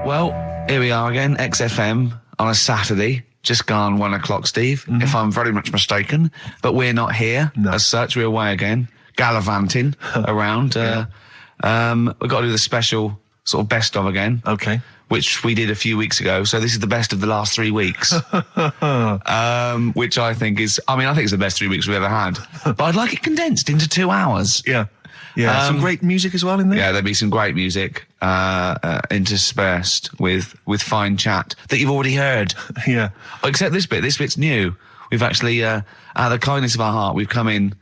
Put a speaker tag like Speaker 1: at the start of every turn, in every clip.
Speaker 1: Well, here we are again, XFM on a Saturday, just gone 1 o'clock, Steve, if I'm very much mistaken. But we're not here as such. We're away again, gallivanting around. We've got to do the special sort of best of again.
Speaker 2: Okay.
Speaker 1: Which we did a few weeks ago. So this is the best of the last 3 weeks. Which I think is, I think it's the best 3 weeks we've ever had. But I'd like it condensed into 2 hours.
Speaker 2: Yeah. Yeah, some great music as well in there.
Speaker 1: Yeah, there'll be some great music interspersed with fine chat that you've already heard.
Speaker 2: Yeah.
Speaker 1: Except this bit. This bit's new. We've actually, out of the kindness of our heart, we've come in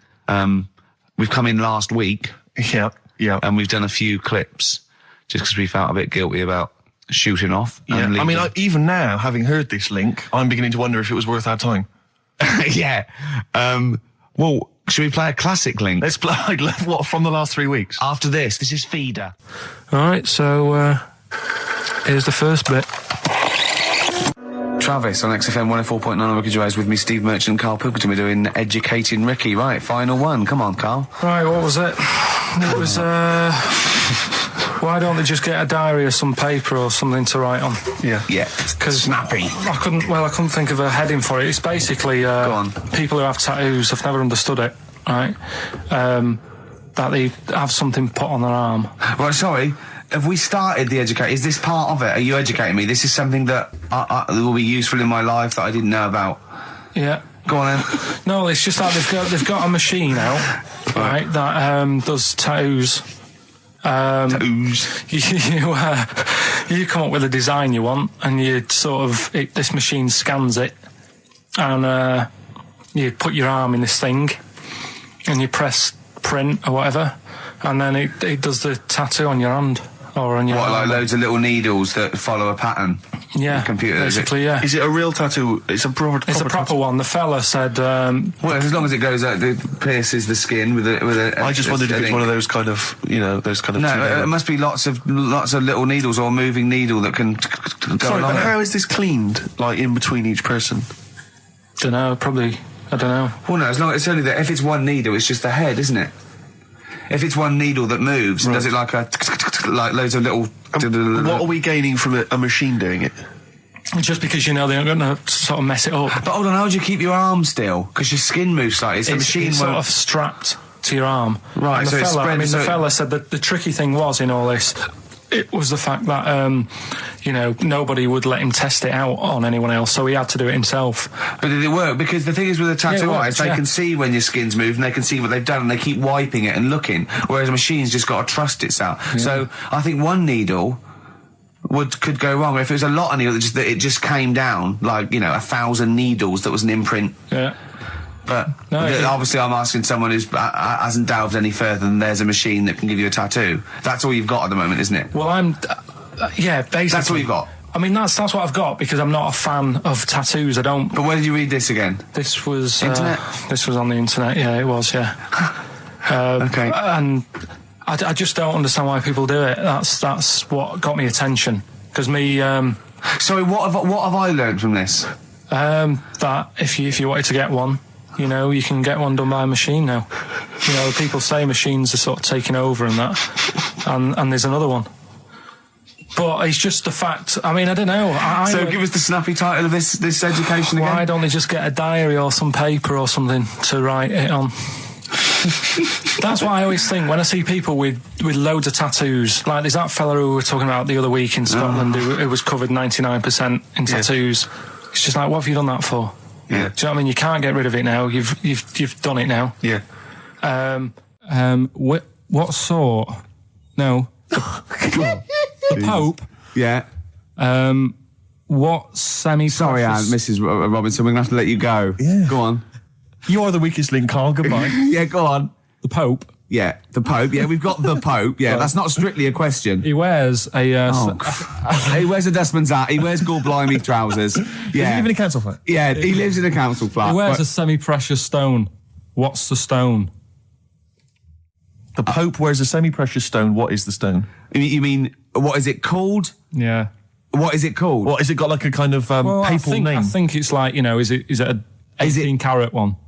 Speaker 1: last week.
Speaker 2: Yeah, yeah.
Speaker 1: And we've done a few clips just because we felt a bit guilty about shooting off.
Speaker 2: Yeah. Even now, having heard this link, I'm beginning to wonder if it was worth our time.
Speaker 1: Yeah. Well, should we play a classic link?
Speaker 2: Let's play, what, from the last 3 weeks?
Speaker 1: After this is Feeder.
Speaker 3: All right, so here's the first bit.
Speaker 1: Travis on XFM 104.9 on Ricky Gervais with me, Steve Merchant and Karl Pilkington. We're doing Educating Ricky. Right, final one. Come on, Karl.
Speaker 3: Right, what was it? It was, why don't they just get a diary or some paper or something to write on?
Speaker 1: Yeah. Yeah. Because snappy.
Speaker 3: I couldn't think of a heading for it. It's basically
Speaker 1: Go on.
Speaker 3: People who have tattoos. I've never understood it, right? That they have something put on their arm.
Speaker 1: Right, sorry. Have we started the educate? Is this part of it? Are you educating me? This is something that will be useful in my life that I didn't know about.
Speaker 3: Yeah.
Speaker 1: Go on then.
Speaker 3: No, it's just that they've got a machine out, right, that does tattoos. You come up with a design you want, and you this machine scans it, and you put your arm in this thing, and you press print or whatever, and then it does the tattoo on your hand or on your arm.
Speaker 1: Like loads of little needles that follow a pattern?
Speaker 3: Yeah,
Speaker 1: the computer,
Speaker 3: basically, yeah.
Speaker 2: Is it a real tattoo? It's a proper
Speaker 3: proper one. The fella said...
Speaker 1: well, as long as it goes out, it pierces the skin with a
Speaker 2: I just wondered if it's one of those kind of, those kind of...
Speaker 1: No, it must be lots of little needles or a moving needle that can go
Speaker 2: Sorry,
Speaker 1: along
Speaker 2: but
Speaker 1: it.
Speaker 2: how is this cleaned, like, in between each person?
Speaker 3: Dunno, probably... I don't know.
Speaker 1: Well, no, as long as it's only that. If it's one needle, it's just the head, isn't it? If it's one needle that moves, and does it like loads of little...
Speaker 2: What are we gaining from a machine doing it?
Speaker 3: Just because they're going to sort of mess it up.
Speaker 1: But hold on, how do you keep your arm still? Because your skin moves slightly. The machine
Speaker 3: it's
Speaker 1: won't...
Speaker 3: sort of strapped to your arm.
Speaker 1: Right,
Speaker 3: and
Speaker 1: so it's spread...
Speaker 3: the fella said that the tricky thing was in all this... It was the fact that, nobody would let him test it out on anyone else, so he had to do it himself.
Speaker 1: But did it work? Because the thing is with a tattoo artist, they can see when your skin's moved and they can see what they've done and they keep wiping it and looking, whereas a machine's just got to trust itself. Yeah. So I think one needle could go wrong. If it was a lot of needles, that it just came down, 1,000 needles that was an imprint.
Speaker 3: Yeah.
Speaker 1: But obviously I'm asking someone who hasn't delved any further than there's a machine that can give you a tattoo. That's all you've got at the moment, isn't it?
Speaker 3: Well, basically...
Speaker 1: That's all you've got?
Speaker 3: That's what I've got, because I'm not a fan of tattoos. I don't...
Speaker 1: But where did you read this again?
Speaker 3: This was...
Speaker 1: Internet?
Speaker 3: This was on the internet, yeah, it was, yeah.
Speaker 1: Okay.
Speaker 3: And I just don't understand why people do it. That's what got me attention. Because me...
Speaker 1: Sorry, what have I learned from this?
Speaker 3: That if you wanted to get one... you can get one done by a machine now. People say machines are sort of taking over and that, and there's another one. But it's just the fact. I don't know.
Speaker 1: So give us the snappy title of this education again.
Speaker 3: Why don't they just get a diary or some paper or something to write it on? That's what I always think when I see people with loads of tattoos. Like there's that fella who we were talking about the other week in Scotland who was covered 99% in tattoos. It's just like, what have you done that for?
Speaker 1: Yeah.
Speaker 3: Do you know what I mean? You can't get rid of it now. You've done it now.
Speaker 1: Yeah.
Speaker 3: What sort? No. The Pope.
Speaker 1: Yeah.
Speaker 3: What semi?
Speaker 1: Sorry, Mrs. Robinson, we're gonna have to let you go.
Speaker 2: Yeah.
Speaker 1: Go on.
Speaker 2: You are the weakest link, Karl. Goodbye.
Speaker 1: Yeah, go on.
Speaker 3: The Pope.
Speaker 1: Yeah, the Pope. Yeah, we've got the Pope. Yeah, that's not strictly a question.
Speaker 3: He wears a...
Speaker 1: he wears a dustman's hat. He wears blimey trousers. Yeah.
Speaker 2: Does he live in a council flat?
Speaker 1: Yeah, he lives in a council flat.
Speaker 3: He wears a semi-precious stone. What's the stone?
Speaker 2: The Pope wears a semi-precious stone. What is the stone?
Speaker 1: You mean, what is it called?
Speaker 3: Yeah.
Speaker 1: What is it called?
Speaker 2: What, is it got like a kind of papal name?
Speaker 3: I think it's like, is it a 18-carat one?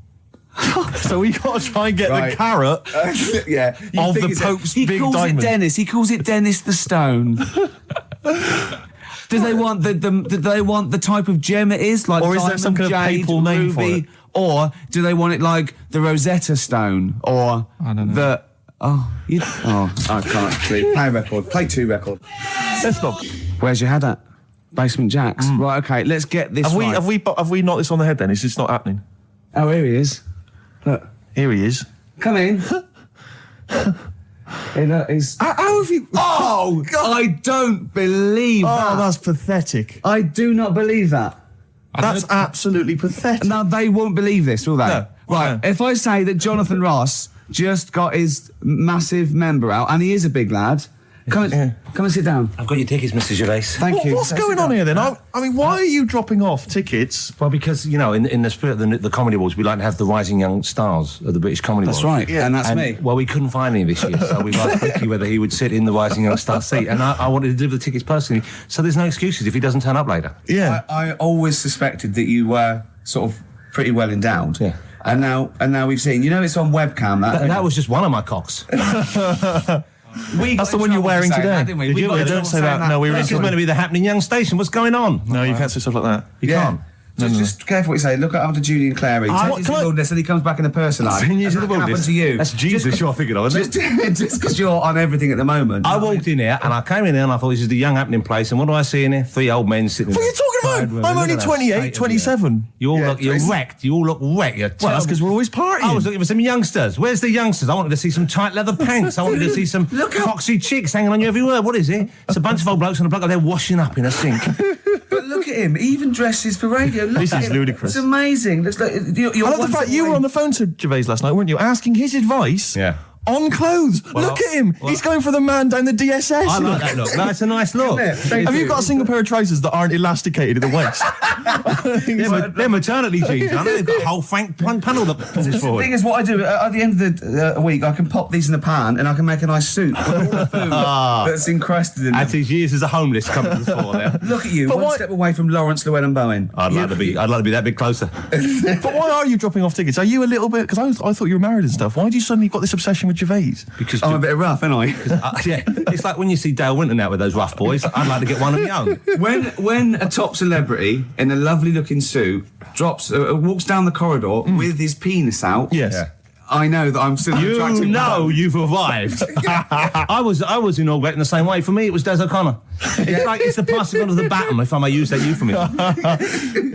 Speaker 2: So we got to try and get the carrot of the Pope's big diamond.
Speaker 1: He calls it Dennis the Stone. Do they want the type of gem it is, like
Speaker 2: Or is
Speaker 1: diamond,
Speaker 2: there some kind of
Speaker 1: jade,
Speaker 2: papal name for
Speaker 1: ruby,
Speaker 2: it?
Speaker 1: or do they want it like the Rosetta Stone, or
Speaker 3: I don't know.
Speaker 1: I can't. Play a record. Play 2 record.
Speaker 2: Let's not.
Speaker 1: Where's your head at? Basement Jacks. Right. Okay. Let's get this.
Speaker 2: Have we knocked this on the head then? Is this not happening?
Speaker 1: Oh, here he is. Look.
Speaker 2: Here he is.
Speaker 1: Come in. How have you... Oh, God. I don't believe that.
Speaker 2: Oh, that's pathetic.
Speaker 1: I do not believe that.
Speaker 2: That's absolutely pathetic.
Speaker 1: Now, they won't believe this, will they?
Speaker 2: No.
Speaker 1: Right,
Speaker 2: No.
Speaker 1: if I say that Jonathan Ross just got his massive member out, and he is a big lad, come and sit down.
Speaker 4: I've got your tickets, Mr. Gervais.
Speaker 1: Thank you.
Speaker 2: What's going on here then? I mean, why are you dropping off tickets?
Speaker 4: Well, because, you know, in the spirit of the Comedy Awards, we like to have the rising young stars of the British Comedy
Speaker 1: That's
Speaker 4: Awards.
Speaker 1: right, and that's me.
Speaker 4: Well, we couldn't find any this year, so we've asked Ricky whether he would sit in the rising young star seat, and I wanted to deliver the tickets personally, so there's no excuses if he doesn't turn up later.
Speaker 2: Yeah.
Speaker 1: I always suspected that you were sort of pretty well endowed.
Speaker 4: Yeah.
Speaker 1: And now we've seen. You know, it's on webcam.
Speaker 4: That was just one of my cocks.
Speaker 2: That's the one you're wearing today.
Speaker 1: Didn't we?
Speaker 4: Did you?
Speaker 1: got in
Speaker 2: Don't
Speaker 1: trouble
Speaker 2: say
Speaker 1: saying
Speaker 2: that. No, we were
Speaker 4: This is meant to be the happening young station. What's going on?
Speaker 2: No, you can't say stuff like that.
Speaker 4: You can't.
Speaker 1: Just careful what you say. Look up to Judy and Clary.
Speaker 2: Ah,
Speaker 1: 10
Speaker 2: what-
Speaker 1: years
Speaker 2: can
Speaker 1: of
Speaker 2: I-
Speaker 1: wilderness, and he comes back in the person line.
Speaker 4: 10 years
Speaker 1: And
Speaker 4: of the
Speaker 1: that can
Speaker 4: wilderness.
Speaker 1: happen to you.
Speaker 4: That's Jesus you're thinking of, isn't it?
Speaker 1: Just because you're on everything at the moment.
Speaker 4: I walked in here and I came in here and I thought this is the young happening place, and what do I see in here? 3 old men sitting.
Speaker 2: What are you talking about? I'm only 28, 27.
Speaker 4: You all
Speaker 1: Yeah,
Speaker 4: look, you're
Speaker 1: Tracy.
Speaker 4: wrecked. You all look wrecked. You're
Speaker 2: Well, that's because we're always
Speaker 4: I was
Speaker 2: partying.
Speaker 4: looking for some youngsters. Where's the youngsters? I wanted to see some tight leather pants. I wanted to see some
Speaker 1: Look how-
Speaker 4: foxy chicks hanging on you every word. What is it? It's a bunch of old blokes and a bloke out there washing up in a sink.
Speaker 1: But look at him. He even dresses for radio. Look
Speaker 2: This
Speaker 1: at
Speaker 2: is
Speaker 1: him.
Speaker 2: ludicrous.
Speaker 1: It's amazing. Looks like you're
Speaker 2: I love the fact you were on the phone to Gervais last night, weren't you? Asking his advice
Speaker 4: Yeah.
Speaker 2: on clothes.
Speaker 4: Well,
Speaker 2: Look at him. He's going for the man down the DSS.
Speaker 4: I like that look. That's a nice look.
Speaker 1: Isn't it? Thank
Speaker 2: Have you
Speaker 1: you.
Speaker 2: got a single pair of trousers that aren't elasticated at the waist?
Speaker 4: They're maternity jeans, aren't they? They've got a whole panel that pushes
Speaker 1: The thing
Speaker 4: forward.
Speaker 1: is, what I do at the end of the week, I can pop these in the pan and I can make a nice soup with all the food that's encrusted in
Speaker 4: At
Speaker 1: them.
Speaker 4: his years as a homeless coming to the fore there.
Speaker 1: Look at you,
Speaker 2: But
Speaker 1: one
Speaker 2: why-
Speaker 1: step away from Lawrence Llewellyn Bowen.
Speaker 4: I'd like to be that bit closer.
Speaker 2: But why are you dropping off tickets? Are you a little bit... Because I thought you were married and stuff. Why do you suddenly got this obsession with Gervais?
Speaker 4: Because
Speaker 1: I'm a bit rough, ain't I?
Speaker 4: yeah, it's like when you see Dale Winton out with those rough boys. I'd like to get one of my own.
Speaker 1: When a top celebrity in a lovely looking suit walks down the corridor with his penis out,
Speaker 2: Yes.
Speaker 4: Yeah.
Speaker 1: I know that I'm still an
Speaker 4: You
Speaker 1: attractive
Speaker 4: know
Speaker 1: man.
Speaker 4: you've arrived. I was inaugurated the same way. For me, it was Des O'Connor. It's like it's the passing on of the baton, if I may use that euphemism.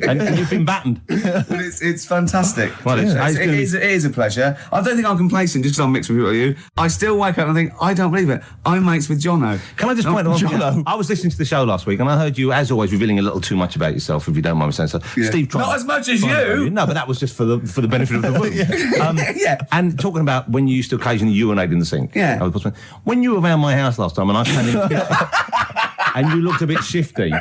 Speaker 4: and you've been battened.
Speaker 1: But it's fantastic.
Speaker 4: Well, it's
Speaker 1: it is a pleasure. I don't think I'm complacent just because I'm mixed with you. I still wake up and think, I don't believe it. I'm mates with Jono.
Speaker 4: Can I just point out one thing?
Speaker 2: Jono.
Speaker 4: I was listening to the show last week, and I heard you, as always, revealing a little too much about yourself, if you don't mind me saying so.
Speaker 1: Yeah.
Speaker 4: Steve tried.
Speaker 1: Not as much as you.
Speaker 4: No, but that was just for the benefit of the room.
Speaker 1: Yeah.
Speaker 4: And talking about when you used to occasionally urinate in the sink.
Speaker 1: Yeah.
Speaker 4: I was possible. When you were around my house last time, and I came in the kitchen, and you looked a bit shifty.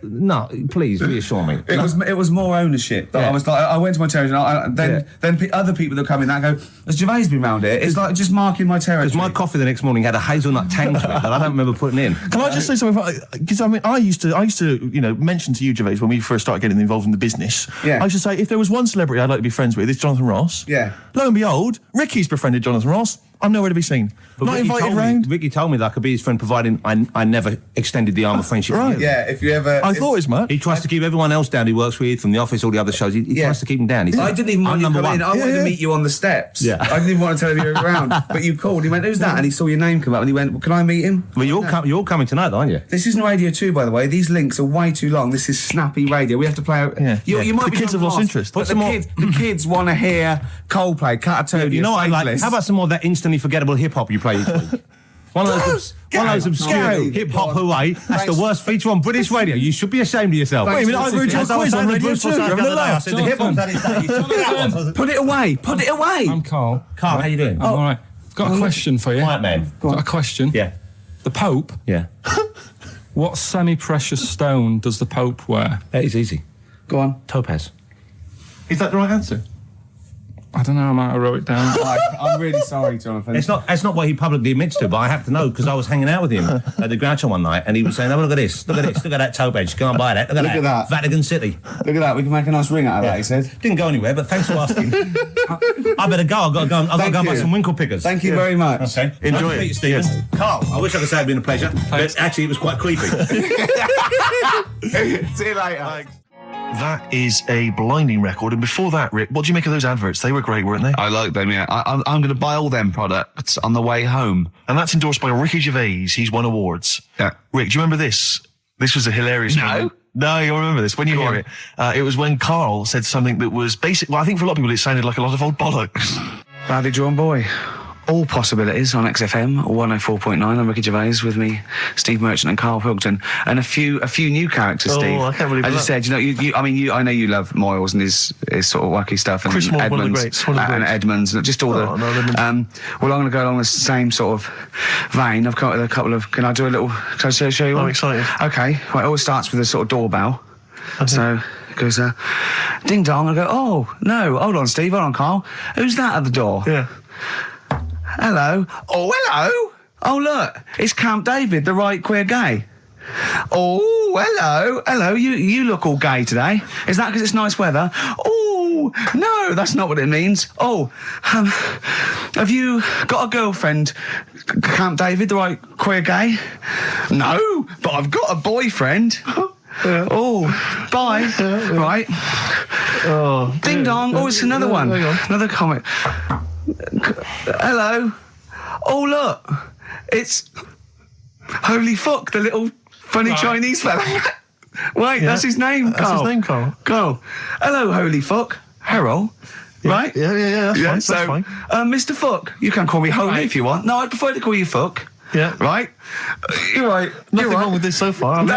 Speaker 4: No, please reassure me.
Speaker 1: It was more ownership. That
Speaker 4: Yeah.
Speaker 1: I was like, I went to my territory, and then other people that come in, that go, has Gervais been round here? It's like just marking my territory.
Speaker 4: Because my coffee the next morning had a hazelnut tang to it that I don't remember putting in.
Speaker 2: Can I just say something? Because I mean, I used to, mention to you, Gervais, when we first started getting involved in the business.
Speaker 1: Yeah.
Speaker 2: I used to say, if there was one celebrity I'd like to be friends with, it's Jonathan Ross.
Speaker 1: Yeah.
Speaker 2: Lo and behold, Ricky's befriended Jonathan Ross. I'm nowhere to be seen.
Speaker 4: But
Speaker 2: Not
Speaker 4: Ricky
Speaker 2: invited
Speaker 4: told me-
Speaker 2: round.
Speaker 4: Ricky told me that I could be his friend, providing I never extended the arm of friendship.
Speaker 2: Right.
Speaker 4: to you.
Speaker 1: Yeah, if you ever...
Speaker 2: I thought as much.
Speaker 4: He tries to keep everyone else down he works with, from the office, all the other shows. He
Speaker 1: Yeah.
Speaker 4: tries to keep them down. He said,
Speaker 1: I didn't even want
Speaker 4: I'm
Speaker 1: you to
Speaker 4: number
Speaker 1: come
Speaker 4: one.
Speaker 1: in. I wanted
Speaker 2: Yeah.
Speaker 1: to meet you on the steps.
Speaker 4: Yeah.
Speaker 1: I didn't even want to tell him you were around. But you called. He went, who's that? And he saw your name come up and he went, well, can I meet him?
Speaker 4: Well, you're all coming tonight, aren't you?
Speaker 1: This isn't Radio 2, by the way. These links are way too long. This is snappy radio. We have to play out...
Speaker 2: Yeah.
Speaker 1: You might
Speaker 2: The
Speaker 1: be
Speaker 2: kids have lost interest.
Speaker 1: But
Speaker 4: Put some more-
Speaker 1: the kids want to hear Coldplay, Catatonia,
Speaker 4: You know what I like?
Speaker 1: Faithless.
Speaker 4: How about some more of that instantly forgettable hip hop you play each week? One of those obscure
Speaker 1: Gary.
Speaker 4: hip hop hooray. That's
Speaker 1: Thanks.
Speaker 4: the worst feature on British radio. You should be ashamed of yourself.
Speaker 1: Wait a minute,
Speaker 2: I've heard your
Speaker 4: As I was
Speaker 2: quiz on
Speaker 4: saying to
Speaker 2: Radio
Speaker 4: Bruce
Speaker 2: 2.
Speaker 4: Forsyth
Speaker 2: You're
Speaker 4: the
Speaker 2: having a
Speaker 4: other day, I
Speaker 2: laugh.
Speaker 4: said the hip hop's had its day. You should be that one.
Speaker 1: Put it away. Put it away.
Speaker 3: I'm Carl.
Speaker 4: Carl, how you doing?
Speaker 3: I'm all right. Got a question for you.
Speaker 4: Quiet man.
Speaker 3: Got a question.
Speaker 4: Yeah.
Speaker 3: The Pope.
Speaker 4: Yeah.
Speaker 3: What semi-precious stone does the Pope wear?
Speaker 4: That is easy.
Speaker 1: Go on.
Speaker 4: Topaz.
Speaker 2: Is that the right answer?
Speaker 3: I don't know. I might have wrote it down.
Speaker 1: I'm really sorry, Jonathan.
Speaker 4: It's not what he publicly admits to, but I have to know because I was hanging out with him at the Groucho one night, and he was saying, "Oh, look at this, look at this, look at that topaz. Go and buy that. Look
Speaker 1: at that.
Speaker 4: Vatican City."
Speaker 1: Look at that. We can make a nice ring out of that, he said.
Speaker 4: Didn't go anywhere, but thanks for asking. I better go. I've got to go. I've got to go and buy
Speaker 1: you.
Speaker 4: some winkle pickers.
Speaker 1: Thank you very much.
Speaker 4: Okay.
Speaker 2: Enjoy
Speaker 4: Nice to
Speaker 2: it.
Speaker 4: meet you, Stephen.
Speaker 2: Yes.
Speaker 4: Carl, I wish I could say it'd been a pleasure, but actually it was quite creepy.
Speaker 1: See you later.
Speaker 2: Thanks. That is a blinding record. And before that, Rick, what do you make of those adverts? They were great, weren't they?
Speaker 1: I like them, yeah. I'm going to buy all them products on the way home.
Speaker 2: And that's endorsed by Ricky Gervais. He's won awards.
Speaker 1: Yeah.
Speaker 2: Rick, do you remember this? This was a hilarious moment. No, you'll remember this when you hear it. It was when Karl said something that was basic. Well, I think for a lot of people it sounded like a lot of old bollocks.
Speaker 1: Badly drawn boy. All possibilities on XFM 104.9. I'm Ricky Gervais, with me, Steve Merchant and Karl Pilkington, and a few new characters. Steve.
Speaker 2: I can't believe
Speaker 1: As
Speaker 2: that.
Speaker 1: you said, I know you love Moyles and his sort of wacky stuff, and
Speaker 2: Chris Moore,
Speaker 1: Edmonds,
Speaker 2: one of the greats,
Speaker 1: and Edmonds, and just all the.
Speaker 2: No,
Speaker 1: well, I'm going to go along the same sort of vein. I've got a couple of. Can I do a little? Can I show you one?
Speaker 2: I'm excited.
Speaker 1: Okay. Well, it always starts with a sort of doorbell. Okay. So it goes, ding dong. I go, oh no, hold on, Steve, hold on, Karl. Who's that at the door?
Speaker 2: Yeah.
Speaker 1: Hello. Oh, hello. Oh, look, it's Camp David, the right queer gay. Oh, hello. You look all gay today. Is that because it's nice weather? Oh, no, that's not what it means. Oh, have you got a girlfriend, Camp David, the right queer gay? No, but I've got a boyfriend.
Speaker 2: Yeah.
Speaker 1: Oh, bye. Right.
Speaker 2: Oh,
Speaker 1: ding dong. Oh, it's another one.
Speaker 2: Hang on.
Speaker 1: Another comic. Hello. Oh, look. It's Holy Fuck, the little funny Chinese fella. Wait, that's his name, Karl.
Speaker 2: That's his name, Karl.
Speaker 1: Karl. Hello, Holy Fuck. Harold.
Speaker 2: Yeah.
Speaker 1: Right?
Speaker 2: Yeah, that's fine.
Speaker 1: Mr. Fuck. You can call me Holy if you want. No, I'd prefer to call you Fuck.
Speaker 2: Yeah.
Speaker 1: Right? You're right.
Speaker 2: Nothing wrong with this so far.
Speaker 1: No.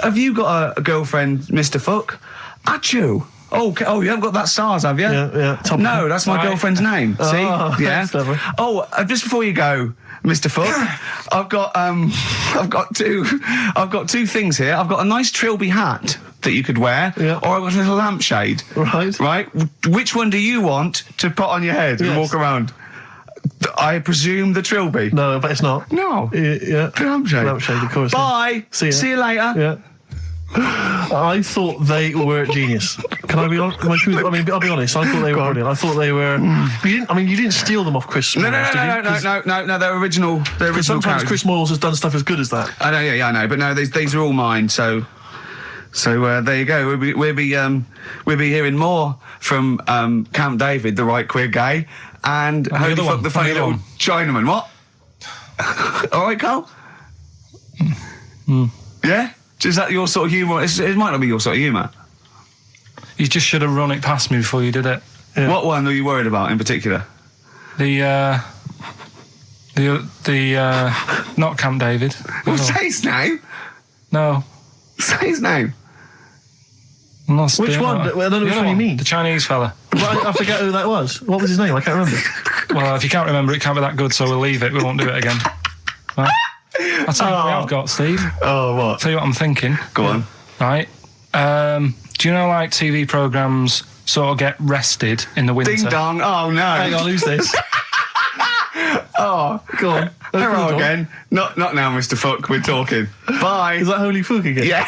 Speaker 1: Have you got a girlfriend, Mr. Fuck? Achoo. Oh, you haven't got that SARS, have you?
Speaker 2: Yeah.
Speaker 1: No, that's my girlfriend's name. See? Yeah.
Speaker 2: That's lovely.
Speaker 1: Oh, just before you go, Mr. Fuck, I've got two things here. I've got a nice Trilby hat that you could wear, or I've got a little lampshade. Right. Which one do you want to put on your head and walk around? I presume the Trilby.
Speaker 2: No, but it's not.
Speaker 1: No.
Speaker 2: Yeah.
Speaker 1: The lampshade.
Speaker 2: Lampshade, of course.
Speaker 1: Bye.
Speaker 2: See
Speaker 1: you later.
Speaker 2: Yeah. I thought they were genius. Can I be honest? I'll be honest. I thought they were brilliant. I thought they were. You didn't steal them off Chris.
Speaker 1: No. They're original. They're original.
Speaker 2: Sometimes
Speaker 1: characters.
Speaker 2: Chris Moyles has done stuff as good as that.
Speaker 1: I know. Yeah, I know. But no, these are all mine. So there you go. We'll be hearing more from Camp David, the right queer gay, and Holy Fuck, the funny little Chinaman. What? All right, Karl. Yeah. Is that your sort of humour? It might not be your sort of humour.
Speaker 3: You just should have run it past me before you did it.
Speaker 2: Yeah.
Speaker 1: What one are you worried about in particular?
Speaker 3: The not Camp David.
Speaker 1: Well, say his name.
Speaker 3: No.
Speaker 1: Say his name.
Speaker 2: Which one? I don't know which one you mean.
Speaker 3: The Chinese fella.
Speaker 2: I forget who that was. What was his name? I can't remember.
Speaker 3: Well, if you can't remember, it can't be that good, so we'll leave it. We won't do it again. Right? I'll tell you what I've got, Steve.
Speaker 2: Oh, what?
Speaker 3: I'll tell you what I'm thinking.
Speaker 1: Go on.
Speaker 3: Right. Do you know, like, TV programmes sort of get rested in the winter?
Speaker 1: Ding dong. Oh, no.
Speaker 2: Hang on, who's this?
Speaker 1: Oh,
Speaker 2: go on.
Speaker 1: Hello again. Not now, Mr. Fuck. We're talking. Bye.
Speaker 2: Is that Holy Fuck again?
Speaker 1: Yeah.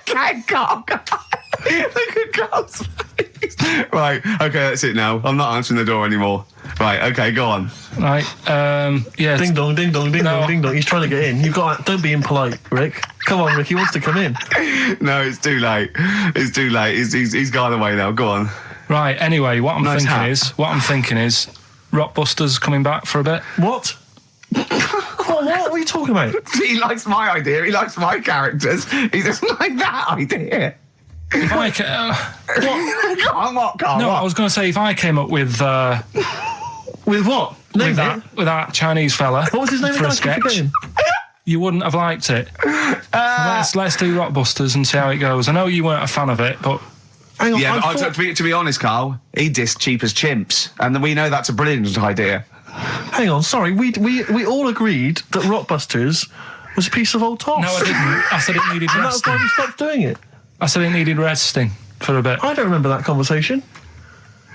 Speaker 1: Okay, Karl. Look at Karl's face. Right. Okay, that's it now. I'm not answering the door anymore. Right. Okay, go on.
Speaker 3: Right. Yeah.
Speaker 2: Ding dong, ding dong, ding dong, ding dong. He's trying to get in. You've got. Don't be impolite, Rick. Come on, Rick. He wants to come in.
Speaker 1: No, it's too late. It's too late. He's gone away now. Go on.
Speaker 3: Right. Anyway, what I'm thinking is, Rockbusters coming back for a bit.
Speaker 2: What? What are you talking about?
Speaker 1: He likes my idea. He likes my characters. He doesn't like that idea.
Speaker 3: If I
Speaker 1: what? Go on, what, Karl?
Speaker 3: No, I was going to say if I came up with
Speaker 2: with what?
Speaker 3: With that Chinese fella.
Speaker 2: What was his name
Speaker 3: for
Speaker 2: again?
Speaker 3: a sketch? You wouldn't have liked it. So let's do Rockbusters and see how it goes. I know you weren't a fan of it, but.
Speaker 2: Hang on,
Speaker 1: yeah, but to be honest, Karl, he dissed Cheap as Chimps, and we know that's a brilliant idea.
Speaker 2: Hang on, sorry, we all agreed that Rockbusters was a piece of old toss.
Speaker 3: No, I didn't. I said it needed resting.
Speaker 2: And that's why we stopped doing it.
Speaker 3: I said it needed resting for a bit.
Speaker 2: I don't remember that conversation.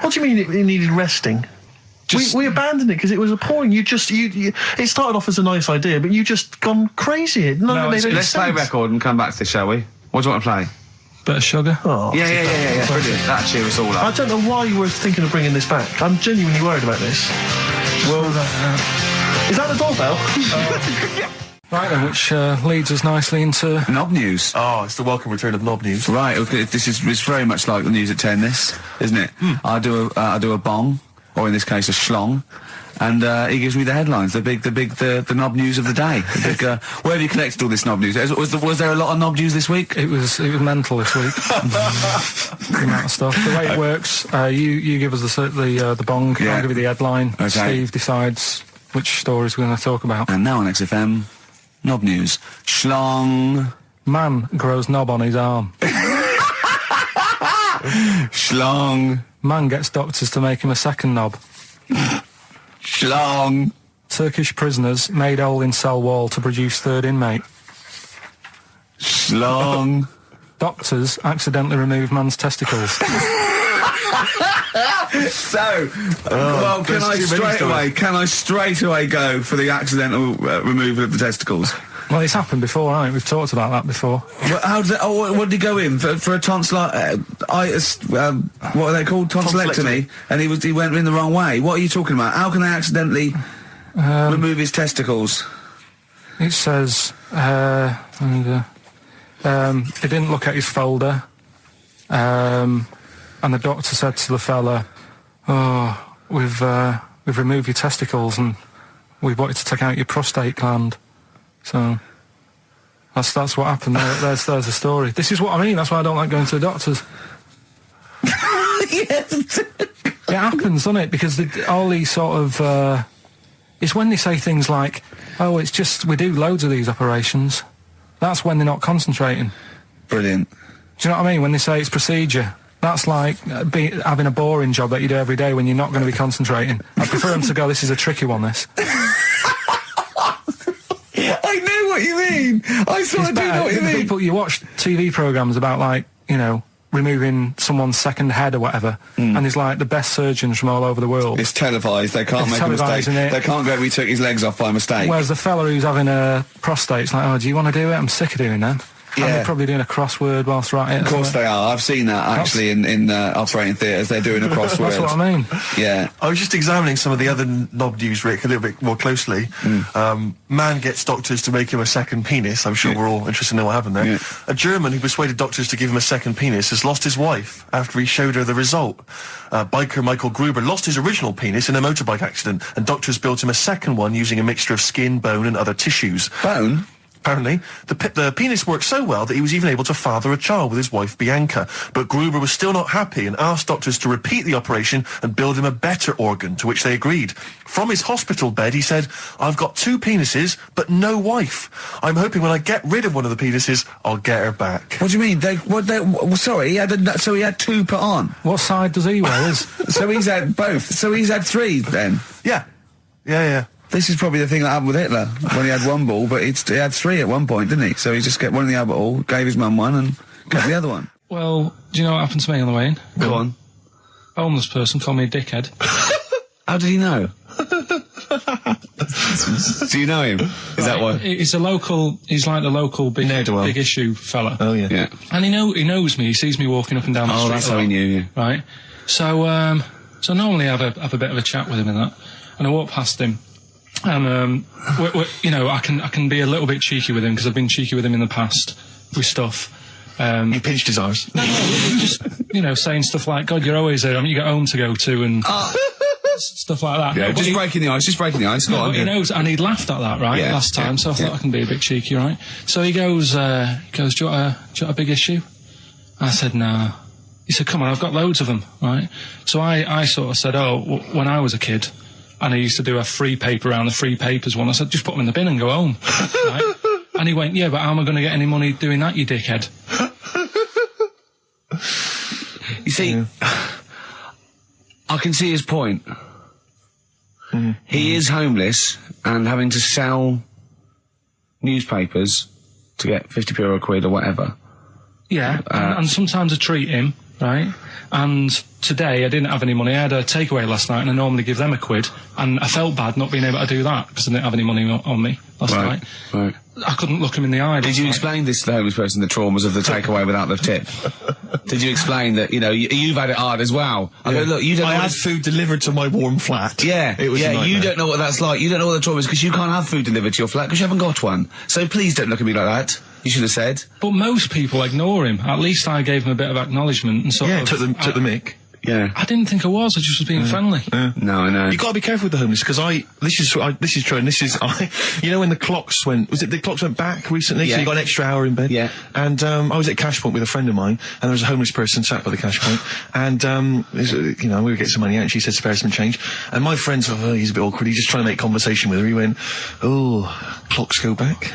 Speaker 2: What do you mean it needed resting? We abandoned it because it was appalling. You it started off as a nice idea, but you just gone crazy.
Speaker 1: Let's play a record and come back to this, shall we? What do you want to play?
Speaker 3: Bit of sugar.
Speaker 2: Oh,
Speaker 1: yeah. Brilliant. That'll cheer us all up.
Speaker 2: I don't know why you were thinking of bringing this back. I'm genuinely worried about this.
Speaker 1: Well,
Speaker 2: is that the doorbell?
Speaker 3: Right then, which leads us nicely into...
Speaker 1: Knob news.
Speaker 2: Oh, it's the welcome return of knob news.
Speaker 1: Right, okay, it's very much like the news at 10, this, isn't it? I do a bong, or in this case a schlong, and he gives me the headlines, the knob news of the day. The big, where have you collected all this knob news? Was there a lot of knob news this week?
Speaker 3: It was mental this week. The amount of stuff. The way it works, you give us the bong, I'll give you the headline,
Speaker 1: okay.
Speaker 3: Steve decides which stories we're going to talk about.
Speaker 1: And now on XFM, knob news. Schlong.
Speaker 3: Man grows knob on his arm.
Speaker 1: Schlong.
Speaker 3: Man gets doctors to make him a second knob.
Speaker 1: Schlong.
Speaker 3: Turkish prisoners made hole in cell wall to produce third inmate.
Speaker 1: Schlong.
Speaker 3: Doctors accidentally remove man's testicles.
Speaker 1: So, well, can I straight away go for the accidental removal of the testicles?
Speaker 3: Well, it's happened before, hasn't it? We've talked about that before.
Speaker 1: Well, how did what did he go in for a tonsillitis? What are they called? Tonsillectomy. And he went in the wrong way. What are you talking about? How can they accidentally remove his testicles?
Speaker 3: It says he didn't look at his folder, and the doctor said to the fella, "Oh, we've removed your testicles and we wanted to take out your prostate gland." So that's what happened. There's the story. This is what I mean. That's why I don't like going to the doctors.
Speaker 1: Yes.
Speaker 3: It happens, doesn't it? Because all these sort of it's when they say things like, "Oh, it's just we do loads of these operations." That's when they're not concentrating.
Speaker 1: Brilliant.
Speaker 3: Do you know what I mean? When they say it's procedure, that's like having a boring job that you do every day when you're not going to be concentrating. I prefer them to go, "This is a tricky one, this."
Speaker 1: I know what you mean. I do know what you mean.
Speaker 3: People, you watch TV programmes about, like, you know, removing someone's second head or whatever, and there's like the best surgeons from all over the world.
Speaker 1: It's televised. They can't make a mistake. They can't go, "We took his legs off by mistake."
Speaker 3: Whereas the fella who's having a prostate's like, "Oh, do you want to do it? I'm sick of doing them."
Speaker 1: Yeah.
Speaker 3: And they're probably doing a crossword whilst writing it.
Speaker 1: Of course they are. I've seen that actually in operating theatres. They're doing a crossword.
Speaker 3: That's what I mean.
Speaker 1: Yeah.
Speaker 2: I was just examining some of the other knob news, Rick, a little bit more closely. Man gets doctors to make him a second penis. I'm sure we're all interested to know what happened there.
Speaker 1: Yeah.
Speaker 2: A German who persuaded doctors to give him a second penis has lost his wife after he showed her the result. Biker Michael Gruber lost his original penis in a motorbike accident, and doctors built him a second one using a mixture of skin, bone and other tissues.
Speaker 1: Bone?
Speaker 2: Apparently, the penis worked so well that he was even able to father a child with his wife Bianca. But Gruber was still not happy and asked doctors to repeat the operation and build him a better organ, to which they agreed. From his hospital bed, he said, "I've got 2 penises, but no wife. I'm hoping when I get rid of one of the penises, I'll get her back."
Speaker 1: What do you mean? Sorry, he had 2 put on.
Speaker 3: What side does he wear?
Speaker 1: So he's had both. So he's had 3 then.
Speaker 2: Yeah.
Speaker 1: This is probably the thing that happened with Hitler, when he had 1 ball, but he had 3 at one point, didn't he? So he just kept one in the other ball, gave his mum one, and kept the other one.
Speaker 3: Well, do you know what happened to me on the way in?
Speaker 1: Go on.
Speaker 3: A homeless person called me a dickhead.
Speaker 1: How did he know? Do you know him? Is that why?
Speaker 3: He's like the local big issue fella.
Speaker 2: Oh, yeah.
Speaker 1: Yeah.
Speaker 3: And he knows me, he sees me walking up and down the street.
Speaker 1: Oh, that's how he knew you.
Speaker 3: Right. So, so normally I have a bit of a chat with him and that, and I walk past him. And you know, I can be a little bit cheeky with him because I've been cheeky with him in the past with stuff.
Speaker 2: You pinched his arse.
Speaker 3: No, just saying stuff like, "God, you're always there. I mean, you got home to go to," and stuff like that.
Speaker 1: Yeah,
Speaker 3: no,
Speaker 1: just breaking the ice. Go on.
Speaker 3: He knows, and he'd laughed at that last time. So I thought I can be a bit cheeky, right? So he goes, "Do you want a big issue?" I said, "No." He said, "Come on, I've got loads of them, right?" So I sort of said, "Oh, when I was a kid, and I used to do a free paper around the free papers one," I said, "Just put them in the bin and go home." Right? And he went, "Yeah, but how am I going to get any money doing that, you dickhead?"
Speaker 1: You see, I can see his point. He is homeless and having to sell newspapers to get 50p or a quid or whatever.
Speaker 3: Yeah, and sometimes I treat him right? And today I didn't have any money. I had a takeaway last night, and I normally give them £1, and I felt bad not being able to do that because I didn't have any money on me last night.
Speaker 1: Right.
Speaker 3: I couldn't look him in the eye.
Speaker 1: Did you explain this to the homeless person, the traumas of the takeaway without the tip? Did you explain that, you've had it hard as well? I go, look, you don't
Speaker 2: I
Speaker 1: know
Speaker 2: had food delivered to my warm flat.
Speaker 1: Yeah,
Speaker 2: it was a nightmare.
Speaker 1: You don't know what that's like. You don't know what the trauma is because you can't have food delivered to your flat because you haven't got one. So please don't look at me like that. You should have said.
Speaker 3: But most people ignore him. At least I gave him a bit of acknowledgement and sort of...
Speaker 2: took the mick.
Speaker 1: Yeah.
Speaker 3: I didn't think I was just being friendly.
Speaker 2: Yeah.
Speaker 1: No, I know.
Speaker 2: You got to be careful with the homeless because this is true, and when the clocks went back recently, so you got an extra hour in bed.
Speaker 1: Yeah.
Speaker 2: And I was at Cash Point with a friend of mine, and there was a homeless person sat by the Cash Point, and we were getting some money out, and she said spare some change, and my friend thought, he's a bit awkward. He just trying to make conversation with her. He went, clocks go back,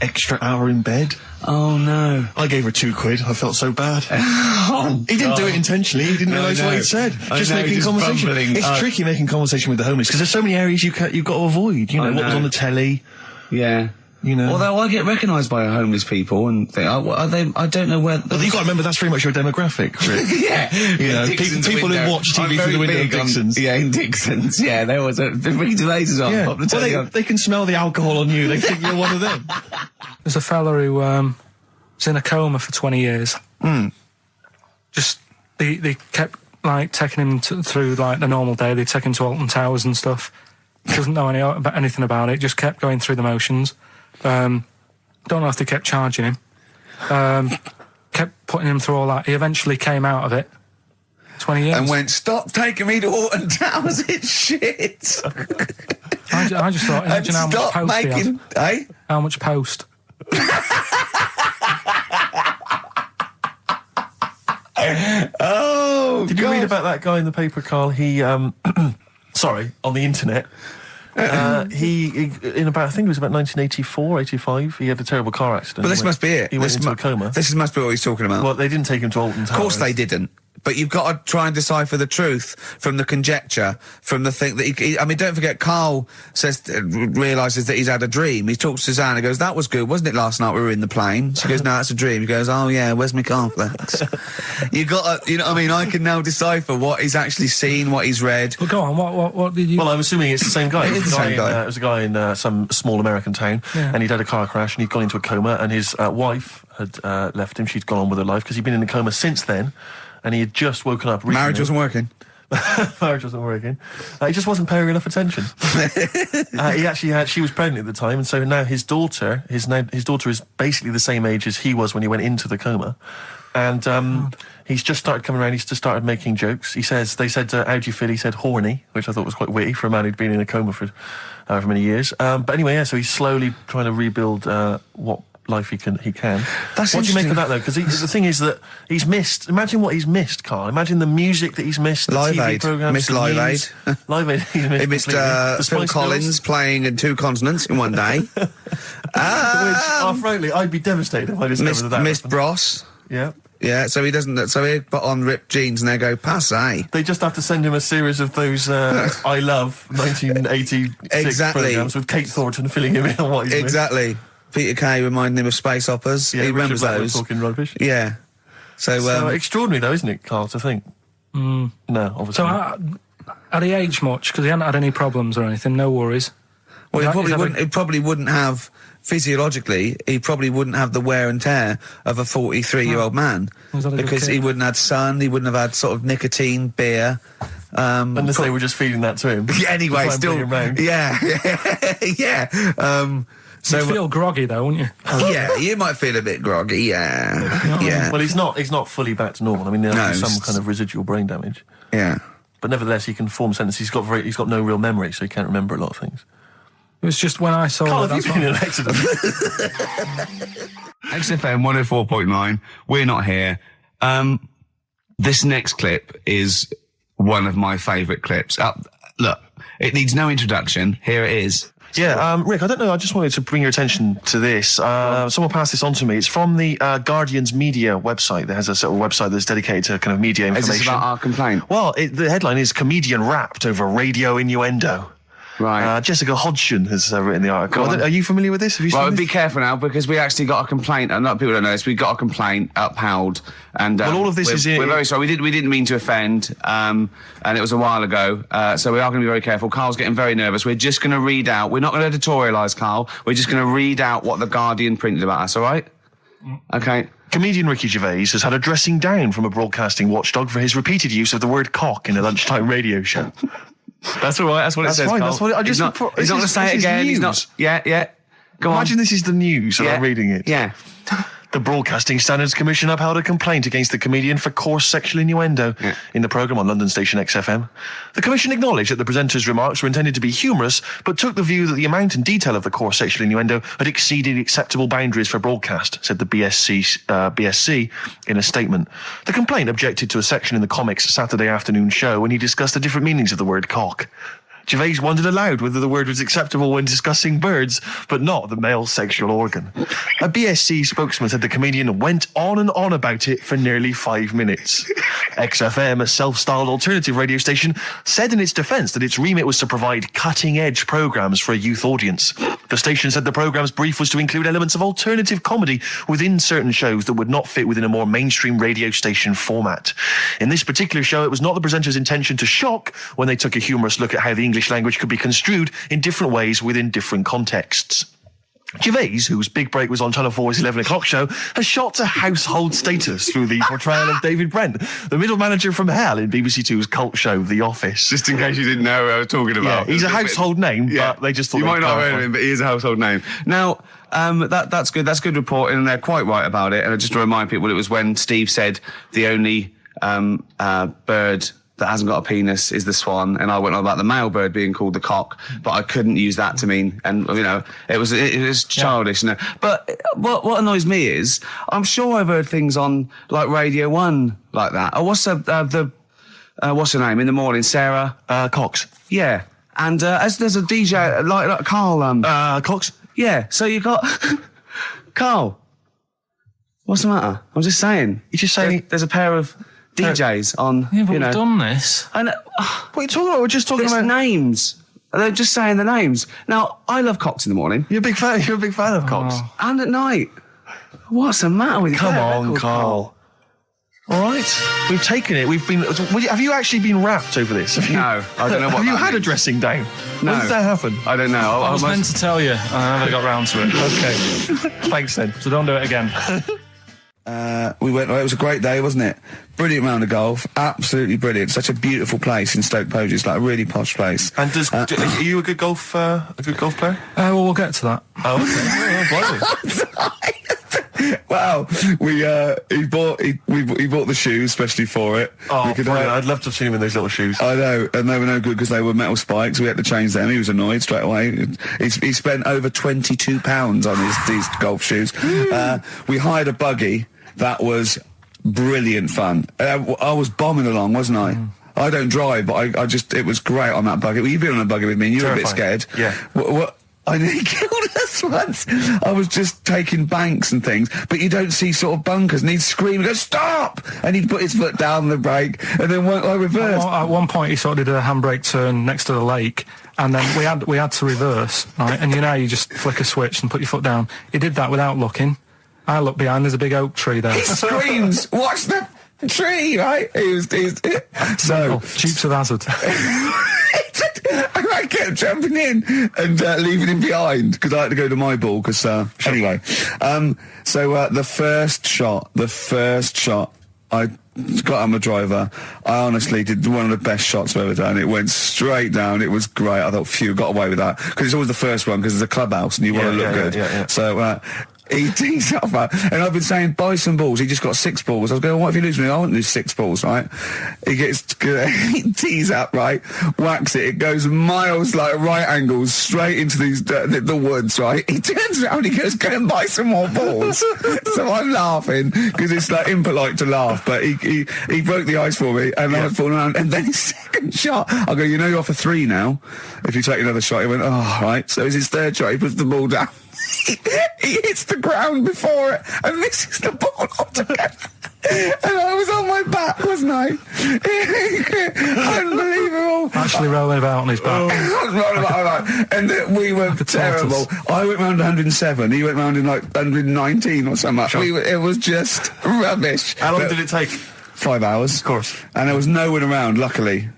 Speaker 2: extra hour in bed.
Speaker 1: Oh no.
Speaker 2: I gave her £2. I felt so bad. He didn't do it intentionally. He didn't realise what he'd said. Just making conversation.
Speaker 1: Bumbling.
Speaker 2: It's tricky making conversation with the homeless because there's so many areas you've got to avoid. What was on the telly.
Speaker 1: Yeah. Although I get recognised by homeless people and think, are they? I don't know where.
Speaker 2: But you've got to remember that's very much your demographic, Rick.
Speaker 1: Yeah.
Speaker 2: People who watch TV through the window of Dixon's.
Speaker 1: In Dixon's. Yeah, there was a big lasers on.
Speaker 2: Yeah. Well, they can smell the alcohol on you. They think you're one of them.
Speaker 3: There's a fella who was in a coma for 20 years. Just they kept taking him through the normal day. They take him to Alton Towers and stuff. Doesn't know anything about it. Just kept going through the motions. Don't know if they kept charging him. Kept putting him through all that. He eventually came out of it. 20 years.
Speaker 1: And went, stop taking me to Alton Towers, it's shit.
Speaker 3: I just thought, imagine how much post he had.
Speaker 1: Eh?
Speaker 3: How much post?
Speaker 1: Oh,
Speaker 2: Did you read about that guy in the paper, Carl? He, on the internet. He in about, I think it was about 1984, 85, he had a terrible car accident.
Speaker 1: But this must be it.
Speaker 2: He went into a coma.
Speaker 1: This must be what he's talking about.
Speaker 2: Well, they didn't take him to Alton Towers.
Speaker 1: Of course they didn't. But you've got to try and decipher the truth from the conjecture, from the thing that don't forget, Karl realises that he's had a dream. He talks to Suzanne and goes, that was good, wasn't it, last night we were in the plane? She goes, no, that's a dream. He goes, oh yeah, where's my cornflakes? You got to, I can now decipher what he's actually seen, what he's read.
Speaker 3: Well, go on, what did you...
Speaker 2: Well, I'm assuming it's the same guy.
Speaker 1: It is the same guy.
Speaker 2: It was a guy in some small American town, and he'd had a car crash, and he'd gone into a coma, and his wife had left him. She'd gone on with her life, because he'd been in a coma since then, and he had just woken up recently.
Speaker 1: Marriage wasn't working.
Speaker 2: Marriage wasn't working. He just wasn't paying enough attention. She was pregnant at the time, and so now his daughter is basically the same age as he was when he went into the coma. And he's just started coming around. He's just started making jokes. They said, how do you feel? He said horny, which I thought was quite witty for a man who'd been in a coma for however many years. But anyway, so he's slowly trying to rebuild what life he can. What do you make of that, though? Because the thing is that he's missed. Imagine what he's missed, Carl. Imagine the music that he's missed. The
Speaker 1: Live
Speaker 2: TV
Speaker 1: Aid.
Speaker 2: programs.
Speaker 1: Missed Live Aid.
Speaker 2: Live Aid.
Speaker 1: He missed Phil Collins playing in 2 continents in one day.
Speaker 2: Frankly, I'd be devastated if I discovered that.
Speaker 1: Missed Bros.
Speaker 2: Yeah.
Speaker 1: Yeah, so he doesn't. So he put on ripped jeans and they go passé.
Speaker 2: They just have to send him a series of those I Love 1986 programs with Kate Thornton filling him in on what he's
Speaker 1: missed. Peter Kay reminding him of space operas.
Speaker 2: Yeah,
Speaker 1: he remembers those.
Speaker 2: Talking rubbish.
Speaker 1: Yeah. So
Speaker 2: extraordinary, though, isn't it, Carl, to think? No, obviously.
Speaker 3: So had he aged much? Because he hadn't had any problems or anything. No worries.
Speaker 1: Well, he probably wouldn't have, physiologically, he probably wouldn't have the wear and tear of a 43-year-old man. Because he wouldn't have had sun, he wouldn't have had sort of nicotine, beer.
Speaker 2: Unless they were just feeding that to him.
Speaker 1: Anyway, still. Yeah.
Speaker 3: So you'd feel groggy, though, wouldn't you?
Speaker 1: Yeah, you might feel a bit groggy, yeah.
Speaker 2: Well, he's not fully back to normal. I mean, there's some kind of residual brain damage.
Speaker 1: Yeah.
Speaker 2: But nevertheless, he can form sentences. He's got no real memory, so he can't remember a lot of things.
Speaker 3: It was just when I saw
Speaker 2: Carl, have you been in an accident?
Speaker 1: XFM 104.9, we're not here. This next clip is one of my favourite clips. Look, it needs no introduction. Here it is.
Speaker 2: Yeah, Rick, I don't know, I just wanted to bring your attention to this. Someone passed this on to me. It's from the Guardian's media website. There has a sort of website that's dedicated to kind of media information.
Speaker 1: Is this about our complaint?
Speaker 2: Well, the headline is Comedian Rapped Over Radio Innuendo.
Speaker 1: Right.
Speaker 2: Jessica Hodgson has written the article. Are you familiar with this? Have you seen
Speaker 1: Well,
Speaker 2: this?
Speaker 1: be careful now, because we actually got a complaint, and people don't know this, we got a complaint upheld, and
Speaker 2: Well, all of this
Speaker 1: we're very sorry. We didn't mean to offend, and it was a while ago, so we are going to be very careful. Carl's getting very nervous. We're just going to read out. We're not going to editorialise, Carl. We're just going to read out what the Guardian printed about us. All right? Okay.
Speaker 2: Comedian Ricky Gervais has had a dressing down from a broadcasting watchdog for his repeated use of the word cock in a lunchtime radio show.
Speaker 1: That's all right. That's what it says.
Speaker 2: Fine,
Speaker 1: Carl.
Speaker 2: that's what
Speaker 1: He's not going to say it again. He's not. Yeah. Go on.
Speaker 2: Imagine this is the news and I'm reading it.
Speaker 1: Yeah.
Speaker 2: The Broadcasting Standards Commission upheld a complaint against the comedian for coarse sexual innuendo in the programme on London station XFM. The Commission acknowledged that the presenter's remarks were intended to be humorous, but took the view that the amount and detail of the coarse sexual innuendo had exceeded acceptable boundaries for broadcast, said the BSC in a statement. The complaint objected to a section in the Comics Saturday afternoon show when he discussed the different meanings of the word cock. Gervais wondered aloud whether the word was acceptable when discussing birds, but not the male sexual organ. A BSC spokesman said the comedian went on and on about it for nearly 5 minutes. XFM, a self-styled alternative radio station, said in its defence that its remit was to provide cutting-edge programmes for a youth audience. The station said the programme's brief was to include elements of alternative comedy within certain shows that would not fit within a more mainstream radio station format. In this particular show, it was not the presenter's intention to shock when they took a humorous look at how the English language could be construed in different ways within different contexts. Gervais, whose big break was on Channel 4's 11 o'clock show, has shot to household status through the portrayal of David Brent, the middle manager from hell in BBC Two's cult show The Office.
Speaker 1: Just in case you didn't know who I was talking about.
Speaker 2: Yeah, he's a household name, but they just thought
Speaker 1: you might not have
Speaker 2: clarify.
Speaker 1: heard of him, but he is a household name. Now, that's good. That's good reporting, and they're quite right about it. And just to remind people, it was when Steve said the only bird that hasn't got a penis is the swan, and I went on about the male bird being called the cock, but I couldn't use that to mean, and it was childish. Yeah. But what annoys me is, I'm sure I've heard things on like Radio 1 like that. Oh, what's what's her name in the morning? Sarah
Speaker 2: Cox.
Speaker 1: Yeah, and as there's a DJ like Karl
Speaker 2: Cox.
Speaker 1: Yeah, so you got Karl. What's the matter? I'm just saying.
Speaker 2: You're just saying
Speaker 1: there's a pair of DJs on.
Speaker 3: Yeah, but we've done this.
Speaker 1: And
Speaker 2: what are you talking about? We're just talking about
Speaker 1: names. They're just saying the names. Now, I love cocks in the morning.
Speaker 2: You're a big fan of cocks.
Speaker 1: And at night. What's the matter with you?
Speaker 2: Come on, Karl. All right, we've taken it. Have you actually been rapped over this?
Speaker 1: No, I don't know what.
Speaker 2: Have you had
Speaker 1: means.
Speaker 2: A dressing down?
Speaker 1: No.
Speaker 2: When did that happen?
Speaker 1: I don't know.
Speaker 3: I was meant to tell you, and I never got round to it.
Speaker 2: Okay, thanks then.
Speaker 3: So don't do it again.
Speaker 1: We went. It was a great day, wasn't it? Brilliant round of golf. Absolutely brilliant. Such a beautiful place in Stoke Poges. It's like a really posh place.
Speaker 2: And are you a good golf player?
Speaker 3: Well, we'll get to that.
Speaker 2: Oh, okay.
Speaker 1: Wow, he bought the shoes especially for it.
Speaker 2: Oh, I'd love to have seen him in those little shoes.
Speaker 1: I know, and they were no good because they were metal spikes. We had to change them. He was annoyed straight away. He spent over £22 on these golf shoes. We hired a buggy that was brilliant fun. I was bombing along, wasn't I? I don't drive, but it was great on that buggy. Well, you've been on a buggy with me and you were a bit scared.
Speaker 2: Yeah.
Speaker 1: What? I nearly killed us once. I was just taking banks and things, but you don't see sort of bunkers, and he'd scream and go, "Stop!" And he'd put his foot down the brake, and then I reversed.
Speaker 3: At one point, he sort of did a handbrake turn next to the lake, and then we had to reverse, right? And you just flick a switch and put your foot down. He did that without looking. I look behind, there's a big oak tree there.
Speaker 1: He screams, "Watch the tree!" Right? So
Speaker 3: Dukes of Hazzard.
Speaker 1: I kept jumping in and leaving him behind because I had to go to my ball. Anyway, the first shot, I got on the driver. I honestly did one of the best shots I've ever done. It went straight down. It was great. I thought, phew, got away with that because it's always the first one because it's a clubhouse and you want to look good. Yeah. So. He tees up, and I've been saying, buy some balls. He just got 6 balls. I was going, what if you lose me? I won't lose 6 balls, right? He tees up, right? Whacks it. It goes miles, like right angles, straight into these the woods, right? He turns around, he goes, go and buy some more balls. So I'm laughing because it's like impolite to laugh, but he broke the ice for me, and I was falling around. And then his second shot, I go, you're off a 3 now. If you take another shot, he went, oh, right. So it's his third shot. He puts the ball down. He hits the ground before it and misses the ball altogether. And I was on my back, wasn't I? Unbelievable.
Speaker 3: Actually rolling about on his back.
Speaker 1: And we were terrible. I went round 107. He went round in like 119 or something.
Speaker 2: Sure.
Speaker 1: It was just rubbish.
Speaker 2: How long did it take?
Speaker 1: 5 hours.
Speaker 2: Of course.
Speaker 1: And there was no one around, luckily.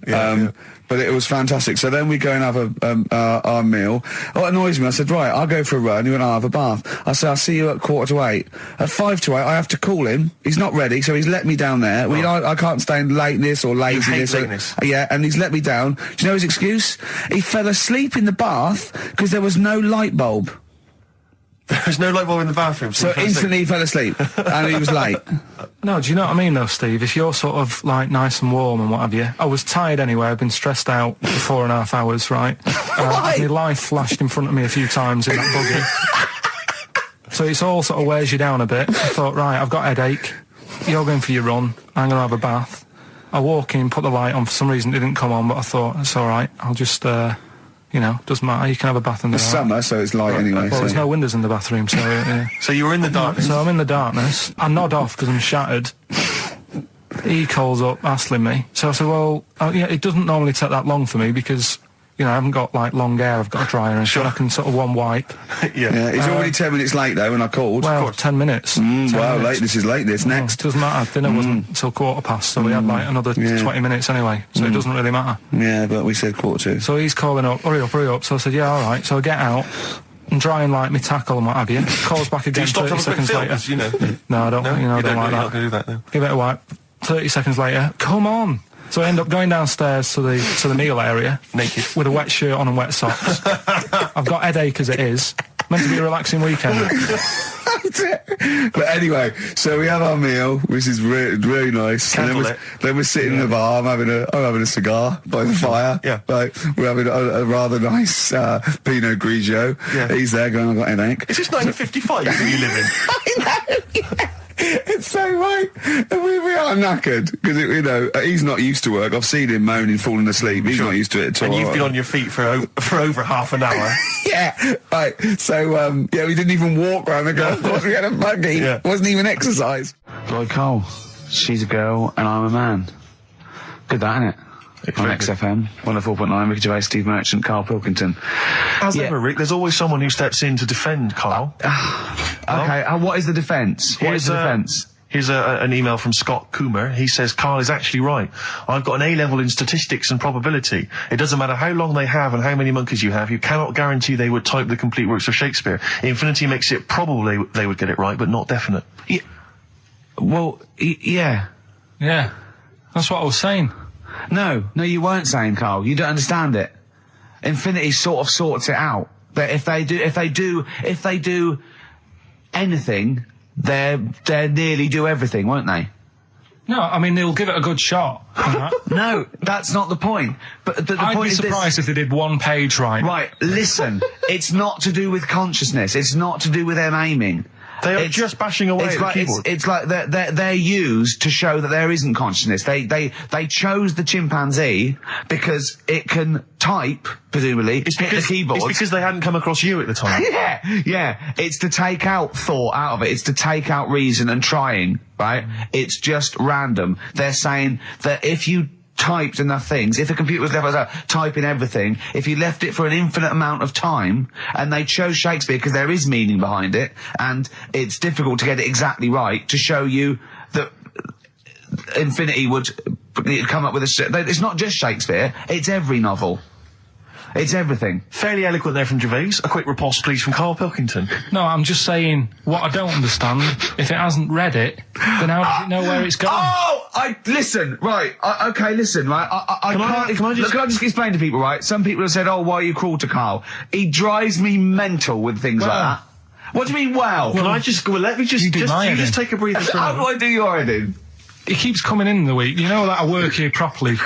Speaker 1: But it was fantastic. So then we go and have our meal. What annoys me, I said, right, I'll go for a run. He went, I'll have a bath. I said, I'll see you at 7:45. At 7:55, I have to call him. He's not ready, so he's let me down there. I can't stand lateness or laziness.
Speaker 2: lateness.
Speaker 1: Yeah, and he's let me down. Do you know his excuse? He fell asleep in the bath because there was no light bulb.
Speaker 2: There's no light bulb in the bathroom.
Speaker 1: So instantly he fell asleep. And he was late.
Speaker 3: No, do you know what I mean though, Steve? If you're sort of like nice and warm and what have you, I was tired anyway. I've been stressed out for 4.5 hours, right? My life flashed in front of me a few times in that buggy. So it's all sort of wears you down a bit. I thought, right, I've got a headache. You're going for your run. I'm going to have a bath. I walk in, put the light on. For some reason it didn't come on, but I thought, it's all right. I'll just, doesn't matter. You can have a bath in the
Speaker 1: It's summer, so it's light anyway.
Speaker 3: Well, there's no windows in the bathroom, so... Yeah.
Speaker 2: So you were in the darkness?
Speaker 3: So I'm in the darkness. I nod off because I'm shattered. He calls up, hassling me. So I said, well, it doesn't normally take that long for me because... I haven't got, like, long hair. I've got a dryer and sure. I can sort of one wipe.
Speaker 1: Yeah, he's already 10 minutes late, though, when I called.
Speaker 3: Well, 10 minutes. 10
Speaker 1: wow,
Speaker 3: minutes.
Speaker 1: late. This is late, this. Next.
Speaker 3: Doesn't matter. Dinner wasn't until 7:15, so we had, like, another 20 minutes anyway. So it doesn't really matter.
Speaker 1: Yeah, but we said 7:45.
Speaker 3: So he's calling up, hurry up. So I said, yeah, all right. So I get out and dry and like me tackle and what have you. Calls back again 30 seconds later. No, I don't, I don't like that.
Speaker 2: Not gonna do that, no.
Speaker 3: Give it a wipe. 30 seconds later, come on. So I end up going downstairs to the meal area,
Speaker 2: naked,
Speaker 3: with a wet shirt on and wet socks. I've got headache as it is. Meant to be a relaxing weekend.
Speaker 1: But anyway, so we have our meal, which is really nice. And then we're sitting in the bar. I'm having a cigar by the fire.
Speaker 2: Yeah.
Speaker 1: Like, we're having a rather nice Pinot Grigio. Yeah. He's there going, I've got headache.
Speaker 2: Is this 1955 that you live in?
Speaker 1: I know. Yeah. It's so right. And we are knackered because he's not used to work. I've seen him moaning, falling asleep. He's not used to it at all.
Speaker 2: And you've been on your feet for over half an hour.
Speaker 1: Yeah, right. So we didn't even walk around the golf course. We had a buggy. Yeah. It wasn't even exercise. Like Cole, she's a girl and I'm a man. Good, that, innit? On XFM, 104.9, Ricky Gervais, Steve Merchant, Karl Pilkington.
Speaker 2: As ever, Rick, there's always someone who steps in to defend Karl.
Speaker 1: Okay, what is the defence? Here's
Speaker 2: an email from Scott Coomer. He says, Karl is actually right. I've got an A-level in statistics and probability. It doesn't matter how long they have and how many monkeys you have. You cannot guarantee they would type the complete works of Shakespeare. Infinity makes it probably they would get it right, but not definite.
Speaker 1: Yeah. Well, yeah.
Speaker 3: Yeah. That's what I was saying.
Speaker 1: No, you weren't saying, Karl. You don't understand it. Infinity sort of sorts it out. But if they do anything, they'll nearly do everything, won't they?
Speaker 3: No, I mean, they'll give it a good shot.
Speaker 1: No, that's not the point. But the
Speaker 3: I'd
Speaker 1: point
Speaker 3: be
Speaker 1: is
Speaker 3: surprised if they did one page right.
Speaker 1: Right, listen. It's not to do with consciousness. It's not to do with them aiming.
Speaker 2: They are just bashing away at the keyboard.
Speaker 1: It's like they're used to show that there isn't consciousness. They chose the chimpanzee because it can type, presumably, hit the keyboard.
Speaker 2: It's because they hadn't come across you at the time.
Speaker 1: Yeah. It's to take out thought out of it. It's to take out reason and trying, right? It's just random. They're saying that if you typed enough things, if a computer was left typing everything, if you left it for an infinite amount of time, and they chose Shakespeare because there is meaning behind it, and it's difficult to get it exactly right, to show you that Infinity would come up with it's not just Shakespeare, it's every novel. It's everything.
Speaker 2: Fairly eloquent there from Gervais. A quick riposte, please, from Karl Pilkington.
Speaker 3: No, I'm just saying, what I don't understand, if it hasn't read it, then how does it know where it's going?
Speaker 1: Listen, right, listen, right, Can I just explain to people, right? Some people have said, why are you cruel to Karl? He drives me mental with things like that. What do you mean, well?
Speaker 2: Can I just, let me just take a breather for
Speaker 1: How do I do your editing?
Speaker 3: He keeps coming in the week. You know that I work here properly,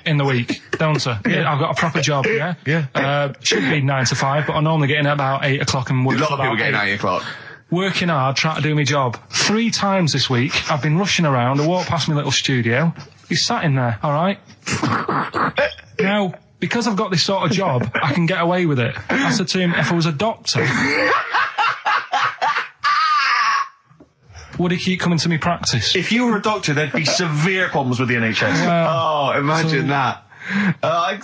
Speaker 3: in the week, don't I? Yeah, I've got a proper job,
Speaker 2: Yeah.
Speaker 3: Should be 9 to 5, but I normally get in at about 8 o'clock and work.
Speaker 1: A lot of people getting 8 o'clock.
Speaker 3: Working hard, trying to do my job. 3 times this week, I've been rushing around. I walked past my little studio. He's sat in there, all right? Now, because I've got this sort of job, I can get away with it. I said to him, if I was a doctor... would he keep coming to me practice?
Speaker 2: If you were a doctor, there'd be severe problems with the NHS.
Speaker 1: Imagine that.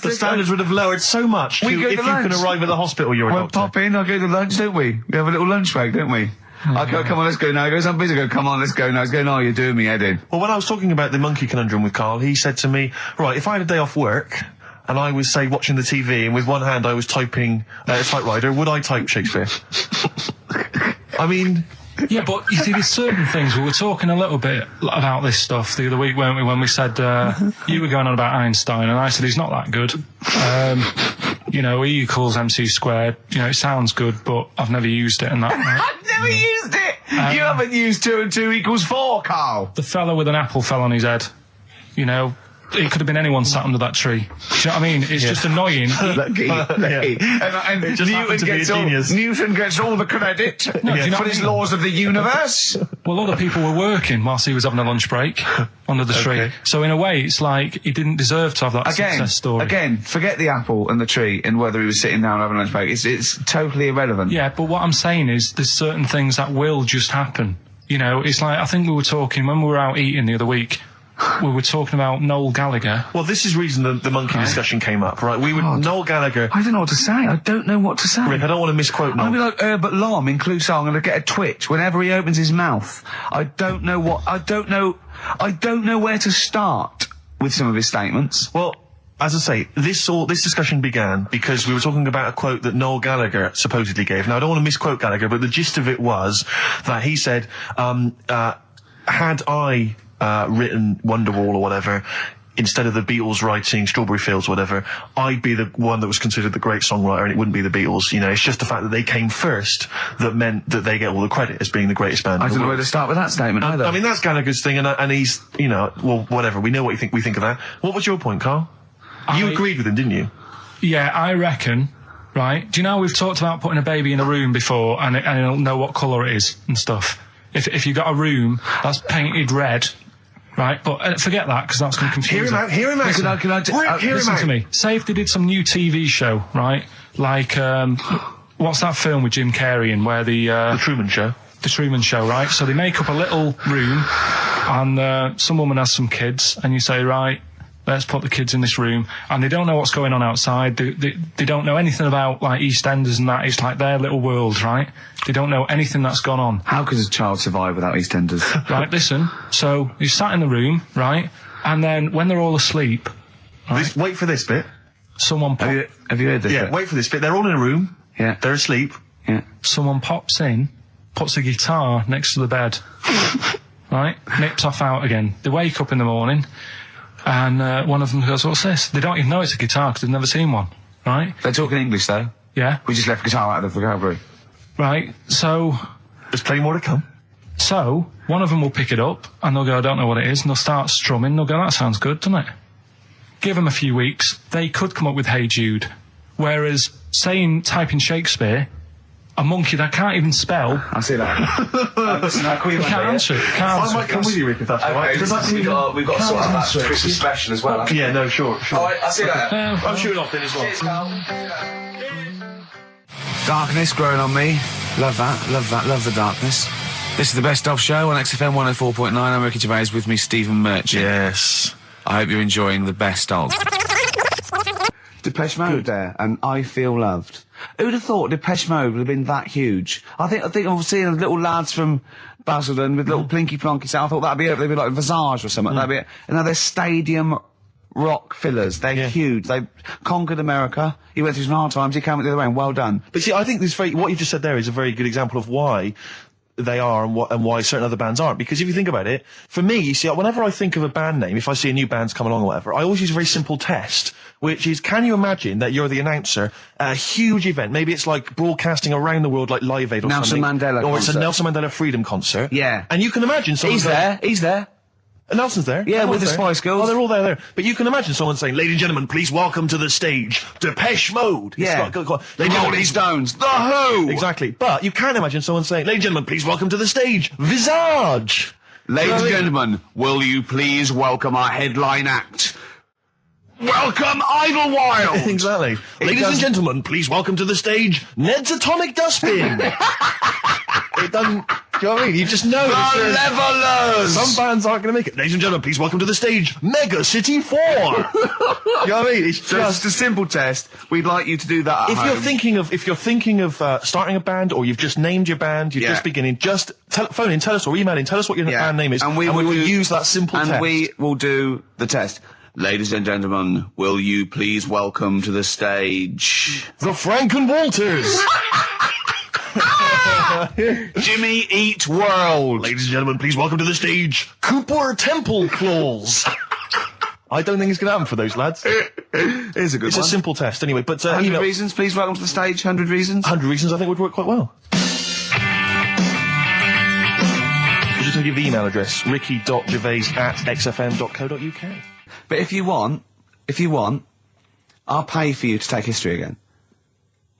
Speaker 2: The standards would have lowered so much if you can arrive at the hospital, you're a doctor.
Speaker 1: Pop in, I'll go to lunch, don't we? We have a little lunch break, don't we? I go, come on, let's go now. He goes, I'm busy. I go, come on, let's go now. He's going, oh, you're doing me head in.
Speaker 2: Well, when I was talking about the monkey conundrum with Karl, he said to me, right, if I had a day off work, and I was, say, watching the TV, and with one hand I was typing a typewriter, would I type Shakespeare? I mean...
Speaker 3: Yeah, but you see, there's certain things. We were talking a little bit about this stuff the other week, weren't we, when we said, you were going on about Einstein, and I said he's not that good. E equals MC squared. It sounds good, but I've never used it and that. Right?
Speaker 1: I've never used it! You haven't used 2 and 2 equals 4, Karl!
Speaker 3: The fella with an apple fell on his head. It could have been anyone sat under that tree. Do you know what I mean? It's just annoying.
Speaker 1: Lucky. And
Speaker 2: it just happened to be a genius.
Speaker 1: Newton gets all the credit for his laws of the universe.
Speaker 3: Well, other people were working whilst he was having a lunch break under the tree. So in a way, it's like he didn't deserve to have that success story.
Speaker 1: Again, forget the apple and the tree and whether he was sitting down having a lunch break. It's totally irrelevant.
Speaker 3: Yeah, but what I'm saying is there's certain things that will just happen. It's like, I think we were talking, when we were out eating the other week, we were talking about Noel Gallagher.
Speaker 2: Well, this is the reason the monkey discussion came up, right? Noel Gallagher...
Speaker 1: I don't know what to say. I don't know what to say.
Speaker 2: Rick, I don't want to misquote Noel.
Speaker 1: I'll be like Herbert Lom in Clouseau. I'm going to get a twitch whenever he opens his mouth. I don't know where to start with some of his statements.
Speaker 2: Well, as I say, this discussion began because we were talking about a quote that Noel Gallagher supposedly gave. Now, I don't want to misquote Gallagher, but the gist of it was that he said, had I... written Wonderwall or whatever, instead of the Beatles writing Strawberry Fields or whatever, I'd be the one that was considered the great songwriter and it wouldn't be the Beatles. It's just the fact that they came first that meant that they get all the credit as being the greatest band.
Speaker 1: I don't know where to start with that statement either.
Speaker 2: I mean, that's Gallagher's thing and he's, well, whatever. We know what we think of that. What was your point, Karl? You agreed with him, didn't you?
Speaker 3: Yeah, I reckon, right? Do you know we've talked about putting a baby in a room before and it'll know what colour it is and stuff? If you got a room that's painted red... Right, but forget that, because that's going to confuse
Speaker 2: Hear him out.
Speaker 3: Listen to me. Say if they did some new TV show, right? Like, what's that film with Jim Carrey in where The
Speaker 2: Truman Show.
Speaker 3: The Truman Show, right? So they make up a little room, and some woman has some kids, and you say, right, let's put the kids in this room, and they don't know what's going on outside. They don't know anything about, like, EastEnders and that. It's like their little world, right? They don't know anything that's gone on.
Speaker 1: How could a child survive without EastEnders?
Speaker 3: Right, listen. So, you sat in the room, right? And then, when they're all asleep... Right,
Speaker 2: wait for this bit.
Speaker 3: Someone
Speaker 1: Have you heard this bit?
Speaker 2: Wait for this bit. They're all in a room.
Speaker 1: Yeah.
Speaker 2: They're asleep.
Speaker 1: Yeah.
Speaker 3: Someone pops in, puts a guitar next to the bed. Right? Nips off out again. They wake up in the morning... And one of them goes, what's this? They don't even know it's a guitar because they've never seen one, right?
Speaker 1: They're talking English, though.
Speaker 3: Yeah.
Speaker 1: We just left guitar out of the vocabulary.
Speaker 3: Right, so...
Speaker 2: There's plenty more to come.
Speaker 3: So, one of them will pick it up, and they'll go, I don't know what it is, and they'll start strumming, they'll go, that sounds good, doesn't it? Give them a few weeks, they could come up with Hey Jude. Whereas, typing Shakespeare... A monkey that can't even spell.
Speaker 1: I see that.
Speaker 3: Can't answer it.
Speaker 2: I might come with you, Rick, if that's all right.
Speaker 1: We've got to sort out that Christmas special as well.
Speaker 2: Yeah, no, sure.
Speaker 1: All right, I'll see you later.
Speaker 2: I'm shooting off then as well.
Speaker 1: Darkness growing on me. Love that, love the darkness. This is the Best Of Show on XFM 104.9. I'm Ricky Gervais, with me Stephen Merchant.
Speaker 2: Yes.
Speaker 1: I hope you're enjoying the Best Of. Depeche Mode there, and I Feel Loved. Who'd have thought Depeche Mode would have been that huge? I think I've seen little lads from Basildon with little plinky plonky sound. I thought that'd be it. They'd be like Visage or something. That'd be it. And now they're stadium rock fillers. They're huge. They conquered America. He went through some hard times. He came out the other way, and well done.
Speaker 2: But see, I think what you just said there is a very good example of why they are and why certain other bands aren't. Because if you think about it, for me, you see, whenever I think of a band name, if I see a new band's come along or whatever, I always use a very simple test, which is, can you imagine that you're the announcer at a huge event? Maybe it's like broadcasting around the world, like Live Aid or something.
Speaker 1: Nelson Mandela
Speaker 2: Or
Speaker 1: concert.
Speaker 2: it's a Nelson Mandela Freedom concert.
Speaker 1: Yeah.
Speaker 2: And you can imagine someone
Speaker 1: He's there.
Speaker 2: Nelson's there.
Speaker 1: Yeah, with the Spice Girls.
Speaker 2: Oh, they're all there. But you can imagine someone saying, ladies and gentlemen, please welcome to the stage, Depeche Mode.
Speaker 1: Yeah.
Speaker 2: The
Speaker 1: Rolling Stones. The Who.
Speaker 2: Exactly. But you can imagine someone saying, ladies and gentlemen, please welcome to the stage, Visage.
Speaker 1: Ladies and gentlemen, will you please welcome our headline act? Welcome Idlewild!
Speaker 2: Exactly. Ladies and gentlemen, please welcome to the stage, Ned's Atomic Dustbin. It doesn't... You know what I mean? You just know
Speaker 1: The Levelers!
Speaker 2: some bands aren't going to make it. Ladies and gentlemen, please welcome to the stage, Mega City 4. You know what I mean? It's
Speaker 1: So it's just a simple test. We'd like you to do that at
Speaker 2: if
Speaker 1: home.
Speaker 2: you're thinking of starting a band, or you've just named your band, you're just beginning, just phone in, tell us, or email in, tell us what your band name is, and we will use that simple test.
Speaker 1: And we will do the test. Ladies and gentlemen, will you please welcome to the stage
Speaker 2: the Franken Walters.
Speaker 1: Jimmy Eat World.
Speaker 2: Ladies and gentlemen, please welcome to the stage Cooper Temple Claws. I don't think it's going to happen for those lads.
Speaker 1: Here's a good
Speaker 2: It's
Speaker 1: one.
Speaker 2: a simple test anyway, but
Speaker 1: 100 reasons, please welcome to the stage. 100 reasons.
Speaker 2: 100 reasons I think would work quite well. We'll just give the email address, ricky.gervais@xfm.co.uk.
Speaker 1: But if you want, I'll pay for you to take history again.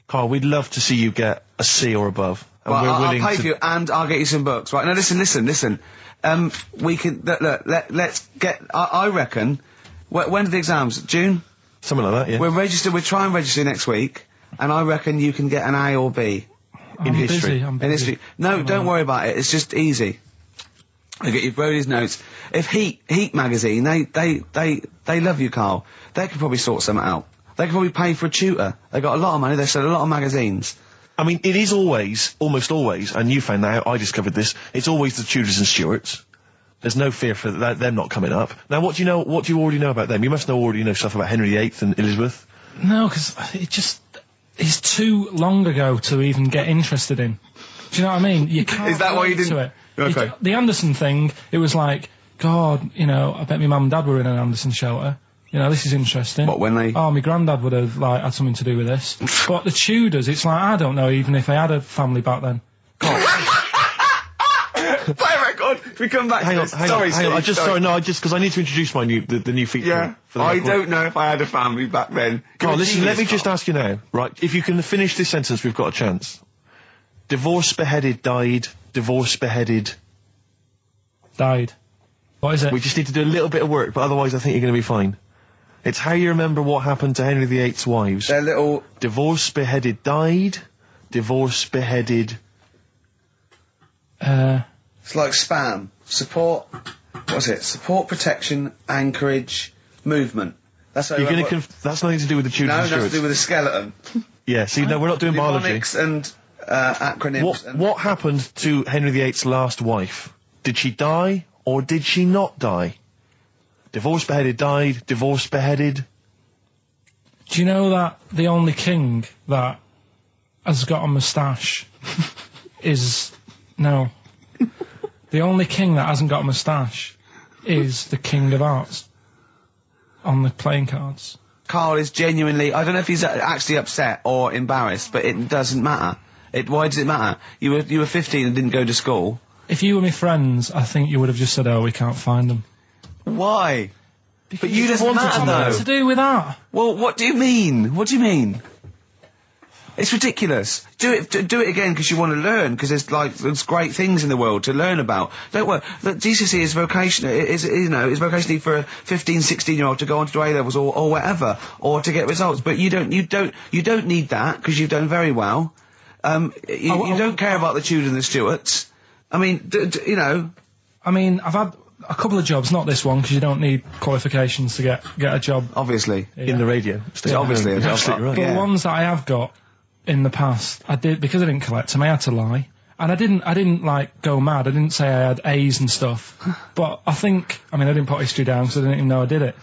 Speaker 2: Carl, we'd love to see you get a C or above. And
Speaker 1: Well,
Speaker 2: we're
Speaker 1: I'll
Speaker 2: willing
Speaker 1: pay
Speaker 2: to...
Speaker 1: for you, and I'll get you some books. Right, now listen. We can, let's get, I reckon, when are the exams? June?
Speaker 2: Something like that, yeah.
Speaker 1: We'll try and register next week, and I reckon you can get an A or B.
Speaker 3: I'm
Speaker 2: history.
Speaker 3: I'm
Speaker 1: In
Speaker 3: busy.
Speaker 1: history. No, don't worry about it, it's just easy. I get you Brody's notes. If Heat magazine, they love you, Carl. They could probably sort something out. They could probably pay for a tutor. They got a lot of money, they sell a lot of magazines.
Speaker 2: I mean, it is always, almost always, and you found that out, I discovered this, it's always the Tudors and Stuarts. There's no fear for them not coming up. Now, what do you already know about them? You must already know stuff about Henry VIII and Elizabeth.
Speaker 3: No, because it's too long ago to even get interested in. Do you know what I mean? You can't.
Speaker 1: Is that why you
Speaker 3: relate
Speaker 1: didn't-
Speaker 3: to it.
Speaker 1: Okay.
Speaker 3: The Anderson thing, it was like, God, I bet my mum and dad were in an Anderson shelter. This is interesting.
Speaker 1: What, when they-
Speaker 3: Oh, my granddad would have, had something to do with this. But the Tudors, it's like, I don't know even if they had a family back then.
Speaker 1: Play a record, if we come back
Speaker 2: Hang
Speaker 1: to
Speaker 2: on,
Speaker 1: this.
Speaker 2: hang
Speaker 1: Sorry,
Speaker 2: on.
Speaker 1: Steve,
Speaker 2: Because I need to introduce my the new feature.
Speaker 1: Yeah,
Speaker 2: for the
Speaker 1: I
Speaker 2: record.
Speaker 1: don't know if I had a family back then.
Speaker 2: Carl, listen, let me just
Speaker 1: ask.
Speaker 2: ask you now, right? If you can finish this sentence, we've got a chance. Divorced, beheaded, died. Divorced, beheaded.
Speaker 3: Died. What is it?
Speaker 2: We just need to do a little bit of work, but otherwise I think you're going to be fine. It's how you remember what happened to Henry VIII's wives.
Speaker 1: They're little...
Speaker 2: Divorced, beheaded, died. Divorced, beheaded.
Speaker 1: It's like spam. Support... What's it? Support, protection, anchorage, movement. That's how
Speaker 2: You're going to that's nothing to do with the Tudors
Speaker 1: No,
Speaker 2: and
Speaker 1: nothing to
Speaker 2: Stuarts.
Speaker 1: do with the skeleton.
Speaker 2: Yeah, see, no, we're not doing biology.
Speaker 1: Mnemonics and acronyms. and
Speaker 2: What happened to Henry VIII's last wife? Did she die, or did she not die? Divorced, beheaded, died. Divorced, beheaded.
Speaker 3: Do you know that the only king that has got a moustache is... No. The only king that hasn't got a moustache is the King of Hearts on the playing cards.
Speaker 1: Carl is genuinely... I don't know if he's actually upset or embarrassed, but it doesn't matter. Why does it matter? You were 15 and didn't go to school.
Speaker 3: If you were my friends, I think you would have just said, oh, we can't find them.
Speaker 1: Why? But you doesn't matter,
Speaker 3: Nothing
Speaker 1: though.
Speaker 3: to do with that.
Speaker 1: Well, what do you mean? What do you mean? It's ridiculous. Do it again because you want to learn, because there's great things in the world to learn about. Don't worry. Look, GCSE is vocational. Is vocationally for a 15, 16-year-old to go on to do A-levels or whatever, or to get results. But you don't need that because you've done very well. You don't care about the Tudors and the Stuarts. I mean,
Speaker 3: I mean, I've had a couple of jobs, not this one, because you don't need qualifications to get a job.
Speaker 1: obviously.
Speaker 2: In the radio.
Speaker 1: Yeah, obviously.
Speaker 2: You're absolutely right.
Speaker 3: But
Speaker 1: Yeah.
Speaker 3: the ones that I have got in the past, I did, because I didn't collect them, I had to lie. And I didn't go mad. I didn't say I had A's and stuff. But I didn't put history down because I didn't even know I did it.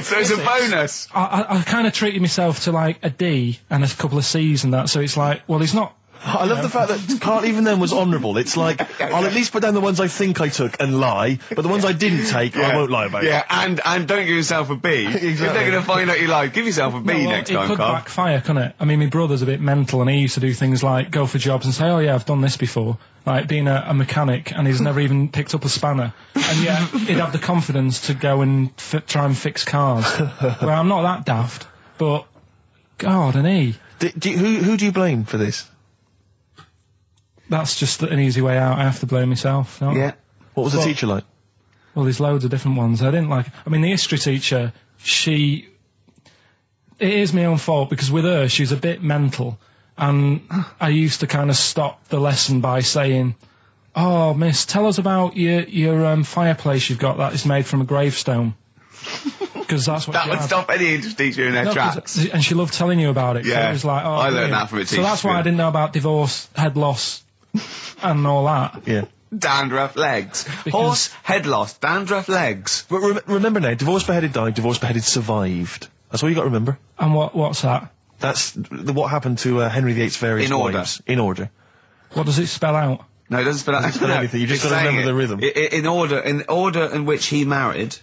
Speaker 1: So it's a bonus.
Speaker 3: I kind of treated myself to a D and a couple of C's and that, so it's like, well, he's not...
Speaker 2: I love the fact that Carl even then was honourable. It's like, I'll at least put down the ones I think I took and lie, but the ones I didn't take, I won't lie about.
Speaker 1: Yeah, and don't give yourself a B. If they're going to find out you lied, give yourself a B next time,
Speaker 3: It could
Speaker 1: Carl.
Speaker 3: backfire, couldn't it? I mean, my brother's a bit mental and he used to do things like go for jobs and say, oh yeah, I've done this before. Like being a mechanic, and he's never even picked up a spanner. And yet, he'd have the confidence to go and try and fix cars. Well, I'm not that daft, but... God, and he...
Speaker 2: Who do you blame for this?
Speaker 3: That's just an easy way out. I have to blame myself. No?
Speaker 1: Yeah.
Speaker 2: What was the teacher like?
Speaker 3: Well, there's loads of different ones. I didn't like... I mean, the history teacher, it is my own fault, because with her, she's a bit mental. And I used to kind of stop the lesson by saying, "Oh, miss, tell us about your fireplace you've got that is made from a gravestone." Because that's what
Speaker 1: that
Speaker 3: she
Speaker 1: would
Speaker 3: had.
Speaker 1: stop any English teacher in their tracks.
Speaker 3: And she loved telling you about it.
Speaker 1: Yeah,
Speaker 3: it was like,
Speaker 1: I learned
Speaker 3: brilliant.
Speaker 1: that from a teacher.
Speaker 3: So that's why I didn't know about divorce, head loss, and all that.
Speaker 2: Yeah.
Speaker 1: Dandruff legs.
Speaker 3: Because-
Speaker 1: Horse, head loss, dandruff legs.
Speaker 2: But remember now, divorce beheaded died, divorce beheaded survived. That's all you got to remember.
Speaker 3: And what's that?
Speaker 2: That's what happened to Henry VIII's various
Speaker 1: In order.
Speaker 2: wives. In order.
Speaker 3: What does it spell out?
Speaker 1: No, it doesn't spell out
Speaker 2: spell anything, you just
Speaker 1: it's
Speaker 2: gotta
Speaker 1: saying
Speaker 2: remember the rhythm.
Speaker 1: In order in which he married.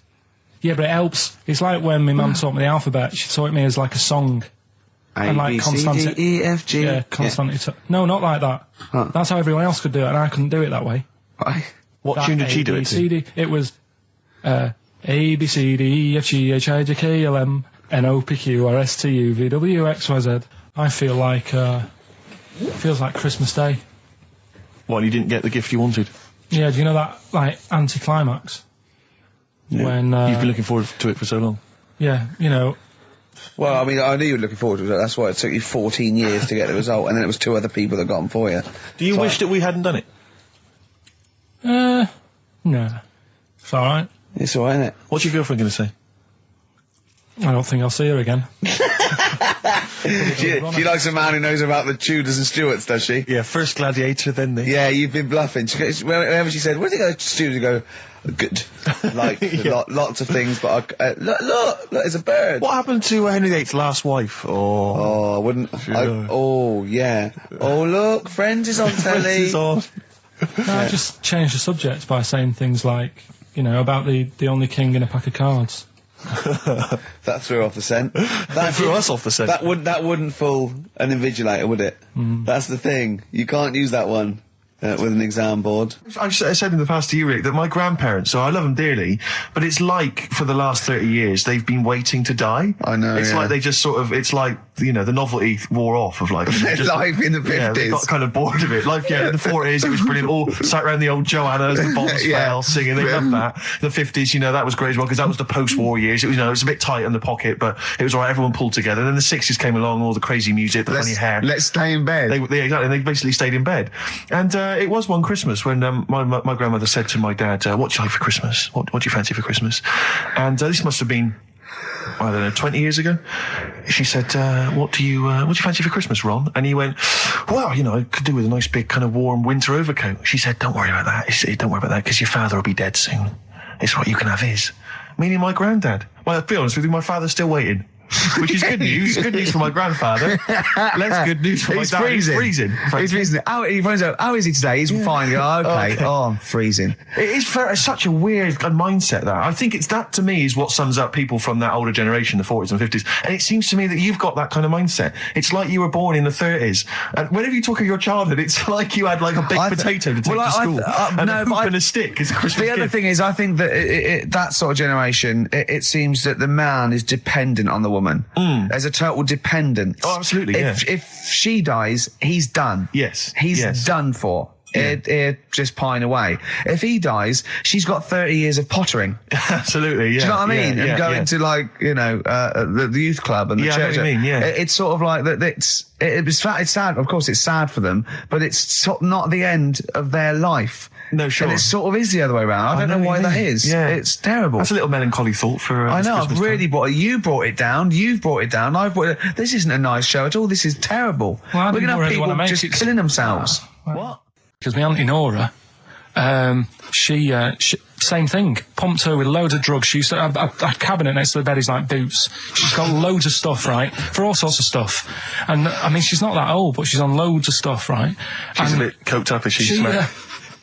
Speaker 3: Yeah, but it helps. It's like when my mum taught me the alphabet. She taught me as like a song.
Speaker 1: A,
Speaker 3: And like
Speaker 1: B, C, D, E, F, G.
Speaker 3: Yeah, constant. No, not like that.
Speaker 1: Huh.
Speaker 3: That's how everyone else could do it, and I couldn't do it that way.
Speaker 1: Right.
Speaker 2: What tune did she do it to?
Speaker 3: It was A, B, C, D, E, F, G, H, I, J, K, L, M, N, O, P, Q, R, S, T, U, V, W, X, Y, Z. I feel like, it feels like Christmas Day.
Speaker 2: What, you didn't get the gift you wanted?
Speaker 3: Yeah, do you know that, like, anticlimax?
Speaker 2: Yeah.
Speaker 3: When,
Speaker 2: You've been looking forward to it for so long.
Speaker 3: yeah, you know,
Speaker 1: Well, I mean, I knew you were looking forward to it. That's why it took you 14 years to get the result, and then it was 2 other people that got them for you.
Speaker 2: Do you wish that we hadn't done it?
Speaker 3: no. It's alright.
Speaker 1: It's all right, isn't it?
Speaker 2: What's your girlfriend going to say?
Speaker 3: I don't think I'll see her again.
Speaker 1: She likes a man who knows about the Tudors and Stuarts, does she?
Speaker 2: Yeah, first Gladiator, then the...
Speaker 1: Yeah, you've been bluffing. Whenever she said, "Where did you go to Studios?" Go, "Good." Like, lots of things, but look, it's a bird.
Speaker 2: What happened to Henry VIII's last wife?
Speaker 1: Oh, I wouldn't. Oh, yeah. Oh, look, Friends is on telly.
Speaker 2: Friends is on.
Speaker 3: No, I just changed the subject by saying things like, you know, about the only king in a pack of cards.
Speaker 1: That threw off the scent. That
Speaker 2: threw us off the scent.
Speaker 1: That wouldn't fool an invigilator, would it? That's the thing. You can't use that one with an exam board.
Speaker 2: I've said in the past to you, Rick, that my grandparents, so I love them dearly, but it's like for the last 30 years they've been waiting to die.
Speaker 1: I know,
Speaker 2: It's
Speaker 1: yeah.
Speaker 2: like they just sort of, it's like, you know, the novelty wore off of like...
Speaker 1: Life in the 50s.
Speaker 2: Yeah, they got kind of bored of it. Like, yeah, in the 40s it was brilliant. All sat around the old Joanna as the bombs fell, singing. They loved that. The 50s, you know, that was great as well, because that was the post-war years. It was, you know, it was a bit tight in the pocket, but it was all right. Everyone pulled together. And then the 60s came along, all the crazy music, the funny hair.
Speaker 1: Let's stay in bed.
Speaker 2: Exactly. They basically stayed in bed. And it was one Christmas when my grandmother said to my dad, "What do you like for Christmas? What do you fancy for Christmas?" And this must have been, I don't know, 20 years ago. She said, what do you fancy for Christmas, Ron? And he went, "Well, you know, I could do with a nice big kind of warm winter overcoat." She said, "Don't worry about that. Don't worry about that, because your father will be dead soon. It's right, you can have his." Meaning my granddad. Well, to be honest with you, my father's still waiting. Which is good news. Good news for my grandfather. Less good news for my dad. He's freezing.
Speaker 1: He's freezing. He finds out, how is he today? He's fine. Oh, okay. Oh, I'm freezing.
Speaker 2: It is it's such a weird mindset, that. I think it's that, to me, is what sums up people from that older generation, the 40s and 50s. And it seems to me that you've got that kind of mindset. It's like you were born in the 30s. And whenever you talk of your childhood, it's like you had like a baked potato to take to school. And a hoop and a stick as a Christmas
Speaker 1: gift. The other thing is, I think that that sort of generation, it seems that the man is dependent on the woman. There's a total dependence.
Speaker 2: Oh, absolutely,
Speaker 1: If she dies, he's done.
Speaker 2: Yes.
Speaker 1: He's done for. He'd just pine away. If he dies, she's got 30 years of pottering.
Speaker 2: Absolutely, yeah.
Speaker 1: Do you know what I mean?
Speaker 2: Yeah,
Speaker 1: and going to, like, you know, the youth club and the church.
Speaker 2: I know what you mean, yeah.
Speaker 1: It's sort of like that. It's sad. Of course, it's sad for them, but it's sort of not the end of their life.
Speaker 2: No, sure.
Speaker 1: And it sort of is the other way around. I don't know why that is.
Speaker 2: Yeah.
Speaker 1: It's terrible.
Speaker 2: That's a little melancholy thought for
Speaker 1: I know,
Speaker 2: Christmas
Speaker 1: I've really brought it. You brought it down. You've brought it down. I've brought it. This isn't a nice show at all. This is terrible.
Speaker 3: Well,
Speaker 1: we're going to have people just killing themselves.
Speaker 3: What? Because my Auntie Nora, she same thing. Pumped her with loads of drugs. She used to have a cabinet next to the bed is like boots. She's got loads of stuff, right? For all sorts of stuff. And, I mean, she's not that old, but she's on loads of stuff, right?
Speaker 2: She's a bit coked up, is she?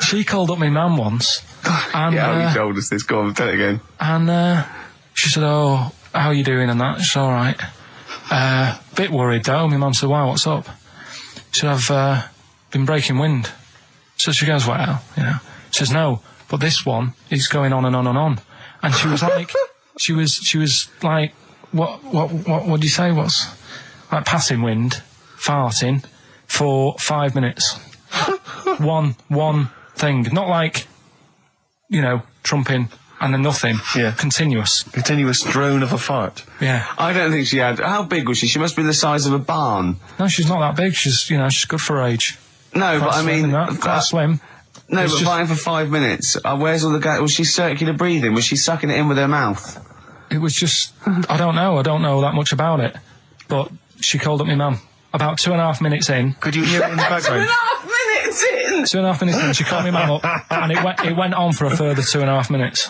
Speaker 3: She called up my mum once. And,
Speaker 1: yeah, you told us this. Go on, tell it again.
Speaker 3: And she said, "Oh, how are you doing?" And that. She's all right. Bit worried though. My mum said, "Why? What's up?" She said, "I've been breaking wind." So she goes, "Well, you know." She says, "No, but this one is going on and on and on." And she was like, she was like, what do you say? What's like passing wind, farting for 5 minutes. one thing, not like, you know, trumping and then nothing.
Speaker 2: Yeah.
Speaker 3: Continuous.
Speaker 2: Continuous drone of a fart.
Speaker 3: Yeah.
Speaker 1: I don't think she had... How big was she? She must be the size of a barn.
Speaker 3: No, she's not that big. She's, she's good for her age.
Speaker 1: No, but I mean...
Speaker 3: Quite slim.
Speaker 1: No,
Speaker 3: It's
Speaker 1: but
Speaker 3: just-
Speaker 1: fine for 5 minutes. Where's all the gas? Was she circular breathing? Was she sucking it in with her mouth?
Speaker 3: It was just... I don't know that much about it. But she called up my mum. About 2.5 minutes in...
Speaker 2: Could you hear it in the background?
Speaker 1: 2.5 minutes in!
Speaker 3: 2.5 minutes in, she called my mum up, and it went on for a further 2.5 minutes.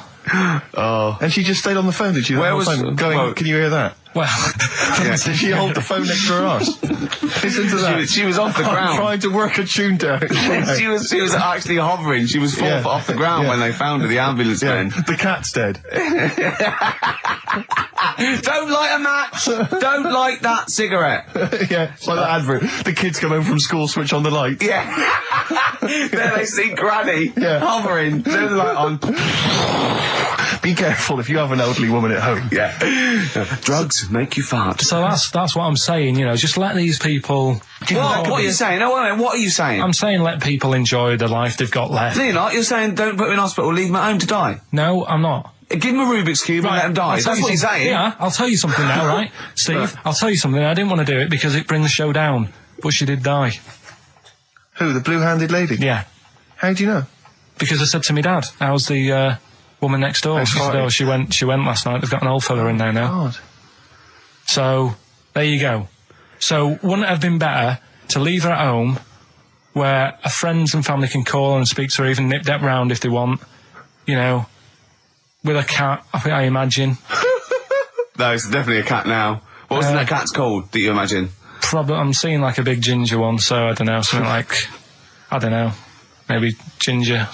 Speaker 2: Oh. And she just stayed on the phone, did she?
Speaker 1: Where was...
Speaker 2: Going,
Speaker 1: well,
Speaker 2: can you hear that?
Speaker 3: Well...
Speaker 2: Yeah. Did she hold the phone next to her arse? Listen to that.
Speaker 1: She was off the
Speaker 2: I'm
Speaker 1: ground.
Speaker 2: trying to work a tune down.
Speaker 1: She was actually hovering. She was 4 foot off the ground when they found her, the ambulance men.
Speaker 2: The cat's dead.
Speaker 1: Don't light a match! Don't light that cigarette!
Speaker 2: Yeah, it's like that advert. The kids come home from school, switch on the light.
Speaker 1: Yeah. Then they see Granny hovering, turn the light on.
Speaker 2: Be careful if you have an elderly woman at home.
Speaker 1: Yeah. Drugs make you fart.
Speaker 3: So that's what I'm saying, just let these people...
Speaker 1: What are you saying? No, wait, what are you saying?
Speaker 3: I'm saying let people enjoy the life they've got left.
Speaker 1: No, you're not. You're saying don't put them in hospital, leave them at home to die.
Speaker 3: No, I'm not.
Speaker 1: Give them a Rubik's Cube and let them die. That's what you're saying.
Speaker 3: Yeah, I'll tell you something now, right? Steve, I'll tell you something. I didn't want to do it because it brings the show down, but she did die.
Speaker 2: Who, the blue-handed lady?
Speaker 3: Yeah.
Speaker 2: How do you know?
Speaker 3: Because I said to my dad, how's the woman next door? She said, she went last night. They've got an old fella in there now.
Speaker 2: God.
Speaker 3: So, there you go. So, wouldn't it have been better to leave her at home where her friends and family can call and speak to her, even nip that round if they want, with a cat, I imagine.
Speaker 1: No, it's definitely a cat now. What was that cat's called that you imagine?
Speaker 3: Probably, I'm seeing like a big ginger one, so I don't know, something like, I don't know, maybe ginger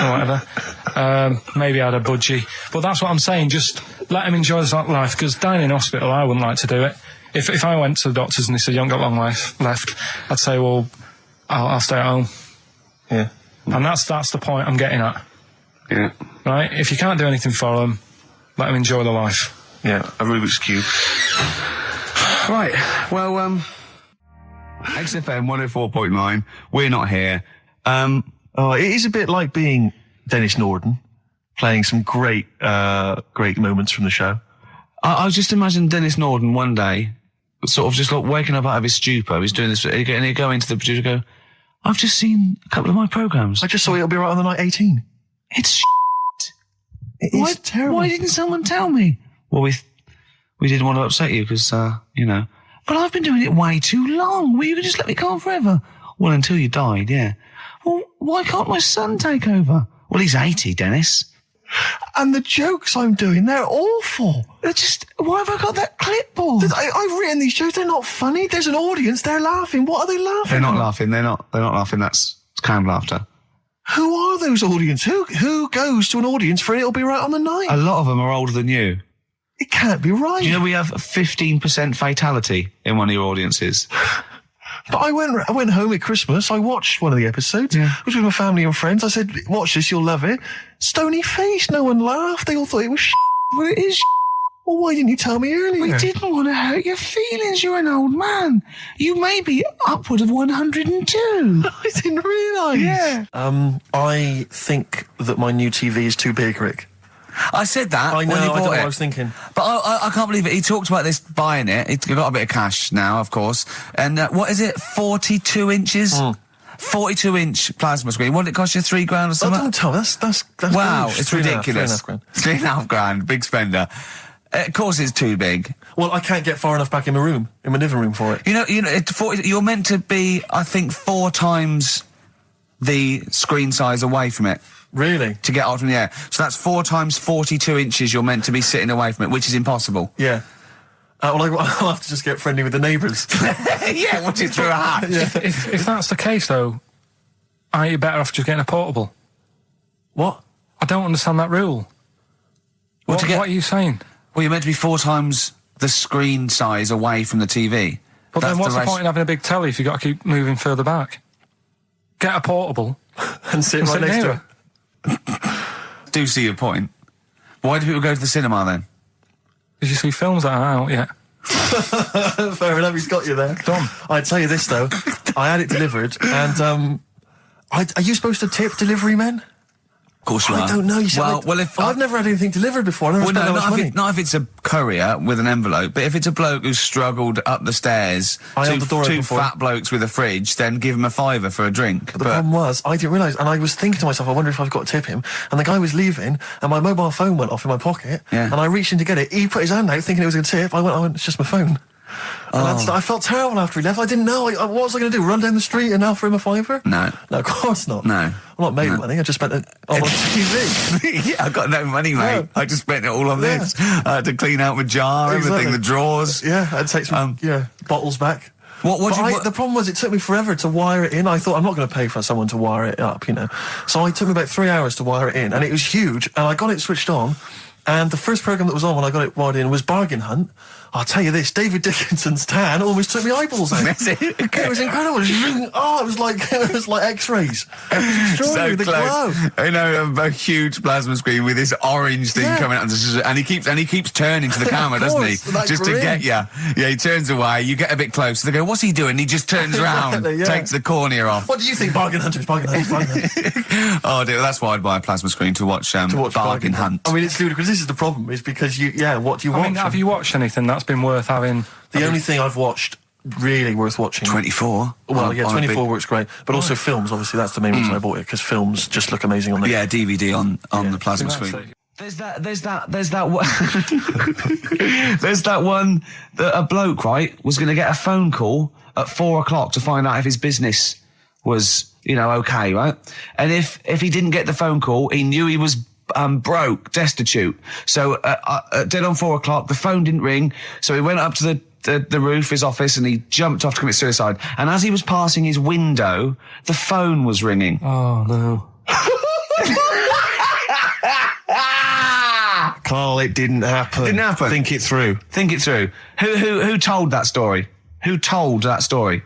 Speaker 3: or whatever. Maybe I had a budgie. But that's what I'm saying, just let him enjoy his life, because dying in hospital, I wouldn't like to do it. If I went to the doctors and they said, you haven't got long life left, I'd say, well, I'll stay at home.
Speaker 2: Yeah.
Speaker 3: And that's the point I'm getting at.
Speaker 1: Yeah.
Speaker 3: Right? If you can't do anything for them, let them enjoy their life.
Speaker 2: Yeah, a Rubik's Cube.
Speaker 1: Right, well, XFM 104.9, we're not here.
Speaker 2: It is a bit like being Dennis Norden, playing some great moments from the show.
Speaker 1: I was just imagining Dennis Norden one day, sort of just like waking up out of his stupor. He's doing this, and he'd go into the producer and go, I've just seen a couple of my programmes.
Speaker 2: I just saw It'll Be Right on the Night 18.
Speaker 1: It's shit.
Speaker 2: It is terrible.
Speaker 1: Why didn't someone tell me? Well, we didn't want to upset you because, but I've been doing it way too long. Well, you could just let me go on forever. Well, until you died, yeah. Well, why can't my son take over? Well, he's 80, Dennis.
Speaker 2: And the jokes I'm doing, they're awful.
Speaker 1: Why have I got that clipboard?
Speaker 2: I've written these jokes, they're not funny. There's an audience, they're laughing. What are they laughing
Speaker 1: They're not
Speaker 2: at?
Speaker 1: laughing, they're not laughing, that's canned laughter.
Speaker 2: Who are those audience? Who goes to an audience for It'll Be Right on the Night?
Speaker 1: A lot of them are older than you.
Speaker 2: It can't be right.
Speaker 1: Do you know we have a 15% fatality in one of your audiences?
Speaker 2: But I went home at Christmas, I watched one of the episodes. Yeah. I was with my family and friends. I said, watch this, you'll love it. Stony face, no one laughed. They all thought it was shit.
Speaker 1: Well, it is.
Speaker 2: Well, why didn't you tell me earlier?
Speaker 1: We didn't want to hurt your feelings. You're an old man. You may be upward of 102.
Speaker 2: I didn't realise.
Speaker 1: Yeah.
Speaker 2: I think that my new TV is too big, Rick.
Speaker 1: I said that
Speaker 2: I know,
Speaker 1: when he
Speaker 2: I
Speaker 1: bought
Speaker 2: know
Speaker 1: it.
Speaker 2: what I was thinking.
Speaker 1: But I can't believe it. He talked about this buying it. He's got a bit of cash now, of course. And what is it? 42 inches? 42-inch plasma screen. What did it cost you? $3,000 or something?
Speaker 2: Don't tell me. That's
Speaker 1: wow,
Speaker 2: gross.
Speaker 1: it's ridiculous. $3,500. Big spender. Of course it's too big.
Speaker 2: Well, I can't get far enough back in my living room for it.
Speaker 1: You're meant to be, I think, 4 times the screen size away from it.
Speaker 2: Really?
Speaker 1: To get out from the air. So that's 4 times 42 inches you're meant to be sitting away from it, which is impossible.
Speaker 2: Yeah. Well, I'll have to just get friendly with the neighbours.
Speaker 1: Yeah, watch it through a hatch.
Speaker 3: Yeah. If that's the case, though, aren't you better off just getting a portable?
Speaker 2: What?
Speaker 3: I don't understand that rule. What are you saying?
Speaker 1: Well, you're meant to be 4 times the screen size away from the TV.
Speaker 3: But then what's the point in having a big telly if you've got to keep moving further back? Get a portable.
Speaker 2: and sit right next to it.
Speaker 1: Do see your point. Why do people go to the cinema then?
Speaker 3: Did you see films that are out yet?
Speaker 2: Fair enough, he's got you there.
Speaker 3: Done.
Speaker 2: I'd tell you this, though. I had it delivered, and are you supposed to tip delivery men?
Speaker 1: Of course you
Speaker 2: I
Speaker 1: are.
Speaker 2: don't know. You see, I've never had anything delivered before. I never spent that much money.
Speaker 1: Not if it's a courier with an envelope, but if it's a bloke who's struggled up the stairs, two fat blokes with a fridge, then give him a £5 for a drink.
Speaker 2: But the problem was, I didn't realise, and I was thinking to myself, I wonder if I've got to tip him. And the guy was leaving, and my mobile phone went off in my pocket, and I reached in to get it. He put his hand out, thinking it was a tip. I went, it's just my phone. And I felt terrible after he left. I didn't know. What was I going to do? Run down the street and offer him a £5?
Speaker 1: No,
Speaker 2: of course not.
Speaker 1: No,
Speaker 2: I'm not made money. I just spent it on TV.
Speaker 1: Yeah, I got no money, mate. Yeah. I just spent it all on this. I had to clean out my jar, everything, the drawers.
Speaker 2: Yeah, I had to take some bottles back.
Speaker 1: The
Speaker 2: problem was, it took me forever to wire it in. I thought, I'm not going to pay for someone to wire it up, So it took me about 3 hours to wire it in, and it was huge. And I got it switched on, and the first programme that was on when I got it wired in was Bargain Hunt. I'll tell you this, David Dickinson's tan almost took my eyeballs out. It was incredible. It was like X-rays. It was extraordinary, the glow.
Speaker 1: A huge plasma screen with this orange thing coming out, and he keeps turning to the camera, doesn't he? Just to get you. Yeah, he turns away. You get a bit close. They go, "What's he doing?" He just turns around, takes the cornea off.
Speaker 2: What do you think, Bargain Hunters?
Speaker 1: Oh dear, that's why I'd buy a plasma screen to watch Bargain Hunt.
Speaker 2: I mean, it's ludicrous. This is the problem, is because what do you watch?
Speaker 3: I mean, have you watched anything that's been worth having?
Speaker 2: The only thing I've watched really worth watching.
Speaker 1: 24.
Speaker 2: Well, 24 works great, but also films. Obviously, that's the main reason I bought it, because films just look amazing on the
Speaker 1: DVD on the plasma screen. There's that one. There's that one that a bloke, right, was going to get a phone call at 4 o'clock to find out if his business was, okay, right? And if he didn't get the phone call, he knew he was broke, destitute. So dead on 4 o'clock, the phone didn't ring. So he went up to the roof, his office, and he jumped off to commit suicide. And as he was passing his window, the phone was ringing.
Speaker 3: Oh no.
Speaker 2: Carl, it didn't happen.
Speaker 1: Didn't happen.
Speaker 2: Think it through.
Speaker 1: Who told that story? Who told that story?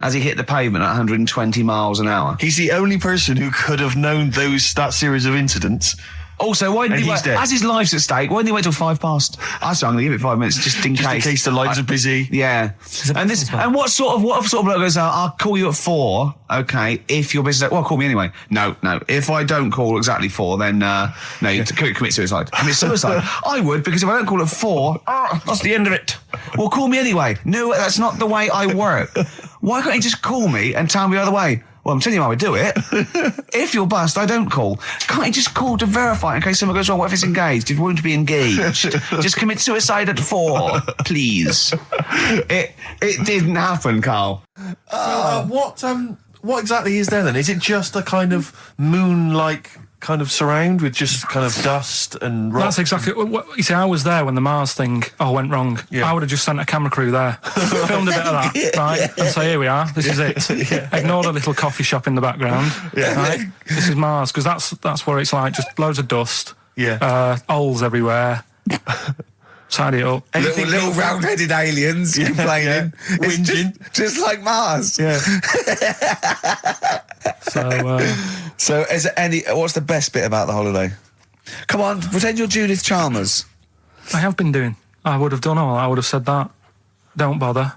Speaker 1: As he hit the pavement at 120 miles an hour.
Speaker 2: He's the only person who could have known that series of incidents.
Speaker 1: Also, why didn't he wait? As his life's at stake, why didn't he wait till 5 past? I'm going to give it 5 minutes just in case.
Speaker 2: In case the lines are busy.
Speaker 1: Yeah. And what sort of bloke goes, I'll call you at 4, okay, if you're busy. Well, call me anyway. No. If I don't call exactly 4, then, you commit suicide. Commit suicide. I would, because if I don't call at 4, that's the end of it. Well, call me anyway. No, that's not the way I work. Why can't he just call me and tell me the other way? Well, I'm telling you how I do it. If you're bust, I don't call. Can't he just call to verify in case something goes wrong? What if it's engaged? It won't be engaged. Just commit suicide at 4, please. It didn't happen, Carl.
Speaker 2: What exactly is there then? Is it just a kind of moon-like kind of surround with just kind of dust and rock?
Speaker 3: That's exactly what you see. I was there when the Mars thing went wrong. I would have just sent a camera crew there, filmed a bit of that, right, and say, here we are, this is it. Ignore the little coffee shop in the background. Right? This is Mars, because that's where it's like just loads of dust, holes everywhere. Tidy it up.
Speaker 1: Little round-headed aliens complaining, whinging, just like Mars.
Speaker 2: Yeah.
Speaker 1: So, is there what's the best bit about the holiday? Come on, pretend you're Judith Chalmers.
Speaker 3: I have been doing. I would have done all. I would have said that. Don't bother.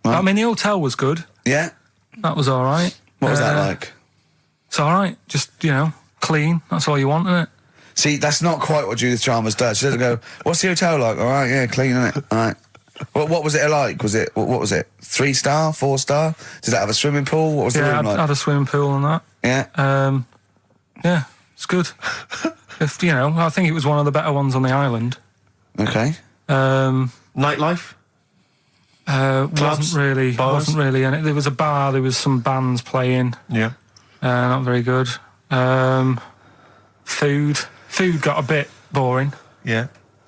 Speaker 3: Right. I mean, the hotel was good.
Speaker 1: Yeah.
Speaker 3: That was all right.
Speaker 1: What was that like?
Speaker 3: It's all right. Just, clean. That's all you want, isn't it?
Speaker 1: See, that's not quite what Judith Chalmers does. She doesn't go, what's the hotel like? All right, yeah, clean, isn't it? All right. What was it like? What was it? 3-star, 4-star? Did it have a swimming pool? What was the room like?
Speaker 3: Yeah, had a swimming pool and that.
Speaker 1: Yeah.
Speaker 3: Yeah, it's good. I think it was one of the better ones on the island.
Speaker 1: Okay.
Speaker 2: Nightlife?
Speaker 3: Wasn't really. And there was a bar. There was some bands playing.
Speaker 2: Yeah.
Speaker 3: Not very good. Food got a bit boring.
Speaker 2: Yeah.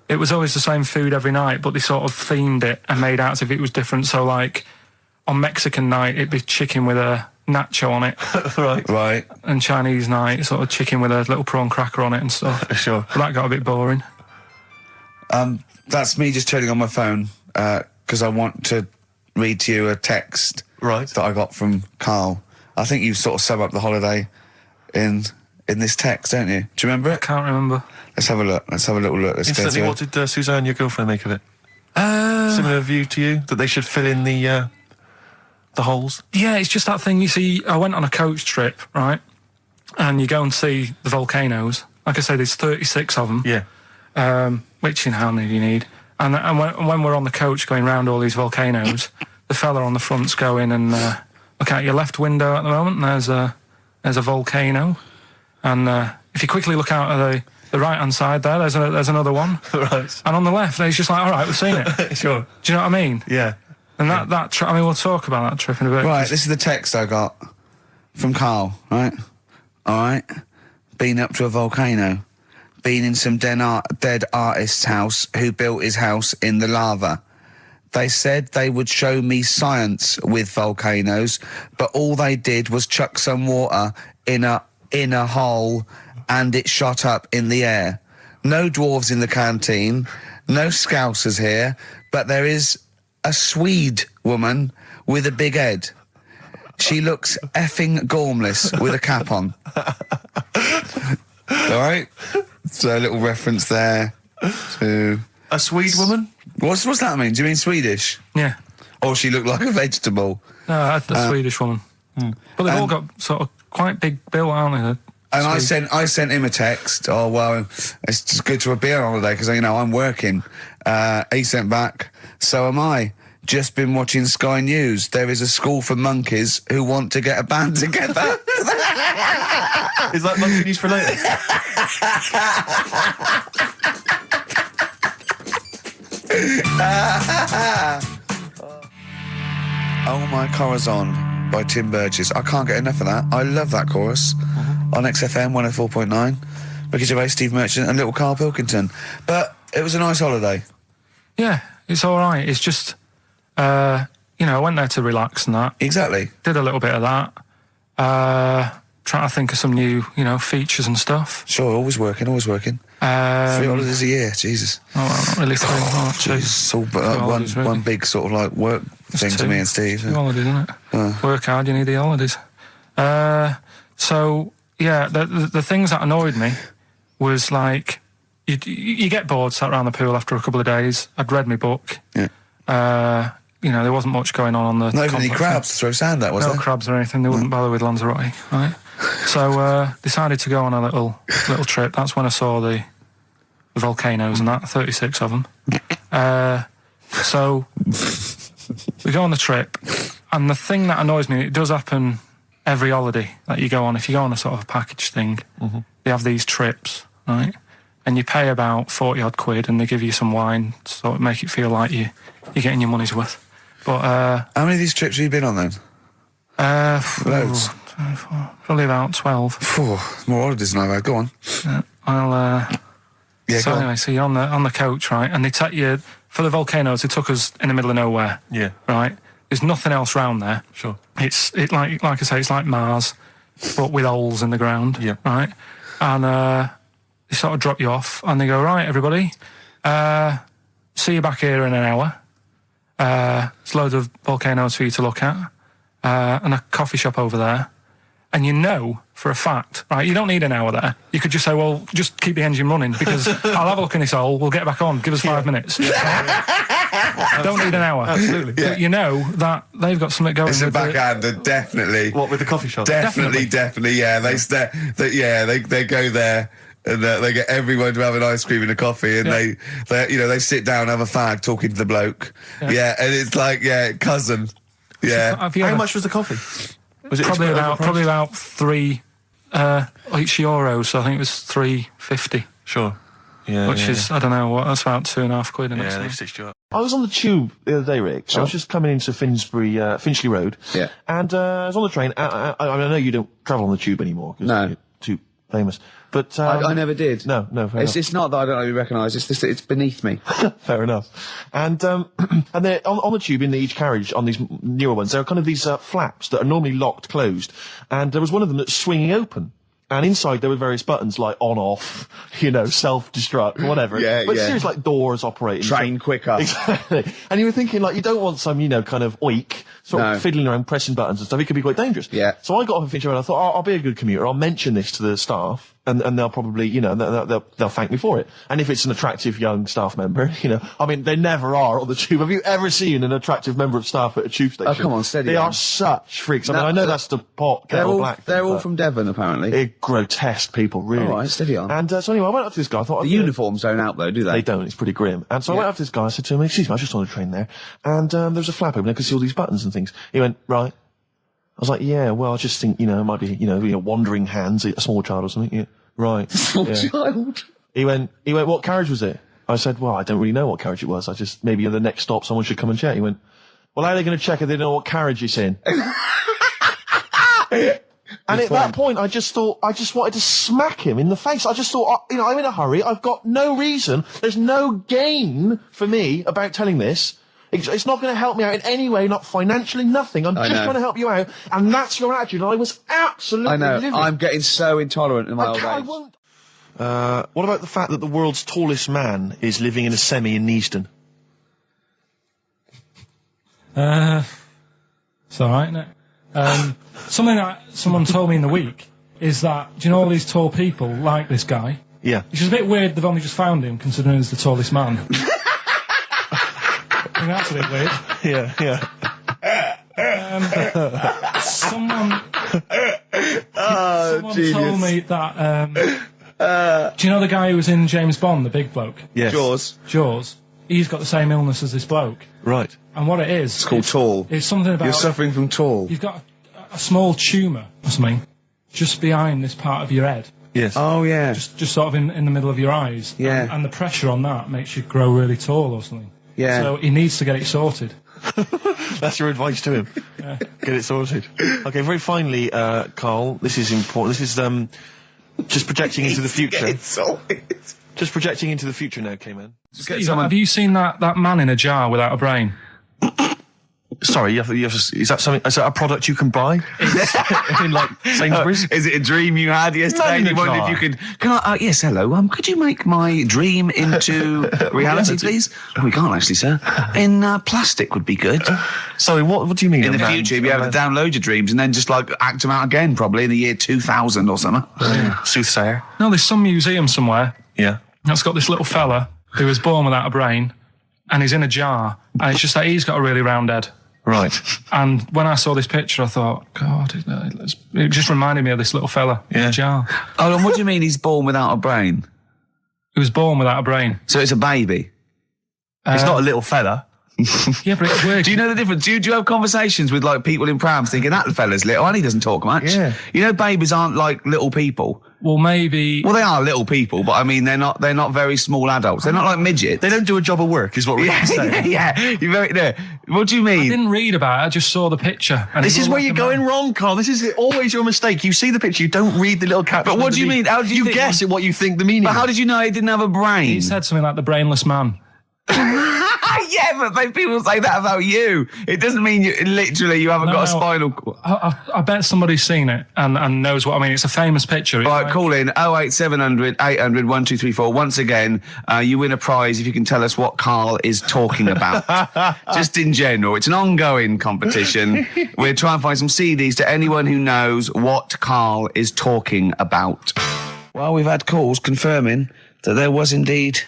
Speaker 3: It was always the same food every night, but they sort of themed it and made out as if it was different. So, like, on Mexican night, it'd be chicken with a nacho on it.
Speaker 2: Right.
Speaker 3: And Chinese night, sort of chicken with a little prawn cracker on it and stuff.
Speaker 2: Sure.
Speaker 3: But that got a bit boring.
Speaker 1: That's me just turning on my phone, because I want to read to you a text that I got from Carl. I think you sort of sum up the holiday in this text, don't you? Do you remember it?
Speaker 3: I can't remember.
Speaker 1: Let's have a look. Let's have a little look.
Speaker 2: Instantly, what did Suzanne, your girlfriend, make of it? Similar view to you? That they should fill in the holes?
Speaker 3: Yeah, it's just that thing, you see, I went on a coach trip, right? and you go and see the volcanoes. Like I say, there's 36 of them.
Speaker 2: Yeah.
Speaker 3: Which, how many do you need? And when we're on the coach going round all these volcanoes, the fella on the front's going and look out your left window at the moment, and there's a volcano. And if you quickly look out at the right-hand side there, there's another one.
Speaker 2: Right.
Speaker 3: And on the left, he's just like, all right, we've seen it.
Speaker 2: Sure.
Speaker 3: Do you know what I mean?
Speaker 2: Yeah.
Speaker 3: And we'll talk about that trip in a bit.
Speaker 1: Right, this is the text I got from Karl, right? All right. Been up to a volcano. Been in some dead artist's house who built his house in the lava. They said they would show me science with volcanoes, but all they did was chuck some water in a hole and it shot up in the air. No dwarves in the canteen, no scousers here, but there is a Swede woman with a big head. She looks effing gormless with a cap on. All right? So a little reference there to...
Speaker 2: A Swede woman?
Speaker 1: What's that mean? Do you mean Swedish?
Speaker 3: Yeah.
Speaker 1: Or she looked like a vegetable?
Speaker 3: No, a Swedish woman. But they've all got sort of quite big bill, aren't they?
Speaker 1: And I sent him a text. Oh, well, it's just good to be on holiday because, I'm working. He sent back, so am I. Just been watching Sky News. There is a school for monkeys who want to get a band together.
Speaker 2: Is that monkey news for later?
Speaker 1: Oh My Corazon by Tim Burgess. I can't get enough of that. I love that chorus. On XFM 104.9. Ricky Gervais, Steve Merchant and little Karl Pilkington. But it was a nice holiday.
Speaker 3: Yeah, it's all right. It's just, I went there to relax and that.
Speaker 1: Exactly.
Speaker 3: Did a little bit of that. Trying to think of some new, features and stuff.
Speaker 1: Sure, always working. 3 holidays a year, Jesus.
Speaker 3: Oh, well, not really 3. Oh, two.
Speaker 1: It's all one big sort of like work thing to me and Steve.
Speaker 3: 2 holidays, isn't it? Work hard, you need the holidays. So, yeah, the things that annoyed me was like, you get bored, sat around the pool after a couple of days. I'd read my book.
Speaker 1: Yeah.
Speaker 3: There wasn't much going on the...
Speaker 1: Not even any crabs to throw sand at, was there?
Speaker 3: No crabs or anything. They wouldn't bother with Lanzarote, right? So, decided to go on a little trip. That's when I saw the volcanoes and that, 36 of them. So, we go on the trip, and the thing that annoys me, it does happen every holiday that you go on. If you go on a sort of a package thing, they have these trips, right? And you pay about 40-odd quid, and they give you some wine to sort of make it feel like you're getting your money's worth. But
Speaker 1: how many of these trips have you been on then? Loads.
Speaker 3: Probably about 12.
Speaker 1: More holidays than I've had. Go on.
Speaker 3: So anyway, so you're on the coach, right? And they take you for the volcanoes. They took us in the middle of nowhere.
Speaker 2: Yeah.
Speaker 3: Right. There's nothing else round there.
Speaker 2: Sure.
Speaker 3: It's like I say, it's like Mars, but with holes in the ground.
Speaker 2: Yeah.
Speaker 3: Right. And they sort of drop you off, and they go, right, everybody, see you back here in an hour. There's loads of volcanoes for you to look at, and a coffee shop over there. And for a fact, right, you don't need an hour there. You could just say, well, just keep the engine running because I'll have a look in this hole, we'll get back on, give us 5 minutes. Don't need an hour.
Speaker 2: Absolutely.
Speaker 3: But that they've got something going.
Speaker 1: It's a backhander, definitely.
Speaker 2: What, with the coffee shop?
Speaker 1: Definitely, yeah. They go there. And they get everyone to have an ice cream and a coffee, and they sit down, have a fag, talking to the bloke. Yeah, and it's like, cousin. Yeah.
Speaker 2: How much was the coffee? Was it
Speaker 3: probably about €3 each euro? So I think it was $3.50.
Speaker 2: Sure. Yeah.
Speaker 3: Which is, I don't know what. That's about £2.5 quid.
Speaker 2: Yeah, they've stitched you up. I was on the tube the other day, Rick. I was just coming into Finchley Road. Yeah. And I was on the train. I know you don't travel on the tube anymore.
Speaker 1: No.
Speaker 2: You're too famous. But
Speaker 1: I never did.
Speaker 2: No. Fair enough.
Speaker 1: It's not that I don't really recognise. It's just it's beneath me.
Speaker 2: Fair enough. And they're on the tube in each carriage on these newer ones. There are kind of these flaps that are normally locked closed, and there was one of them that's swinging open. And inside there were various buttons like on, off, self-destruct, whatever. But seriously, like doors operating.
Speaker 1: Train quicker.
Speaker 2: Exactly. And you were thinking, like, you don't want some, kind of oik, sort of fiddling around pressing buttons and stuff. It could be quite dangerous.
Speaker 1: Yeah.
Speaker 2: So I got off of Finchley Road and I thought, I'll be a good commuter. I'll mention this to the staff. and they'll probably, they'll thank me for it. And if it's an attractive young staff member, I mean, they never are on the tube. Have you ever seen an attractive member of staff at a tube station?
Speaker 1: Oh, come on, steady
Speaker 2: They
Speaker 1: on.
Speaker 2: are such freaks. I mean, I know that's the pot kettle black.
Speaker 1: They're all from Devon, apparently.
Speaker 2: They're grotesque people, really.
Speaker 1: All right, steady on.
Speaker 2: And so anyway, I went up to this guy. I thought
Speaker 1: The uniforms don't out, though, do they?
Speaker 2: They don't. It's pretty grim. And so I went up to this guy. I said to him, "Excuse me, I was just on a train there, and there was a flap open. I could see all these buttons and things." He went, "Right." I was like, "Yeah, well, I just think, it might be, wandering hands, a small child or something." Yeah, right.
Speaker 1: Small child.
Speaker 2: He went, "What carriage was it?" I said, "Well, I don't really know what carriage it was. I just, maybe at the next stop someone should come and check." He went, "Well, how are they going to check if they don't know what carriage it's in?" And at that point, I just wanted to smack him in the face. I just thought, I'm in a hurry. I've got no reason. There's no gain for me about telling this. It's not going to help me out in any way, not financially, nothing. I'm just trying to help you out. And that's your attitude. And I was absolutely livid.
Speaker 1: I'm getting so intolerant in my old age.
Speaker 2: I won't. What about the fact that the world's tallest man is living in a semi in Neasden?
Speaker 3: It's alright, isn't it? Something that someone told me in the week is that, do you know all these tall people like this guy?
Speaker 2: Yeah.
Speaker 3: Which is a bit weird they've only just found him, considering he's the tallest man. I think that's a bit weird.
Speaker 2: Yeah.
Speaker 3: Someone told me that, do you know the guy who was in James Bond, the big bloke?
Speaker 2: Yes.
Speaker 3: Jaws. He's got the same illness as this bloke.
Speaker 2: Right.
Speaker 3: And what it is...
Speaker 1: It's called tall.
Speaker 3: It's something about...
Speaker 1: You're suffering from tall.
Speaker 3: You've got a small tumour or something just behind this part of your head.
Speaker 2: Yes.
Speaker 1: Oh, yeah.
Speaker 3: Just sort of in the middle of your eyes.
Speaker 1: Yeah.
Speaker 3: And the pressure on that makes you grow really tall or something.
Speaker 1: Yeah.
Speaker 3: So he needs to get it sorted.
Speaker 2: That's your advice to him.
Speaker 3: Yeah.
Speaker 2: Get it sorted. Okay, very finally, Karl, this is important. This is just projecting into the future.
Speaker 1: Get it sorted.
Speaker 2: Just projecting into the future now, K-Man.
Speaker 3: Steve, have you seen that man in a jar without a brain?
Speaker 2: Sorry, is that something? Is that a product you can buy? In like Sainsbury's?
Speaker 1: Is it a dream you had yesterday? And you wondered if you could. Can I? Yes, hello. Could you make my dream into reality, please? Oh, we can't actually, sir. In plastic would be good.
Speaker 2: Sorry, what do you mean?
Speaker 1: In the future, you'll be able to download your dreams and then just act them out again, probably in the year 2000 or something.
Speaker 2: Soothsayer.
Speaker 3: No, there's some museum somewhere
Speaker 2: Yeah.
Speaker 3: that's got this little fella who was born without a brain, and he's in a jar, and it's just that he's got a really round head.
Speaker 2: Right.
Speaker 3: And when I saw this picture, I thought, God, it just reminded me of this little fella in a jar.
Speaker 1: Oh, and what do you mean he's born without a brain?
Speaker 3: He was born without a brain.
Speaker 1: So it's a baby.
Speaker 2: It's not a little fella.
Speaker 3: Yeah, but it's weird.
Speaker 1: Do you know the difference? Do you have conversations with people in prams thinking that fella's little and he doesn't talk much?
Speaker 2: Yeah.
Speaker 1: You know, babies aren't like little people.
Speaker 3: Well, maybe...
Speaker 1: Well, they are little people, but I mean, they're not very small adults. They're not like midgets.
Speaker 2: They don't do a job of work, is what we're saying.
Speaker 1: Yeah. You're very, no. What do you mean?
Speaker 3: I didn't read about it, I just saw the picture. And
Speaker 2: This is where you're going wrong, Karl. This is always your mistake. You see the picture, you don't read the little caption.
Speaker 1: But what do you mean? How did you think-
Speaker 2: guess at what you think the meaning
Speaker 1: But
Speaker 2: is.
Speaker 1: how did you know he didn't have a brain?
Speaker 3: He said something like the brainless man.
Speaker 1: Yeah, but people say that about you. It doesn't mean you haven't got a spinal cord.
Speaker 3: I bet somebody's seen it and knows what I mean. It's a famous picture.
Speaker 1: Right, call in 08700 800 1234. Once again, you win a prize if you can tell us what Karl is talking about. Just in general. It's an ongoing competition. We're trying to find some CDs to anyone who knows what Karl is talking about. Well, we've had calls confirming that there was indeed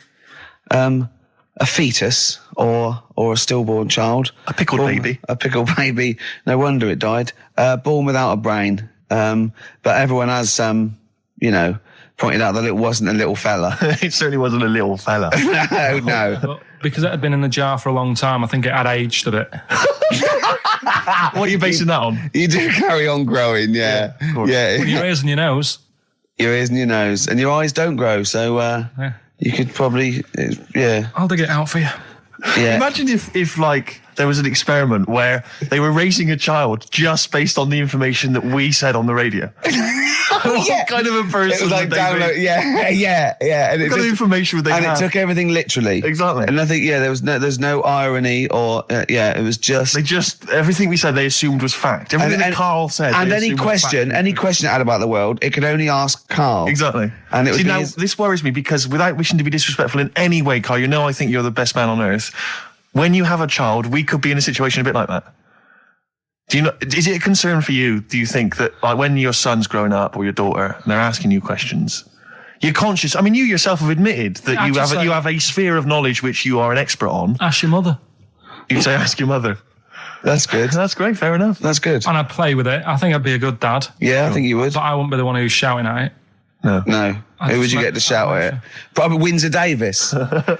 Speaker 1: a fetus or a stillborn child.
Speaker 2: A pickled baby.
Speaker 1: A pickled baby. No wonder it died. Born without a brain. But everyone has, pointed out that it wasn't a little fella.
Speaker 2: It certainly wasn't a little fella.
Speaker 1: No.
Speaker 3: But because it had been in the jar for a long time, I think it had aged a bit.
Speaker 2: What are you basing that on?
Speaker 1: You do carry on growing, yeah. Yeah.
Speaker 3: Well, your ears and your nose.
Speaker 1: Your ears and your nose. And your eyes don't grow, so you could probably,
Speaker 3: I'll dig it out for you.
Speaker 1: Yeah.
Speaker 2: Imagine if like there was an experiment where they were raising a child just based on the information that we said on the radio. What kind of a person
Speaker 1: It was like
Speaker 2: would they
Speaker 1: download,
Speaker 2: be?
Speaker 1: yeah. And
Speaker 2: What kind of information would they
Speaker 1: and
Speaker 2: have?
Speaker 1: it took everything literally.
Speaker 2: Exactly.
Speaker 1: And I think, there's no irony or, it was just...
Speaker 2: They just, everything we said they assumed was fact. Everything that Karl said.
Speaker 1: And
Speaker 2: they
Speaker 1: any
Speaker 2: assumed was fact.
Speaker 1: question it had about the world, it could only ask Karl.
Speaker 2: Exactly.
Speaker 1: And it would
Speaker 2: See,
Speaker 1: be
Speaker 2: now,
Speaker 1: his-
Speaker 2: this worries me because without wishing to be disrespectful in any way, Karl, I think you're the best man on earth. When you have a child, we could be in a situation a bit like that. Is it a concern for you, do you think, that like when your son's growing up or your daughter, and they're asking you questions, You're conscious. I mean, you yourself have admitted that you have a sphere of knowledge which you are an expert on.
Speaker 3: Ask your mother.
Speaker 2: You say ask your mother.
Speaker 1: That's good.
Speaker 2: That's great, fair enough.
Speaker 1: That's good.
Speaker 3: And I'd play with it. I think I'd be a good dad.
Speaker 1: Yeah, I think you would.
Speaker 3: But I wouldn't be the one who's shouting at it.
Speaker 1: No. Who would you get to shout at it? Probably Windsor Davis.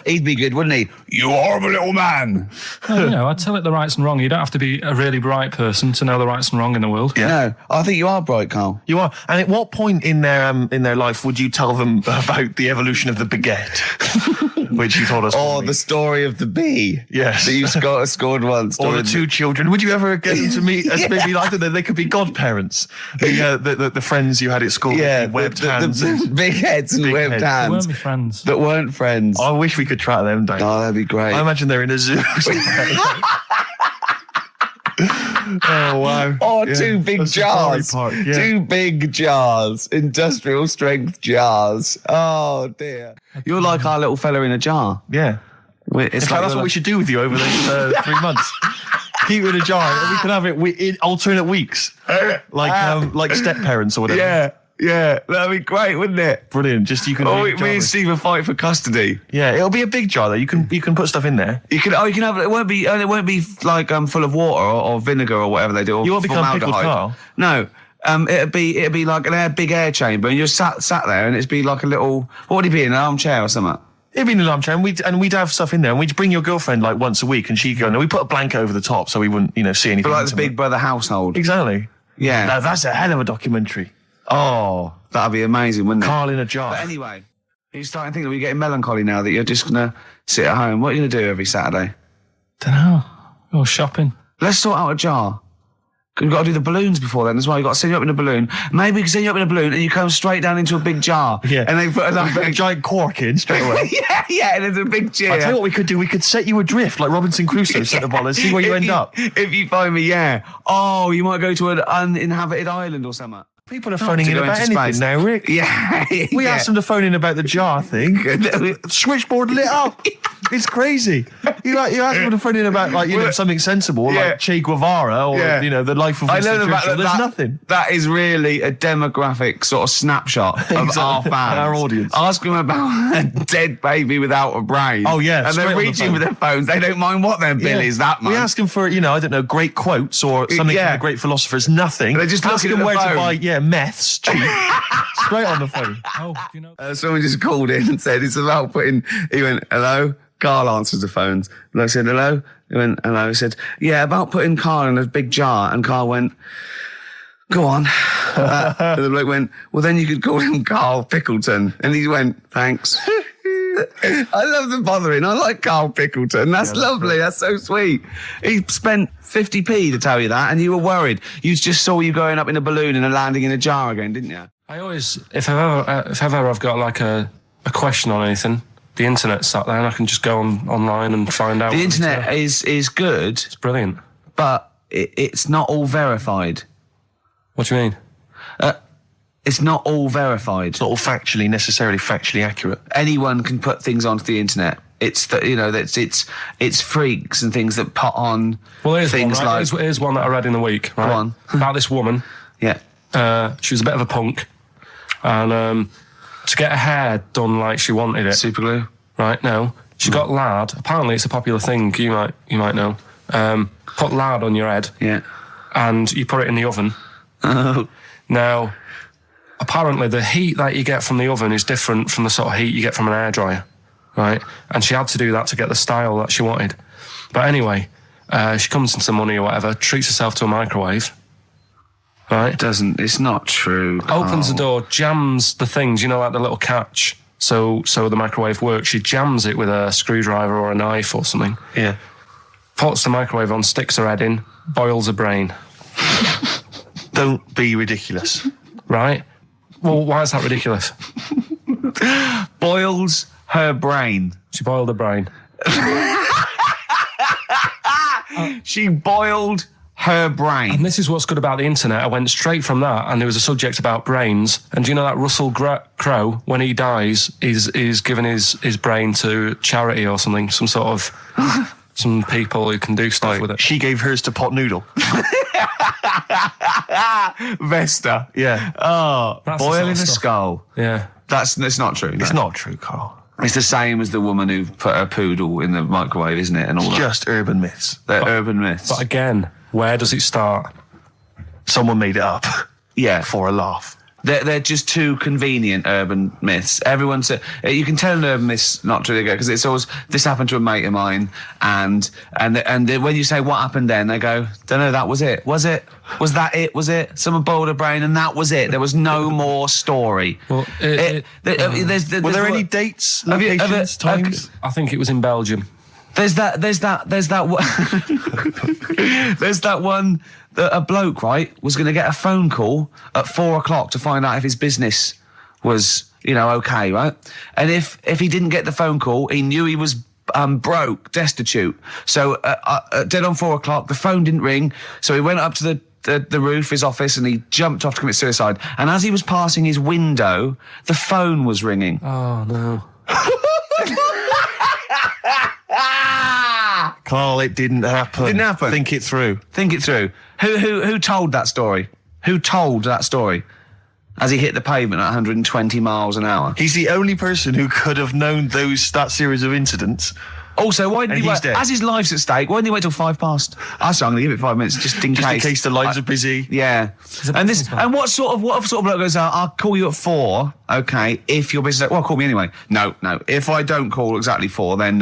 Speaker 1: He'd be good, wouldn't he? You horrible little man.
Speaker 3: Well, I'd tell it the rights and wrong. You don't have to be a really bright person to know the rights and wrong in the world.
Speaker 1: Yeah. No, I think you are bright, Carl.
Speaker 2: You are. And at what point in their life would you tell them about the evolution of the baguette, which you told us?
Speaker 1: Or the story of the bee.
Speaker 2: Yes.
Speaker 1: That you scored once.
Speaker 2: Or the two children. Would you ever get them to meet as maybe like that? They could be godparents. The friends you had at school.
Speaker 1: Yeah.
Speaker 2: Webbed hands.
Speaker 1: The big heads and webbed
Speaker 3: They
Speaker 1: hands.
Speaker 3: weren't my friends.
Speaker 1: That weren't friends.
Speaker 2: I wish we could track them down.
Speaker 1: Oh, that'd be great.
Speaker 2: I imagine they're in a zoo. Oh, wow.
Speaker 1: Oh,
Speaker 2: Yeah.
Speaker 1: two big
Speaker 2: A safari
Speaker 1: jars.
Speaker 2: park, yeah.
Speaker 1: Two big jars. Industrial strength jars. Oh, dear. You're like our little fella in a jar.
Speaker 2: Yeah.
Speaker 1: It's
Speaker 2: That's what we should do with you over the 3 months. Keep it in a jar. And we can have it in alternate weeks. Like step parents or whatever.
Speaker 1: Yeah, that'd be great, wouldn't it?
Speaker 2: Brilliant. Just you can.
Speaker 1: Oh, me and Steve will fight for custody.
Speaker 2: Yeah, it'll be a big jar though. You can put stuff in there.
Speaker 1: You can have it. It won't be like full of water or vinegar or whatever they do. Or
Speaker 2: You won't become pickled
Speaker 1: formaldehyde.
Speaker 2: Carl.
Speaker 1: No, it'd be like an big air chamber, and you're sat there, and it'd be like a little. What would it be, in an armchair or something?
Speaker 2: It'd be an alarm chair, and we'd have stuff in there, and we'd bring your girlfriend like once a week, and she'd go. No, we put a blanket over the top so we wouldn't, see anything.
Speaker 1: But like the Big Brother household.
Speaker 2: Exactly.
Speaker 1: Yeah.
Speaker 2: Now, that's a hell of a documentary.
Speaker 1: Oh, that'd be amazing, wouldn't it?
Speaker 2: Carl in a jar.
Speaker 1: But anyway, you're starting to think that we're getting melancholy now that you're just gonna sit at home. What are you gonna do every Saturday?
Speaker 3: Dunno. Go shopping.
Speaker 1: Let's sort out a jar. We've got to do the balloons before then as well. You've got to send you up in a balloon. Maybe we can send you up in a balloon and you come straight down into a big jar.
Speaker 2: Yeah.
Speaker 1: And they put
Speaker 2: a giant cork in straight away.
Speaker 1: yeah, and there's a big chair.
Speaker 2: I'll tell you what we could do. We could set you adrift like Robinson Crusoe, set the ball and see where you end up.
Speaker 1: If you find me, yeah. Oh, you might go to an uninhabited island or something.
Speaker 2: People are phoning in about anything
Speaker 1: space.
Speaker 2: now, Rick.
Speaker 1: Yeah.
Speaker 2: We asked them to phone in about the jar thing. Switchboard lit up. It's crazy. You asked them to phone in about something sensible, like Che Guevara or the life of Winston Churchill. There's nothing.
Speaker 1: That is really a demographic sort of snapshot of our fans,
Speaker 2: our audience.
Speaker 1: Ask them about a dead baby without a brain.
Speaker 2: Oh yeah,
Speaker 1: and they're reaching for their phones. They don't mind what their bill is that much.
Speaker 2: We ask them for I don't know, great quotes or something from the great philosophers. Nothing.
Speaker 1: They're just
Speaker 2: ask
Speaker 1: looking
Speaker 2: them
Speaker 1: at the
Speaker 2: where
Speaker 1: phone.
Speaker 2: to buy meths cheap. Straight on the phone.
Speaker 1: Someone just called in and said it's about putting. He went, hello. Carl answers the phones. And I said, hello. He went, hello. He said, yeah, about putting Carl in a big jar. And Carl went, go on. And the bloke went, well, then you could call him Karl Pilkington. And he went, thanks. I love the bothering. I like Karl Pilkington. That's lovely. That's so sweet. He spent 50p to tell you that, and you were worried. You just saw you going up in a balloon and landing in a jar again, didn't you?
Speaker 3: I always, if ever I've got like a question on anything, the internet's sat there and I can just go online and find out.
Speaker 1: The internet is good.
Speaker 3: It's brilliant.
Speaker 1: But it's not all verified.
Speaker 3: What do you mean?
Speaker 1: It's not all verified.
Speaker 2: It's not all necessarily factually accurate.
Speaker 1: Anyone can put things onto the internet. It's it's freaks and things that put on things
Speaker 3: one, right? Here's one that I read in the week. Right?
Speaker 1: Go on.
Speaker 3: About this woman.
Speaker 1: Yeah.
Speaker 3: She was a bit of a punk, and to get her hair done like she wanted it.
Speaker 1: Super glue.
Speaker 3: Right? No. She got lard. Apparently, it's a popular thing. You might know. Put lard on your head.
Speaker 1: Yeah.
Speaker 3: And you put it in the oven.
Speaker 1: Oh.
Speaker 3: Now, apparently, the heat that you get from the oven is different from the sort of heat you get from an hairdryer, right? And she had to do that to get the style that she wanted. But anyway, she comes into money or whatever, treats herself to a microwave, right?
Speaker 1: It's not true.
Speaker 3: Opens the door, jams the things, like the little catch, so the microwave works. She jams it with a screwdriver or a knife or something.
Speaker 2: Yeah.
Speaker 3: Puts the microwave on, sticks her head in, boils her brain.
Speaker 2: Don't be ridiculous.
Speaker 3: Right? Well, why is that ridiculous?
Speaker 1: Boils her brain.
Speaker 3: She boiled her brain.
Speaker 1: She boiled her brain.
Speaker 3: And this is what's good about the internet. I went straight from that, and there was a subject about brains. And do you know that Russell Crowe, when he dies, is giving his brain to charity or something, some sort of some people who can do stuff with it.
Speaker 2: She gave hers to Pot Noodle.
Speaker 1: Vesta.
Speaker 2: Yeah.
Speaker 1: Oh,
Speaker 3: That's the
Speaker 1: boiling
Speaker 3: sort of
Speaker 1: a
Speaker 3: stuff.
Speaker 1: skull.
Speaker 3: Yeah.
Speaker 1: It's not true. No.
Speaker 2: It's not true, Carl.
Speaker 1: It's the same as the woman who put her poodle in the microwave, isn't it? And all that.
Speaker 2: Just urban myths.
Speaker 1: They're urban myths.
Speaker 3: But again, where does it start?
Speaker 2: Someone made it up.
Speaker 1: Yeah.
Speaker 2: For a laugh.
Speaker 1: They're just too convenient urban myths. Everyone said you can tell an urban myth's not true because it's always this happened to a mate of mine, and when you say what happened then, they go, don't know, that was it. Was it? Was that it? Was it? Someone boiled a brain and that was it. There was no more story.
Speaker 3: Well,
Speaker 2: Were there any dates, locations, times?
Speaker 3: I think it was in Belgium.
Speaker 1: There's that one that a bloke, right, was going to get a phone call at 4:00 to find out if his business was, okay, right? And if he didn't get the phone call, he knew he was broke, destitute. So dead on 4:00, the phone didn't ring. So he went up to the roof, his office, and he jumped off to commit suicide. And as he was passing his window, the phone was ringing.
Speaker 3: Oh no.
Speaker 2: Carl, it didn't happen.
Speaker 1: Didn't happen.
Speaker 2: Think it through.
Speaker 1: Think it through. Who told that story? Who told that story? As he hit the pavement at 120 miles an hour.
Speaker 2: He's the only person who could have known that series of incidents.
Speaker 1: Also, why didn't
Speaker 2: And
Speaker 1: he
Speaker 2: he's
Speaker 1: wait?
Speaker 2: dead.
Speaker 1: As his life's at stake, why didn't he wait till 5 past? I'm going to give it 5 minutes just in
Speaker 2: Just
Speaker 1: case.
Speaker 2: in case the lines are busy.
Speaker 1: Yeah. And what sort of bloke goes out, I'll call you at 4, okay, if your business... Well, call me anyway. No. If I don't call exactly 4, then,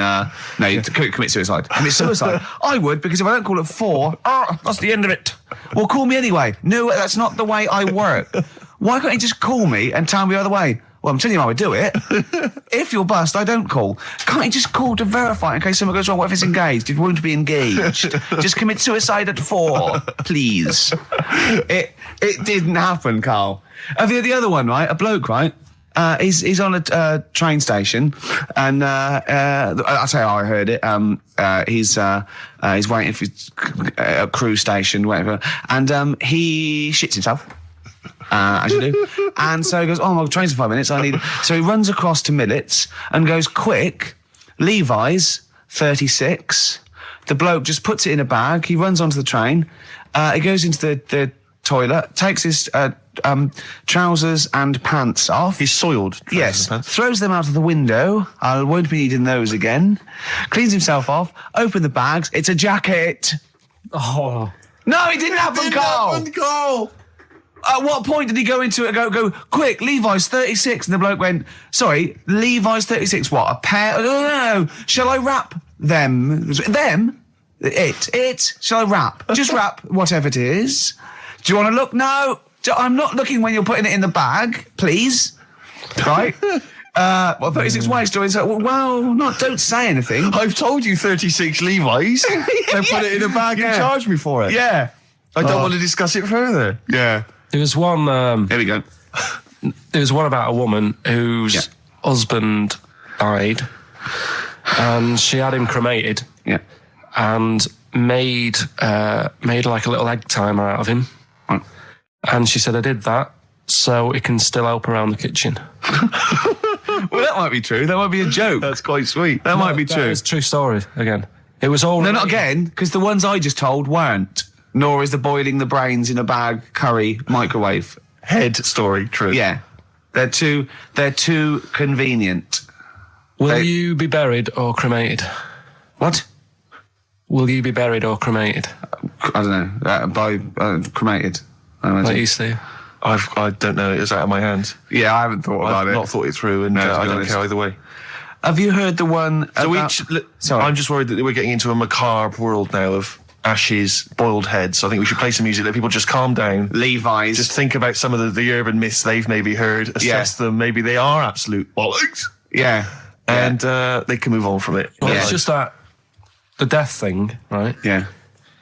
Speaker 1: you commit suicide. Commit suicide. I would, because if I don't call at 4, that's the end of it. Well, call me anyway. No, that's not the way I work. Why can't you just call me and tell me the other way? Well, I'm telling you how I do it. If you're bust, I don't call. Can't you just call to verify in case something goes wrong? What if it's engaged? It won't be engaged. Just commit suicide at 4, please. It didn't happen, Carl. The other one, right? A bloke, right? He's on a train station, and I'll tell you how I heard it. He's waiting for a cruise station, whatever, and he shits himself. As you do. And so he goes, my train's in 5 minutes, So he runs across to Millets and goes, quick, Levi's, 36. The bloke just puts it in a bag, he runs onto the train, he goes into the toilet, takes his trousers and pants off.
Speaker 2: He's soiled.
Speaker 1: Yes, throws them out of the window, I won't be needing those again, cleans himself off, open the bags, it's a jacket.
Speaker 3: Oh.
Speaker 1: No, it didn't happen, Carl! At what point did he go into it and go, quick, Levi's 36? And the bloke went, sorry, Levi's 36, what, a pair? No. Shall I wrap them? Them? It? Shall I wrap? Just wrap whatever it is. Do you want to look? No. I'm not looking when you're putting it in the bag, please. Right? 36 waist joints. Don't say anything.
Speaker 2: I've told you 36 Levi's. They put it in a bag and charge me for it.
Speaker 1: Yeah.
Speaker 2: I don't want to discuss it further.
Speaker 1: Yeah.
Speaker 3: There was one...
Speaker 1: Here we go.
Speaker 3: There was one about a woman whose husband died, and she had him cremated.
Speaker 1: Yeah.
Speaker 3: And made like a little egg timer out of him.
Speaker 1: Right.
Speaker 3: And she said, I did that so it can still help around the kitchen.
Speaker 1: Well, that might be true. That might be a joke.
Speaker 2: That's quite sweet.
Speaker 1: That might be true.
Speaker 3: It's a true story, again. It was all...
Speaker 1: No, not again, because the ones I just told weren't. Nor is the boiling the brains in a bag curry microwave
Speaker 2: head story true.
Speaker 1: Yeah. They're too convenient.
Speaker 3: Will you be buried or cremated?
Speaker 1: What?
Speaker 3: Will you be buried or cremated?
Speaker 1: I don't know. By cremated. I imagine.
Speaker 3: Like you, Steve?
Speaker 2: I don't know. It's out of my hands.
Speaker 1: Yeah, I haven't thought about it.
Speaker 2: I've not thought it through, and I don't care either way.
Speaker 1: Have you heard the one about...
Speaker 2: Sorry. I'm just worried that we're getting into a macabre world now of ashes, boiled heads. I think we should play some music, let people just calm down.
Speaker 1: Levi's.
Speaker 2: Just think about some of the urban myths they've maybe heard, assess them. Maybe they are absolute bollocks.
Speaker 1: Yeah.
Speaker 2: And they can move on from it.
Speaker 3: Well, it's just that the death thing, right?
Speaker 1: Yeah.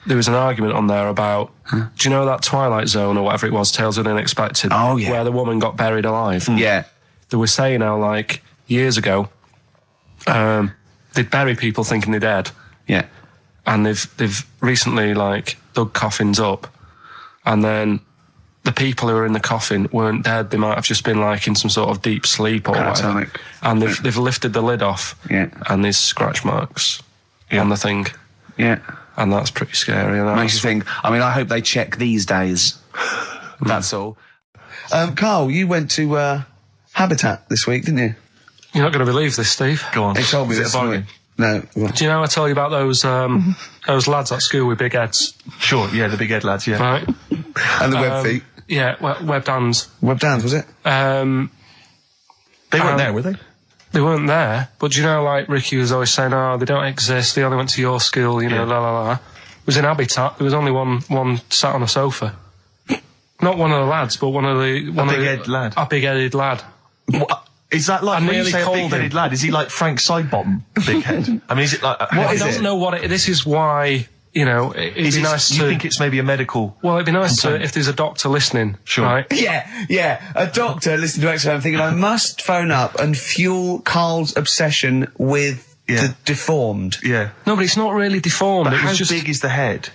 Speaker 3: There was an argument on there about, do you know that Twilight Zone or whatever it was, Tales of the Unexpected?
Speaker 1: Oh, yeah.
Speaker 3: Where the woman got buried alive.
Speaker 1: Yeah.
Speaker 3: They were saying how, like, years ago, they'd bury people thinking they're dead.
Speaker 1: Yeah.
Speaker 3: And they've recently, like, dug coffins up, and then the people who were in the coffin weren't dead. They might have just been, like, in some sort of deep sleep or whatever. And they've lifted the lid off, and there's scratch marks on the thing.
Speaker 1: Yeah.
Speaker 3: And that's pretty scary. And
Speaker 1: makes you think, I mean, I hope they check these days. That's all. Carl, you went to Habitat this week, didn't you?
Speaker 3: You're not going to believe this, Steve.
Speaker 2: Go on.
Speaker 1: He told me
Speaker 2: Is it
Speaker 1: this
Speaker 2: a bargain?
Speaker 1: week. No. Well,
Speaker 3: Do you know I told you about those lads at school with big heads?
Speaker 2: Sure, yeah, the big head lads, yeah.
Speaker 3: Right?
Speaker 1: and the web feet.
Speaker 3: Yeah, webbed hands.
Speaker 1: Webbed hands, was it?
Speaker 2: They weren't there, were they?
Speaker 3: They weren't there, but do you know, like Ricky was always saying, they don't exist, they only went to your school, you know, la la la. It was in Habitat, there was only one sat on a sofa. Not one of the lads, but one of the...
Speaker 2: big-headed lad?
Speaker 3: A big-headed lad.
Speaker 2: What? Is that like,
Speaker 3: I
Speaker 2: when you
Speaker 3: nearly
Speaker 2: say a
Speaker 3: called
Speaker 2: big-headed
Speaker 3: him.
Speaker 2: lad, is he like Frank Sidebottom big head? I mean, is it like...
Speaker 3: I don't know what it... This is why, you know, it'd be nice
Speaker 2: you
Speaker 3: to...
Speaker 2: think it's maybe a medical...
Speaker 3: Well, it'd be nice to, if there's a doctor listening,
Speaker 2: Sure.
Speaker 3: right?
Speaker 1: Yeah. A doctor listening to XFM thinking, I must phone up and fuel Carl's obsession with the deformed.
Speaker 2: Yeah.
Speaker 3: No, but it's not really deformed.
Speaker 2: But
Speaker 3: it
Speaker 2: how
Speaker 3: was just
Speaker 2: big is the head?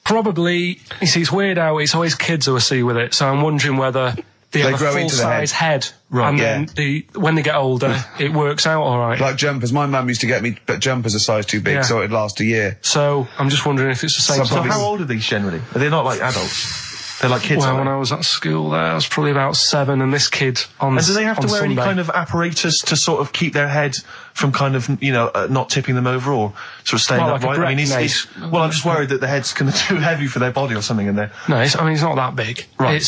Speaker 3: probably... You see, it's weird how it's always kids who I see with it, so I'm wondering whether they have a
Speaker 1: grow into the
Speaker 3: full-size head.
Speaker 2: Right.
Speaker 3: And
Speaker 1: Yeah.
Speaker 3: then when they get older, it works out all right.
Speaker 1: Like jumpers. My mum used to get me jumpers a size too big,
Speaker 3: Yeah.
Speaker 1: so it'd last a year.
Speaker 3: So I'm just wondering if it's the same.
Speaker 1: So
Speaker 2: So
Speaker 1: probably-
Speaker 2: how old are these generally? Are they not like adults? They're like kids,
Speaker 3: Well,
Speaker 2: aren't
Speaker 3: when
Speaker 2: they?
Speaker 3: I was at school there, I was probably about 7, and this kid on
Speaker 2: And do they have to
Speaker 3: on
Speaker 2: wear any
Speaker 3: Sunday-
Speaker 2: kind of apparatus to sort of keep their head from kind of, you know, not tipping them over or sort of staying
Speaker 3: Well, like a
Speaker 2: upright? I mean,
Speaker 3: Breck
Speaker 2: well, I'm just worried that the head's kind of too heavy for their body or something in there.
Speaker 3: No, it's not that big.
Speaker 2: Right.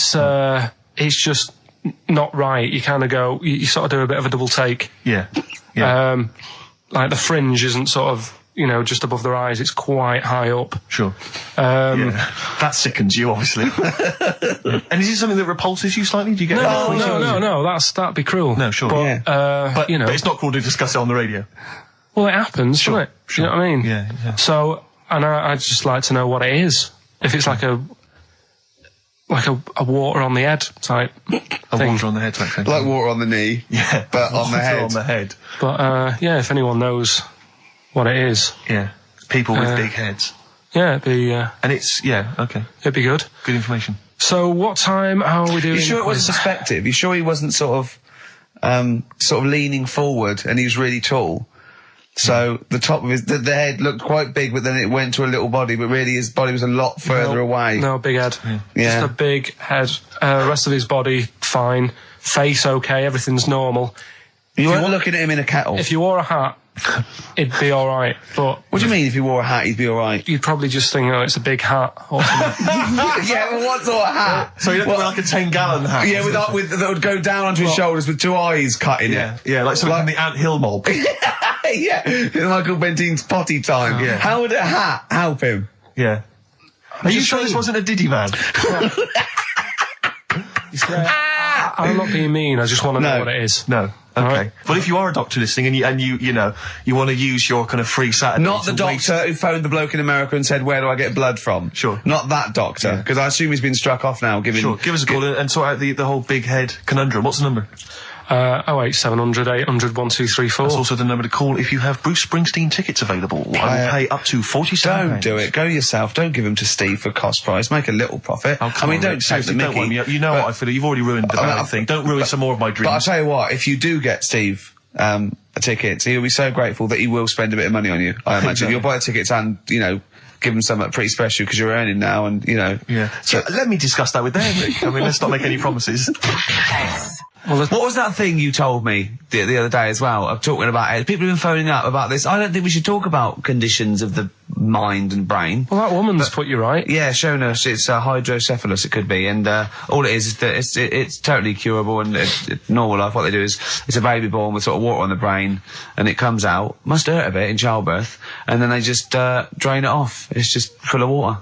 Speaker 3: It's just not right. You kind of go, you sort of do a bit of a double take.
Speaker 2: Yeah.
Speaker 3: Like the fringe isn't sort of, you know, just above their eyes. It's quite high up.
Speaker 2: Sure. That sickens you, obviously. Yeah. And is it something that repulses you slightly? Do you get
Speaker 3: No. That'd be cruel.
Speaker 2: No, sure.
Speaker 3: But,
Speaker 1: Yeah.
Speaker 2: But,
Speaker 3: you know,
Speaker 2: but it's not cool to discuss it on the radio.
Speaker 3: well, it happens, doesn't it?
Speaker 2: Sure.
Speaker 3: You know what I mean?
Speaker 2: Yeah.
Speaker 3: So, and I'd just like to know what it is. If it's like a water on the head type
Speaker 2: A
Speaker 3: thing.
Speaker 2: water on the head type thing.
Speaker 1: Like water on the knee.
Speaker 2: Yeah.
Speaker 1: But on the
Speaker 2: Water
Speaker 1: head.
Speaker 2: on the head.
Speaker 3: But, yeah, if anyone knows what it is,
Speaker 2: Yeah. People with big heads.
Speaker 3: yeah,
Speaker 2: And it's, okay.
Speaker 3: it'd be good.
Speaker 2: Good information.
Speaker 3: So what time are we doing?
Speaker 1: You sure it wasn't perspective? You sure he wasn't sort of leaning forward and he was really tall? So the top of the head looked quite big, but then it went to a little body, but really his body was a lot further away.
Speaker 3: No, big head.
Speaker 1: Yeah.
Speaker 3: Just a big head. Rest of his body, fine. Face, okay. Everything's normal.
Speaker 1: You weren't looking at him in a kettle.
Speaker 3: If you wore a hat, it'd be all right. But
Speaker 1: What do you mean if you wore a hat, he'd be alright?
Speaker 3: you'd probably just think, it's a big hat or something.
Speaker 1: Yeah, well, what sort of hat?
Speaker 2: So you don't wear like a 10-gallon hat?
Speaker 1: Yeah, that would go down onto his shoulders with 2 eyes cut in it.
Speaker 2: Yeah, like something from the Ant Hill mob.
Speaker 1: Yeah, Michael Bentine's potty time.
Speaker 2: Yeah.
Speaker 1: How would a hat help him?
Speaker 2: Yeah. Are you sure this wasn't a Diddy man?
Speaker 3: I'm not being mean. I just want to know
Speaker 1: No.
Speaker 3: what it is.
Speaker 2: No. Okay.
Speaker 3: Right.
Speaker 2: Well, if you are a doctor listening and you want to use your kind of free Saturday,
Speaker 1: Not the
Speaker 2: to waste-
Speaker 1: doctor who phoned the bloke in America and said, where do I get blood from?
Speaker 2: Sure.
Speaker 1: Not that doctor, because I assume he's been struck off now, giving...
Speaker 2: Sure. Give us a call and sort out the whole big head conundrum. What's the number?
Speaker 3: 08700 800 1234.
Speaker 2: That's also the number to call if you have Bruce Springsteen tickets available. I will pay up to £47.
Speaker 1: Don't do it. Go yourself. Don't give him to Steve for cost price. Make a little profit.
Speaker 2: Oh, come on,
Speaker 1: don't
Speaker 2: Rick.
Speaker 1: take the
Speaker 2: Seriously, don't
Speaker 1: mickey.
Speaker 2: worry me. You know what I feel. You've already ruined the bad thing. Don't ruin some more of my
Speaker 1: But I'll
Speaker 2: dreams.
Speaker 1: tell you what, if you do get Steve a ticket, he'll be so grateful that he will spend a bit of money on you, I imagine.
Speaker 2: so.
Speaker 1: You'll buy tickets and, give him something pretty special because you're earning now and,
Speaker 2: Yeah. So let me discuss that with them, Rick. I mean, let's not make any promises.
Speaker 1: What was that thing you told me the other day as well? I'm talking about it. People have been phoning up about this. I don't think we should talk about conditions of the mind and brain.
Speaker 3: Well, that woman's put you right.
Speaker 1: Yeah, shown us it's hydrocephalus. It could be, and all it is that it's totally curable and normal life. What they do is it's a baby born with sort of water on the brain, and it comes out. Must hurt a bit in childbirth, and then they just drain it off. It's just full of water.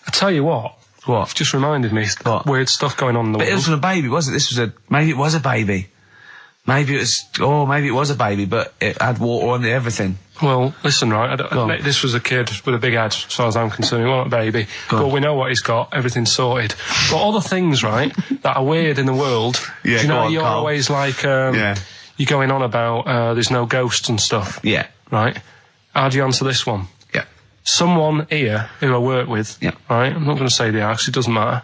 Speaker 3: I tell you what.
Speaker 1: What?
Speaker 3: Just reminded me
Speaker 1: What?
Speaker 3: weird stuff going on in the
Speaker 1: But it
Speaker 3: world.
Speaker 1: wasn't a baby, was it? Maybe it was a baby. Maybe it was a baby, but it had water on it, everything.
Speaker 3: Well, listen, right,
Speaker 1: Go on.
Speaker 3: this was a kid with a big head, as far as I'm concerned. He wasn't a baby. But we know what he's got. Everything's sorted. But other things, right, that are weird in the world.
Speaker 1: Yeah,
Speaker 3: do you
Speaker 1: go
Speaker 3: know,
Speaker 1: on,
Speaker 3: you're
Speaker 1: Carl.
Speaker 3: always like,
Speaker 1: Yeah.
Speaker 3: you're going on about there's no ghosts and stuff.
Speaker 1: Yeah.
Speaker 3: Right? How do you answer this one?
Speaker 1: Yeah.
Speaker 3: Someone here who I work with,
Speaker 1: Yeah.
Speaker 3: right, I'm not going to say the house, it doesn't matter,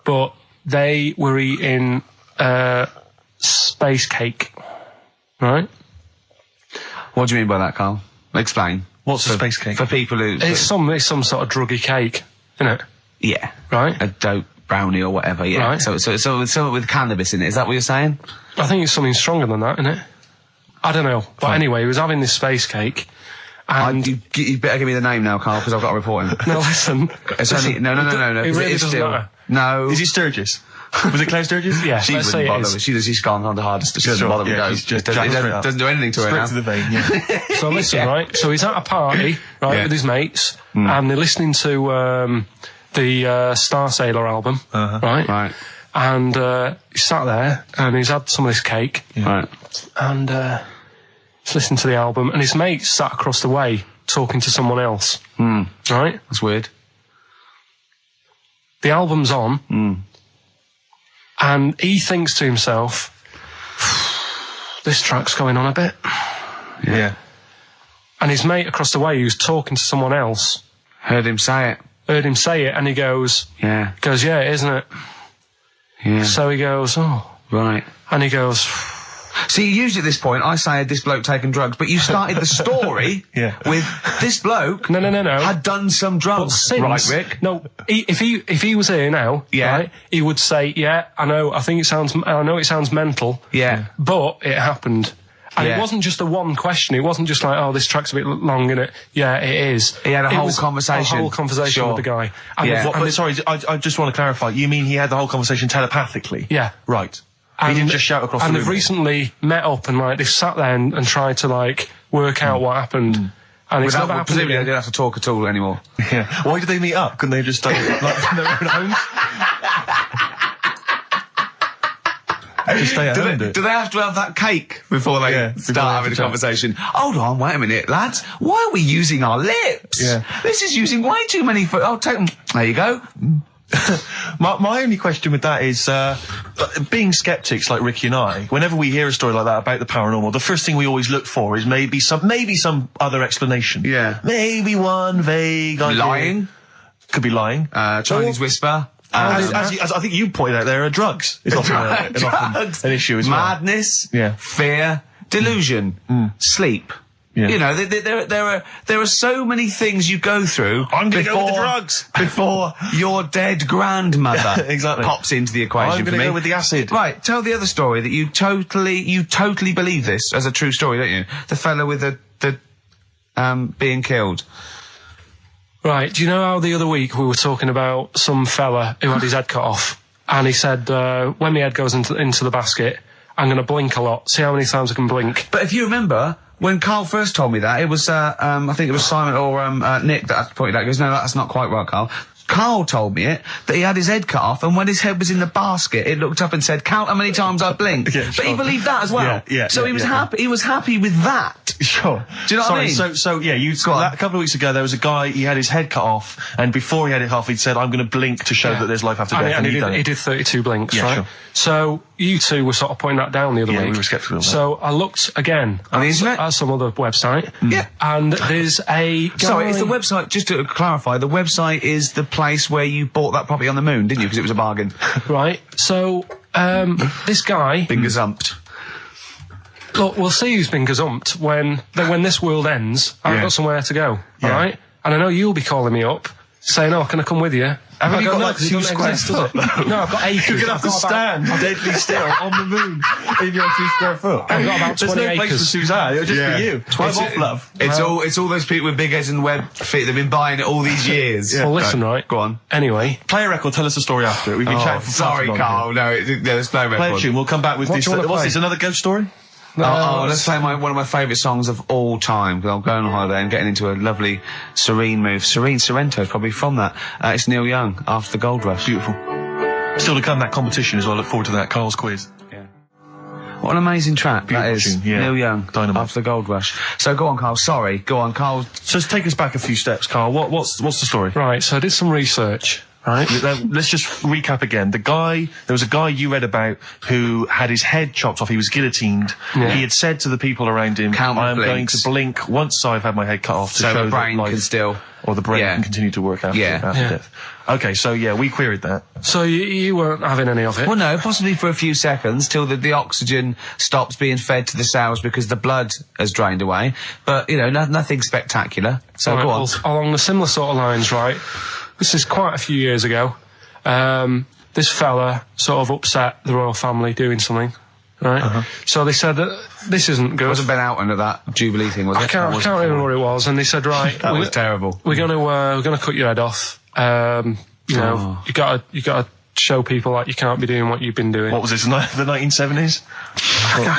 Speaker 3: but they were eating space cake, right?
Speaker 1: What do you mean by that, Carl? Explain.
Speaker 2: What's a space cake?
Speaker 1: For people who...
Speaker 3: It's some sort of druggy cake, isn't it?
Speaker 1: Yeah.
Speaker 3: Right?
Speaker 1: A dope brownie or whatever. Yeah.
Speaker 3: Right.
Speaker 1: So with cannabis in it. Is that what you're saying?
Speaker 3: I think it's something stronger than that, isn't it? I don't know. But anyway, he was having this space cake. And
Speaker 1: you better give me the name now, Carl, because I've got to report him.
Speaker 3: no, listen.
Speaker 1: It's only no.
Speaker 3: It really doesn't matter.
Speaker 1: No.
Speaker 2: Is he Sturgis? Was it Claire Sturgis?
Speaker 3: Yeah,
Speaker 1: She
Speaker 3: let's
Speaker 1: wouldn't
Speaker 3: say it
Speaker 1: bother.
Speaker 3: is.
Speaker 1: She's gone on the hardest. She doesn't bother with those.
Speaker 2: Just
Speaker 1: It doesn't do anything to her
Speaker 2: straight
Speaker 1: now.
Speaker 2: to the vein, yeah.
Speaker 3: So listen, right? So he's at a party, right, with his mates, and they're listening to the Star Sailor album, right?
Speaker 1: Right.
Speaker 3: And he's sat there, and he's had some of this cake,
Speaker 1: Right.
Speaker 3: and he's listening to the album, and his mate sat across the way talking to someone else, right?
Speaker 1: That's weird.
Speaker 3: The album's on, and he thinks to himself, this track's going on a bit.
Speaker 2: Yeah.
Speaker 3: And his mate across the way, who's talking to someone else,
Speaker 1: Heard him say it,
Speaker 3: and he goes,
Speaker 1: Yeah.
Speaker 3: yeah, isn't it?
Speaker 1: Yeah.
Speaker 3: So he goes, oh.
Speaker 1: Right.
Speaker 3: And he goes,
Speaker 1: See, usually at this point, I say this bloke taken drugs, but you started the story with this bloke
Speaker 3: no.
Speaker 1: had done some
Speaker 3: But
Speaker 1: drugs.
Speaker 3: since,
Speaker 1: Right, Rick?
Speaker 3: No, if he was here now, right, he would say, yeah, I know it sounds mental.
Speaker 1: Yeah.
Speaker 3: But it happened. And
Speaker 1: Yeah.
Speaker 3: it wasn't just a one question. It wasn't just like, oh, this track's a bit long, innit? Yeah, it is.
Speaker 1: He had a
Speaker 3: It
Speaker 1: whole
Speaker 3: was
Speaker 1: conversation.
Speaker 3: A whole conversation
Speaker 1: Sure.
Speaker 3: with the guy. And
Speaker 1: Yeah.
Speaker 2: Sorry, I just want to clarify. You mean he had the whole conversation telepathically?
Speaker 3: Yeah.
Speaker 2: Right. He didn't just shout across the room.
Speaker 3: And they've recently met up and like they've sat there and tried to like work out what happened. And it's never happened
Speaker 1: Presumably they
Speaker 3: again.
Speaker 1: don't have to talk at all anymore.
Speaker 2: Yeah. Why did they meet up? Couldn't they have just stay like in their own homes? Just stay at home,
Speaker 1: Do they have to have that cake before they start having a conversation? Hold on, wait a minute, lads. Why are we using our lips?
Speaker 2: Yeah.
Speaker 1: This is using way too many foot. Oh, take them. There you go.
Speaker 2: My only question with that is, being skeptics like Ricky and I, whenever we hear a story like that about the paranormal, the first thing we always look for is maybe some other explanation.
Speaker 1: Yeah.
Speaker 2: Maybe one vague idea.
Speaker 1: Lying.
Speaker 2: Could be lying.
Speaker 1: Chinese whisper.
Speaker 2: As I think you pointed out, there are drugs. It's often
Speaker 1: Drugs.
Speaker 2: an issue as well.
Speaker 1: Madness.
Speaker 2: Yeah.
Speaker 1: Fear. Delusion. Sleep.
Speaker 2: Yeah.
Speaker 1: You know, there are so many things you go through.
Speaker 2: I'm going to go with the drugs
Speaker 1: before your dead grandmother
Speaker 2: exactly.
Speaker 1: pops into the equation.
Speaker 2: I'm
Speaker 1: for
Speaker 2: going to
Speaker 1: me.
Speaker 2: go with the acid.
Speaker 1: Right, tell the other story that you totally believe this as a true story, don't you? The fella with the being killed.
Speaker 3: Right, do you know how the other week we were talking about some fella who had his head cut off? And he said, when my head goes into the basket, I'm going to blink a lot, see how many times I can blink.
Speaker 1: But if you remember, when Carl first told me that, it was, I think it was Simon or Nick that pointed out. He goes, no, that's not quite right, Carl. Carl told me that he had his head cut off, and when his head was in the basket, it looked up and said, count how many times I blinked.
Speaker 2: Yeah,
Speaker 1: but
Speaker 2: sure.
Speaker 1: he believed that as well. So he was happy. He was happy with that.
Speaker 2: Sure.
Speaker 1: Do you know what I mean?
Speaker 2: So yeah, a couple of weeks ago there was a guy, he had his head cut off, and before he had it off, he'd said, I'm going to blink to show that there's life after death.
Speaker 3: And he did 32 blinks, right?
Speaker 2: Sure.
Speaker 3: So you two were sort of pointing that down the other week.
Speaker 2: we were sceptical of that.
Speaker 3: So I looked again
Speaker 1: On the internet?
Speaker 3: at some other website.
Speaker 1: Yeah.
Speaker 3: And there's a guy...
Speaker 1: Sorry, it's the website, just to clarify, the website is the place where you bought that property on the moon, didn't you? Because it was a bargain.
Speaker 3: Right. So, this guy...
Speaker 1: Been gazumped.
Speaker 3: Look, we'll see who's been gazumped when this world ends. I've got somewhere to go, alright? And I know you'll be calling me up, saying, oh, can I come with you?
Speaker 2: Haven't you got like 2
Speaker 3: 2
Speaker 2: square foot?
Speaker 3: No, I've got acres.
Speaker 2: You're going to have to stand deadly still on the moon in your 2 square foot.
Speaker 3: I've got about 20
Speaker 2: There's no place for
Speaker 3: acres.
Speaker 2: Suzanne, it'll just be you. 12 off, love.
Speaker 1: It's all those people with big heads and web feet that've been buying it all these years.
Speaker 3: Well, listen, right?
Speaker 1: Go on.
Speaker 3: Anyway.
Speaker 2: Play a record, tell us the story after it. We've been chatting for
Speaker 1: Sorry,
Speaker 2: far too long
Speaker 1: Carl. No, there's no record.
Speaker 2: Play a tune, we'll come back with
Speaker 3: What
Speaker 2: this.
Speaker 3: do you wanna
Speaker 2: What's
Speaker 3: play?
Speaker 2: this, another ghost story?
Speaker 1: Let's play one of my favourite songs of all time. Because I'm going on holiday and getting into a lovely serene move. Sorrento is probably from that. It's Neil Young, After the Gold Rush.
Speaker 2: Beautiful. Still to come, that competition as well. Look forward to that. Carl's quiz.
Speaker 1: Yeah. What an amazing track that
Speaker 2: Beautiful
Speaker 1: is.
Speaker 2: tune, yeah.
Speaker 1: Neil Young,
Speaker 2: Dynamite.
Speaker 1: After the Gold Rush. So go on, Carl. Sorry. Go on, Carl.
Speaker 2: So take us back a few steps, Carl. What's the story?
Speaker 3: Right, so I did some research, right?
Speaker 2: Let's just recap again. There was a guy you read about who had his head chopped off. He was guillotined.
Speaker 3: Yeah.
Speaker 2: He had said to the people around him,
Speaker 1: Count my
Speaker 2: I'm going
Speaker 1: blinks.
Speaker 2: to blink once I've had my head cut off to
Speaker 1: So
Speaker 2: show
Speaker 1: the brain
Speaker 2: that life,
Speaker 1: can still...
Speaker 2: or the brain
Speaker 1: Yeah.
Speaker 2: can continue to work after death. Okay, so yeah, we queried that.
Speaker 3: So you weren't having any of it?
Speaker 1: Well, no, possibly for a few seconds till the oxygen stops being fed to the cells because the blood has drained away. But, you know, nothing spectacular. So
Speaker 3: Right,
Speaker 1: go on.
Speaker 3: well, along the similar sort of lines, right? This is quite a few years ago. this fella sort of upset the royal family doing something, right? So they said that this isn't good.
Speaker 1: It wasn't Ben Alton at that Jubilee thing, was it?
Speaker 3: I can't remember what it was. And they said, right,
Speaker 1: that was terrible.
Speaker 3: We're gonna cut your head off. You know, you gotta show people that you can't be doing what you've been doing.
Speaker 2: What was this, the 1970s?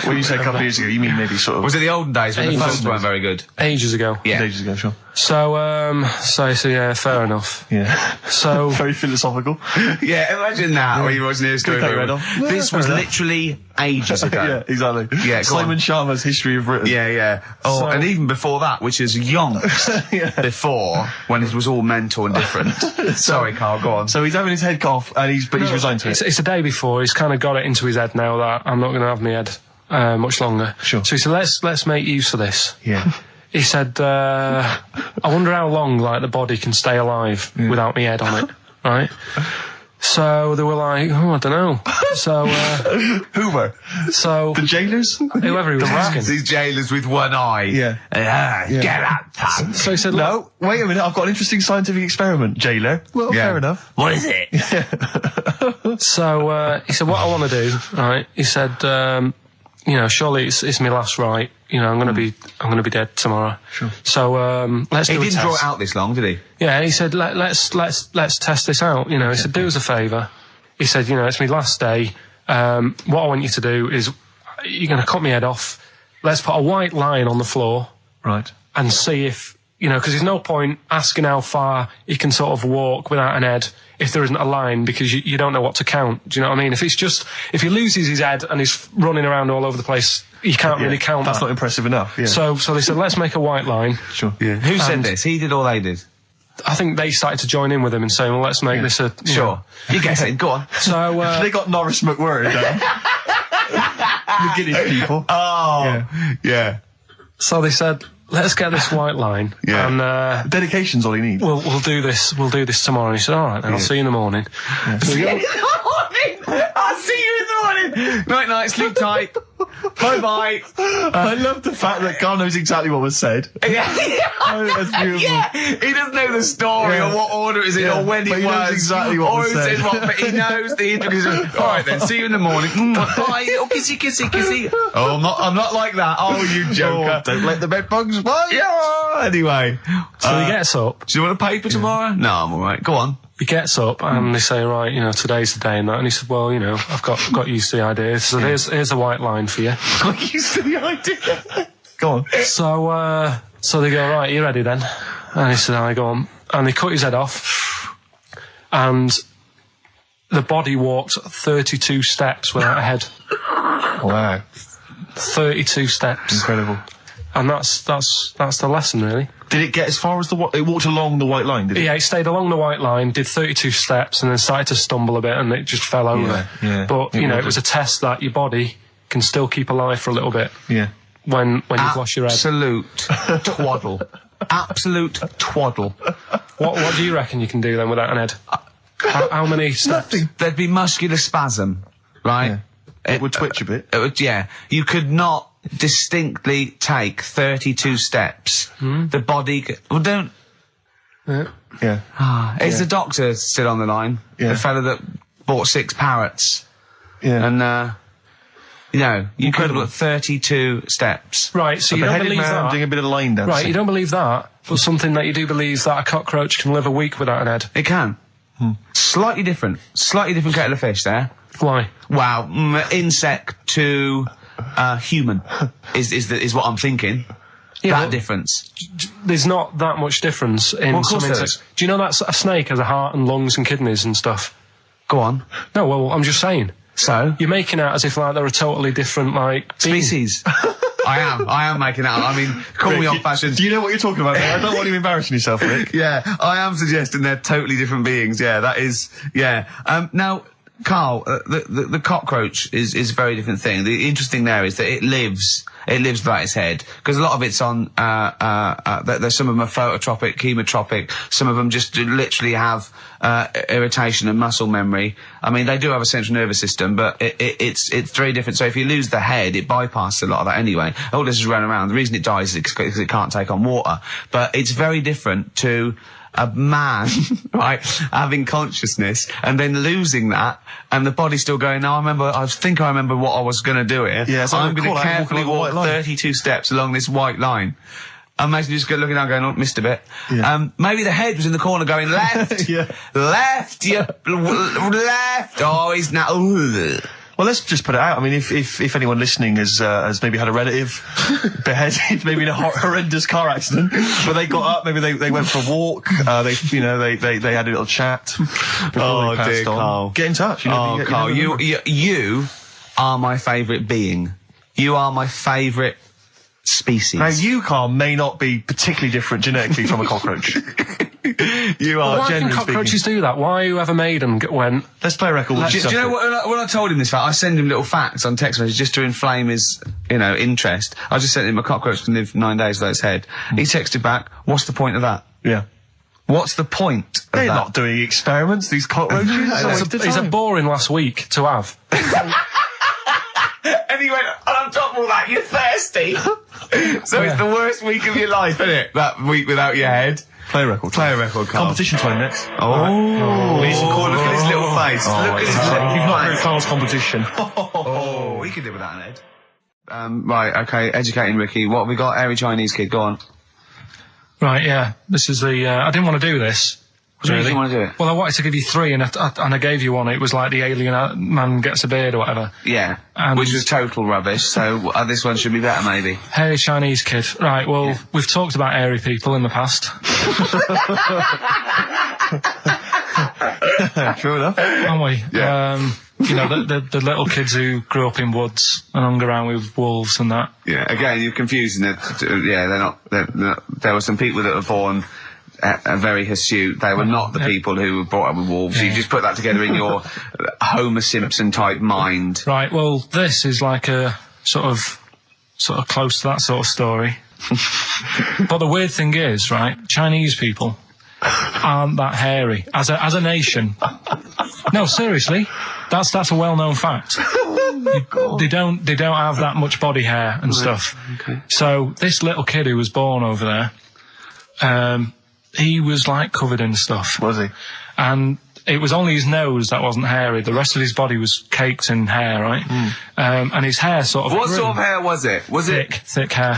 Speaker 2: What you said a couple of years ago, you mean maybe sort of...
Speaker 1: Was it the olden days when the phones weren't very good?
Speaker 3: Ages ago.
Speaker 1: Yeah.
Speaker 2: Ages ago, sure.
Speaker 3: So yeah, fair enough.
Speaker 2: Yeah.
Speaker 3: So...
Speaker 2: Very philosophical.
Speaker 1: Yeah, imagine that when you watch News Story. This was literally ages ago.
Speaker 2: Yeah, exactly.
Speaker 1: Yeah,
Speaker 2: Simon Sharma's History of Britain.
Speaker 1: Yeah. Oh,
Speaker 3: So-
Speaker 1: and even before that, which is yonks before, when it was all mental and different. Sorry, Carl, go on.
Speaker 2: So he's having his head cut off, and he's resigned to it.
Speaker 3: It's the day before. He's kind of got it into his head now that I'm not going to have my head much longer.
Speaker 2: Sure.
Speaker 3: So he said, let's make use of this.
Speaker 2: Yeah.
Speaker 3: He said, I wonder how long the body can stay alive without my head on it, right? So they were like, I don't know. So
Speaker 2: Who were?
Speaker 3: so
Speaker 2: The jailers?
Speaker 3: whoever he was asking.
Speaker 1: These jailers with one eye.
Speaker 2: Yeah.
Speaker 1: Get up, punk.
Speaker 3: So he said,
Speaker 2: No, wait a minute, I've got an interesting scientific experiment, jailer. Well,
Speaker 1: Yeah.
Speaker 2: fair enough.
Speaker 1: What is it?
Speaker 3: So he said, what I want to do, right? He said, surely it's my last right. I'm going to be dead tomorrow.
Speaker 2: Sure.
Speaker 3: So let's
Speaker 1: He
Speaker 3: do a
Speaker 1: didn't
Speaker 3: test.
Speaker 1: draw it out this long, did he?
Speaker 3: Yeah, he said, let's test this out. He said, do us a favour. He said, it's my last day. What I want you to do is, you're going to cut my head off. Let's put a white line on the floor
Speaker 2: Right.
Speaker 3: and see if, because there's no point asking how far he can sort of walk without an head if there isn't a line, because you don't know what to count. Do you know what I mean? If he loses his head and he's running around all over the place, you can't really count
Speaker 2: That's
Speaker 3: that.
Speaker 2: not impressive enough, yeah.
Speaker 3: So they said, let's make a white line.
Speaker 2: Sure.
Speaker 1: Yeah. Who said
Speaker 3: And-
Speaker 1: this? He did or they did?
Speaker 3: I think they started to join in with him and saying, well, let's make this a...
Speaker 1: Sure. You guess it. Go on.
Speaker 3: So,
Speaker 2: They got Norris McWhirter down. The Guinness people.
Speaker 1: Oh. Yeah.
Speaker 3: so they said, let's get this white line.
Speaker 1: Yeah.
Speaker 3: And
Speaker 2: Dedication's all he needs.
Speaker 3: we'll do this tomorrow. And he said, all right, then I'll see you in the morning. So we go-
Speaker 1: I'll see you in the morning. Night, night, sleep tight. Bye-bye.
Speaker 2: I love the fact that Carl knows exactly what was said.
Speaker 1: Yeah.
Speaker 2: Oh, that's beautiful.
Speaker 1: Yeah. He doesn't know the story
Speaker 2: Yeah.
Speaker 1: or what order it is in
Speaker 2: Yeah.
Speaker 1: or when
Speaker 2: But
Speaker 1: it
Speaker 2: he
Speaker 1: was.
Speaker 2: knows exactly what
Speaker 1: or
Speaker 2: was
Speaker 1: who
Speaker 2: said.
Speaker 1: what, but he knows the introduction. All right then, see you in the morning. Bye. Oh, kissy, kissy, kissy. Oh, I'm not like that. Oh, you joker.
Speaker 2: Don't let the bed bugs bite.
Speaker 1: Yeah. Anyway.
Speaker 3: So he gets up.
Speaker 1: Do you want a paper tomorrow? No, I'm all right. Go on.
Speaker 3: He gets up and they say, right, today's the day and that. And he said, well, I've got used to the idea. So here's a white line for you.
Speaker 1: Got used to the idea.
Speaker 2: Go on.
Speaker 3: So they go, right, you ready then? And he said, I go on. And they cut his head off. And the body walked 32 steps without a head.
Speaker 2: Wow.
Speaker 3: 32 steps.
Speaker 2: Incredible.
Speaker 3: And that's the lesson, really.
Speaker 2: Did it get as far as it walked along the white line, did it?
Speaker 3: Yeah, it stayed along the white line, did 32 steps, and then started to stumble a bit, and it just fell over.
Speaker 2: yeah.
Speaker 3: But, it was a test that your body can still keep alive for a little bit
Speaker 2: Yeah.
Speaker 3: when you've lost your head.
Speaker 1: Absolute twaddle. Absolute twaddle.
Speaker 3: What do you reckon you can do then without an head? How many steps?
Speaker 1: There'd be muscular spasm, right?
Speaker 2: Yeah. It would twitch a bit.
Speaker 1: It would, yeah. You could not distinctly take 32 steps. The body... Well, don't...
Speaker 2: Yeah.
Speaker 1: Is the doctor still on the line?
Speaker 2: Yeah.
Speaker 1: The fella that bought 6 parrots.
Speaker 2: Yeah.
Speaker 1: And, you could
Speaker 2: Incredible.
Speaker 1: have 32 steps.
Speaker 3: Right, so you don't
Speaker 2: Beheaded
Speaker 3: believe
Speaker 2: man
Speaker 3: that.
Speaker 2: doing a bit of line dancing.
Speaker 3: Right, you don't believe that, but something that you do believe that a cockroach can live a week without an head.
Speaker 1: It can. Slightly different kettle of fish there.
Speaker 3: Why?
Speaker 1: Wow, insect to human is what I'm thinking.
Speaker 3: Yeah,
Speaker 1: that
Speaker 3: but
Speaker 1: difference.
Speaker 3: There's not that much difference in
Speaker 1: Well, of
Speaker 3: some
Speaker 1: course there
Speaker 3: insects.
Speaker 1: is.
Speaker 3: Do you know that a snake has a heart and lungs and kidneys and stuff?
Speaker 1: Go on.
Speaker 3: No, well, I'm just saying.
Speaker 1: So?
Speaker 3: You're making out as if they're a totally different being.
Speaker 1: Species. I am making that up. I mean, call me old-fashioned.
Speaker 2: Do you know what you're talking about? I don't want you embarrassing yourself, Rick.
Speaker 1: Yeah, I am suggesting they're totally different beings. Yeah, that is. Yeah. Now, Carl, the cockroach is a very different thing. The interesting there is that it lives without its head, because a lot of it's on. There's some of them are phototropic, chemotropic. Some of them just literally have irritation and muscle memory. I mean, they do have a central nervous system, but it's very different. So if you lose the head, it bypasses a lot of that anyway. All this is running around. The reason it dies is because it can't take on water. But it's very different to a man, right, having consciousness and then losing that, and the body's still going, no, I think I remember what I was going to do here.
Speaker 2: Yeah, so
Speaker 1: I'm going to carefully walk 32 steps along this white line. Imagine you just looking down going, oh, missed a bit. Yeah. Maybe the head was in the corner going, left, left, left. Oh, he's now.
Speaker 2: Well, let's just put it out. I mean, if anyone listening has maybe had a relative beheaded, maybe in a horrendous car accident, but they got up, maybe they went for a walk, they had a little chat before they passed on.
Speaker 1: Carl.
Speaker 2: Get in touch.
Speaker 1: Carl, you are my favourite being. You are my favourite species.
Speaker 2: Now, you, Carl, may not be particularly different genetically from a cockroach. You are.
Speaker 3: Why can cockroaches do that? Why whoever made them went?
Speaker 2: Let's play a record.
Speaker 1: Do you know what? When I told him this fact, I send him little facts on text messages just to inflame his, interest. I just sent him a cockroach can live 9 days without its head. He texted back, "What's the point of that?"
Speaker 2: Yeah.
Speaker 1: What's the point of
Speaker 2: They're
Speaker 1: that?
Speaker 2: not doing experiments. These cockroaches.
Speaker 3: It's a boring last week to have.
Speaker 1: And he went, and on top of all that, you're thirsty. So it's the worst week of your life, isn't it? That week without your head.
Speaker 2: Play a record.
Speaker 1: Carl.
Speaker 2: Competition time next.
Speaker 1: Oh. Look at his little face. Look at his little face.
Speaker 2: You've not heard Carl's competition.
Speaker 1: Oh, we can deal with that, Ed. Right, okay, educating Ricky. What have we got? Hairy Chinese kid, go on.
Speaker 3: Right, yeah. This is the... I didn't want to do this.
Speaker 1: Really? You didn't want to do it?
Speaker 3: Well, I wanted to give you three, and I gave you one. It was like the alien man gets a beard or whatever.
Speaker 1: Yeah, which was total rubbish, so this one should be better, maybe.
Speaker 3: Hairy Chinese kid. Right, well, we've talked about hairy people in the past.
Speaker 2: True enough.
Speaker 3: Haven't we?
Speaker 1: Yeah.
Speaker 3: The little kids who grew up in woods and hung around with wolves and that.
Speaker 1: Yeah, again, you're confusing it. Yeah, they're not, there were some people that were born... very hirsute. They were not the people who were brought up with wolves. Yeah. You just put that together in your Homer Simpson type mind.
Speaker 3: Right, well, this is like a sort of close to that sort of story. But the weird thing is, right, Chinese people aren't that hairy as a nation. No, seriously, that's a well-known fact. They don't have that much body hair and stuff.
Speaker 1: Okay.
Speaker 3: So this little kid who was born over there, he was like covered in stuff.
Speaker 2: Was he?
Speaker 3: And it was only his nose that wasn't hairy. The rest of his body was caked in hair, right? And his hair sort of...
Speaker 1: What sort of hair was it? Was
Speaker 3: thick, thick hair.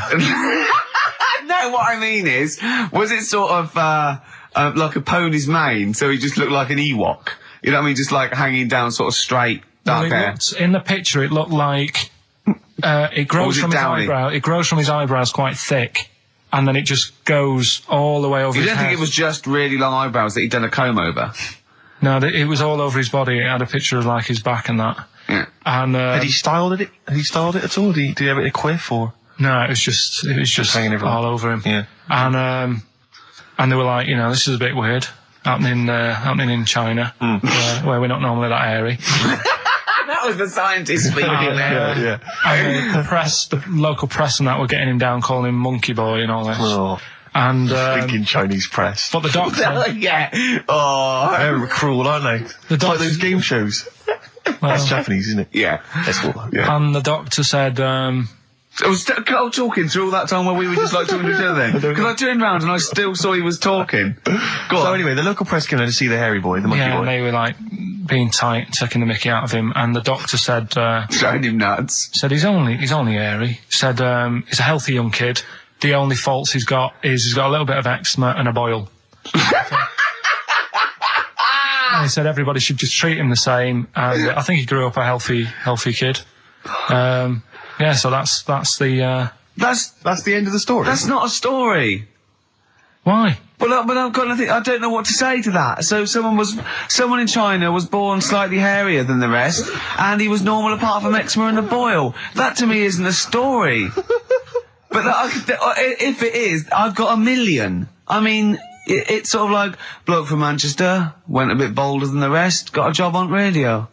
Speaker 1: No, what I mean is, was it sort of like a pony's mane, so he just looked like an Ewok? You know what I mean? Just like hanging down sort of straight, dark hair.
Speaker 3: In the picture, it looked like... it grows from his eyebrow. It grows from his eyebrows quite thick. And then it just goes all the way over his head.
Speaker 1: You don't think it was just really long eyebrows that he'd done a comb over?
Speaker 3: No, it was all over his body. It had a picture of like his back and that.
Speaker 1: Yeah.
Speaker 3: And
Speaker 2: had he styled it? Had he styled it at all? Did he have it a quiff or?
Speaker 3: No, it was just
Speaker 2: hanging
Speaker 3: all over him.
Speaker 2: Yeah.
Speaker 3: And they were like, this is a bit weird happening in China, where we're not normally that hairy.
Speaker 1: That was the scientist speaking there.
Speaker 2: Yeah.
Speaker 3: And the local press and that were getting him down, calling him Monkey Boy and all this.
Speaker 2: Oh.
Speaker 3: And
Speaker 2: thinking Chinese press.
Speaker 3: But the doctor,
Speaker 1: yeah. Oh,
Speaker 2: they're cruel, aren't they?
Speaker 3: The doctor,
Speaker 2: like those game shows. That's Japanese, isn't it?
Speaker 1: Yeah.
Speaker 2: That's cool. Yeah.
Speaker 3: And the doctor said,
Speaker 1: I was talking through all that time while we were just like talking to each other then. Because I turned round and I still saw he was talking. Go on.
Speaker 2: So anyway, the local press came in to see the hairy boy, the monkey boy.
Speaker 3: Yeah, and they were like being tight, taking the mickey out of him, and the doctor said...
Speaker 1: showing him nuts.
Speaker 3: Said he's only hairy. Said he's a healthy young kid. The only faults he's got is he's got a little bit of eczema and a boil. And he said everybody should just treat him the same, and I think he grew up a healthy kid. Yeah, so that's the...
Speaker 1: That's
Speaker 2: the end of the story.
Speaker 1: That's not a story.
Speaker 3: Why?
Speaker 1: But I've got nothing. I don't know what to say to that. So someone in China was born slightly hairier than the rest, and he was normal apart from eczema and a boil. That to me isn't a story. But if it is, I've got a million. I mean, it's sort of like bloke from Manchester went a bit bolder than the rest, got a job on radio.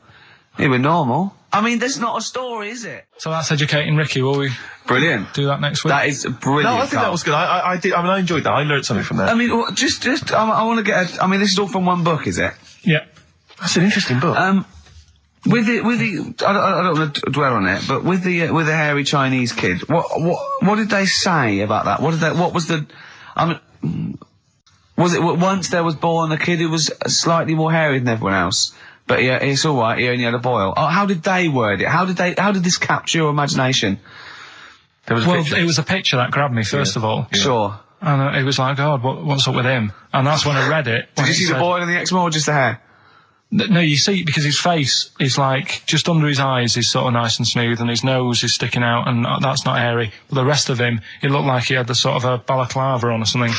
Speaker 1: He was normal. I mean, that's not a story, is it?
Speaker 3: So that's educating Ricky. Will we?
Speaker 1: Brilliant.
Speaker 3: Do that next week.
Speaker 1: That is brilliant.
Speaker 2: No, I think that was good. I did. I mean, I enjoyed that. I learned something from that.
Speaker 1: I mean, I want to get. I mean, this is all from one book, is it?
Speaker 3: Yeah.
Speaker 2: That's an interesting book.
Speaker 1: With the, I don't want to dwell on it, but with the hairy Chinese kid, what did they say about that? What was the, Was it once there was born a kid who was slightly more hairy than everyone else? But yeah, it's all right. He only had a boil. Oh, how did they word it? How did this capture your imagination?
Speaker 3: It was a picture that grabbed me first of all.
Speaker 1: Yeah. Sure.
Speaker 3: And it was like, God, what's up with him? And that's when I read it.
Speaker 1: Did you see the boil and the eczema or just the hair?
Speaker 3: No, you see, because his face is like, just under his eyes is sort of nice and smooth, and his nose is sticking out, and that's not hairy. But the rest of him, it looked like he had the sort of a balaclava on or something.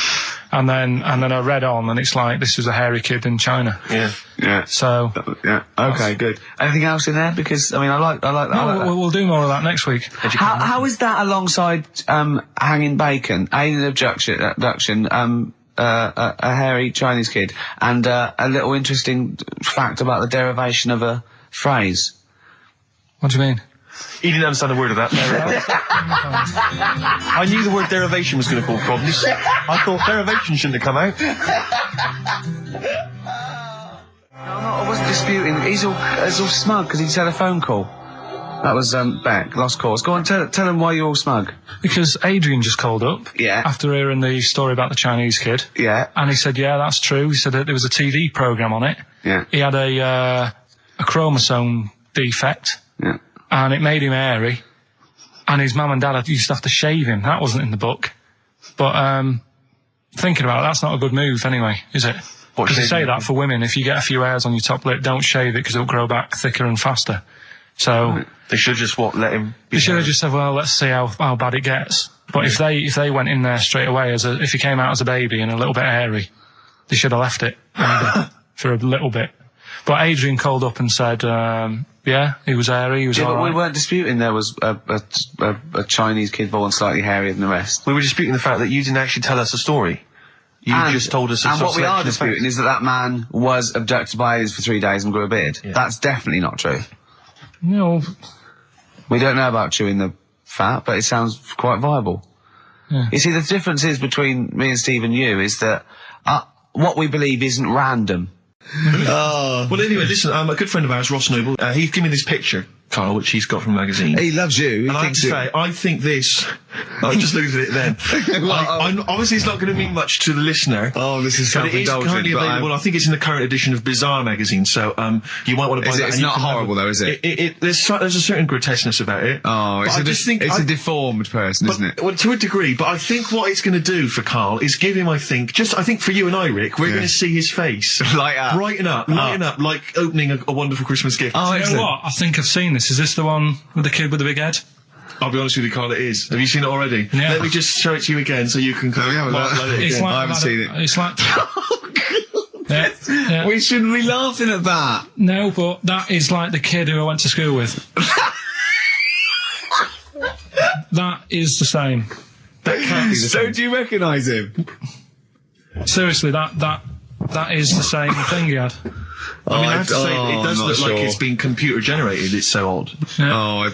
Speaker 3: And then I read on, and it's like, this is a hairy kid in China.
Speaker 1: Yeah.
Speaker 3: So.
Speaker 1: Yeah. Okay, good. Anything else in there? Because, I mean, I like that.
Speaker 3: No, we'll do more of that next week.
Speaker 1: How is that alongside, hanging bacon, alien abduction, a hairy Chinese kid, and a little interesting fact about the derivation of a phrase?
Speaker 3: What do you mean?
Speaker 2: He didn't understand a word of that. I knew the word derivation was going to cause problems. I thought derivation shouldn't have come out.
Speaker 1: I wasn't disputing. He's all smug because he's had a phone call. That was Beck, lost cause. Go on, tell him why you're all smug.
Speaker 3: Because Adrian just called up.
Speaker 1: Yeah.
Speaker 3: After hearing the story about the Chinese kid.
Speaker 1: Yeah.
Speaker 3: And he said, yeah, that's true. He said that there was a TV programme on it.
Speaker 1: Yeah.
Speaker 3: He had a chromosome defect.
Speaker 1: Yeah.
Speaker 3: And it made him hairy. And his mum and dad used to have to shave him. That wasn't in the book. But thinking about it, that's not a good move anyway, is it? Because they say that for women, if you get a few hairs on your top lip, don't shave it because it'll grow back thicker and faster. So
Speaker 2: they should just let him.
Speaker 3: They should have just said, well, let's see how bad it gets. But if they went in there straight away if he came out as a baby and a little bit hairy, they should have left it for a little bit. But Adrian called up and said, yeah, he was hairy. He was all
Speaker 1: but
Speaker 3: right.
Speaker 1: We weren't disputing there was a Chinese kid born slightly hairier than the rest.
Speaker 2: We were disputing the fact that you didn't actually tell us a story. You just told us.
Speaker 1: And what we are disputing is that man was abducted by aliens for 3 days and grew a beard. Yeah. That's definitely not true.
Speaker 3: No.
Speaker 1: We don't know about chewing the fat, but it sounds quite viable.
Speaker 3: Yeah.
Speaker 1: You see, the difference is between me and Steve and you is that what we believe isn't random.
Speaker 2: Well, anyway, listen, a good friend of ours, Ross Noble, he gave me this picture, Carl, which he's got from a magazine.
Speaker 1: He loves you.
Speaker 2: And I have to say, I think this... I just looked at it then. Obviously, it's not going to mean much to the listener.
Speaker 1: Oh, this is self-indulgent.
Speaker 2: But it is currently available. I think it's in the current edition of Bizarre magazine, so you might want to buy that.
Speaker 1: It's not horrible, though, is it?
Speaker 2: There's a certain grotesqueness about it.
Speaker 1: Oh, it's a deformed person, isn't it?
Speaker 2: Well, to a degree, but I think what it's going to do for Carl is give him, I think for you and I, Rick, we're going to see his face.
Speaker 1: Light up.
Speaker 2: Lighten up, like opening a wonderful Christmas gift.
Speaker 3: Oh, you know what? I think I've seen this. Is this the one with the kid with the big head?
Speaker 2: I'll be honest with you, Carl, it is. Have you seen it already?
Speaker 3: Yeah.
Speaker 2: Let me just show it to you again so you can
Speaker 1: I haven't seen it.
Speaker 3: It's like... yeah.
Speaker 1: We shouldn't be laughing at that.
Speaker 3: No, but that is like the kid who I went to school with. That is the same.
Speaker 2: That can't be the same.
Speaker 1: So do you recognise him?
Speaker 3: Seriously, that is the same thing he had.
Speaker 2: I mean, I have to say, it does look like it's been computer generated. It's so odd.
Speaker 3: Yeah.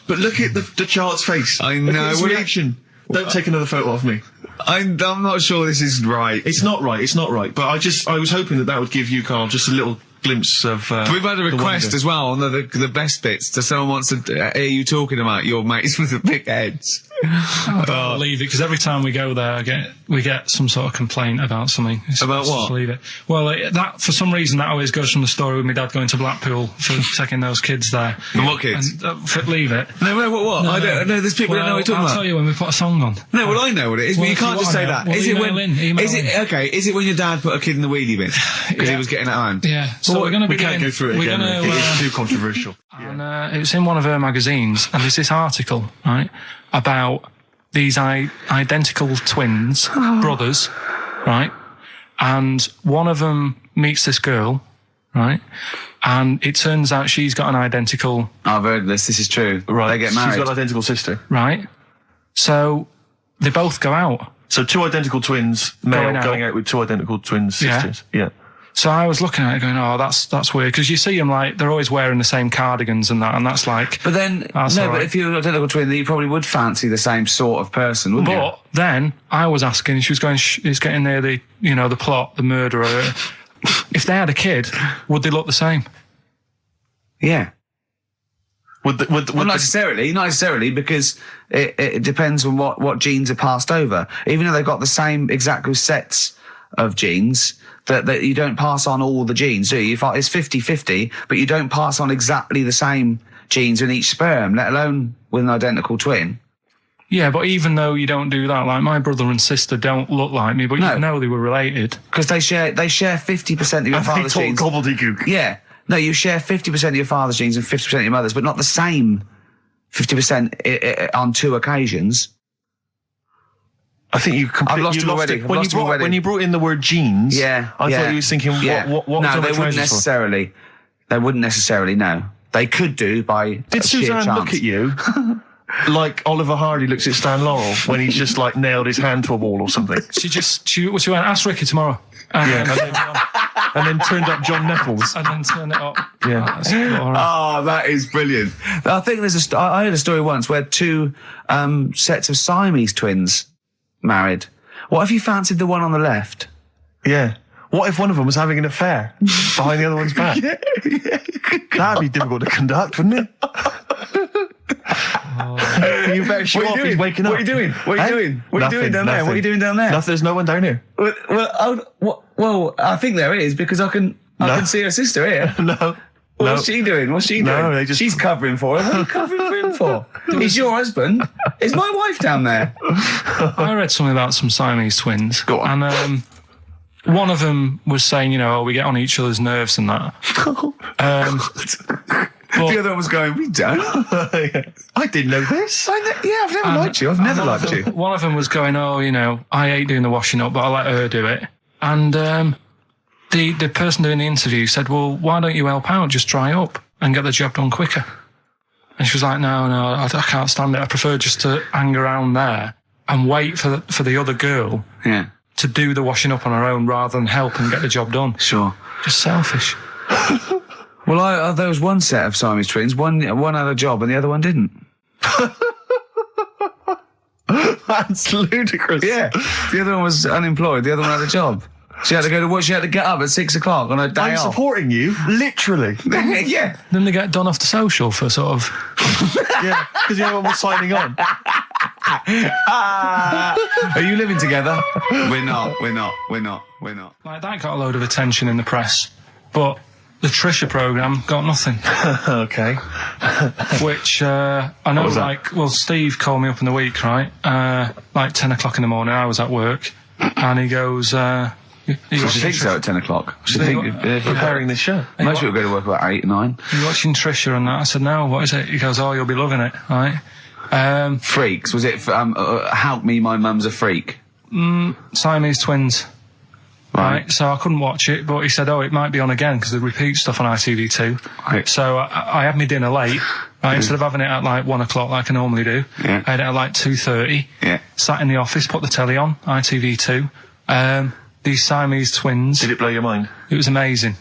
Speaker 2: But look at the child's face.
Speaker 1: I know.
Speaker 2: Look at his reaction. Don't take another photo of me.
Speaker 1: I'm not sure this is right.
Speaker 2: It's not right. But I was hoping that would give you, Carl, just a little glimpse of.
Speaker 1: We've had a request as well on the best bits. So someone wants to hear you talking about your mates with the big heads.
Speaker 3: I don't believe it, because every time we go there, we get some sort of complaint about something.
Speaker 1: About what?
Speaker 3: Just leave it. Well, that for some reason that always goes from the story with my dad going to Blackpool for taking those kids there.
Speaker 1: From what kids?
Speaker 3: And, leave it.
Speaker 1: No, what?
Speaker 3: No,
Speaker 1: I don't know. There's people who don't know what you're talking about.
Speaker 3: I'll tell you when we put a song on.
Speaker 1: No, well, I know what it is, but you can't just say that.
Speaker 3: Is it when?
Speaker 1: Is it when your dad put a kid in the wheelie bin because he was getting out of hand?
Speaker 3: Yeah. So we're going to be.
Speaker 2: We can't go through it again. It's too controversial.
Speaker 3: And it's in one of her magazines, and there's this article, right, about these identical twins, brothers, right? And one of them meets this girl, right? And it turns out she's got an identical...
Speaker 1: I've heard this. This is true.
Speaker 2: Right.
Speaker 1: They get married.
Speaker 2: She's got an identical sister.
Speaker 3: Right. So they both go out.
Speaker 2: So two identical twins, male, going out with two identical twin sisters. Yeah.
Speaker 3: So I was looking at it going, oh, that's weird. Because you see them, like, they're always wearing the same cardigans and that, and that's like...
Speaker 1: But then, but if you're an identical twin, then you probably would fancy the same sort of person, wouldn't you?
Speaker 3: But then I was asking, she was going, it's getting near the, the plot, the murderer. If they had a kid, would they look the same?
Speaker 1: Yeah.
Speaker 2: Not
Speaker 1: necessarily, because it depends on what genes are passed over. Even though they've got the same exact sets of genes that you don't pass on all the genes, do you? It's 50-50, but you don't pass on exactly the same genes in each sperm, let alone with an identical twin.
Speaker 3: Yeah, but even though you don't do that, like my brother and sister don't look like me, but you know they were related.
Speaker 1: Because they share 50% of your father's genes.
Speaker 2: Gobbledygook.
Speaker 1: Yeah. No, you share 50% of your father's genes and 50% of your mother's, but not the same 50% on 2 occasions.
Speaker 2: I think you completely
Speaker 1: lost him already.
Speaker 2: When you brought in the word genes,
Speaker 1: I
Speaker 2: thought you was thinking, what
Speaker 1: no, they wouldn't necessarily. They wouldn't necessarily, no. They could do by
Speaker 2: Did Suzanne
Speaker 1: chance.
Speaker 2: look at you like Oliver Hardy looks at Stan Laurel when he's just like nailed his hand to a wall or something?
Speaker 3: She went, ask Ricky tomorrow.
Speaker 2: And then turned up John Nettles.
Speaker 3: And then turned it up.
Speaker 2: Yeah.
Speaker 1: Oh, that is brilliant. I think there's I heard a story once where 2 sets of Siamese twins married. What if you fancied the one on the left?
Speaker 2: Yeah. What if one of them was having an affair behind the other one's back? That'd be difficult to conduct, wouldn't it? You better show off he's waking up.
Speaker 1: What are you doing? What are you doing? What are you doing down there? What are you doing down there?
Speaker 2: Nothing, there's no one down here.
Speaker 1: Well, I think there is, because I can see her sister here.
Speaker 2: No.
Speaker 1: What's she doing?
Speaker 2: No,
Speaker 1: She's covering for her. What are you covering for him for? He's your husband. Is my wife down there?
Speaker 3: I read something about some Siamese twins.
Speaker 1: Go on.
Speaker 3: And one of them was saying, we get on each other's nerves and that.
Speaker 1: The other one was going, we don't.
Speaker 2: I didn't know this.
Speaker 1: I've never liked you. I've never liked you.
Speaker 3: One of them was going, I hate doing the washing up, but I let her do it. And the person doing the interview said, well, why don't you help out? Just dry up and get the job done quicker. And she was like, no, I can't stand it. I prefer just to hang around there and wait for the other girl to do the washing up on her own rather than help and get the job done.
Speaker 1: Sure.
Speaker 3: Just selfish.
Speaker 1: Well, there was one set of Siamese twins. One had a job and the other one didn't.
Speaker 2: That's ludicrous.
Speaker 1: Yeah. The other one was unemployed. The other one had a job. She had to go to work. She had to get up at 6 o'clock on her day
Speaker 2: I'm
Speaker 1: off.
Speaker 2: supporting you, literally.
Speaker 1: Yeah.
Speaker 3: Then they get done off the social for sort of...
Speaker 2: Yeah, because the other one was signing on.
Speaker 1: Are you living together? We're not.
Speaker 3: Like, that got a load of attention in the press, but the Trisha programme got nothing.
Speaker 2: Okay.
Speaker 3: Which, I know, Steve called me up in the week, right? 10 o'clock in the morning, I was at work, and he goes,
Speaker 1: She thinks so at 10 o'clock. She
Speaker 2: preparing this show.
Speaker 1: Most people go to work about 8, 9.
Speaker 3: Are you watching Trisha and that? I said, no, what is it? He goes, you'll be loving it, right?
Speaker 1: Freaks. Was it, Help Me, My Mum's a Freak?
Speaker 3: Siamese twins. Right, so I couldn't watch it, but he said, it might be on again, because they repeat stuff on ITV2.
Speaker 1: Right.
Speaker 3: So I had my dinner late, right, instead of having it at 1 o'clock like I normally do.
Speaker 1: Yeah.
Speaker 3: I had it at 2:30.
Speaker 1: Yeah.
Speaker 3: Sat in the office, put the telly on, ITV2. These Siamese twins.
Speaker 2: Did it blow your mind?
Speaker 3: It was amazing.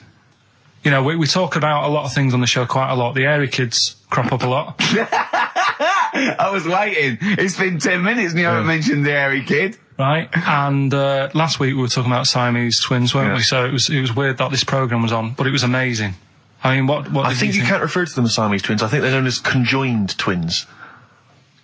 Speaker 3: We talk about a lot of things on the show quite a lot. The Airy kids crop up a lot.
Speaker 1: I was waiting. It's been 10 minutes and you haven't mentioned the Airy kid.
Speaker 3: Right, and last week we were talking about Siamese twins, weren't we? So it was weird that this programme was on, but it was amazing. I mean, what
Speaker 2: I think you can't refer to them as Siamese twins. I think they're known as conjoined twins.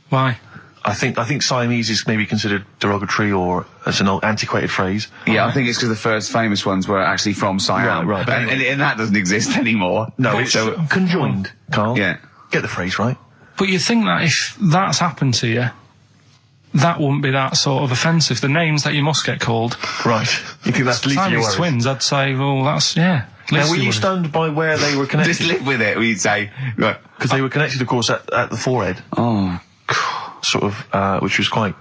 Speaker 3: Why?
Speaker 2: I think Siamese is maybe considered derogatory or as an old antiquated phrase.
Speaker 1: Yeah, I think it's because the first famous ones were actually from Siam.
Speaker 2: Right.
Speaker 1: And that doesn't exist anymore.
Speaker 2: No, it's conjoined, Carl.
Speaker 1: Yeah.
Speaker 2: Get the phrase right.
Speaker 3: But you think that if that's happened to you, that wouldn't be that sort of offensive. The names that you must get called.
Speaker 2: Right. You think that's the least of your
Speaker 3: Siamese
Speaker 2: worries?
Speaker 3: twins, I'd say, well, that's, yeah.
Speaker 2: Now, were you stunned by where they were connected?
Speaker 1: Just live with it, we'd say.
Speaker 2: Because they were connected, of course, at the forehead.
Speaker 1: Oh,
Speaker 2: sort of, which was quite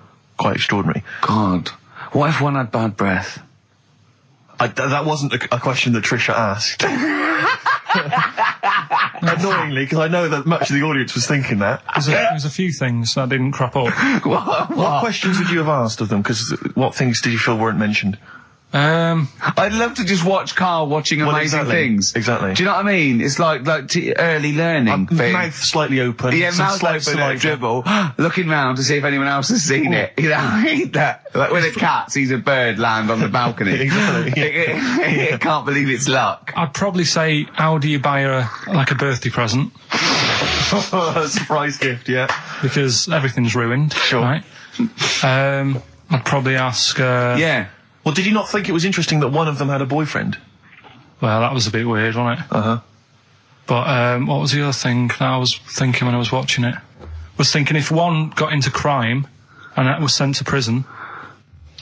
Speaker 2: extraordinary.
Speaker 1: God. What if one had bad breath?
Speaker 2: That wasn't a question that Trisha asked. Annoyingly, because I know that much of the audience was thinking that.
Speaker 3: There's a few things that didn't crop up.
Speaker 2: What questions would you have asked of them? Because what things did you feel weren't mentioned?
Speaker 1: I'd love to just watch Carl watching amazing things.
Speaker 2: Exactly.
Speaker 1: Do you know what I mean? It's like early learning thing.
Speaker 2: Mouth slightly open.
Speaker 1: Yeah, mouth open, dribble, looking round to see if anyone else has seen it. You know, I hate that. Like when a cat sees a bird land on the balcony.
Speaker 2: Exactly.
Speaker 1: It can't believe it's luck.
Speaker 3: I'd probably say, how do you buy her a birthday present?
Speaker 2: A surprise gift, yeah.
Speaker 3: Because everything's ruined.
Speaker 2: Sure.
Speaker 3: Right? I'd probably ask...
Speaker 1: Yeah.
Speaker 2: Well, did you not think it was interesting that one of them had a boyfriend?
Speaker 3: Well, that was a bit weird, wasn't it?
Speaker 2: Uh-huh.
Speaker 3: But what was the other thing that I was thinking when I was watching it? I was thinking if one got into crime and that was sent to prison,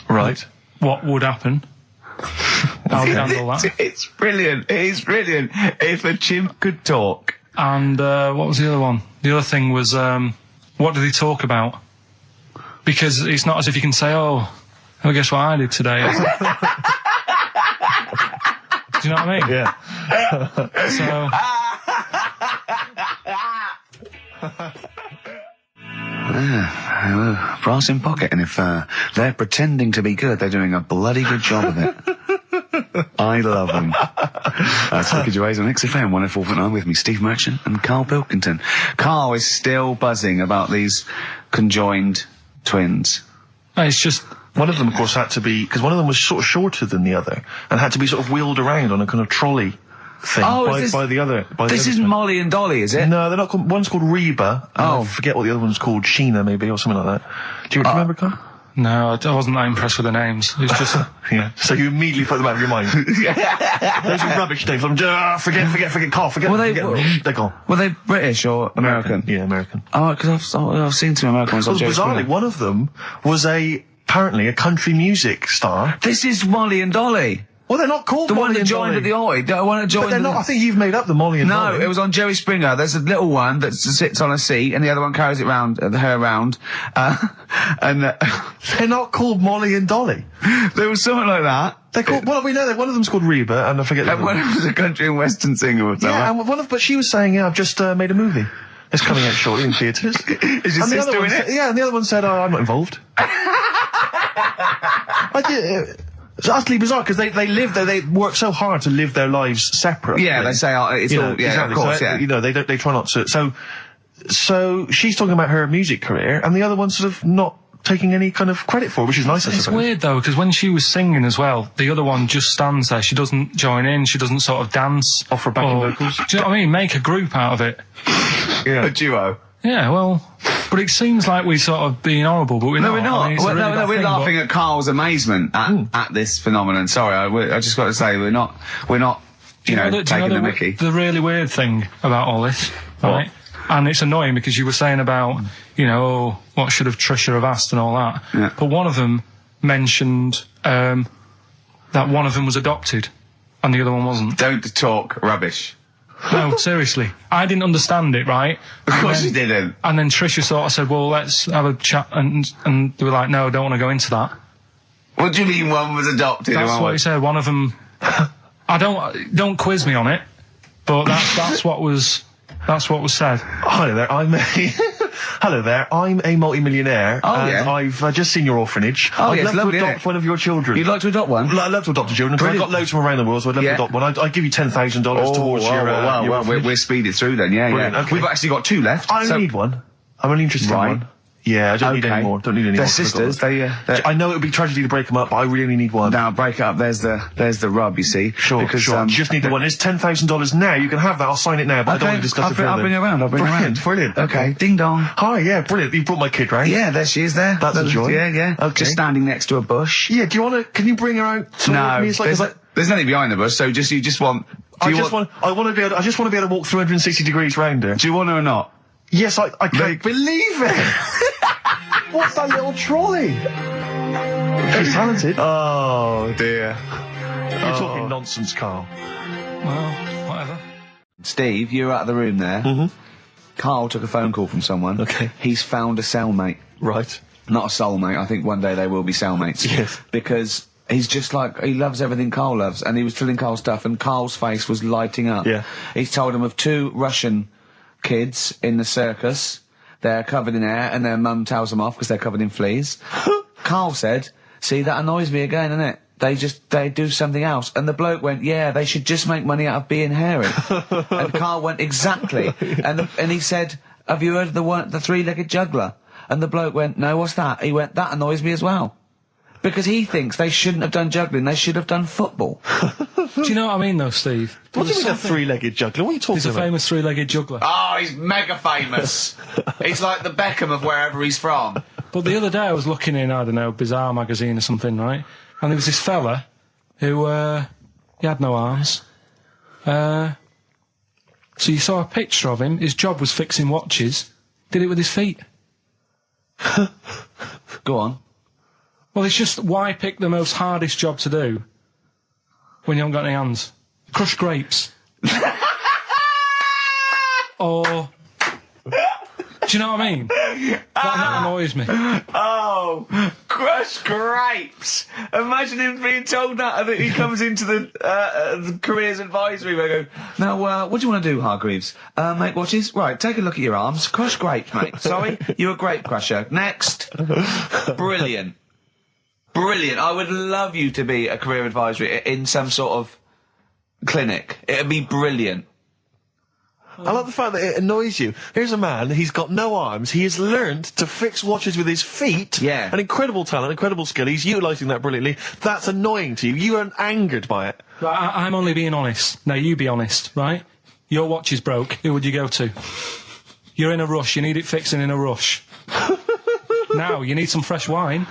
Speaker 2: right,
Speaker 3: what would happen? How would you handle that?
Speaker 1: It's brilliant. It is brilliant. If a chimp could talk.
Speaker 3: And what was the other one? The other thing was, what did he talk about? Because it's not as if you can say, oh, guess what I did today? Do you know what I mean?
Speaker 2: Yeah.
Speaker 3: So...
Speaker 1: brass in pocket, and if they're pretending to be good, they're doing a bloody good job of it. I love them. That's Ricky Gervais on XFM 104.9 with me, Steve Merchant and Karl Pilkington. Karl is still buzzing about these conjoined twins.
Speaker 3: It's just...
Speaker 2: One of them, of course, had to be... Because one of them was sort of shorter than the other, and had to be sort of wheeled around on a kind of trolley thing by the other.
Speaker 1: This isn't Molly and Dolly, is it?
Speaker 2: No, they're not called... One's called Reba. I forget what the other one's called. Sheena, maybe, or something like that. Do you remember, Karl?
Speaker 3: No, I wasn't that impressed with the names. It was just...
Speaker 2: Yeah. So you immediately put them out of your mind. Those are rubbish names. Forget, Karl, forget them. They're gone.
Speaker 1: Were they British or American?
Speaker 2: Yeah, American.
Speaker 1: Oh, because I've seen some American ones on Jerry
Speaker 2: Bizarrely,
Speaker 1: Springer.
Speaker 2: one of them was apparently a country music star.
Speaker 1: This is Molly and Dolly.
Speaker 2: Well, they're not called
Speaker 1: The
Speaker 2: Molly
Speaker 1: one that
Speaker 2: and
Speaker 1: joined
Speaker 2: Dolly.
Speaker 1: at the Oi. The one that joined.
Speaker 2: But they're not. I think you've made up the Molly and Dolly.
Speaker 1: No, it was on Jerry Springer. There's a little one that sits on a seat, and the other one carries it round, her around. And
Speaker 2: they're not called Molly and Dolly.
Speaker 1: There was something like that.
Speaker 2: They're called. Well, we know that one of them's called Reba, and I forget.
Speaker 1: And one was a country and western singer or something.
Speaker 2: Yeah, and but she was saying, "Yeah, I've just made a movie. It's coming out shortly in theatres."
Speaker 1: Is your sister in it?
Speaker 2: Yeah, and the other one said, "Oh, I'm not involved." It's utterly bizarre because they live there. They work so hard to live their lives separately.
Speaker 1: Yeah, they say it's all. Yeah,
Speaker 2: exactly.
Speaker 1: of course.
Speaker 2: So,
Speaker 1: yeah,
Speaker 2: they try not to. So she's talking about her music career, and the other one's sort of not taking any kind of credit for it, which is nice.
Speaker 3: It's weird though, because when she was singing as well, the other one just stands there. She doesn't join in. She doesn't sort of dance.
Speaker 2: Offer backing vocals.
Speaker 3: Do you know what I mean? Make a group out of it.
Speaker 2: Yeah.
Speaker 1: A duo.
Speaker 3: Yeah, well, but it seems like we're sort of being horrible, but we're not.
Speaker 1: No, we're not.
Speaker 3: I mean,
Speaker 1: We're laughing at Karl's amazement at this phenomenon. Sorry, I just got to say we're not. Taking the mickey.
Speaker 3: The really weird thing about all this, right? And it's annoying because you were saying about, what should have Trisha have asked and all that.
Speaker 1: Yeah.
Speaker 3: But one of them mentioned that one of them was adopted, and the other one wasn't.
Speaker 1: Don't talk rubbish.
Speaker 3: No, seriously. I didn't understand it, right?
Speaker 1: Of course you didn't.
Speaker 3: And then Trisha sort of said, well, let's have a chat, and they were like, no, don't want to go into that.
Speaker 1: What do you mean one was adopted?
Speaker 3: That's what he said. One of them... don't quiz me on it, but that's what was said.
Speaker 2: Hello there, I'm a multi-millionaire, and I've just seen your orphanage. I'd love to adopt one of your children.
Speaker 1: You'd like to adopt one?
Speaker 2: I'd love to adopt a children, because I've got loads from around the world, so I'd love to adopt one. I'd give you $10,000 towards your orphanage.
Speaker 1: We're speeding through then, yeah.
Speaker 2: Okay.
Speaker 1: We've actually got 2 left.
Speaker 2: I only need one. I'm only interested in one. Yeah, I don't need any more. Don't need any more.
Speaker 1: They're sisters.
Speaker 2: I know it would be tragedy to break them up, but I really only need one.
Speaker 1: Now, break it up. There's the rub, you see.
Speaker 2: Sure. You just need the one. It's $10,000 now. You can have that. I'll sign it now, but I don't want to discuss it further.
Speaker 1: I'll bring her around.
Speaker 2: Brilliant.
Speaker 1: Okay. Ding dong.
Speaker 2: Hi, yeah, brilliant. You brought my kid round.
Speaker 1: Yeah, there she is there.
Speaker 2: That's a joy.
Speaker 1: Yeah. Okay. Just standing next to a bush.
Speaker 2: Yeah, can you bring her out?
Speaker 1: No, there's nothing behind the bush, so you just want... I just want to be able to walk 360 degrees round her. Do you want her or not?
Speaker 2: Yes, I can't believe it. What's that little trolley? She's talented.
Speaker 1: Oh, dear.
Speaker 2: You're talking nonsense, Karl.
Speaker 3: Well, whatever.
Speaker 1: Steve, you're out of the room there.
Speaker 2: Mm-hmm.
Speaker 1: Karl took a phone call from someone.
Speaker 2: Okay.
Speaker 1: He's found a cellmate.
Speaker 2: Right.
Speaker 1: Not a soulmate. I think one day they will be cellmates.
Speaker 2: Yes.
Speaker 1: Because he's just like, he loves everything Karl loves, and he was telling Karl stuff, and Karl's face was lighting up.
Speaker 2: Yeah.
Speaker 1: He's told him of 2 Russian kids in the circus. They're covered in hair, and their mum tells them off because they're covered in fleas. Karl said, see, that annoys me again, innit? They do something else. And the bloke went, yeah, they should just make money out of being hairy. And Karl went, exactly. And he said, have you heard of the 3-legged juggler? And the bloke went, no, what's that? He went, that annoys me as well. Because he thinks they shouldn't have done juggling, they should have done football.
Speaker 3: Do you know what I mean, though, Steve?
Speaker 2: What do you mean a 3-legged juggler? What are you talking about?
Speaker 3: He's a famous 3-legged juggler.
Speaker 1: Oh, he's mega famous. He's like the Beckham of wherever he's from.
Speaker 3: But the other day I was looking in, I don't know, Bizarre magazine or something, right? And there was this fella who, he had no arms. So you saw a picture of him. His job was fixing watches. Did it with his feet.
Speaker 1: Go on.
Speaker 3: Well, it's just why pick the most hardest job to do when you haven't got any hands? Crush grapes. Or... Do you know what I mean? That annoys me.
Speaker 1: Oh, crush grapes. Imagine him being told that, and that he comes into the careers advisory where they go, now, what do you want to do, Hargreaves? Make watches? Right, take a look at your arms. Crush grapes, mate. Sorry, you're a grape crusher. Next. Brilliant. Brilliant. I would love you to be a career advisory in some sort of clinic. It'd be brilliant.
Speaker 2: I love the fact that it annoys you. Here's a man, he's got no arms, he has learned to fix watches with his feet.
Speaker 1: Yeah.
Speaker 2: An incredible talent, incredible skill, he's utilising that brilliantly. That's annoying to you. You are angered by it.
Speaker 3: Right, I'm only being honest. Now, you be honest, right? Your watch is broke. Who would you go to? You're in a rush. You need it fixing in a rush. Now, you need some fresh wine.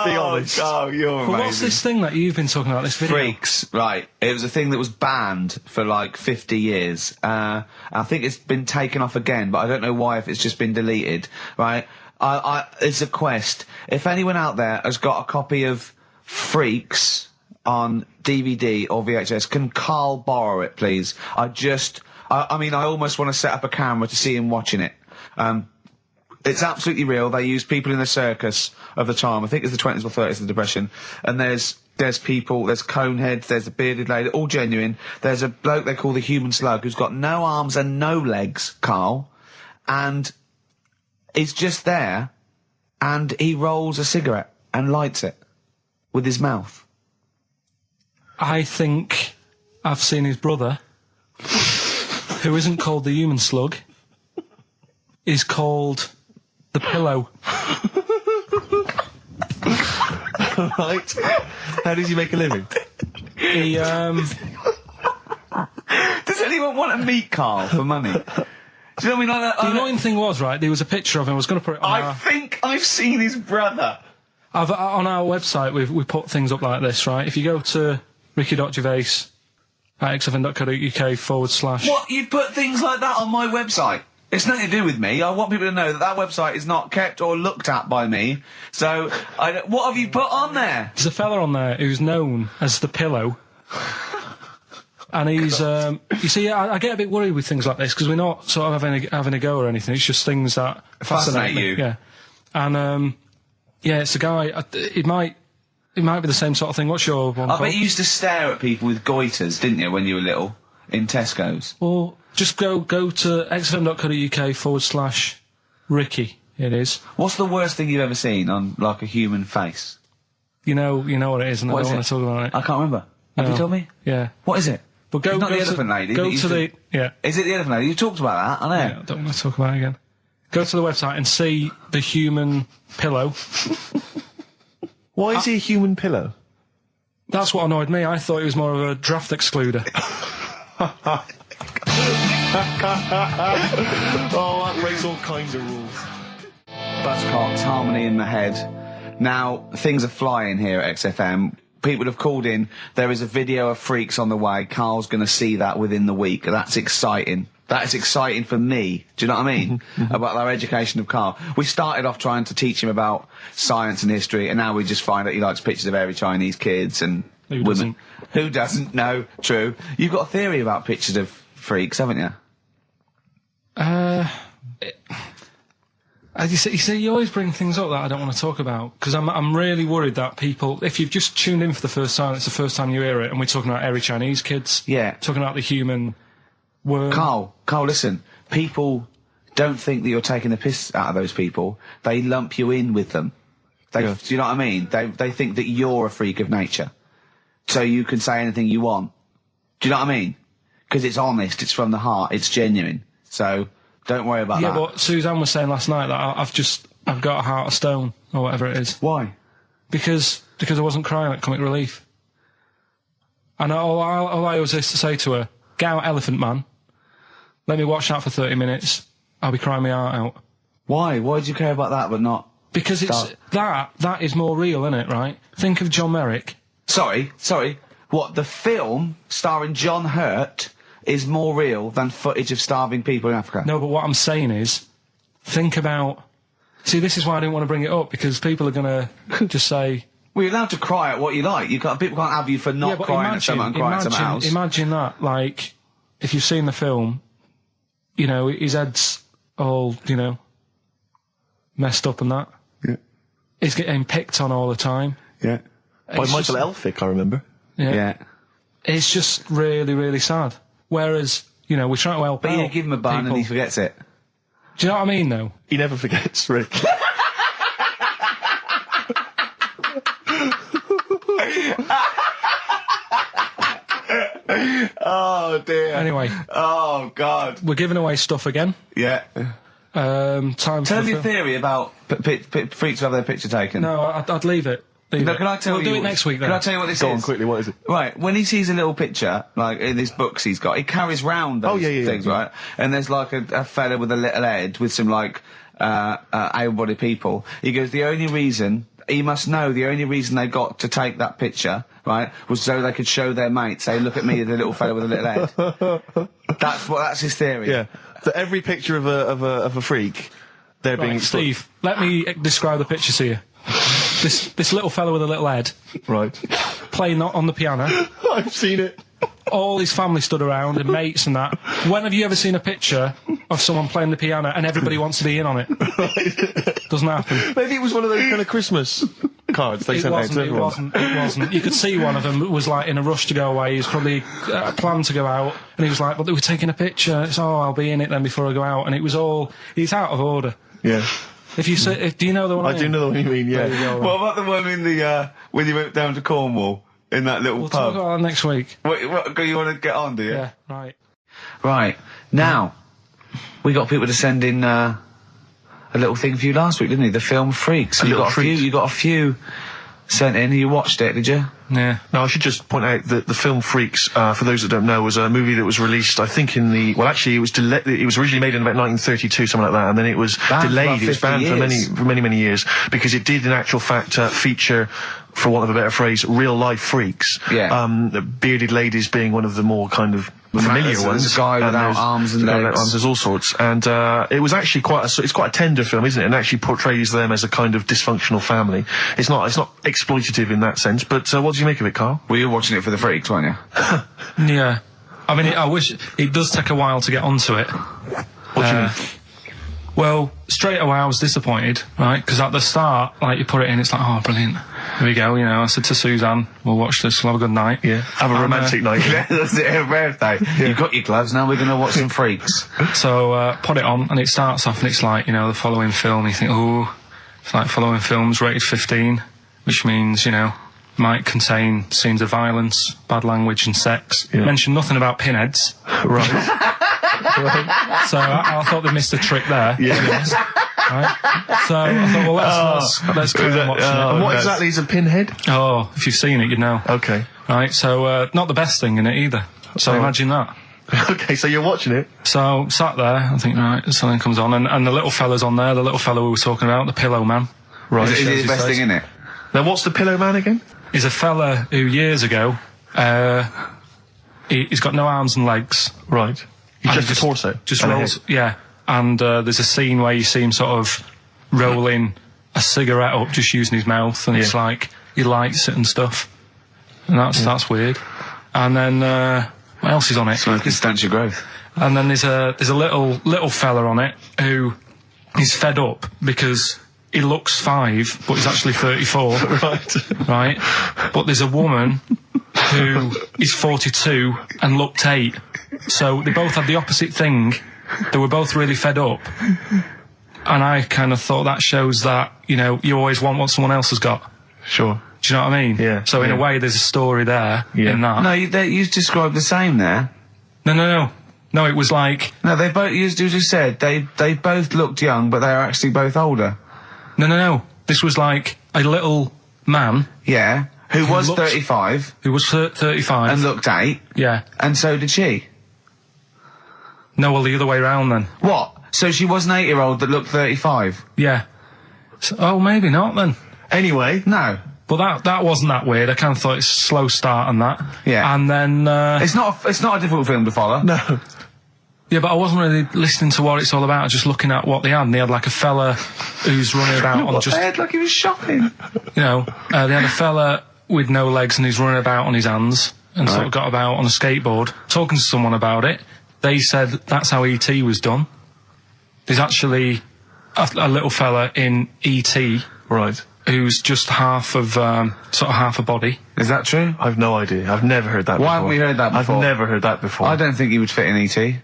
Speaker 2: Be honest.
Speaker 1: Oh, you're amazing.
Speaker 3: But what's this thing that you've been talking about, this video?
Speaker 1: Freaks, right. It was a thing that was banned for like 50 years. I think it's been taken off again, but I don't know why, if it's just been deleted, right? It's a quest. If anyone out there has got a copy of Freaks on DVD or VHS, can Karl borrow it, please? I mean, I almost want to set up a camera to see him watching it. It's absolutely real. They used people in the circus of the time. I think it's the 20s or 30s of the Depression. And there's people, there's coneheads, there's a bearded lady, all genuine. There's a bloke they call the human slug who's got no arms and no legs, Karl. And he's just there, and he rolls a cigarette and lights it with his mouth.
Speaker 3: I think I've seen his brother, who isn't called the human slug, is called the pillow.
Speaker 2: Right. How does he make a living?
Speaker 3: He,
Speaker 1: Does anyone want to meet Karl for money? Do you know what I mean? Like that,
Speaker 3: the annoying thing was, right, there was a picture of him. I was going to put it on
Speaker 1: I think I've seen his brother.
Speaker 3: on our website, we put things up like this, right? If you go to ricky.gervais at xfm.co.uk /
Speaker 1: What? You put things like that on my website? It's nothing to do with me. I want people to know that website is not kept or looked at by me. So, what have you put on there?
Speaker 3: There's a fella on there who's known as the pillow. And he's, you see, I get a bit worried with things like this, because we're not sort of having a go or anything. It's just things that
Speaker 1: Fascinate you.
Speaker 3: Yeah. And, yeah, it's a guy, it might be the same sort of thing. What's your one
Speaker 1: I
Speaker 3: called?
Speaker 1: bet you used to stare at people with goiters, didn't you, when you were little? In Tesco's.
Speaker 3: Well, just go to xfm.co.uk / Ricky, it is.
Speaker 1: What's the worst thing you've ever seen on, like, a human face?
Speaker 3: You know what it is, and
Speaker 1: What
Speaker 3: I
Speaker 1: is
Speaker 3: don't
Speaker 1: it?
Speaker 3: want to talk about it.
Speaker 1: I can't remember. Have you
Speaker 3: No.
Speaker 1: told me?
Speaker 3: Yeah.
Speaker 1: What is it?
Speaker 3: But go,
Speaker 1: It's not
Speaker 3: go
Speaker 1: the
Speaker 3: to,
Speaker 1: elephant lady.
Speaker 3: Go
Speaker 1: that used
Speaker 3: to the, yeah.
Speaker 1: Is it the elephant lady? You talked about that, I know.
Speaker 3: Yeah, I don't want to talk about it again. Go to the website and see the human pillow.
Speaker 2: Why is he a human pillow?
Speaker 3: That's what annoyed me. I thought he was more of a draft excluder.
Speaker 2: Oh, that breaks all kinds of rules.
Speaker 1: Buzzcocks, harmony in the head. Now, things are flying here at XFM. People have called in. There is a video of Freaks on the way. Karl's going to see that within the week. That's exciting. That is exciting for me. Do you know what I mean? About our education of Karl. We started off trying to teach him about science and history, and now we just find out he likes pictures of hairy Chinese kids and
Speaker 3: Who
Speaker 1: women.
Speaker 3: doesn't?
Speaker 1: Who doesn't? No, true. You've got a theory about pictures of freaks, haven't you?
Speaker 3: You see, you always bring things up that I don't want to talk about, because I'm really worried that people, if you've just tuned in for the first time, it's the first time you hear it, and we're talking about hairy Chinese kids.
Speaker 1: Yeah.
Speaker 3: Talking about the human worm.
Speaker 1: Karl, listen. People don't think that you're taking the piss out of those people. They lump you in with them. Do you know what I mean? They think that you're a freak of nature. So you can say anything you want. Do you know what I mean? Because it's honest, it's from the heart, it's genuine. So don't worry about that.
Speaker 3: Yeah, but Suzanne was saying last night that I've got a heart of stone, or whatever it is.
Speaker 1: Why?
Speaker 3: Because I wasn't crying at Comic Relief. And all I always used to say to her, get out Elephant Man, let me watch that for 30 minutes, I'll be crying my heart out.
Speaker 1: Why? Why do you care about that, but not...
Speaker 3: Because it's... That is more real, isn't it, right? Think of John Merrick.
Speaker 1: Sorry. What, the film starring John Hurt is more real than footage of starving people in Africa?
Speaker 3: No, but what I'm saying is, think about... See, this is why I didn't want to bring it up, because people are going to just say...
Speaker 1: Well, you're allowed to cry at what you like. People can't have you for not crying at someone and crying at someone else.
Speaker 3: Imagine that, like, if you've seen the film, you know, his head's all, you know, messed up and that.
Speaker 2: Yeah.
Speaker 3: He's getting picked on all the time.
Speaker 2: Yeah. By Michael Elphick, I remember.
Speaker 3: Yeah. It's just really, really sad. Whereas, you know, we're trying to help out.
Speaker 1: But you give him a bun and he forgets it.
Speaker 3: Do you know what I mean, though?
Speaker 2: He never forgets, Rick.
Speaker 1: Oh, dear.
Speaker 3: Anyway.
Speaker 1: Oh, God.
Speaker 3: We're giving away stuff again.
Speaker 1: Yeah.
Speaker 3: Tell
Speaker 1: me a theory about freaks who have their picture taken.
Speaker 3: No, I'd leave it.
Speaker 1: Can I tell you?
Speaker 3: We'll do it next week, then.
Speaker 1: Can I tell you what this is?
Speaker 2: Go on, quickly, what is it?
Speaker 1: Right, when he sees a little picture, like in his books he's got, he carries round those things, right? And there's like a fella with a little head with some like, able-bodied people. He goes, he must know the only reason they got to take that picture, right, was so they could show their mates, say, look at me, the little fella with a little head. That's his theory.
Speaker 2: Yeah. So every picture of a freak, they're being...
Speaker 3: Steve, let me describe the picture to you. This little fella with a little head.
Speaker 2: Right.
Speaker 3: Playing on the piano.
Speaker 2: I've seen it.
Speaker 3: All his family stood around and mates and that. When have you ever seen a picture of someone playing the piano and everybody wants to be in on it? Doesn't happen.
Speaker 2: Maybe it was one of those kind of Christmas cards they sent out to everyone.
Speaker 3: It wasn't. You could see one of them was like in a rush to go away. He was probably planned to go out, and he was like, "But they were taking a picture." It's I'll be in it then before I go out, and it was all. He's out of order.
Speaker 2: Yeah.
Speaker 3: If you say, do you know the one?
Speaker 2: I do know the one you mean. Yeah.
Speaker 1: What about the one in the when you went down to Cornwall in that little
Speaker 3: We'll
Speaker 1: pub?
Speaker 3: talk about that next week.
Speaker 1: What you want to get on, do you?
Speaker 3: Yeah. Right.
Speaker 1: Right now, we got people to send in a little thing for you last week, didn't we? The film Freaks. You got a few sent in. You watched it, did you?
Speaker 3: Yeah.
Speaker 2: Now, I should just point out that the film Freaks, for those that don't know, was a movie that was released, I think, it was originally made in about 1932, something like that, and then it was delayed. It was banned for many years, because it did, in actual fact, feature, for want of a better phrase, real-life freaks.
Speaker 1: Yeah.
Speaker 2: Bearded ladies being one of the more kind of familiar ones.
Speaker 1: There's a guy without arms and legs.
Speaker 2: There's all sorts. And it was actually it's quite a tender film, isn't it? And actually portrays them as a kind of dysfunctional family. It's not exploitative in that sense, but what do you make of it, Carl?
Speaker 1: Well, you were watching it for the freaks, weren't you?
Speaker 3: Yeah. I mean, I wish it does take a while to get onto it.
Speaker 2: What do you mean?
Speaker 3: Well, straight away I was disappointed, right? Because at the start, like, you put it in, it's like, oh, brilliant. Here we go, you know. I said to Suzanne, we'll watch this, we'll have a good night.
Speaker 2: Yeah. Have a romantic night.
Speaker 1: Yeah, that's it, her birthday. Yeah. You've got your gloves, now we're going to watch some freaks.
Speaker 3: So, put it on, and it starts off, and it's like, you know, the following film, you think, oh, it's like following films rated 15, which means, you know, might contain scenes of violence, bad language and sex. Yeah. Mention nothing about pinheads.
Speaker 2: Right.
Speaker 3: So I thought they missed a trick there.
Speaker 2: Yeah.
Speaker 3: Right? So I thought, well, let's go and watch it.
Speaker 2: And what exactly is a pinhead?
Speaker 3: Oh, if you've seen it, you'd know.
Speaker 2: Okay.
Speaker 3: Right, so not the best thing in it either. So imagine that.
Speaker 2: Okay, so you're watching it.
Speaker 3: So sat there, I think, right, something comes on, and the little fella's on there, the little fella we were talking about, the Pillow Man.
Speaker 1: Right. Is it the best thing in it?
Speaker 2: Now, what's the Pillow Man again?
Speaker 3: He's a fella who years ago, he's got no arms and legs.
Speaker 2: Right. He's just a torso.
Speaker 3: Just rolls, yeah. And there's a scene where you see him sort of rolling a cigarette up, just using his mouth, and it's like he lights it and stuff. And that's weird. And then what else is on it?
Speaker 1: So it can stanch your growth.
Speaker 3: And then there's a little fella on it who is fed up because he looks 5, but he's actually 34. Right. But there's a woman who is 42 and looked 8. So they both had the opposite thing. They were both really fed up. And I kind of thought that shows that, you know, you always want what someone else has got.
Speaker 2: Sure.
Speaker 3: Do you know what I mean?
Speaker 2: Yeah.
Speaker 3: So in a way, there's a story there in that.
Speaker 1: No, you described the same there.
Speaker 3: No, it was like...
Speaker 1: No, they both, you just said, they both looked young, but they are actually both older.
Speaker 3: No. This was like a little man...
Speaker 1: Yeah, who was 35.
Speaker 3: Who was 35.
Speaker 1: And looked 8.
Speaker 3: Yeah.
Speaker 1: And so did she.
Speaker 3: No, well, the other way round then.
Speaker 1: What? So she was an 8-year-old that looked 35?
Speaker 3: Yeah. So, oh, maybe not then.
Speaker 2: Anyway.
Speaker 1: No.
Speaker 3: But that wasn't that weird. I kind of thought it's a slow start and that.
Speaker 1: Yeah.
Speaker 3: And then...
Speaker 1: It's not a difficult film to follow.
Speaker 2: No.
Speaker 3: Yeah, but I wasn't really listening to what it's all about, just looking at what they had. And they had like a fella who's running about on just...
Speaker 1: They had like he was shopping.
Speaker 3: You know, they had a fella with no legs and he's running about on his hands and sort of got about on a skateboard, talking to someone about it. They said that's how E.T. was done. There's actually a little fella in E.T.
Speaker 2: Right.
Speaker 3: who's just half of, sort of half a body.
Speaker 1: Is that true?
Speaker 2: I've no idea. I've never heard that before.
Speaker 1: Why haven't we heard that before?
Speaker 2: I've never heard that before.
Speaker 1: I don't think he would fit in E.T.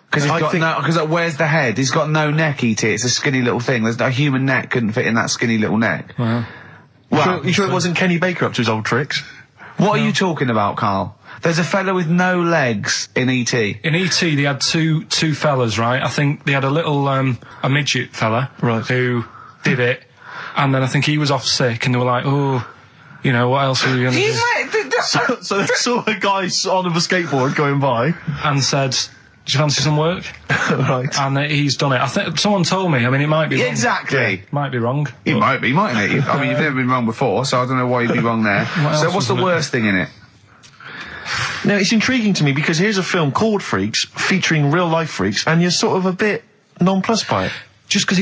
Speaker 1: Because where's the head? He's got no neck, E.T. It's a skinny little thing. There's no human neck couldn't fit in that skinny little neck.
Speaker 3: Wow.
Speaker 2: Well, you sure it wasn't Kenny Baker up to his old tricks?
Speaker 1: What are you talking about, Carl? There's a fella with no legs in E.T.
Speaker 3: In E.T. they had two fellas, right? I think they had a little, a midget fella.
Speaker 2: Right.
Speaker 3: Who did it. And then I think he was off sick and they were like, oh, you know, what else are we going to do?
Speaker 2: So they saw a guy on a skateboard going by.
Speaker 3: And said, do you fancy some work?
Speaker 2: Right.
Speaker 3: And he's done it. I think someone told me. I mean, it might be wrong.
Speaker 1: Exactly.
Speaker 3: Might be wrong.
Speaker 1: It might be, mightn't it? I mean, you've never been wrong before, so I don't know why you'd be wrong there. So what's the worst thing in it?
Speaker 2: Now, it's intriguing to me because here's a film called Freaks, featuring real-life freaks, and you're sort of a bit nonplussed by it.
Speaker 3: Just because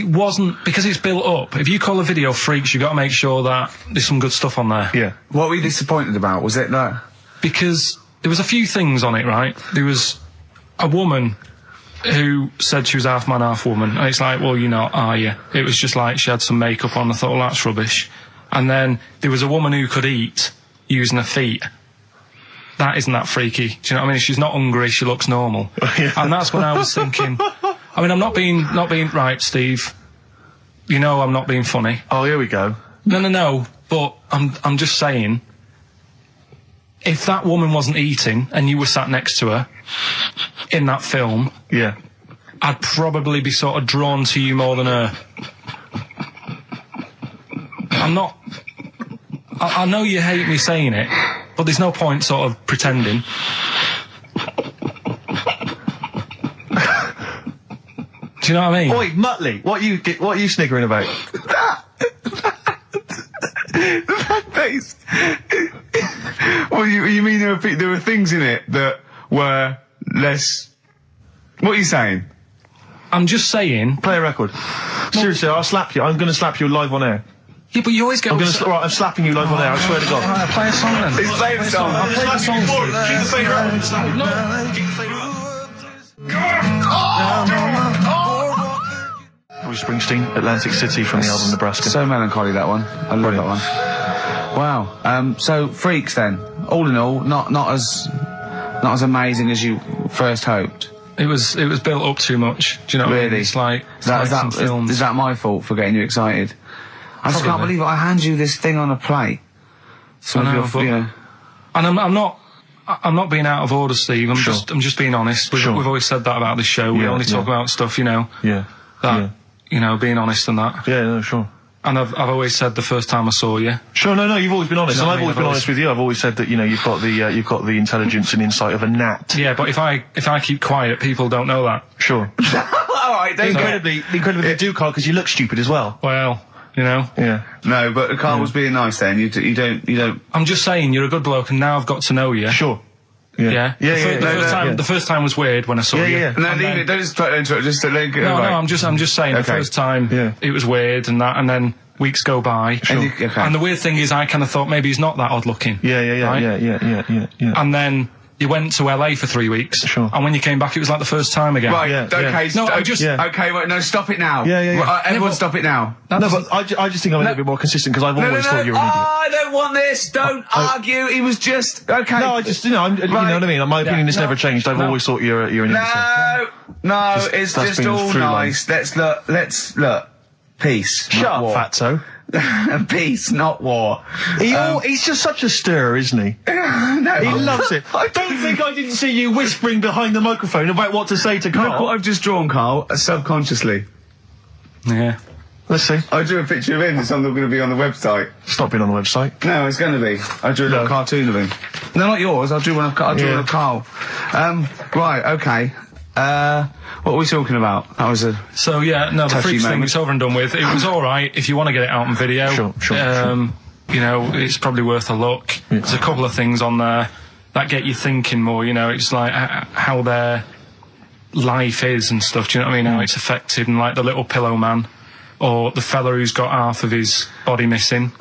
Speaker 3: it's built up. If you call a video Freaks, you've got to make sure that there's some good stuff on there.
Speaker 2: Yeah.
Speaker 1: What were you disappointed about? Was it that?
Speaker 3: Because there was a few things on it, right? There was a woman who said she was half man, half woman. And it's like, well, you're not, are you? It was just like she had some makeup on. I thought, well, that's rubbish. And then there was a woman who could eat using her feet. That isn't that freaky. Do you know what I mean? She's not hungry, she looks normal.
Speaker 2: Yeah.
Speaker 3: And that's when I was thinking, I mean, I'm not being right, Steve. You know I'm not being funny.
Speaker 2: Oh, here we go.
Speaker 3: No, but I'm just saying, if that woman wasn't eating and you were sat next to her in that film,
Speaker 2: Yeah.
Speaker 3: I'd probably be sort of drawn to you more than her. I'm not... I know you hate me saying it, but there's no point sort of pretending. Do you know what I mean?
Speaker 2: Oi, Muttley, what are you sniggering about?
Speaker 1: That face. Well, you mean there were things in it that were less... What are you saying?
Speaker 3: I'm just saying...
Speaker 2: Play a record. Seriously, I'll slap you. I'm going to slap you live on air.
Speaker 3: Yeah, but you always get...
Speaker 2: Right, I'm slapping you live on air, I swear to God.
Speaker 3: Alright, play a song then.
Speaker 1: He's playing a song.
Speaker 3: I'll play the song.
Speaker 2: Keep the fader up. Bruce Springsteen, Atlantic City from the album Nebraska.
Speaker 1: So melancholy, that one. I love that one. Wow. So Freaks then. All in all, not as amazing as you first hoped.
Speaker 3: It was built up too much. Do you know what I mean?
Speaker 1: Really?
Speaker 3: It's like
Speaker 1: Is that my fault for getting you excited? I just can't believe it. I hand you this thing on a plate. So
Speaker 3: I know, but,
Speaker 1: you know.
Speaker 3: And I'm not being out of order, Steve. I'm just being honest. We've always said that about this show. We only talk about stuff, you know.
Speaker 2: Yeah.
Speaker 3: You know, being honest and that.
Speaker 2: Yeah, no, sure.
Speaker 3: And I've always said the first time I saw you.
Speaker 2: Sure, no, you've always been honest,
Speaker 3: You know
Speaker 2: and I've always been honest with you. I've always said that, you know, you've got the intelligence and insight of a gnat.
Speaker 3: Yeah, but if I keep quiet, people don't know that.
Speaker 2: Sure.
Speaker 1: All right,
Speaker 2: Incredibly, they do, Carl, because you look stupid as well.
Speaker 3: Well, you know.
Speaker 2: Yeah.
Speaker 1: No, but Carl was being nice then. You don't.
Speaker 3: I'm just saying, you're a good bloke, and now I've got to know you.
Speaker 2: Sure.
Speaker 3: Yeah. The first time was weird when I saw you.
Speaker 2: Yeah.
Speaker 1: No, leave it. Don't just try to interrupt. Just let it go.
Speaker 3: No, I'm just saying.
Speaker 1: Okay.
Speaker 3: The first time it was weird, and then weeks go by.
Speaker 1: Sure.
Speaker 3: And the weird thing is, I kind of thought maybe he's not that odd looking.
Speaker 2: Yeah.
Speaker 3: And then you went to LA for 3 weeks.
Speaker 2: Sure.
Speaker 3: And when you came back, it was like the first time again.
Speaker 1: Right.
Speaker 2: Yeah,
Speaker 1: Okay.
Speaker 3: No, I'm just.
Speaker 1: Okay. Wait. No. Stop it now.
Speaker 2: Yeah.
Speaker 1: Right, everyone, stop it now.
Speaker 2: No, but I just think I'm a little bit more consistent because I've always thought you were an idiot.
Speaker 1: I don't want this. Don't argue. He was just okay.
Speaker 2: No, I just, you know what I mean? My opinion has never changed. I've always thought you're an idiot.
Speaker 1: No, it's
Speaker 2: that's
Speaker 1: just
Speaker 2: been
Speaker 1: all
Speaker 2: through
Speaker 1: nice. Let's look. Peace.
Speaker 2: Shut up,
Speaker 1: war.
Speaker 2: fatso.
Speaker 1: Peace, not war.
Speaker 2: He's just such a stir, isn't he?
Speaker 1: No,
Speaker 2: He loves it. I don't think I didn't see you whispering behind the microphone about what to say to Carl.
Speaker 1: Look what I've just drawn, Carl, subconsciously.
Speaker 3: Yeah.
Speaker 2: Let's see.
Speaker 1: I drew a picture of him. It's going to be on the website.
Speaker 2: It's not been on the website.
Speaker 1: No, it's going to be. I drew a little cartoon of him. No, not yours. I drew one of Carl. Right, okay. What were we talking about? That was a
Speaker 3: So yeah, no, the
Speaker 1: touchy
Speaker 3: freaks thing
Speaker 1: moment.
Speaker 3: is over and done with. It was all right if you want to get it out on video.
Speaker 2: Sure.
Speaker 3: You know, it's probably worth a look. There's a couple of things on there that get you thinking more. You know, it's like how their life is and stuff. Do you know what I mean? How it's affected, and like the little pillow man, or the fella who's got half of his body missing.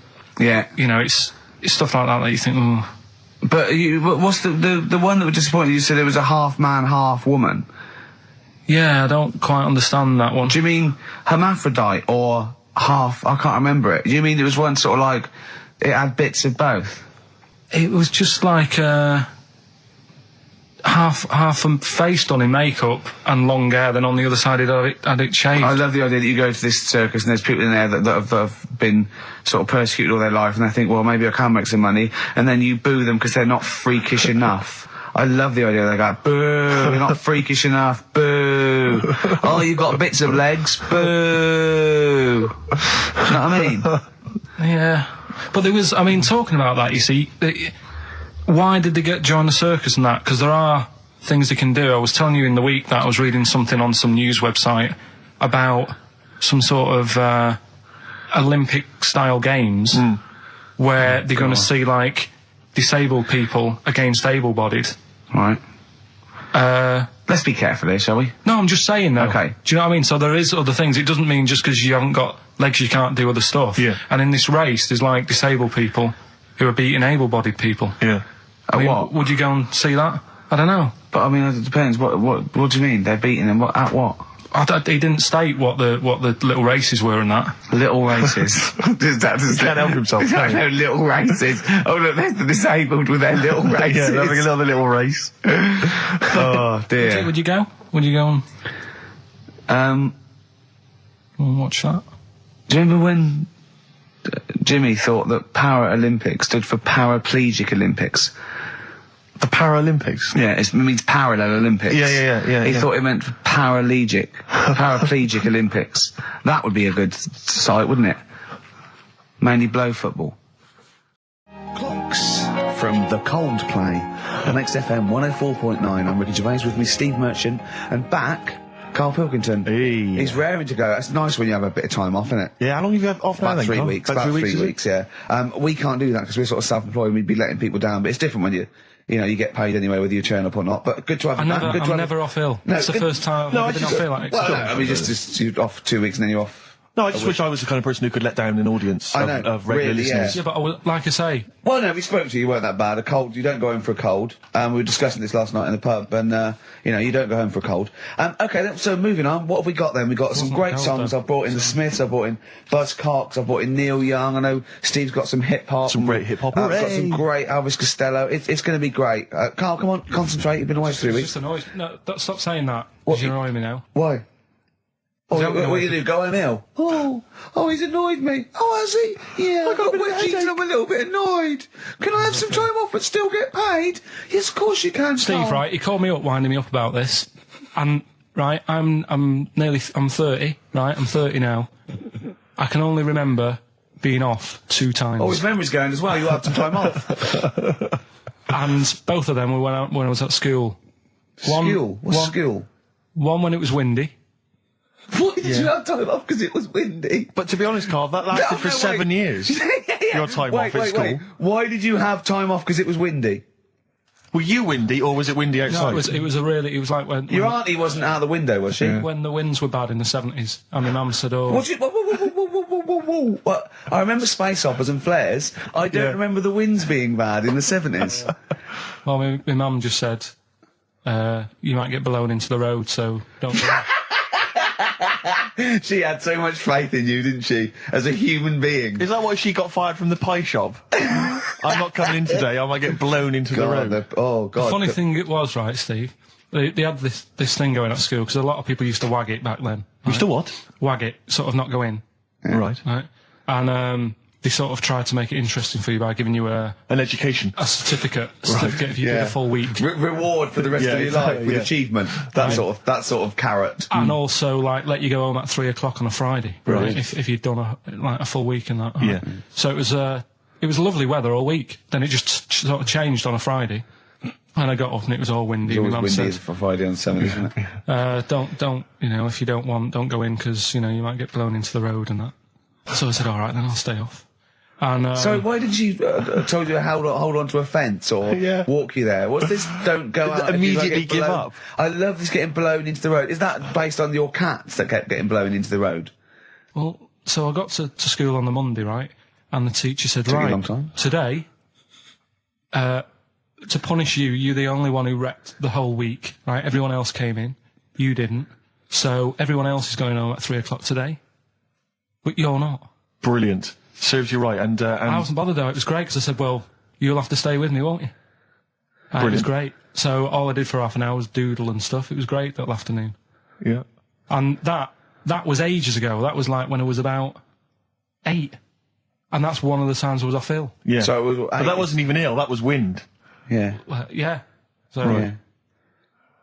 Speaker 1: Yeah.
Speaker 3: You know, it's stuff like that you think, oh.
Speaker 1: But what's the one that was disappointing? You said it was a half man, half woman.
Speaker 3: Yeah, I don't quite understand that one.
Speaker 1: Do you mean hermaphrodite or half? I can't remember it. Do you mean it was one sort of like it had bits of both?
Speaker 3: It was just like half a face done in makeup and long hair, then on the other side it had it shaved.
Speaker 1: I love the idea that you go to this circus and there's people in there that have been sort of persecuted all their life, and they think, well, maybe I can make some money, and then you boo them because they're not freakish enough. I love the idea they go, boo, you're not freakish enough, boo. Oh, you've got bits of legs, boo. Do you know what I mean?
Speaker 3: Yeah. But there was, I mean, talking about that, you see, why did they join the circus and that? Because there are things they can do. I was telling you in the week that I was reading something on some news website about some sort of Olympic-style games where they're going to see, like, disabled people against able-bodied.
Speaker 1: Right. Let's be careful here, shall we?
Speaker 3: No, I'm just saying, though.
Speaker 1: Okay.
Speaker 3: Do you know what I mean? So there is other things. It doesn't mean just because you haven't got legs you can't do other stuff.
Speaker 2: Yeah.
Speaker 3: And in this race, there's, like, disabled people who are beating able-bodied people.
Speaker 2: Yeah.
Speaker 3: I mean,
Speaker 1: what?
Speaker 3: Would you go and see that? I don't know.
Speaker 1: But, I mean, it depends. What do you mean? They're beating them? At what?
Speaker 3: He didn't state what the little races were and that.
Speaker 1: Little races. Does that
Speaker 2: can't help himself, can he?
Speaker 1: No, little races. Oh, look, there's the disabled with their little races.
Speaker 2: Yeah, they're having another little race.
Speaker 1: Oh, dear.
Speaker 3: Would you go? Would you go and watch that?
Speaker 1: Do you remember when Jimmy thought that Paralympics stood for Paraplegic Olympics?
Speaker 2: The Paralympics?
Speaker 1: Yeah, it means parallel Olympics.
Speaker 2: Yeah.
Speaker 1: He thought it meant Paraplegic Olympics. That would be a good site, wouldn't it? Mainly blow football. Clocks from the Coldplay on XFM 104.9. I'm Ricky Gervais, with me Steve Merchant, and back Karl Pilkington.
Speaker 2: Hey.
Speaker 1: He's raring to go. That's nice when you have a bit of time off, isn't it?
Speaker 2: Yeah, how long have you had off now
Speaker 1: About
Speaker 2: then,
Speaker 1: 3
Speaker 2: Carl?
Speaker 1: weeks.
Speaker 2: About 3 weeks,
Speaker 1: yeah. We can't do that because we're sort of self-employed. We'd be letting people down, but it's different when you get paid anyway, whether you turn up or not. But good to have
Speaker 3: I'm
Speaker 1: you back.
Speaker 3: never off ill.
Speaker 1: No,
Speaker 3: That's the first time I've been off ill. Like,
Speaker 1: Well, no, I mean, just you're off 2 weeks and then you're off.
Speaker 2: No, I just wish I was the kind of person who could let down an audience
Speaker 1: I know,
Speaker 2: of regular
Speaker 1: really,
Speaker 2: listeners.
Speaker 3: yeah, but like I say,
Speaker 1: Well, no, we spoke to you. You weren't that bad. A cold, you don't go home for a cold. We were discussing this last night in the pub, and you don't go home for a cold. Okay, so moving on. What have we got then? We got some great
Speaker 3: cold,
Speaker 1: songs.
Speaker 3: though.
Speaker 1: I've brought in the Smiths. I've brought in Buzz Cox. I've brought in Neil Young. I know Steve's got some hip hop.
Speaker 2: Some great hip hop.
Speaker 1: I've got
Speaker 2: Hooray!
Speaker 1: some great Elvis Costello. It's going to be great. Carl, come on, concentrate. You've been away 3
Speaker 3: it's
Speaker 1: weeks.
Speaker 3: just annoys. No, stop saying that.
Speaker 1: What?
Speaker 3: Because you're annoying me now.
Speaker 1: Why? Oh,
Speaker 3: Don't
Speaker 1: what
Speaker 3: go
Speaker 1: are you do? Go home ill? Oh, he's annoyed me. Oh, has he? Yeah, I got I'm a little bit annoyed. Can I have some time off but still get paid? Yes, of course you can,
Speaker 3: Steve,
Speaker 1: Carl.
Speaker 3: right? He called me up, winding me up about this, and right, I'm 30, right? I'm 30 now. I can only remember being off 2 times.
Speaker 1: Oh, his memory's going as well. You had some time off.
Speaker 3: And both of them were when I was at school.
Speaker 1: School? What's school?
Speaker 3: One when it was windy.
Speaker 1: Why did you have time off? Because it was windy.
Speaker 2: But to be honest, Carl, that lasted for 7 years. Your time off at school.
Speaker 1: Wait. Why did you have time off? Because it was windy.
Speaker 2: Were you windy, or was it windy outside?
Speaker 3: No, it was like when
Speaker 1: Your auntie wasn't out the window, was she?
Speaker 3: when the winds were bad in the 70s, and my mum said, "Oh,
Speaker 1: Whoa. What? I remember space operas and flares. I don't remember the winds being bad in the 70s.
Speaker 3: well, my mum just said, you might get blown into the road, so don't." Do that.
Speaker 1: She had so much faith in you, didn't she? As a human being.
Speaker 2: Is that why she got fired from the pie shop? I'm not coming in today, I might get blown into the road.
Speaker 1: God.
Speaker 3: The funny thing it was, right, Steve, they had this thing going at school, because a lot of people used to wag it back then.
Speaker 2: You still what?
Speaker 3: Wag it, sort of not go in.
Speaker 2: Right.
Speaker 3: Right? And they sort of tried to make it interesting for you by giving you
Speaker 2: An education.
Speaker 3: a certificate if you did a full week.
Speaker 1: Reward for the rest of your life with achievement. That sort of carrot.
Speaker 3: And also, like, let you go home at 3 o'clock on a Friday.
Speaker 2: Right.
Speaker 3: If you'd done a full week and that. Right?
Speaker 2: Yeah.
Speaker 3: So it was lovely weather all week. Then it just sort of changed on a Friday. And I got up and it was all windy.
Speaker 1: It's
Speaker 3: My
Speaker 1: always
Speaker 3: mum
Speaker 1: windy
Speaker 3: said,
Speaker 1: for Friday on 7, isn't it?
Speaker 3: don't, if you don't go in because, you might get blown into the road and that. So I said, all right, then I'll stay off. And,
Speaker 1: so why did you told you to hold on to a fence or walk you there? What's this? Don't go out.
Speaker 2: Immediately give up.
Speaker 1: I love this getting blown into the road. Is that based on your cats that kept getting blown into the road?
Speaker 3: Well, so I got to school on the Monday, right? And the teacher said,
Speaker 1: Took you a
Speaker 3: right,
Speaker 1: long time.
Speaker 3: today, to punish you, you're the only one who wrecked the whole week, right? Everyone else came in. You didn't. So everyone else is going home at 3 o'clock today. But you're not.
Speaker 2: Brilliant. Serves you right. And
Speaker 3: I wasn't bothered though. It was great because I said, well, you'll have to stay with me, won't you? And it was great. So all I did for half an hour was doodle and stuff. It was great that afternoon.
Speaker 2: Yeah.
Speaker 3: And that was ages ago. That was like when I was about 8. And that's one of the times I was off ill.
Speaker 2: Yeah.
Speaker 1: So it was,
Speaker 2: but that wasn't even ill. That was wind.
Speaker 1: Yeah.
Speaker 3: Yeah. So,
Speaker 1: Yeah.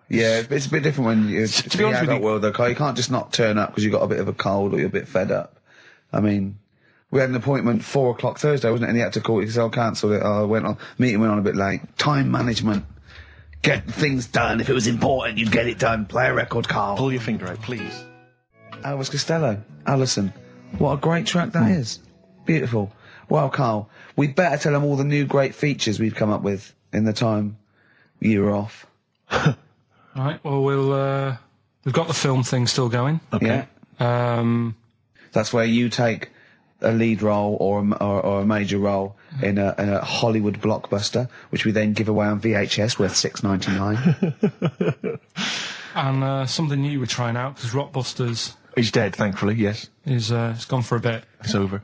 Speaker 1: Yeah, it's a bit different when you're
Speaker 2: to be honest with you,
Speaker 1: world though, Carl. You can't just not turn up because you've got a bit of a cold or you're a bit fed up. I mean, we had an appointment 4 o'clock Thursday, wasn't it? And he had to call it because I cancelled it. Meeting went on a bit late. Time management. Get things done. If it was important, you'd get it done. Play a record, Carl.
Speaker 2: Pull your finger out, please.
Speaker 1: Elvis Costello, Alison. What a great track that is. Beautiful. Well, Carl, we'd better tell them all the new great features we've come up with in the time you were off.
Speaker 3: Right, well, we've got the film thing still going.
Speaker 1: Okay. Yeah. That's where you take a lead role or a major role in a Hollywood blockbuster, which we then give away on VHS worth $6.99.
Speaker 3: And something new we're trying out, because Rockbusters...
Speaker 2: He's dead, thankfully, yes.
Speaker 3: It's gone for a bit.
Speaker 2: It's over.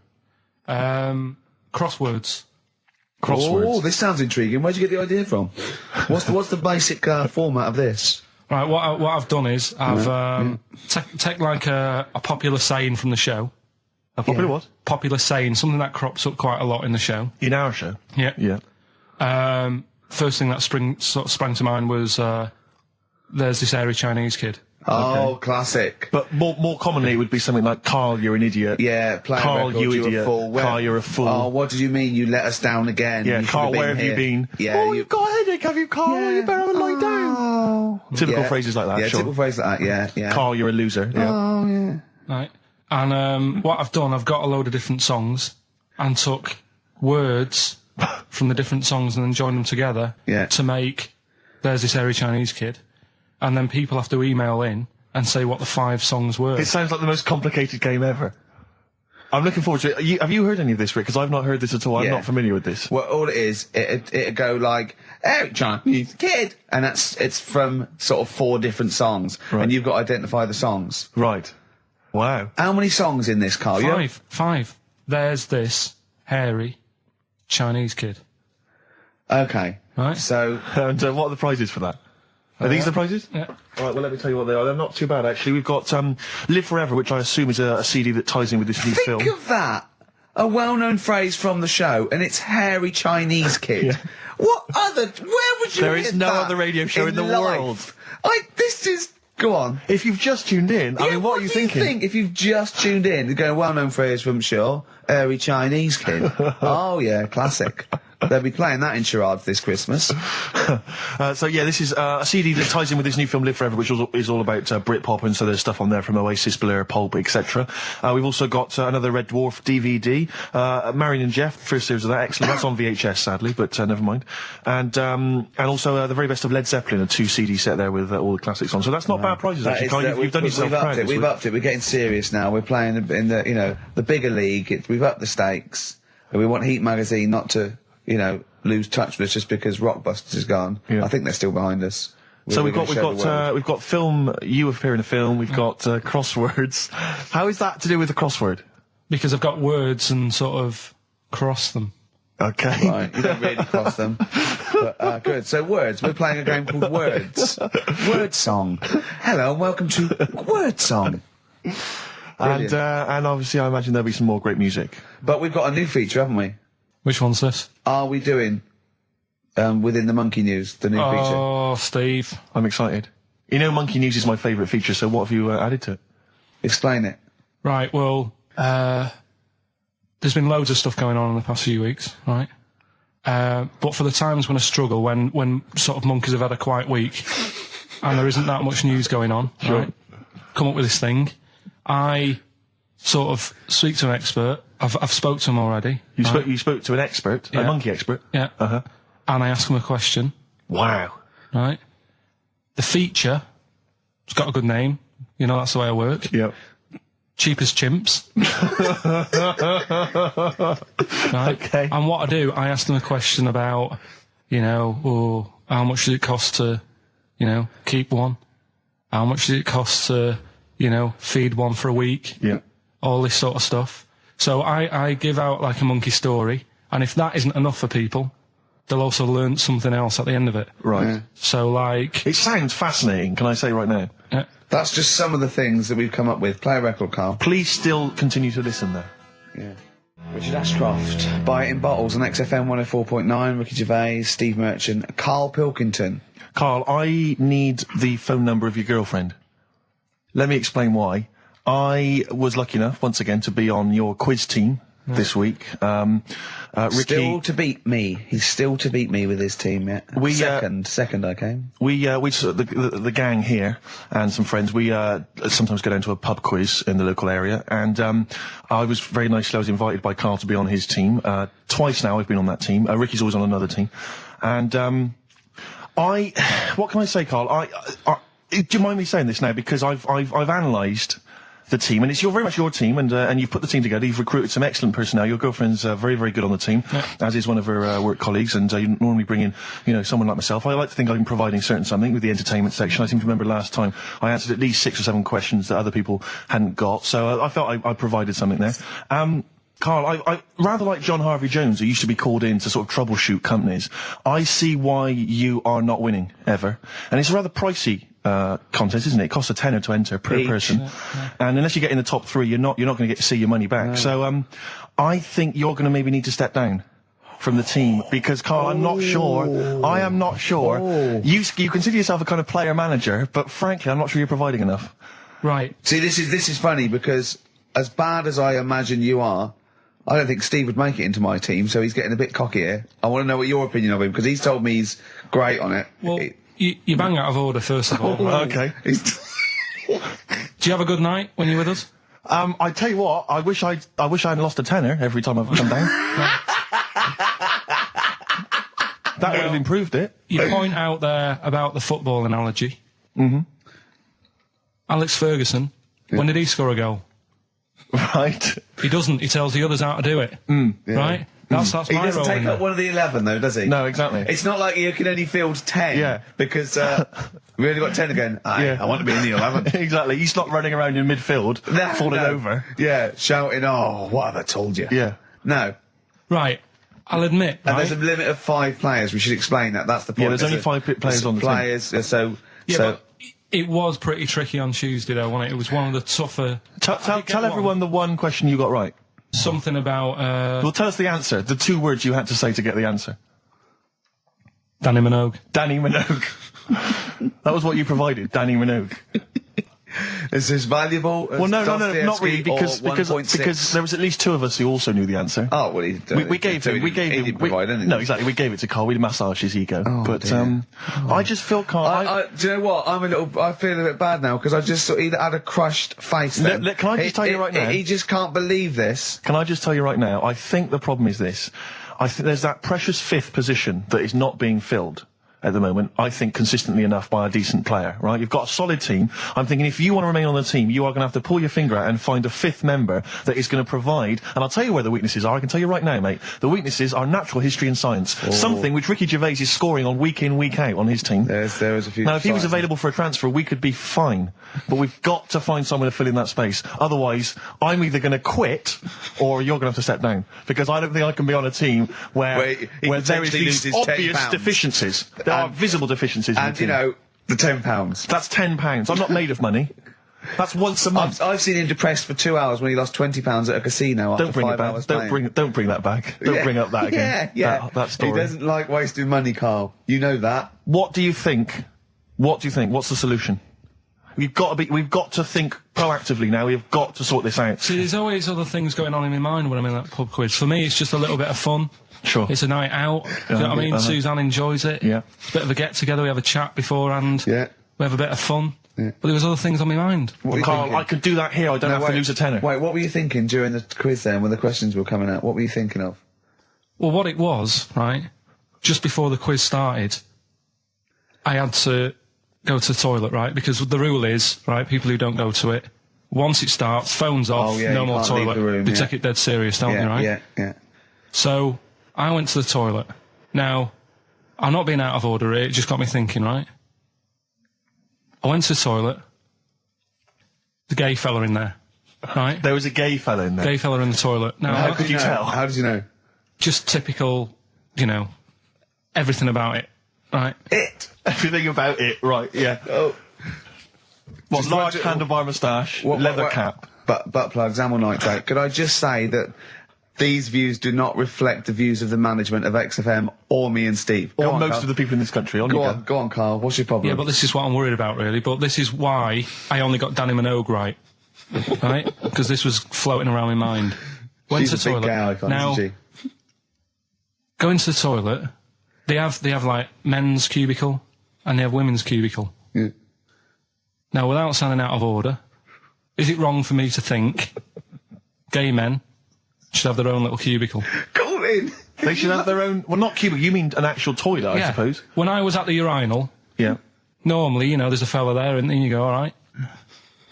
Speaker 3: Crosswords.
Speaker 1: Oh, this sounds intriguing. Where'd you get the idea from? What's the basic format of this?
Speaker 3: Right, what I've done is I've take like a popular saying from the show.
Speaker 2: A popular what?
Speaker 3: Popular saying, something that crops up quite a lot in the show.
Speaker 2: In our show?
Speaker 3: Yeah.
Speaker 2: Yeah.
Speaker 3: First thing that sprang to mind was there's this airy Chinese kid.
Speaker 1: Oh, classic.
Speaker 2: But more commonly, it would be something like, Carl, you're an idiot.
Speaker 1: Yeah,
Speaker 2: Carl, you idiot. Carl, you're a fool.
Speaker 1: Oh, what did you mean? You let us down again.
Speaker 2: Yeah, Carl, where have you been?
Speaker 1: Yeah,
Speaker 2: you've got a headache, have you, Carl?
Speaker 1: Yeah.
Speaker 2: You better lie down. Typical phrases like that,
Speaker 1: yeah,
Speaker 2: sure.
Speaker 1: typical phrases like that, yeah.
Speaker 2: Carl, you're a loser. Yeah.
Speaker 1: Oh, yeah.
Speaker 3: Right. And what I've done, I've got a load of different songs and took words from the different songs and then joined them together to make There's This Airy Chinese Kid. And then people have to email in and say what the 5 songs were.
Speaker 2: It sounds like the most complicated game ever. I'm looking forward to it. Have you heard any of this, Rick? Because I've not heard this at all. I'm not familiar with this.
Speaker 1: Well, all it is, it'd go like, Eric Chinese Kid! And it's from sort of 4 different songs.
Speaker 2: Right.
Speaker 1: And you've got to identify the songs.
Speaker 2: Right. Wow.
Speaker 1: How many songs in this, Carl?
Speaker 3: 5. There's this hairy Chinese kid.
Speaker 1: Okay.
Speaker 3: Right.
Speaker 1: So...
Speaker 2: And what are the prizes for that? Are these the prizes?
Speaker 3: Yeah.
Speaker 2: All right, well, let me tell you what they are. They're not too bad, actually. We've got Live Forever, which I assume is a CD that ties in with this new film.
Speaker 1: Think of that! A well-known phrase from the show, and it's hairy Chinese kid.
Speaker 2: Yeah.
Speaker 1: What other... Where would you
Speaker 2: There
Speaker 1: hear
Speaker 2: is no
Speaker 1: that
Speaker 2: other radio show in the
Speaker 1: life?
Speaker 2: world.
Speaker 1: This is... Go on.
Speaker 2: If you've just tuned in, I mean, what are you
Speaker 1: do
Speaker 2: thinking?
Speaker 1: You think if you've just tuned in? You're going, well-known phrase from Shaw, hairy Chinese kid. Oh, yeah, classic. They'll be playing that in charades this Christmas.
Speaker 2: So yeah, this is a CD that ties in with this new film Live Forever, which is all about Britpop, and so there's stuff on there from Oasis, Blur, Pulp, etc. We've also got another Red Dwarf DVD, Marion and Jeff, first series of that, excellent. That's on VHS, sadly, but never mind. And also the very best of Led Zeppelin, a 2 CD set there with all the classics on. So that's not bad prizes, actually. Carl, you've done yourself proud.
Speaker 1: We've upped it. We're getting serious now. We're playing in the the bigger league. We've upped the stakes. And we want Heat Magazine not to lose touch with us just because Rockbusters is gone.
Speaker 2: Yeah.
Speaker 1: I think they're still behind us.
Speaker 2: So we've got film. You appear in a film. We've got crosswords. How is that to do with the crossword?
Speaker 3: Because I've got words and sort of cross them.
Speaker 2: Okay.
Speaker 1: Right, you don't really cross them. But, good. So words. We're playing a game called Words. Word Song. Hello and welcome to Word Song.
Speaker 2: And obviously I imagine there'll be some more great music.
Speaker 1: But we've got a new feature, haven't we?
Speaker 3: Which one's this?
Speaker 1: Are we doing within the Monkey News, the new feature?
Speaker 3: Oh, Steve.
Speaker 2: I'm excited. You know, Monkey News is my favourite feature, so what have you added to it?
Speaker 1: Explain it.
Speaker 3: Right, well, there's been loads of stuff going on in the past few weeks, right? But for the times when I struggle, when sort of monkeys have had a quiet week, and there isn't that much news going on, right? Come up with this thing. I sort of speak to an expert. I've spoke to him already.
Speaker 2: You spoke to an expert, a monkey expert?
Speaker 3: Yeah.
Speaker 2: Uh-huh.
Speaker 3: And I ask him a question.
Speaker 2: Wow.
Speaker 3: Right? The feature, it's got a good name. You know, that's the way I work.
Speaker 2: Yep.
Speaker 3: Cheapest chimps. Right?
Speaker 2: Okay.
Speaker 3: And what I do, I ask them a question about, how much does it cost to, keep one? How much does it cost to, feed one for a week?
Speaker 2: Yeah.
Speaker 3: All this sort of stuff. So I give out like a monkey story, and if that isn't enough for people, they'll also learn something else at the end of it.
Speaker 2: Right.
Speaker 1: Yeah.
Speaker 3: So like...
Speaker 2: It sounds fascinating, can I say right now?
Speaker 3: Yeah.
Speaker 1: That's just some of the things that we've come up with. Play a record, Carl.
Speaker 2: Please still continue to listen there.
Speaker 1: Yeah. Richard Ashcroft, Buy It in Bottles on XFM 104.9, Ricky Gervais, Steve Merchant, Karl Pilkington.
Speaker 2: Carl, I need the phone number of your girlfriend. Let me explain why. I was lucky enough, once again, to be on your quiz team this week. Ricky...
Speaker 1: Still to beat me. He's still to beat me with his team, yeah. Second I came.
Speaker 2: The gang here and some friends, we sometimes go down to a pub quiz in the local area, and I was invited by Carl to be on his team. Twice now I've been on that team. Ricky's always on another team. And what can I say, Carl? Do you mind me saying this now? Because I've analysed the team, and it's very much your team, and you've put the team together. You've recruited some excellent personnel. Your girlfriend's very, very good on the team, as is one of her work colleagues, and you normally bring in, someone like myself. I like to think I'm providing something with the entertainment section. I seem to remember last time I answered at least 6 or 7 questions that other people hadn't got, so I felt I provided something there. Carl, I rather like John Harvey Jones, who used to be called in to sort of troubleshoot companies. I see why you are not winning ever, and it's a rather pricey contest, isn't it? It costs a tenner to enter per person, and unless you get in the top 3, you're not going to get to see your money back. No. So I think you're going to maybe need to step down from the team, because Carl, I am not sure. You consider yourself a kind of player manager, but frankly, I'm not sure you're providing enough.
Speaker 3: Right.
Speaker 1: See, this is funny, because as bad as I imagine you are, I don't think Steve would make it into my team, so he's getting a bit cocky here. I want to know what your opinion of him, because he's told me he's great on it.
Speaker 3: Well, you bang out of order, first of all.
Speaker 2: Okay.
Speaker 3: Do you have a good night when you're with us?
Speaker 2: I tell you what, I wish I'd lost a tenner every time I've come down. That would have improved it.
Speaker 3: You point out there about the football analogy.
Speaker 2: Mm-hmm.
Speaker 3: Alex Ferguson, when did he score a goal?
Speaker 2: Right.
Speaker 3: He doesn't. He tells the others how to do it. Right? That's
Speaker 1: he
Speaker 3: my
Speaker 1: doesn't
Speaker 3: role.
Speaker 1: take up one of the 11, though, does he?
Speaker 2: No, exactly.
Speaker 1: It's not like you can only field 10.
Speaker 2: Yeah.
Speaker 1: Because we only got 10 again. I want to be in the 11.
Speaker 2: Exactly. He's not running around in midfield, falling over.
Speaker 1: Yeah, shouting, "Oh, what have I told you?"
Speaker 2: Yeah.
Speaker 1: No.
Speaker 3: Right. I'll admit.
Speaker 1: And there's a limit of 5 players. We should explain that. That's the point.
Speaker 2: Yeah, there's only 5 players on the team.
Speaker 3: But it was pretty tricky on Tuesday, though, wasn't it? It was one of the tougher...
Speaker 2: Tell everyone the one question you got right.
Speaker 3: Something about...
Speaker 2: Well, tell us the answer. The 2 words you had to say to get the answer.
Speaker 3: Danny Minogue.
Speaker 2: Danny Minogue. That was what you provided, Danny Minogue.
Speaker 1: Is this valuable?
Speaker 2: Well, no, not really, because there was at least 2 of us who also knew the answer.
Speaker 1: Oh, well,
Speaker 2: we gave him. No, exactly. We gave it to Carl. We massaged his ego.
Speaker 1: Oh,
Speaker 2: but
Speaker 1: dear.
Speaker 2: I just feel Carl.
Speaker 1: Do you know what? I feel a bit bad now, because I just sort of had a crushed face. Then.
Speaker 2: Can I just tell you right now?
Speaker 1: He just can't believe this.
Speaker 2: Can I just tell you right now? I think the problem is this. I think there's that precious 5th position that is not being filled at the moment, I think, consistently enough by a decent player, right? You've got a solid team. I'm thinking if you want to remain on the team, you are going to have to pull your finger out and find a 5th member that is going to provide, and I'll tell you where the weaknesses are. I can tell you right now, mate. The weaknesses are natural history and science. Something which Ricky Gervais is scoring on week in, week out on his team.
Speaker 1: There is a few.
Speaker 2: Now, if he was available for a transfer, we could be fine. But we've got to find someone to fill in that space. Otherwise, I'm either going to quit, or you're going to have to step down. Because I don't think I can be on a team where there is these obvious deficiencies. There are visible deficiencies.
Speaker 1: And, the £10.
Speaker 2: That's £10. I'm not made of money. That's once a month.
Speaker 1: I've seen him depressed for 2 hours when he lost £20 at a casino after 5 hours playing.
Speaker 2: Don't bring that back. Don't bring up that again.
Speaker 1: Yeah.
Speaker 2: That story.
Speaker 1: He doesn't like wasting money, Carl. You know that.
Speaker 2: What do you think? What's the solution? We've got to think proactively now. We've got to sort this out.
Speaker 3: See, there's always other things going on in my mind when I'm in that pub quiz. For me, it's just a little bit of fun.
Speaker 2: Sure.
Speaker 3: It's a night out. Do you know what I mean? Suzanne enjoys it.
Speaker 2: Yeah.
Speaker 3: It's a bit of a get-together. We have a chat beforehand.
Speaker 1: Yeah.
Speaker 3: We have a bit of fun.
Speaker 1: Yeah.
Speaker 3: But there was other things on my mind.
Speaker 1: What were you
Speaker 2: Carl,
Speaker 1: thinking?
Speaker 2: I could do that here. I don't have to lose a tenner.
Speaker 1: Wait, what were you thinking during the quiz then, when the questions were coming out? What were you thinking of?
Speaker 3: Well, what it was, right, just before the quiz started, I had to go to the toilet, right, because the rule is, right, people who don't go to it, once it starts, phones off, no more toilet. They take it dead serious, don't they, right?
Speaker 1: Yeah.
Speaker 3: So, I went to the toilet. Now, I'm not being out of order here, it just got me thinking, right? I went to the toilet. The gay fella in there, right?
Speaker 2: There was a gay fella in there.
Speaker 3: Gay fella in the toilet. Now,
Speaker 2: How could you tell?
Speaker 1: How did you know?
Speaker 3: just typical, you know, everything about it, right?
Speaker 2: Everything about it, right, yeah.
Speaker 1: Oh.
Speaker 2: What, large handlebar moustache, leather cap.
Speaker 1: Butt plugs, amyl nitrate. Could I just say that these views do not reflect the views of the management of XFM or me and Steve.
Speaker 2: Or most of the people in this country.
Speaker 1: Go on, Carl. What's your problem?
Speaker 3: Yeah, but this is what I'm worried about, really. But this is why I only got Danny Minogue right. Right? Because this was floating around my mind. Went
Speaker 1: She's
Speaker 3: to the
Speaker 1: a big
Speaker 3: toilet.
Speaker 1: gay icon,
Speaker 3: now,
Speaker 1: isn't she?
Speaker 3: go into the toilet. They have like men's cubicle and they have women's cubicle.
Speaker 1: Yeah.
Speaker 2: Mm.
Speaker 3: Now, without sounding out of order, is it wrong for me to think gay men should have their own little cubicle?
Speaker 1: Call in.
Speaker 2: They should have their own... Well, not cubicle, you mean an actual toilet, I suppose.
Speaker 3: When I was at the urinal,
Speaker 2: Yeah.
Speaker 3: normally, you know, there's a fella there and then you go, all right.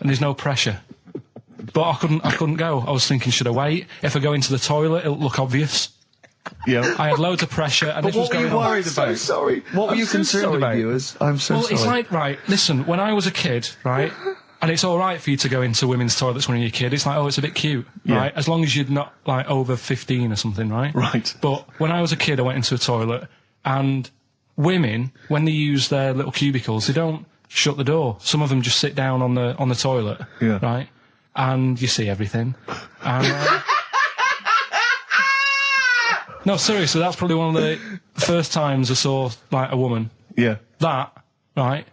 Speaker 3: And there's no pressure. But I couldn't go. I was thinking, should I wait? If I go into the toilet, it'll look obvious.
Speaker 2: Yeah.
Speaker 3: I had loads of pressure and
Speaker 2: But
Speaker 3: this was
Speaker 2: what were
Speaker 3: going
Speaker 2: you
Speaker 3: on.
Speaker 2: worried about?
Speaker 1: I'm so sorry.
Speaker 2: What were you concerned about?
Speaker 1: Viewers? I'm so
Speaker 3: Well,
Speaker 1: sorry.
Speaker 3: it's like, right, listen, when I was a kid, right, and it's all right for you to go into women's toilets when you're a kid, it's like, oh, it's a bit cute, right, as long as you're not, like, over 15 or something, right?
Speaker 2: Right.
Speaker 3: But when I was a kid, I went into a toilet, and women, when they use their little cubicles, they don't shut the door. Some of them just sit down on the toilet,
Speaker 2: Yeah.
Speaker 3: right, and you see everything. And, no, seriously, that's probably one of the first times I saw, like, a woman.
Speaker 2: Yeah.
Speaker 3: That, right,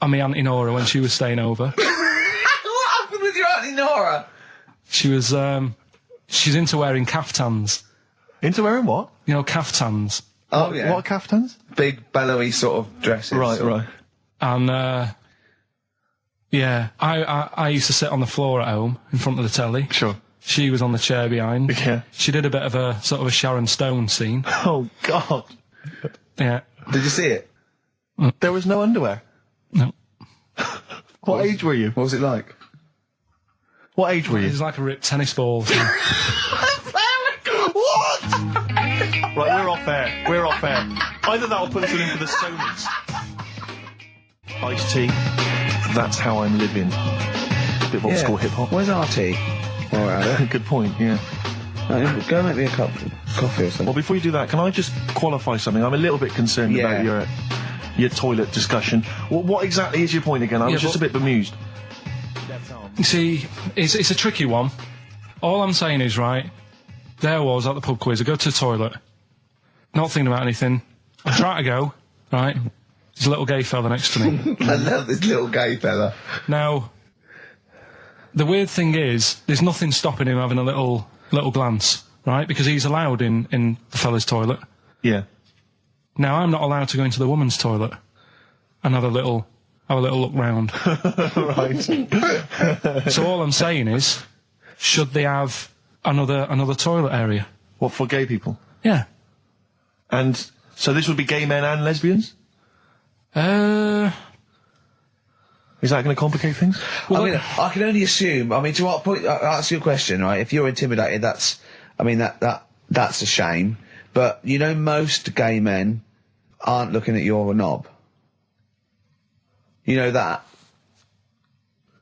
Speaker 3: and my Auntie Nora when she was staying over.
Speaker 1: What happened with your Auntie Nora?
Speaker 3: She was, she's into wearing caftans.
Speaker 2: Into wearing what?
Speaker 3: You know, caftans.
Speaker 1: Oh, yeah.
Speaker 2: What are caftans?
Speaker 1: Big, bellowy sort of dresses.
Speaker 2: Right, right.
Speaker 3: And, yeah, I used to sit on the floor at home in front of the telly.
Speaker 2: Sure.
Speaker 3: She was on the chair behind.
Speaker 2: Yeah.
Speaker 3: She did a bit of a, sort of a Sharon Stone scene.
Speaker 2: Oh, God.
Speaker 3: Yeah.
Speaker 1: Did you see it?
Speaker 2: There was no underwear.
Speaker 3: No.
Speaker 2: What age were you?
Speaker 1: What was it like?
Speaker 2: What age were
Speaker 3: It
Speaker 2: you?
Speaker 3: was like a ripped tennis ball.
Speaker 2: What? Right, we're off air. We're off air. Either that or put us in for the Stoners. Iced tea. That's how I'm living. Bit of old school hip hop.
Speaker 1: Where's our tea? All right.
Speaker 2: Good point, yeah.
Speaker 1: Go make me a cup of coffee or something.
Speaker 2: Well, before you do that, can I just qualify something? I'm a little bit concerned about your toilet discussion. What exactly is your point again? I was just a bit bemused.
Speaker 3: You see, it's a tricky one. All I'm saying is, right, there I was at the pub quiz. I go to the toilet, not thinking about anything. I try to go, right? There's a little gay fella next to me.
Speaker 1: I love this little gay fella.
Speaker 3: Now, the weird thing is, there's nothing stopping him having a little glance, right? Because he's allowed in the fella's toilet.
Speaker 2: Yeah.
Speaker 3: Now, I'm not allowed to go into the woman's toilet and have a little look round.
Speaker 2: Right.
Speaker 3: So all I'm saying is, should they have another toilet area?
Speaker 2: What, for gay people?
Speaker 3: Yeah.
Speaker 2: And so this would be gay men and lesbians? Is that going to complicate things?
Speaker 1: Well, I mean, I can only assume. I mean, to what point? I'll ask you a question, right? If you're intimidated, that's a shame. But you know, most gay men aren't looking at your knob. You know that.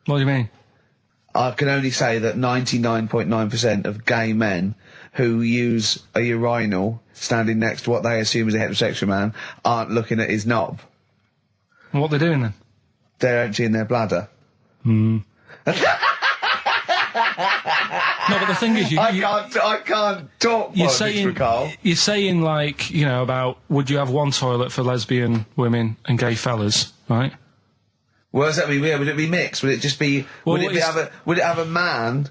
Speaker 3: What do you mean?
Speaker 1: I can only say that 99.9% of gay men who use a urinal standing next to what they assume is a heterosexual man aren't looking at his knob.
Speaker 3: And what they're doing then?
Speaker 1: They're emptying their bladder.
Speaker 3: No, but the thing is,
Speaker 1: I can't talk politics for Carl.
Speaker 3: you're saying, like, you know, about would you have one toilet for lesbian women and gay fellas, right?
Speaker 1: What does that mean? Yeah, would it be mixed? Would it just be?
Speaker 3: Well,
Speaker 1: would it have a man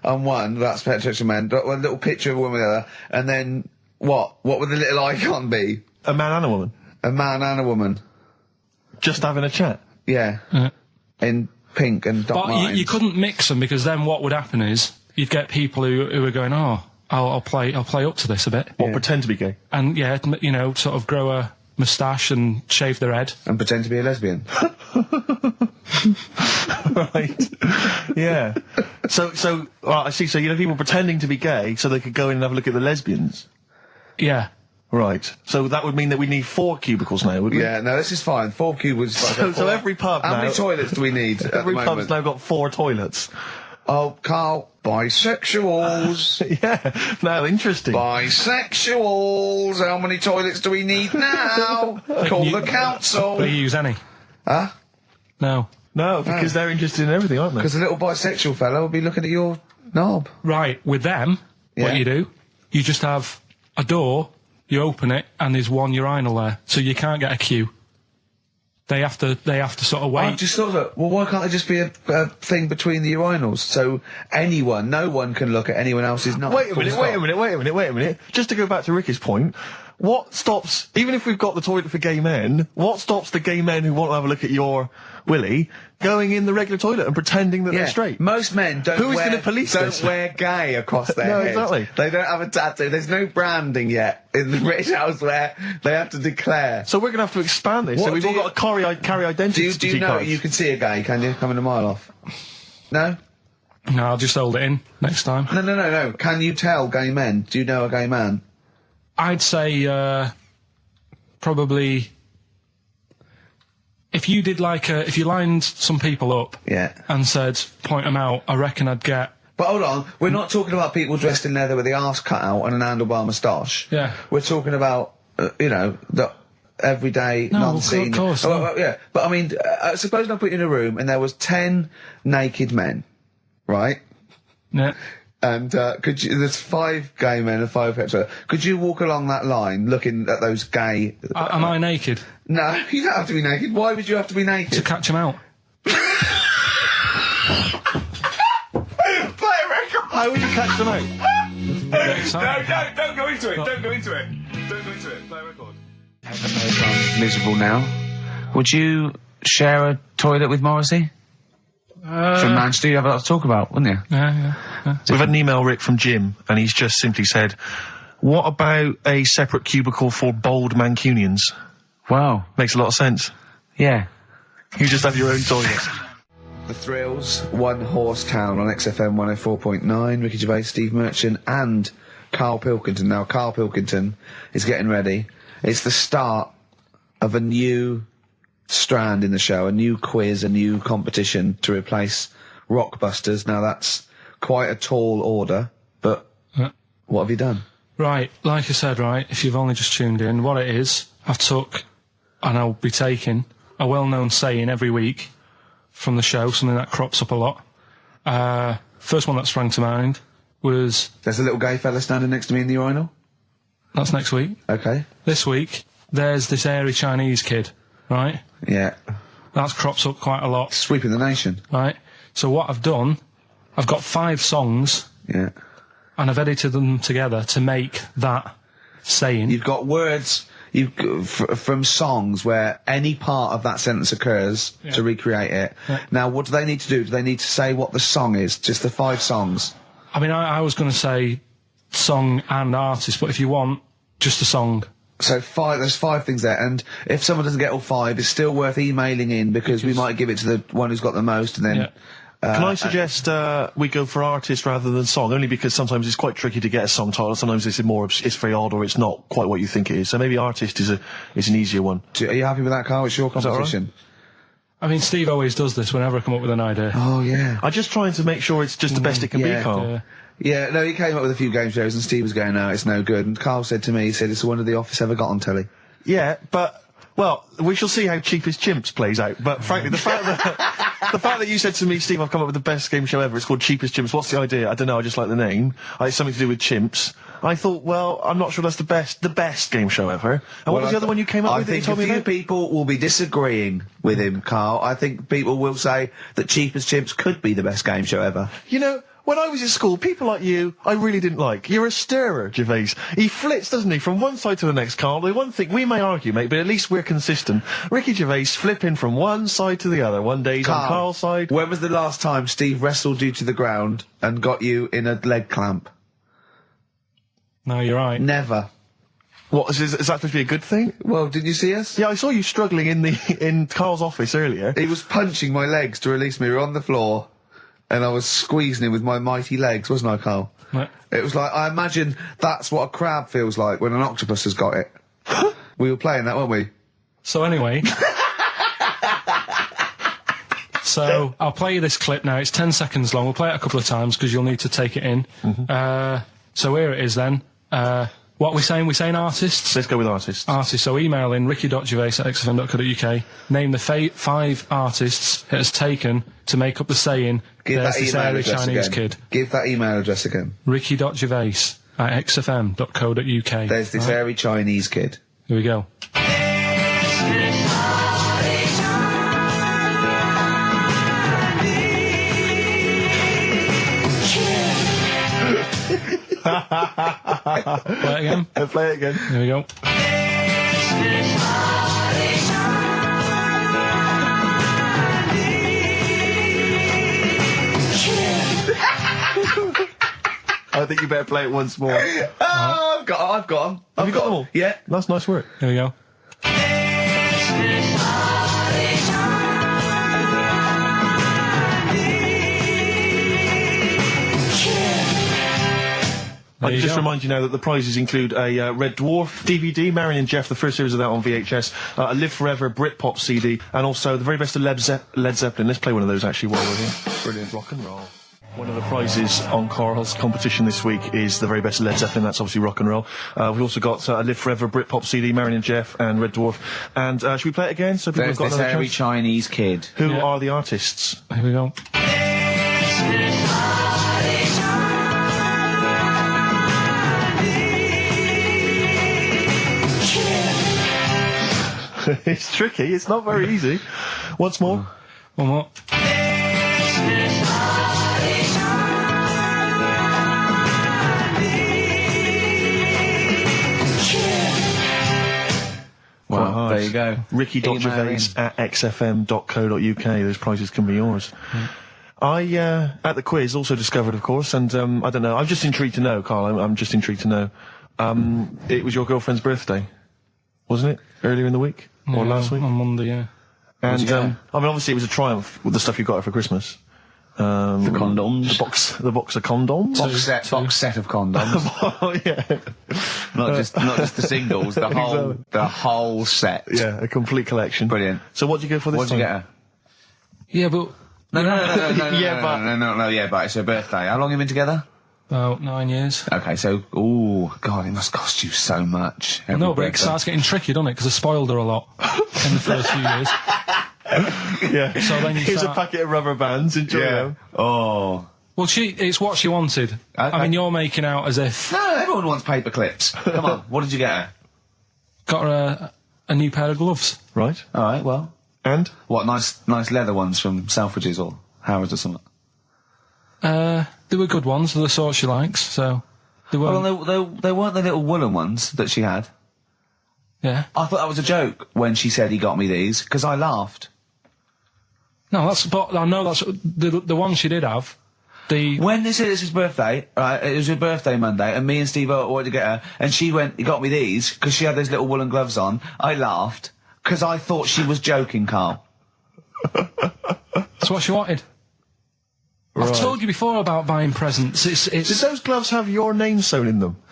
Speaker 1: on one? That's picture man. One little picture of a woman on the other, and then what? What would the little icon be?
Speaker 2: A man and a woman.
Speaker 1: A man and a woman.
Speaker 2: Just having a chat.
Speaker 1: Yeah. In pink and Doc
Speaker 3: But
Speaker 1: Martens.
Speaker 3: you couldn't mix them, because then what would happen is you'd get people who are going, oh, I'll play up to this a bit.
Speaker 2: What, pretend to be gay?
Speaker 3: And yeah, you know, sort of grow a moustache and shave their head.
Speaker 1: And pretend to be a lesbian.
Speaker 2: Right. Yeah. So, I see. So, people pretending to be gay so they could go in and have a look at the lesbians.
Speaker 3: Yeah.
Speaker 2: Right. So that would mean that we need 4 cubicles now, would we?
Speaker 1: Yeah, no, this is fine. 4 cubicles.
Speaker 2: So every pub
Speaker 1: How
Speaker 2: now...
Speaker 1: many toilets do we need at
Speaker 2: Every
Speaker 1: the
Speaker 2: pub's
Speaker 1: moment?
Speaker 2: now got 4 toilets.
Speaker 1: Oh, Carl, bisexuals.
Speaker 2: Yeah. Now, interesting.
Speaker 1: Bisexuals. How many toilets do we need now? Call the council.
Speaker 3: Do you use any?
Speaker 1: Huh?
Speaker 3: No.
Speaker 2: No, because they're interested in everything, aren't they?
Speaker 1: Because a little bisexual fella will be looking at your knob.
Speaker 3: Right, with them,
Speaker 1: Yeah.
Speaker 3: what you do, you just have a door, you open it, and there's one urinal there, so you can't get a queue. They have to sort of wait.
Speaker 1: I just thought that, well, why can't there just be a thing between the urinals so no one can look at anyone else's knob?
Speaker 2: Wait a minute. Just to go back to Ricky's point, what stops, even if we've got the toilet for gay men, what stops the gay men who want to have a look at your willy going in the regular toilet and pretending that they're straight?
Speaker 1: Most men don't
Speaker 2: Who is going to police this?
Speaker 1: wear gay across their
Speaker 2: No,
Speaker 1: head.
Speaker 2: exactly.
Speaker 1: They don't have a tattoo. There's no branding yet in the British house where they have to declare.
Speaker 2: So we're going to have to expand this.
Speaker 1: What
Speaker 2: so we've
Speaker 1: do
Speaker 2: all
Speaker 1: you-
Speaker 2: got to carry identity
Speaker 1: Do you know
Speaker 2: cards.
Speaker 1: you can see a gay, can you? Coming a mile off. No?
Speaker 3: No, I'll just hold it in next time.
Speaker 1: No. Can you tell gay men? Do you know a gay man?
Speaker 3: I'd say probably if you did if you lined some people up
Speaker 1: Yeah.
Speaker 3: and said point them out, I reckon I'd get.
Speaker 1: But hold on, we're not talking about people dressed in leather with the arse cut out and an handlebar moustache.
Speaker 3: Yeah.
Speaker 1: We're talking about, the everyday,
Speaker 3: No,
Speaker 1: non-seen...
Speaker 3: of course,
Speaker 1: Oh,
Speaker 3: no.
Speaker 1: well, yeah, but I mean, suppose I put you in a room and there was 10 naked men, right?
Speaker 3: Yeah.
Speaker 1: And there's 5 gay men and 5 hetero. Could you walk along that line looking at those gay...
Speaker 3: Am I naked
Speaker 1: No, you don't have to be naked. Why would you have to be
Speaker 3: to
Speaker 1: naked?
Speaker 3: catch them out?
Speaker 1: Play a record!
Speaker 2: How would you catch them out?
Speaker 3: Get excited.
Speaker 1: Don't go into it. Don't go into it. Don't go into it. Play a record. I'm miserable now. Would you share a toilet with Morrissey? From Manchester, you'd have a lot to talk about, wouldn't you?
Speaker 3: Yeah.
Speaker 2: We've had an email, Rick, from Jim, and he's just simply said, what about a separate cubicle for bold Mancunians?
Speaker 1: Wow.
Speaker 2: Makes a lot of sense.
Speaker 1: Yeah.
Speaker 2: You just have your own toilet.
Speaker 1: The Thrills, One Horse Town on XFM 104.9, Ricky Gervais, Steve Merchant and Karl Pilkington. Now, Karl Pilkington is getting ready. It's the start of a new strand in the show, a new quiz, a new competition to replace Rockbusters. Now, that's quite a tall order, but what have you done?
Speaker 3: Right, like I said, right, if you've only just tuned in, what it is, I've took, and I'll be taking, a well-known saying every week from the show, something that crops up a lot. First one that sprang to mind was...
Speaker 1: There's a little gay fella standing next to me in the urinal?
Speaker 3: That's next week.
Speaker 1: Okay.
Speaker 3: This week, there's this airy Chinese kid, right?
Speaker 1: Yeah.
Speaker 3: That crops up quite a lot,
Speaker 1: Sweeping the nation.
Speaker 3: right? So what I've done, I've got 5 songs,
Speaker 1: Yeah.
Speaker 3: and I've edited them together to make that saying.
Speaker 1: You've got words from songs where any part of that sentence occurs to recreate it.
Speaker 3: Yeah.
Speaker 1: Now, what do they need to do? Do they need to say what the song is? Just the 5 songs?
Speaker 3: I mean, I was going to say song and artist, but if you want, just a song.
Speaker 1: So there's 5 things there, and if someone doesn't get all 5, it's still worth emailing in because we might give it to the one who's got the most, and then...
Speaker 3: Yeah.
Speaker 2: Can I suggest we go for artist rather than song? Only because sometimes it's quite tricky to get a song title. Sometimes it's very odd or it's not quite what you think it is. So maybe artist is an easier one.
Speaker 1: Are you happy with that, Carl? It's your
Speaker 2: that all right?
Speaker 1: composition.
Speaker 3: I mean, Steve always does this whenever I come up with an idea.
Speaker 1: Oh, yeah.
Speaker 2: I'm just trying to make sure it's just the best it can
Speaker 1: yeah,
Speaker 2: be, Carl.
Speaker 3: Yeah.
Speaker 1: Yeah, no, he came up with a few game shows and Steve was going, no, it's no good. And Carl said to me, he said, it's the one of The Office ever got on telly.
Speaker 2: Yeah, but... Well, we shall see how Cheapest Chimps plays out, but frankly, the fact that The fact that you said to me, Steve, I've come up with the best game show ever. It's called Cheapest Chimps. What's the idea? I don't know. I just like the name. It's something to do with chimps. I thought, well, I'm not sure that's the best game show ever. And what was the other one you came up with that you told me about?
Speaker 1: I think a few people will be disagreeing with him, Carl. I think people will say that Cheapest Chimps could be the best game show ever.
Speaker 2: You know, when I was at school, people like you, I really didn't like. You're a stirrer, Gervais. He flits, doesn't he, from one side to the next, Carl. The one thing, we may argue, mate, but at least we're consistent. Ricky Gervais flipping from one side to the other. One day he's on Carl's side.
Speaker 1: When was the last time Steve wrestled you to the ground and got you in a leg clamp?
Speaker 3: No, you're right.
Speaker 1: Never.
Speaker 2: What, is that supposed to be a good thing?
Speaker 1: Well, did you see us?
Speaker 2: Yeah, I saw you struggling in Carl's office earlier.
Speaker 1: He was punching my legs to release me. We were on the floor. And I was squeezing him with my mighty legs, wasn't I, Carl?
Speaker 3: Right.
Speaker 1: It was like, I imagine that's what a crab feels like when an octopus has got it. We were playing that, weren't we?
Speaker 3: So anyway... So, I'll play you this clip now. It's 10 seconds long. We'll play it a couple of times because you'll need to take it in. So here it is then. What are we saying? We're saying artists?
Speaker 2: Let's go with artists.
Speaker 3: Artists. So email in ricky.gervais@xfm.co.uk. Name the 5 artists it has taken to make up the saying,
Speaker 1: Give
Speaker 3: there's
Speaker 1: that
Speaker 3: this
Speaker 1: email
Speaker 3: airy
Speaker 1: address
Speaker 3: Chinese
Speaker 1: again.
Speaker 3: kid.
Speaker 1: Give that email address again.
Speaker 3: ricky.gervais@xfm.co.uk.
Speaker 1: There's this airy Chinese kid.
Speaker 3: Here we go. Play it again.
Speaker 2: Play it again.
Speaker 3: Here we go.
Speaker 2: I think you better play it once more.
Speaker 1: Oh, I've got them.
Speaker 2: Have you got them all?
Speaker 1: Yeah.
Speaker 2: That's nice work.
Speaker 3: Here we go.
Speaker 2: I can just remind you now that the prizes include a Red Dwarf DVD, Marion and Jeff, the first series of that on VHS, a Live Forever Britpop CD, and also the very best of Led Zeppelin. Let's play one of those actually while we're here. Brilliant rock and roll. One of the prizes on Carl's competition this week is the very best of Led Zeppelin. That's obviously rock and roll. We've also got a Live Forever Britpop CD, Marion and Jeff, and Red Dwarf. And should we play it again? So people
Speaker 1: There's
Speaker 2: have got
Speaker 1: this
Speaker 2: another
Speaker 1: airy
Speaker 2: chance?
Speaker 1: Chinese kid.
Speaker 2: Who are the artists?
Speaker 3: Here we go.
Speaker 2: It's tricky. It's not very easy. Once more.
Speaker 3: One more.
Speaker 1: Well, there you go.
Speaker 2: Ricky.gervais@xfm.co.uk. Those prizes can be yours. I, at the quiz, also discovered, of course, and I don't know, I'm just intrigued to know, Carl, I'm just intrigued to know, it was your girlfriend's birthday, wasn't it? Earlier in the week? Or last week?
Speaker 3: On Monday, yeah.
Speaker 2: And, I mean, obviously it was a triumph with the stuff you got her for Christmas.
Speaker 1: The condoms.
Speaker 2: The box of condoms.
Speaker 1: Box set of condoms.
Speaker 2: Oh, yeah.
Speaker 1: Not just the singles, the whole set.
Speaker 2: Yeah, a complete collection.
Speaker 1: Brilliant.
Speaker 2: So what did you go for this
Speaker 1: What
Speaker 2: time?
Speaker 1: did you get her?
Speaker 3: Yeah, but...
Speaker 1: No, but it's her birthday. How long have you been together?
Speaker 3: About 9 years.
Speaker 1: Okay, so, God, it must cost you so much.
Speaker 3: No, but it starts getting tricky, doesn't it? Because I spoiled her a lot in the first few years.
Speaker 2: Yeah.
Speaker 3: So then
Speaker 2: Here's a packet of rubber bands. Enjoy them.
Speaker 1: Oh.
Speaker 3: Well, it's what she wanted.
Speaker 1: Okay.
Speaker 3: I mean, you're making out as if...
Speaker 1: No, everyone wants paper clips. Come on, what did you get her?
Speaker 3: Got her a new pair of gloves.
Speaker 2: Right.
Speaker 1: All right, well.
Speaker 2: And?
Speaker 1: What, nice leather ones from Selfridges or Harrods or something?
Speaker 3: They were good ones, the sort she likes, so... They weren't...
Speaker 1: Well, they weren't the little woolen ones that she had.
Speaker 3: Yeah.
Speaker 1: I thought that was a joke when she said he got me these, because I laughed.
Speaker 3: No, I know that's... The one she did have,
Speaker 1: When they said it was his birthday, right, it was her birthday Monday, and me and Steve wanted to get her, and she went, he got me these, because she had those little woolen gloves on. I laughed, because I thought she was joking, Carl.
Speaker 3: That's what she wanted. Right. I've told you before about buying presents.
Speaker 2: Did those gloves have your name sewn in them?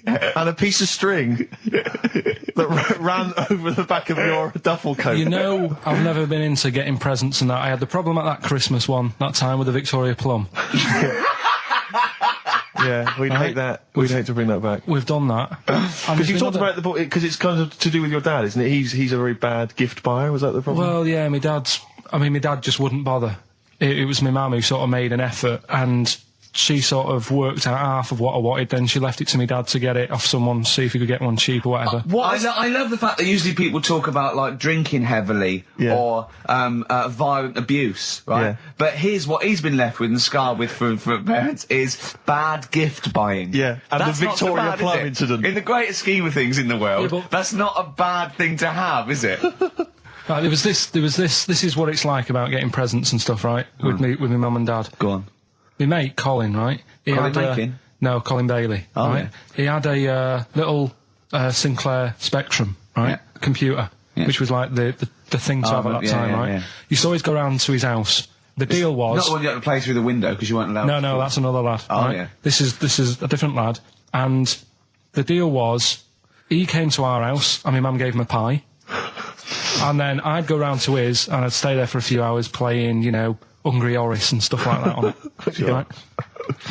Speaker 2: And a piece of string that ran over the back of your duffel coat?
Speaker 3: You know, I've never been into getting presents and that. I had the problem at that Christmas one, that time with the Victoria Plum.
Speaker 2: Yeah, we'd hate that. We'd hate to bring that back.
Speaker 3: We've done that.
Speaker 2: Because you talked about the book, because it's kind of to do with your dad, isn't it? He's a very bad gift buyer, was that the problem?
Speaker 3: Well, yeah, my dad's I mean, my dad just wouldn't bother. It was my mum who sort of made an effort, and she sort of worked out half of what I wanted, then she left it to me dad to get it off someone, see if he could get one cheap or whatever.
Speaker 1: I love the fact that usually people talk about, like, drinking heavily or violent abuse, right? Yeah. But here's what he's been left with and scarred with from parents is bad gift buying.
Speaker 2: Yeah, and
Speaker 1: that's
Speaker 2: the Victoria Plum incident.
Speaker 1: In the greater scheme of things in the world, that's not a bad thing to have, is it?
Speaker 3: There was this, this is what it's like about getting presents and stuff, right? With my mum and dad.
Speaker 1: Go on.
Speaker 3: My mate, Colin, right? Colin Bailey, right? Yeah. He had a little Sinclair Spectrum, right? Yeah. Computer, which was like the thing to have at that time, right? Yeah. Used to always go round to his house. The deal was...
Speaker 1: Not the one you had to play through the window because you weren't allowed
Speaker 3: No, that's another lad.
Speaker 1: Oh,
Speaker 3: right?
Speaker 1: yeah.
Speaker 3: This is a different lad. And the deal was, he came to our house and my mum gave him a pie. And then I'd go round to his and I'd stay there for a few hours playing, Hungry Horace and stuff like that on it.
Speaker 2: Sure.
Speaker 3: Right?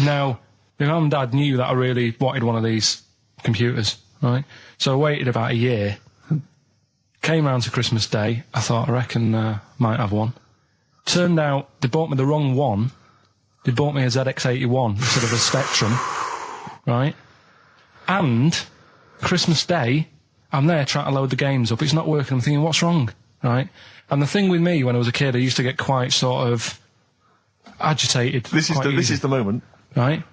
Speaker 3: Now, my mum and dad knew that I really wanted one of these computers, right? So I waited about a year. Came round to Christmas Day. I thought, I reckon might have one. Turned out they bought me the wrong one. They bought me a ZX81 instead of a Spectrum, right? And Christmas Day, I'm there trying to load the games up. It's not working. I'm thinking, what's wrong, right? And the thing with me, when I was a kid, I used to get quite sort of agitated.
Speaker 2: This is the moment.
Speaker 3: Right?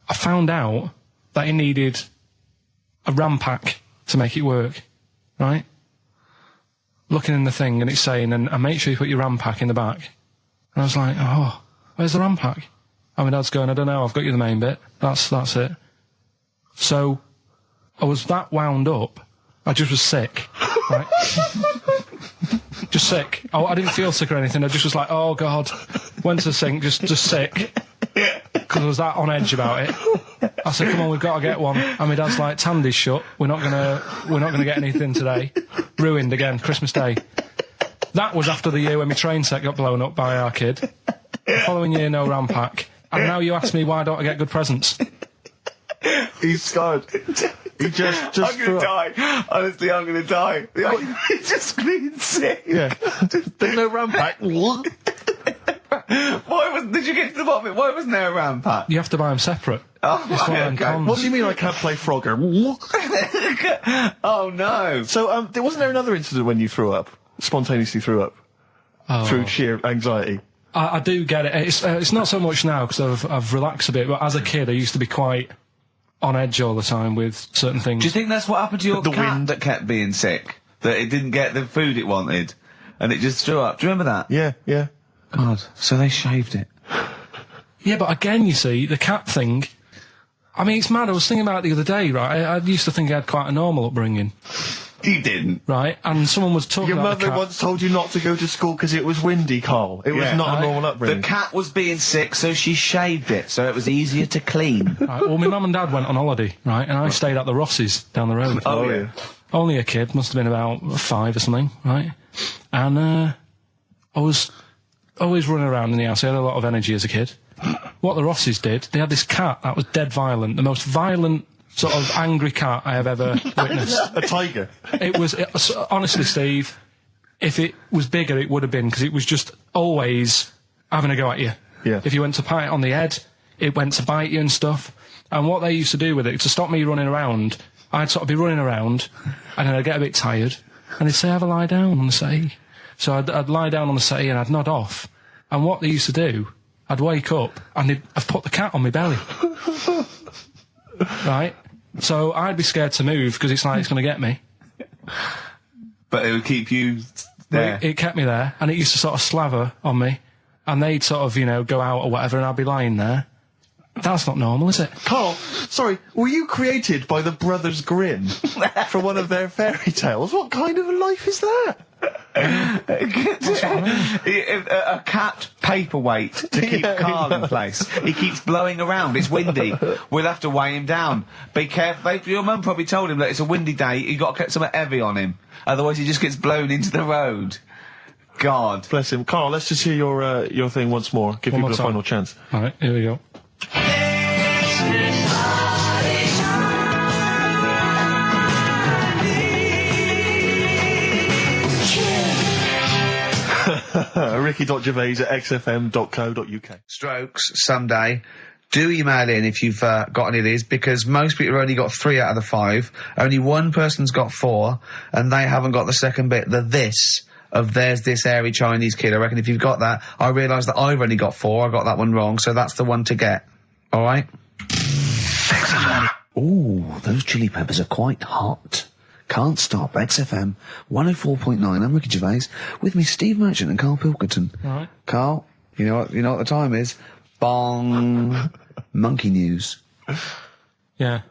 Speaker 3: I found out that it needed a RAM pack to make it work. Right? Looking in the thing and it's saying, and make sure you put your RAM pack in the back. And I was like, oh, where's the RAM pack? And my dad's going, I don't know, I've got you the main bit. That's it. So, I was that wound up, I just was sick. Right? Just sick. I didn't feel sick or anything, I just was like, oh God. Went to the sink, just sick. Because I was that on edge about it. I said, come on, we've got to get one. And my dad's like, Tandy's shut, we're not gonna get anything today. Ruined again, Christmas Day. That was after the year when my train set got blown up by our kid. The following year, no RAM pack. And now you ask me why don't I get good presents?
Speaker 2: He's scarred. He just
Speaker 1: I'm gonna die. Honestly, I'm gonna die. He's just screaming sick.
Speaker 2: Yeah. There's no RAM pack.
Speaker 1: Did you get to the bottom of it? Why wasn't there a RAM pack?
Speaker 3: You have to buy them separate.
Speaker 1: Oh, okay.
Speaker 2: What do you mean I can't play Frogger?
Speaker 1: Oh no.
Speaker 2: So, wasn't there another incident when you threw up? Spontaneously threw up?
Speaker 3: Oh.
Speaker 2: Through sheer anxiety?
Speaker 3: I do get it. It's not so much now because I've relaxed a bit, but as a kid I used to be quite on edge all the time with certain things.
Speaker 1: Do you think that's what happened to your cat that kept being sick? That it didn't get the food it wanted and it just threw up? Do you remember that?
Speaker 2: Yeah.
Speaker 1: God, so they shaved it.
Speaker 3: Yeah, but again, you see, the cat thing, I mean, it's mad. I was thinking about it the other day, right? I used to think I had quite a normal upbringing.
Speaker 1: You didn't.
Speaker 3: Right? And someone was talking about the cat.
Speaker 2: Your mother once told you not to go to school because it was windy, Carl. It was not a normal upbringing.
Speaker 1: The cat was being sick, so she shaved it, so it was easier to clean.
Speaker 3: Right, well, my mum and dad went on holiday, right? And I stayed at the Rosses down the road.
Speaker 1: Oh, yeah.
Speaker 3: Only a kid, must have been about 5 or something, right? And I was always running around in the house. I had a lot of energy as a kid. What the Rosses did, they had this cat that was dead violent, the most violent sort of angry cat I have ever witnessed.
Speaker 2: A tiger?
Speaker 3: It was honestly, Steve, if it was bigger, it would have been, because it was just always having a go at you.
Speaker 2: Yeah.
Speaker 3: If you went to pat it on the head, it went to bite you and stuff. And what they used to do with it, to stop me running around, I'd sort of be running around, and then I'd get a bit tired, and they'd say, have a lie down on the settee. So I'd lie down on the settee and I'd nod off. And what they used to do, I'd wake up and I'd put the cat on my belly. Right? So I'd be scared to move because it's like it's going to get me.
Speaker 1: But it would keep you there.
Speaker 3: It kept me there, and it used to sort of slaver on me, and they'd sort of, go out or whatever, and I'd be lying there. That's not normal, is it?
Speaker 2: Carl, sorry, were you created by the Brothers Grimm for one of their fairy tales? What kind of a life is that?
Speaker 1: A cat paperweight to keep Carl in place. He keeps blowing around. It's windy. We'll have to weigh him down. Be careful. Your mum probably told him that it's a windy day. You got to get something heavy on him. Otherwise, he just gets blown into the road. God
Speaker 2: bless him. Carl, let's just hear your thing once more. Give people a final chance.
Speaker 3: All right, here we go.
Speaker 2: Ricky.gervais@xfm.co.uk.
Speaker 1: Strokes someday. Do email in if you've got any of these, because most people have only got 3 out of the 5. Only one person's got 4, and they haven't got the second bit, the this of there's this airy Chinese kid. I reckon if you've got that, I realise that I've only got 4. I got that one wrong, so that's the one to get. All right? Ooh, those chili peppers are quite hot. Can't stop. XFM 104.9. I'm Ricky Gervais. With me, Steve Merchant and Karl Pilkington.
Speaker 3: All right.
Speaker 1: Karl, you know what the time is? Bong. Monkey news.
Speaker 3: Yeah.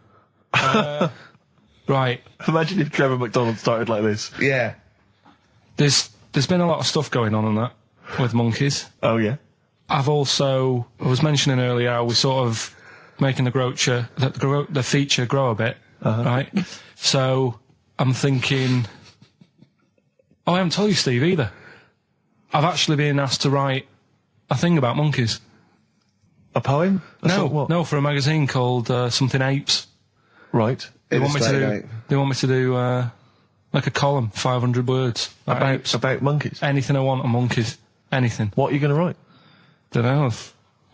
Speaker 3: Right.
Speaker 2: Imagine if Trevor McDonald started like this.
Speaker 1: Yeah.
Speaker 3: There's been a lot of stuff going on that with monkeys.
Speaker 2: Oh, yeah?
Speaker 3: I was mentioning earlier how we're sort of making the feature grow a bit, right? So I'm thinking, I haven't told you, Steve, either. I've actually been asked to write a thing about monkeys.
Speaker 2: A poem?
Speaker 3: No, for a magazine called something Apes.
Speaker 2: Right.
Speaker 3: They want me to do like a column, 500 words
Speaker 2: About monkeys?
Speaker 3: Anything I want on monkeys. Anything.
Speaker 2: What are you going to write?
Speaker 3: Don't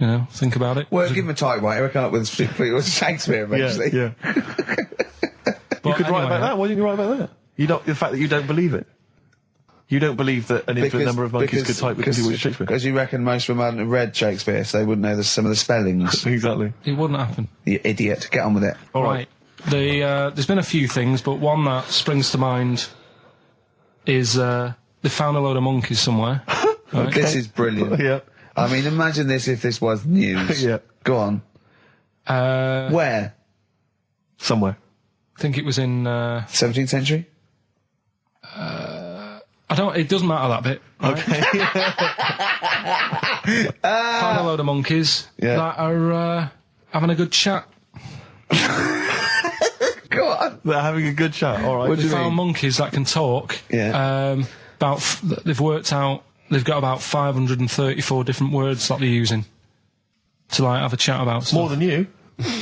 Speaker 3: know. Think about it.
Speaker 1: Well, give him a typewriter. We'll come up with Shakespeare eventually.
Speaker 2: Yeah. You could write about that. Why didn't you write about that? The fact that you don't believe it. You don't believe that an infinite number of monkeys could type with Shakespeare?
Speaker 1: Because you reckon most of them hadn't read Shakespeare, so they wouldn't know some of the spellings.
Speaker 2: Exactly.
Speaker 3: It wouldn't happen.
Speaker 1: You idiot. Get on with it.
Speaker 2: All right.
Speaker 3: There's been a few things, but one that springs to mind is they found a load of monkeys somewhere. Right?
Speaker 1: This is brilliant.
Speaker 2: Yeah.
Speaker 1: I mean, imagine this if this was news.
Speaker 2: Yeah.
Speaker 1: Go on. Where?
Speaker 2: Somewhere.
Speaker 3: I think it was in
Speaker 1: 17th century?
Speaker 3: it doesn't matter that bit. Right?
Speaker 2: Okay.
Speaker 3: Found a load of monkeys that are having a good chat.
Speaker 1: Go on.
Speaker 2: They're having a good chat. All right.
Speaker 1: What do
Speaker 3: They
Speaker 1: you
Speaker 3: found
Speaker 1: mean?
Speaker 3: monkeys that can talk.
Speaker 1: Yeah.
Speaker 3: They've worked out they've got about 534 different words that they're using to like have a chat about stuff.
Speaker 2: More than you.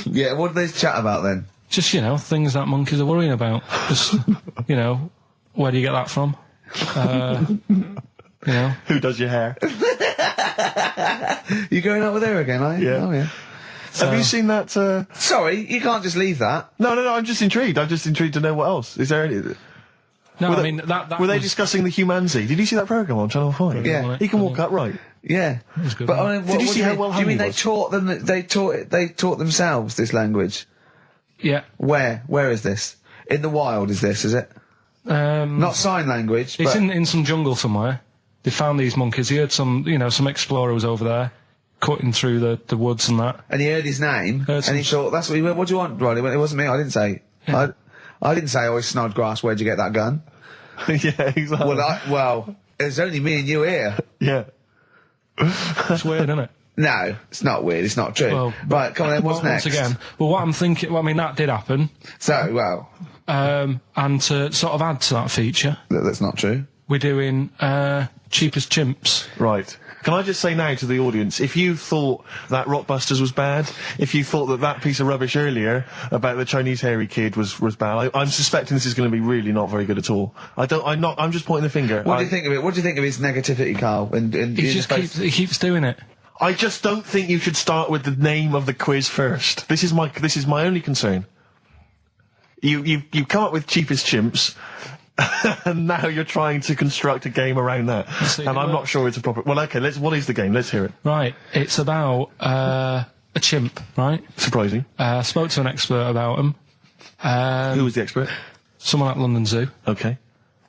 Speaker 1: Yeah, what do they chat about then?
Speaker 3: Just, things that monkeys are worrying about. Just, where do you get that from?
Speaker 2: Who does your hair?
Speaker 1: You going out with her again, are you?
Speaker 2: Yeah.
Speaker 1: Oh, yeah.
Speaker 2: Have you seen that?
Speaker 1: Sorry, you can't just leave that.
Speaker 2: No, I'm just intrigued. I'm just intrigued to know what else. Is there any...
Speaker 3: No,
Speaker 2: were
Speaker 3: I mean, that
Speaker 2: were they
Speaker 3: was-
Speaker 2: discussing the humanity? Did you see that programme on Channel 5?
Speaker 1: Yeah.
Speaker 2: He can walk upright.
Speaker 1: Yeah.
Speaker 3: was good,
Speaker 1: But
Speaker 3: wasn't
Speaker 1: I mean,
Speaker 2: Did you see how well
Speaker 1: do you mean
Speaker 2: hung he
Speaker 1: they
Speaker 2: was?
Speaker 1: taught them? They taught themselves this language.
Speaker 3: Yeah.
Speaker 1: Where is this? In the wild? Is this? Is it? Not sign language.
Speaker 3: It's
Speaker 1: but
Speaker 3: in some jungle somewhere. They found these monkeys. He heard some explorer was over there, cutting through the woods and that.
Speaker 1: and he heard his name,
Speaker 3: Heard
Speaker 1: and he thought, "That's what he went. What do you want, Ronnie?" It wasn't me. I didn't say.
Speaker 3: Yeah.
Speaker 1: I didn't say. "Oh, it's Snodgrass. Where'd you get that gun?"
Speaker 2: Yeah, exactly.
Speaker 1: Well, there's only me and you here.
Speaker 2: Yeah.
Speaker 3: It's weird, isn't it?
Speaker 1: No, it's not weird. It's not true.
Speaker 3: Well,
Speaker 1: right, come on then. What's next?
Speaker 3: Once again, what I'm thinking. Well, I mean, that did happen.
Speaker 1: So, well,
Speaker 3: And to sort of add to that feature,
Speaker 1: that's not true.
Speaker 3: we're doing Cheapest Chimps.
Speaker 2: Right. Can I just say now to the audience, if you thought that Rockbusters was bad, if you thought that piece of rubbish earlier about the Chinese hairy kid was bad, I'm suspecting this is going to be really not very good at all. I'm just pointing the finger.
Speaker 1: What do you think of it? What do you think of his negativity, Karl?
Speaker 3: He keeps doing it.
Speaker 2: I just don't think you should start with the name of the quiz first. This is my only concern. You come up with Cheapest Chimps, and now you're trying to construct a game around that.
Speaker 3: See,
Speaker 2: And I'm
Speaker 3: well-
Speaker 2: not sure it's a proper... Well, okay, what is the game? Let's hear it.
Speaker 3: Right. It's about a chimp, right?
Speaker 2: Surprising.
Speaker 3: Spoke to an expert about him.
Speaker 2: Who was the expert?
Speaker 3: Someone at London Zoo.
Speaker 2: Okay.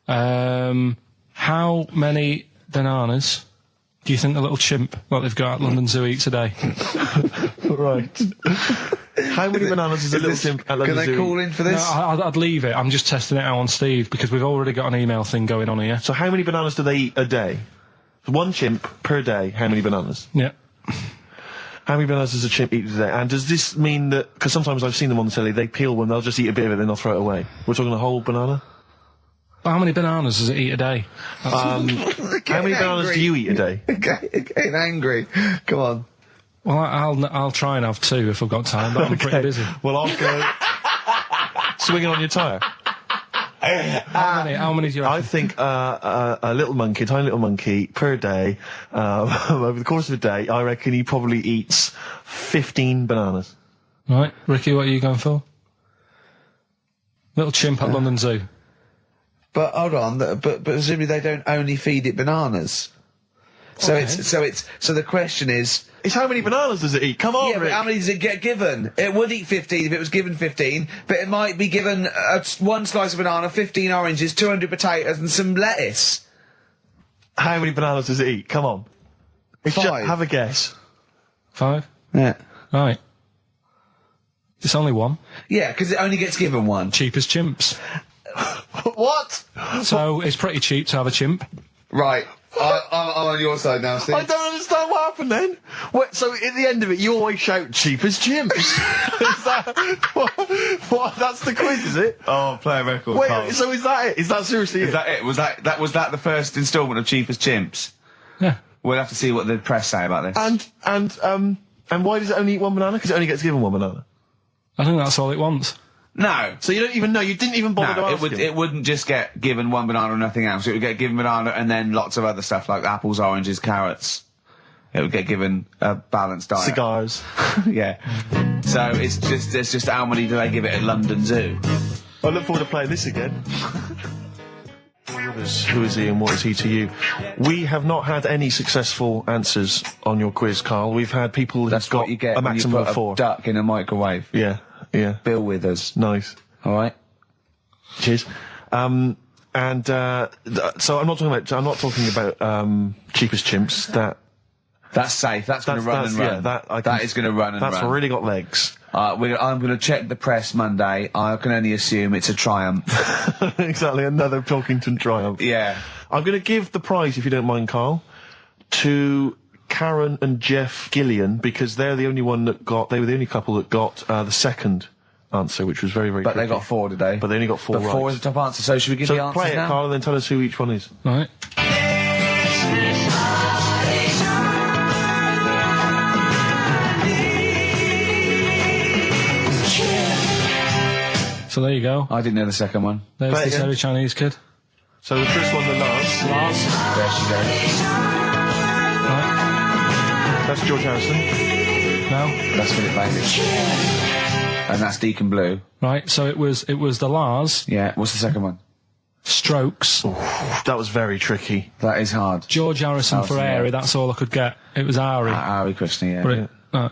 Speaker 3: How many bananas do you think the little chimp that they've got at London Zoo eats a day?
Speaker 2: Right. How many bananas does a little chimp at
Speaker 1: Can
Speaker 2: London
Speaker 1: they
Speaker 2: Zoo
Speaker 1: call
Speaker 2: eat?
Speaker 1: in for
Speaker 3: No,
Speaker 1: this?
Speaker 3: I'd leave it. I'm just testing it out on Steve because we've already got an email thing going on here.
Speaker 2: So how many bananas do they eat a day? One chimp per day, how many bananas?
Speaker 3: Yeah.
Speaker 2: How many bananas does a chimp eat a day? And does this mean that... Because sometimes I've seen them on the telly, they peel one, they'll just eat a bit of it, then they'll throw it away. We're talking a whole banana?
Speaker 3: How many bananas does it eat a day?
Speaker 2: How many bananas do you eat a day?
Speaker 1: Getting angry. Come on.
Speaker 3: Well, I'll try and have 2 if I've got time, but I'm pretty busy.
Speaker 2: Well, I'll go swinging on your tyre.
Speaker 3: How many do you reckon?
Speaker 2: I think a little monkey, tiny little monkey, per day, over the course of a day, I reckon he probably eats 15 bananas.
Speaker 3: Right, Ricky, what are you going for? Little chimp at London Zoo.
Speaker 1: But hold on, but presumably they don't only feed it bananas. So
Speaker 3: Okay.
Speaker 1: so the question is,
Speaker 2: It's how many bananas does it eat? Come on,
Speaker 1: yeah, but
Speaker 2: Rick.
Speaker 1: how many does it get given? It would eat 15 if it was given 15, but it might be given one slice of banana, 15 oranges, 200 potatoes, and some lettuce.
Speaker 2: How many bananas does it eat? Come on. It's
Speaker 1: 5.
Speaker 2: have a guess.
Speaker 3: 5?
Speaker 1: Yeah.
Speaker 3: Right. It's only one.
Speaker 1: Yeah, because it only gets given one.
Speaker 3: Cheap as chimps.
Speaker 2: What?
Speaker 3: So it's pretty cheap to have a chimp.
Speaker 1: Right. I'm on your side now, Steve.
Speaker 2: I don't understand what happened then. So at the end of it, you always shout cheap as chimps. Is that what? That's the quiz, is it?
Speaker 1: Oh, play a record.
Speaker 2: Wait, so is that it? Is that seriously
Speaker 1: Is that it? Was that the first instalment of Cheap as Chimps?
Speaker 3: Yeah.
Speaker 1: We'll have to see what the press say about this.
Speaker 2: And why does it only eat one banana? Because it only gets given one banana.
Speaker 3: I think that's all it wants.
Speaker 1: No.
Speaker 2: So you don't even know. You didn't even bother to
Speaker 1: No,
Speaker 2: ask him.
Speaker 1: it wouldn't just get given one banana and nothing else. It would get given banana and then lots of other stuff like apples, oranges, carrots. It would get given a balanced diet.
Speaker 2: Cigars.
Speaker 1: Yeah. So it's just how many do they give it at London Zoo?
Speaker 2: I look forward to playing this again. Who is he and what is he to you? We have not had any successful answers on your quiz, Carl. We've had people
Speaker 1: That's
Speaker 2: who've got
Speaker 1: what you get
Speaker 2: a
Speaker 1: when you
Speaker 2: maximum
Speaker 1: put
Speaker 2: of 4.
Speaker 1: a duck in a microwave.
Speaker 2: Yeah, yeah.
Speaker 1: Bill Withers.
Speaker 2: Nice.
Speaker 1: All right.
Speaker 2: Cheers. So I'm not talking about cheapest chimps.
Speaker 1: That's safe. That's going to run and run.
Speaker 2: Yeah,
Speaker 1: that is going to run and run.
Speaker 2: That's really got legs.
Speaker 1: I'm going to check the press Monday. I can only assume it's a triumph.
Speaker 2: Exactly, another Pilkington triumph.
Speaker 1: Yeah.
Speaker 2: I'm going to give the prize, if you don't mind, Carl, to Karen and Jeff Gillian, because they're the only one that they were the only couple that got the second answer, which was very, very
Speaker 1: But
Speaker 2: tricky.
Speaker 1: they got 4 today.
Speaker 2: But they only got 4 right.
Speaker 1: 4 is the top answer, so should we give the
Speaker 2: So
Speaker 1: answers
Speaker 2: play it,
Speaker 1: now?
Speaker 2: Carl, and then tell us who each one is.
Speaker 3: Right. So there you go.
Speaker 1: I didn't know the second one.
Speaker 3: There's
Speaker 2: Play it
Speaker 3: this
Speaker 2: again.
Speaker 3: very Chinese kid.
Speaker 2: So the first one, the Lars.
Speaker 1: There she goes.
Speaker 3: Right.
Speaker 2: That's George Harrison.
Speaker 3: No.
Speaker 1: That's Philip Bailey. And that's Deacon Blue.
Speaker 3: Right. So it was the Lars,
Speaker 1: Yeah. What's the second one?
Speaker 3: Strokes,
Speaker 2: That was very tricky.
Speaker 1: That is hard.
Speaker 3: George Harrison for
Speaker 1: yeah.
Speaker 3: Airy. That's all I could get. It was Ari.
Speaker 1: Ari Krishna, yeah.
Speaker 3: But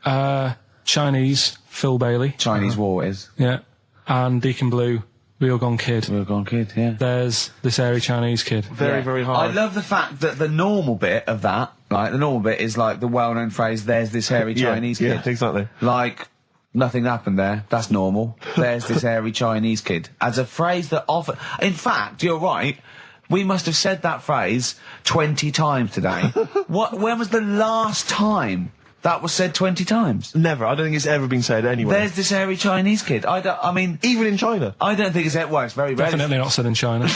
Speaker 3: it, Chinese, Phil Bailey.
Speaker 1: Chinese War is.
Speaker 3: Yeah. And Deacon Blue, Real Gone Kid.
Speaker 1: Real Gone Kid, yeah.
Speaker 3: There's this airy Chinese kid.
Speaker 2: Very, very hard.
Speaker 1: I love the fact that the normal bit of that, like, the normal bit is like the well-known phrase, there's this hairy Chinese kid.
Speaker 2: Yeah, exactly.
Speaker 1: Like, nothing happened there. That's normal. There's this hairy Chinese kid. As a phrase that often... In fact, you're right. We must have said that phrase 20 times today. When was the last time that was said 20 times?
Speaker 2: Never. I don't think it's ever been said anywhere.
Speaker 1: There's this hairy Chinese kid. I mean...
Speaker 2: Even in China.
Speaker 1: I don't think it's... Well, it's very rare.
Speaker 3: Definitely not said in China.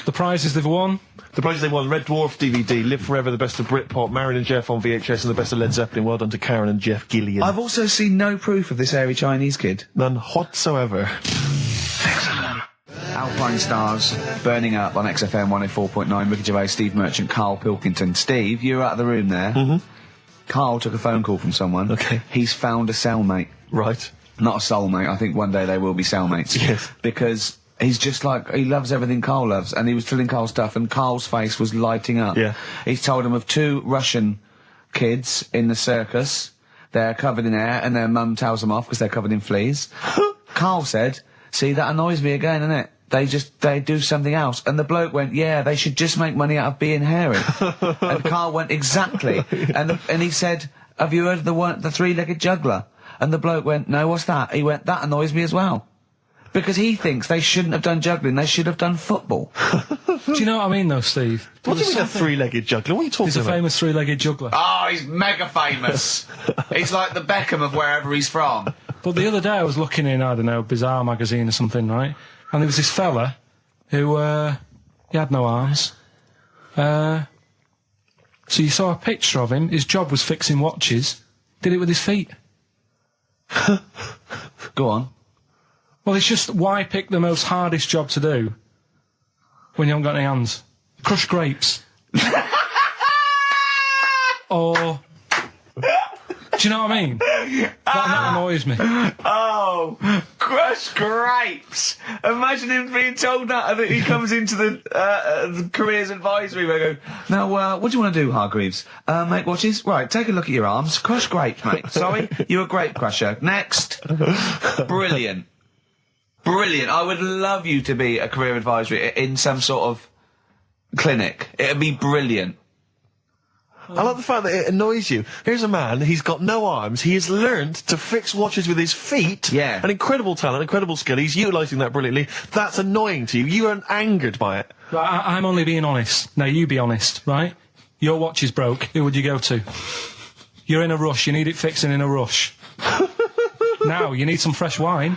Speaker 3: The prizes they've won.
Speaker 2: The prizes they won: Red Dwarf DVD, Live Forever, the best of Britpop, Marion and Jeff on VHS, and the best of Led Zeppelin. Well done to Karen and Jeff Gillian.
Speaker 1: I've also seen no proof of this hairy Chinese kid.
Speaker 2: None whatsoever.
Speaker 1: Alpine Stars, Burning Up on XFM 104.9, Ricky Gervais, Steve Merchant, Karl Pilkington. Steve, you're out of the room there. Mm-hmm. Carl took a phone call from someone.
Speaker 2: Okay.
Speaker 1: He's found a cellmate.
Speaker 2: Right.
Speaker 1: Not a soulmate. I think one day they will be cellmates.
Speaker 2: Yes.
Speaker 1: Because he's just like, he loves everything Carl loves, and he was telling Carl stuff, and Carl's face was lighting up.
Speaker 2: Yeah.
Speaker 1: He's told him of 2 Russian kids in the circus. They're covered in hair, and their mum tells them off because they're covered in fleas. Carl said, see, that annoys me again, innit? They do something else. And the bloke went, yeah, they should just make money out of being hairy. And Carl went, exactly. And he said, have you heard of the 3-legged juggler? And the bloke went, no, what's that? He went, that annoys me as well. Because he thinks they shouldn't have done juggling, they should have done football.
Speaker 3: Do you know what I mean, though, Steve?
Speaker 2: What do you mean a 3-legged juggler? What are you talking
Speaker 3: He's a
Speaker 2: about?
Speaker 3: famous 3-legged juggler.
Speaker 1: Oh, he's mega famous. He's like the Beckham of wherever he's from.
Speaker 3: But the other day I was looking in, I don't know, Bizarre magazine or something, right? And there was this fella who, he had no arms. So you saw a picture of him, his job was fixing watches, did it with his feet.
Speaker 1: Go on.
Speaker 3: Well, it's just why pick the most hardest job to do when you haven't got any hands? Crush grapes. Or... Do you know what I mean? That annoys me.
Speaker 1: Oh, crush grapes! Imagine him being told that, and he comes into the careers advisory where I go, now, what do you want to do, Hargreaves? Make watches? Right, take a look at your arms. Crush grapes, mate. Sorry? You're a grape crusher. Next. Brilliant. Brilliant. I would love you to be a career advisory in some sort of clinic. It'd be brilliant.
Speaker 2: I love the fact that it annoys you. Here's a man, he's got no arms, he has learned to fix watches with his feet.
Speaker 1: Yeah.
Speaker 2: An incredible talent, incredible skill, he's utilising that brilliantly. That's annoying to you. You are angered by it.
Speaker 3: Right, I'm only being honest. Now, you be honest, right? Your watch is broke. Who would you go to? You're in a rush. You need it fixing in a rush. Now, you need some fresh wine.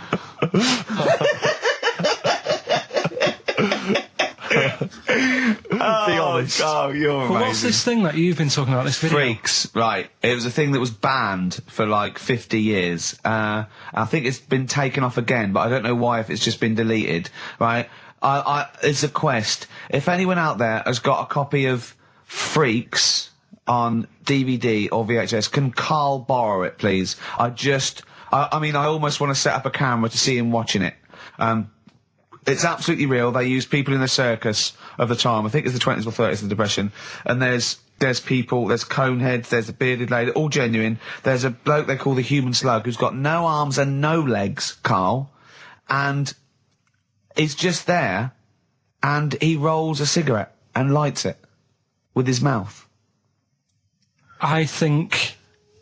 Speaker 2: Be honest.
Speaker 1: Oh, you're amazing.
Speaker 3: But what's this thing that you've been talking about, this video?
Speaker 1: Freaks, right. It was a thing that was banned for like 50 years. I think it's been taken off again, but I don't know why, if it's just been deleted, right? It's a quest. If anyone out there has got a copy of Freaks on DVD or VHS, can Karl borrow it, please? I mean, I almost want to set up a camera to see him watching it. It's absolutely real. They used people in the circus of the time. I think it's the 20s or 30s of the Depression. And there's people, there's coneheads, there's a bearded lady, all genuine. There's a bloke they call the human slug who's got no arms and no legs, Karl. And he's just there, and he rolls a cigarette and lights it with his mouth.
Speaker 3: I think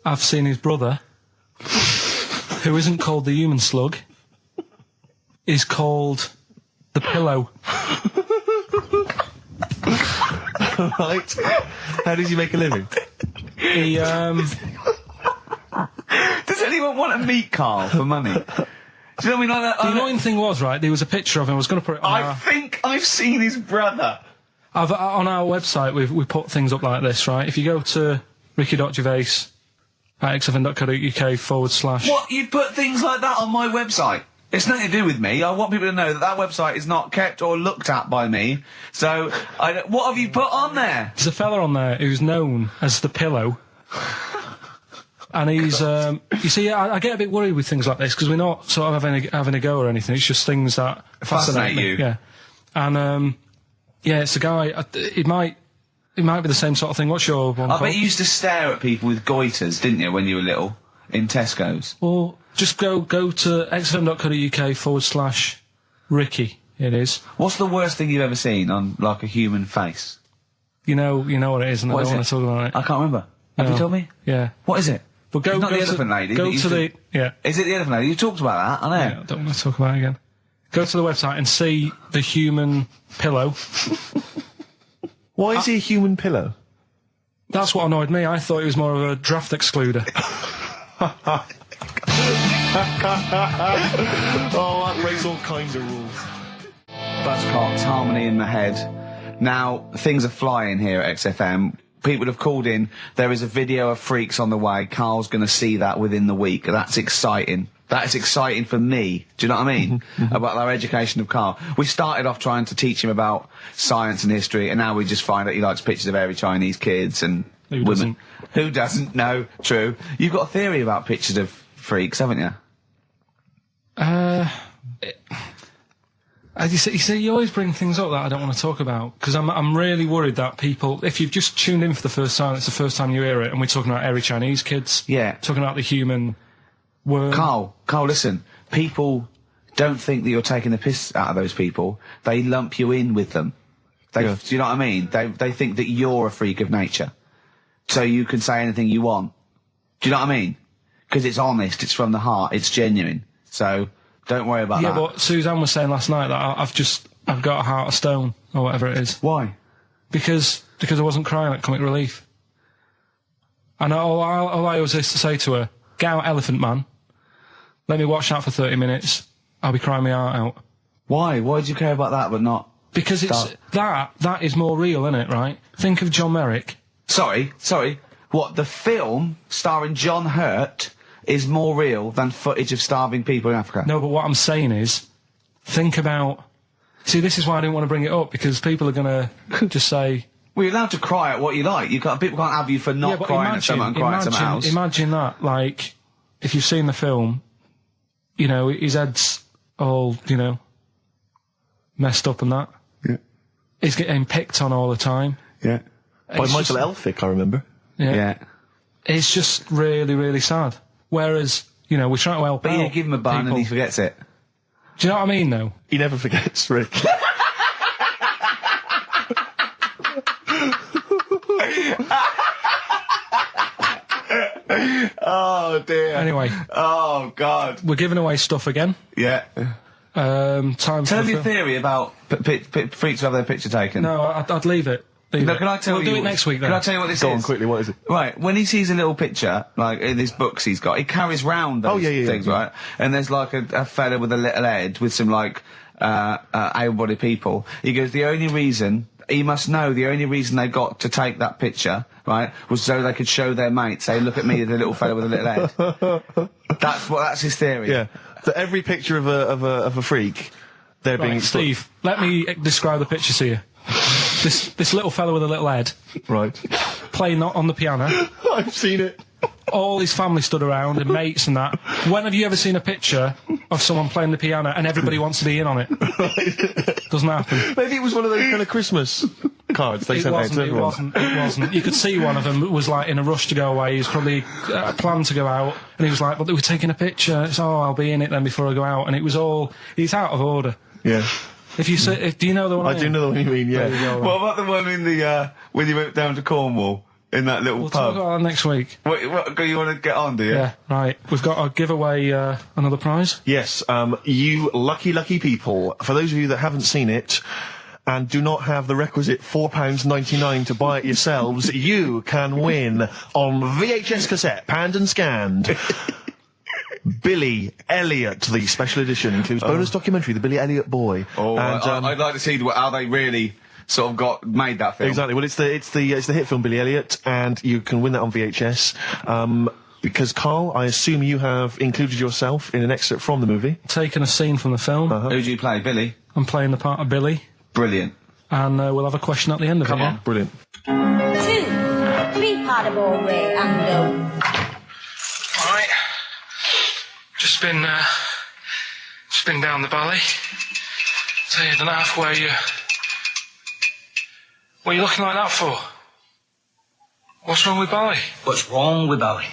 Speaker 3: I've seen his brother, who isn't called the human slug, is called the pillow.
Speaker 2: Right. How does he make a living?
Speaker 3: He,
Speaker 1: Does anyone want to meet Karl for money? Do you know what I mean? Like that,
Speaker 3: the annoying thing was, right, there was a picture of him. I was going to put it on
Speaker 1: I think I've seen his brother.
Speaker 3: on our website, we put things up like this, right? If you go to ricky.gervais at xfm.co.uk /
Speaker 1: What? You put things like that on my website? It's nothing to do with me. I want people to know that website is not kept or looked at by me. So, what have you put on there?
Speaker 3: There's a fella on there who's known as the pillow. And he's, you see, I get a bit worried with things like this, because we're not sort of having a go or anything. It's just things that
Speaker 1: Fascinate you.
Speaker 3: Yeah. And, yeah, it's a guy, it might be the same sort of thing. What's your one?
Speaker 1: I bet you used to stare at people with goiters, didn't you, when you were little? In Tesco's?
Speaker 3: Well, just go to xfm.co.uk / Ricky, it is.
Speaker 1: What's the worst thing you've ever seen on, like, a human face?
Speaker 3: You know what it is, and I don't want to talk about it.
Speaker 1: I can't remember. Have you told me?
Speaker 3: Yeah.
Speaker 1: What is it?
Speaker 3: But go,
Speaker 1: It's not
Speaker 3: go
Speaker 1: the
Speaker 3: to,
Speaker 1: elephant lady.
Speaker 3: Go
Speaker 1: that used
Speaker 3: to the, yeah.
Speaker 1: Is it the elephant lady? You talked about that, I know.
Speaker 3: Yeah, I don't want to talk about it again. Go to the website and see the human pillow.
Speaker 2: Why is he a human pillow?
Speaker 3: That's what annoyed me. I thought he was more of a draft excluder.
Speaker 2: Oh, that breaks all kinds of rules.
Speaker 1: Buzzcocks, harmony in the head. Now, things are flying here at XFM. People have called in. There is a video of Freaks on the way. Karl's going to see that within the week. That's exciting. That is exciting for me. Do you know what I mean? About our education of Karl. We started off trying to teach him about science and history, and now we just find out he likes pictures of hairy Chinese kids and
Speaker 3: Who
Speaker 1: women.
Speaker 3: doesn't?
Speaker 1: Who doesn't? No, true. You've got a theory about pictures of freaks, haven't you?
Speaker 3: You see, you always bring things up that I don't want to talk about, because I'm really worried that people, if you've just tuned in for the first time, it's the first time you hear it, and we're talking about hairy Chinese kids.
Speaker 1: Yeah.
Speaker 3: Talking about the human worm.
Speaker 1: Karl, listen. People don't think that you're taking the piss out of those people. They lump you in with them. Do you know what I mean? They think that you're a freak of nature. So you can say anything you want. Do you know what I mean? Because it's honest, it's from the heart, it's genuine. So don't worry about that.
Speaker 3: Yeah, but Suzanne was saying last night that I've got a heart of stone, or whatever it is.
Speaker 1: Why?
Speaker 3: Because I wasn't crying at Comic Relief. And all I always used to say to her, get out, Elephant Man. Let me watch that for 30 minutes. I'll be crying my heart out.
Speaker 1: Why? Why do you care about that but not...
Speaker 3: Because it's that is more real, isn't it, right? Think of John Merrick.
Speaker 1: Sorry. What, the film starring John Hurt is more real than footage of starving people in Africa.
Speaker 3: No, but what I'm saying is, think about... See, this is why I didn't want to bring it up, because people are going to just say...
Speaker 1: Well, you're allowed to cry at what you like. People can't have you for not crying at someone and crying at someone else.
Speaker 3: Imagine that, like, if you've seen the film, you know, his head's all, you know, messed up and that.
Speaker 2: Yeah.
Speaker 3: He's getting picked on all the time.
Speaker 2: Yeah. By Michael Elphick, I remember.
Speaker 3: Yeah. It's just really, really sad. Whereas, you know, we're trying to help out.
Speaker 1: But you give him a bun and he forgets it.
Speaker 3: Do you know what I mean, though?
Speaker 2: He never forgets, Rick.
Speaker 1: Oh, dear.
Speaker 3: Anyway.
Speaker 1: Oh, God.
Speaker 3: We're giving away stuff again.
Speaker 1: Yeah.
Speaker 3: Time
Speaker 1: Tell me your theory about freaks who have their picture taken.
Speaker 3: No, I'd leave it.
Speaker 1: No, can I tell
Speaker 3: we'll
Speaker 1: you?
Speaker 3: do it next week, then.
Speaker 1: Can I tell you what this is?
Speaker 2: Go on, quickly, what is it?
Speaker 1: Right, when he sees a little picture, like in his books he's got, he carries round those things, right? And there's like a fella with a little head with some like able-bodied people. He goes, the only reason they got to take that picture, right, was so they could show their mates, say, look at me, the little fella with a little head. That's his theory.
Speaker 2: Yeah. So every picture of a freak, they're being...
Speaker 3: Steve, let me describe the picture to you. This little fella with a little head.
Speaker 2: Right.
Speaker 3: Playing on the piano.
Speaker 2: I've seen it.
Speaker 3: All his family stood around and mates and that. When have you ever seen a picture of someone playing the piano and everybody wants to be in on it? Doesn't happen.
Speaker 2: Maybe it was one of those kind of Christmas cards they sent out to everyone.
Speaker 3: It wasn't. You could see one of them was like in a rush to go away. He was probably planned to go out, and he was like, "But they were taking a picture. It's I'll be in it then before I go out." And it was all. He's out of order.
Speaker 2: Yeah.
Speaker 3: If you say, do you know the one?
Speaker 2: I do know the one you mean. Yeah.
Speaker 3: Go,
Speaker 1: what about the one in the when you went down to Cornwall in that little
Speaker 3: We'll
Speaker 1: pub?
Speaker 3: talk about that next week.
Speaker 1: What you want to get on, do you?
Speaker 3: Yeah, right. We've got to give away another prize.
Speaker 2: Yes, you lucky people. For those of you that haven't seen it and do not have the requisite £4.99 to buy it yourselves, you can win on VHS cassette, panned and scanned. Billy Elliot, the special edition, includes bonus documentary, The Billy Elliot Boy.
Speaker 1: Oh, and, I'd like to see how they really sort of made that film.
Speaker 2: Exactly. Well, it's the hit film Billy Elliot, and you can win that on VHS. Because Carl, I assume you have included yourself in an excerpt from the movie.
Speaker 3: Taking a scene from the film.
Speaker 1: Who do you play, Billy?
Speaker 3: I'm playing the part of Billy.
Speaker 1: Brilliant.
Speaker 3: And we'll have a question at the end of it.
Speaker 1: Come on.
Speaker 2: Brilliant.
Speaker 5: 2, 3 part of all way and go.
Speaker 3: Alright. Just been down the valley. So you don't know where you... What are you looking like that for? What's wrong with Bally?
Speaker 6: What's wrong with Bally?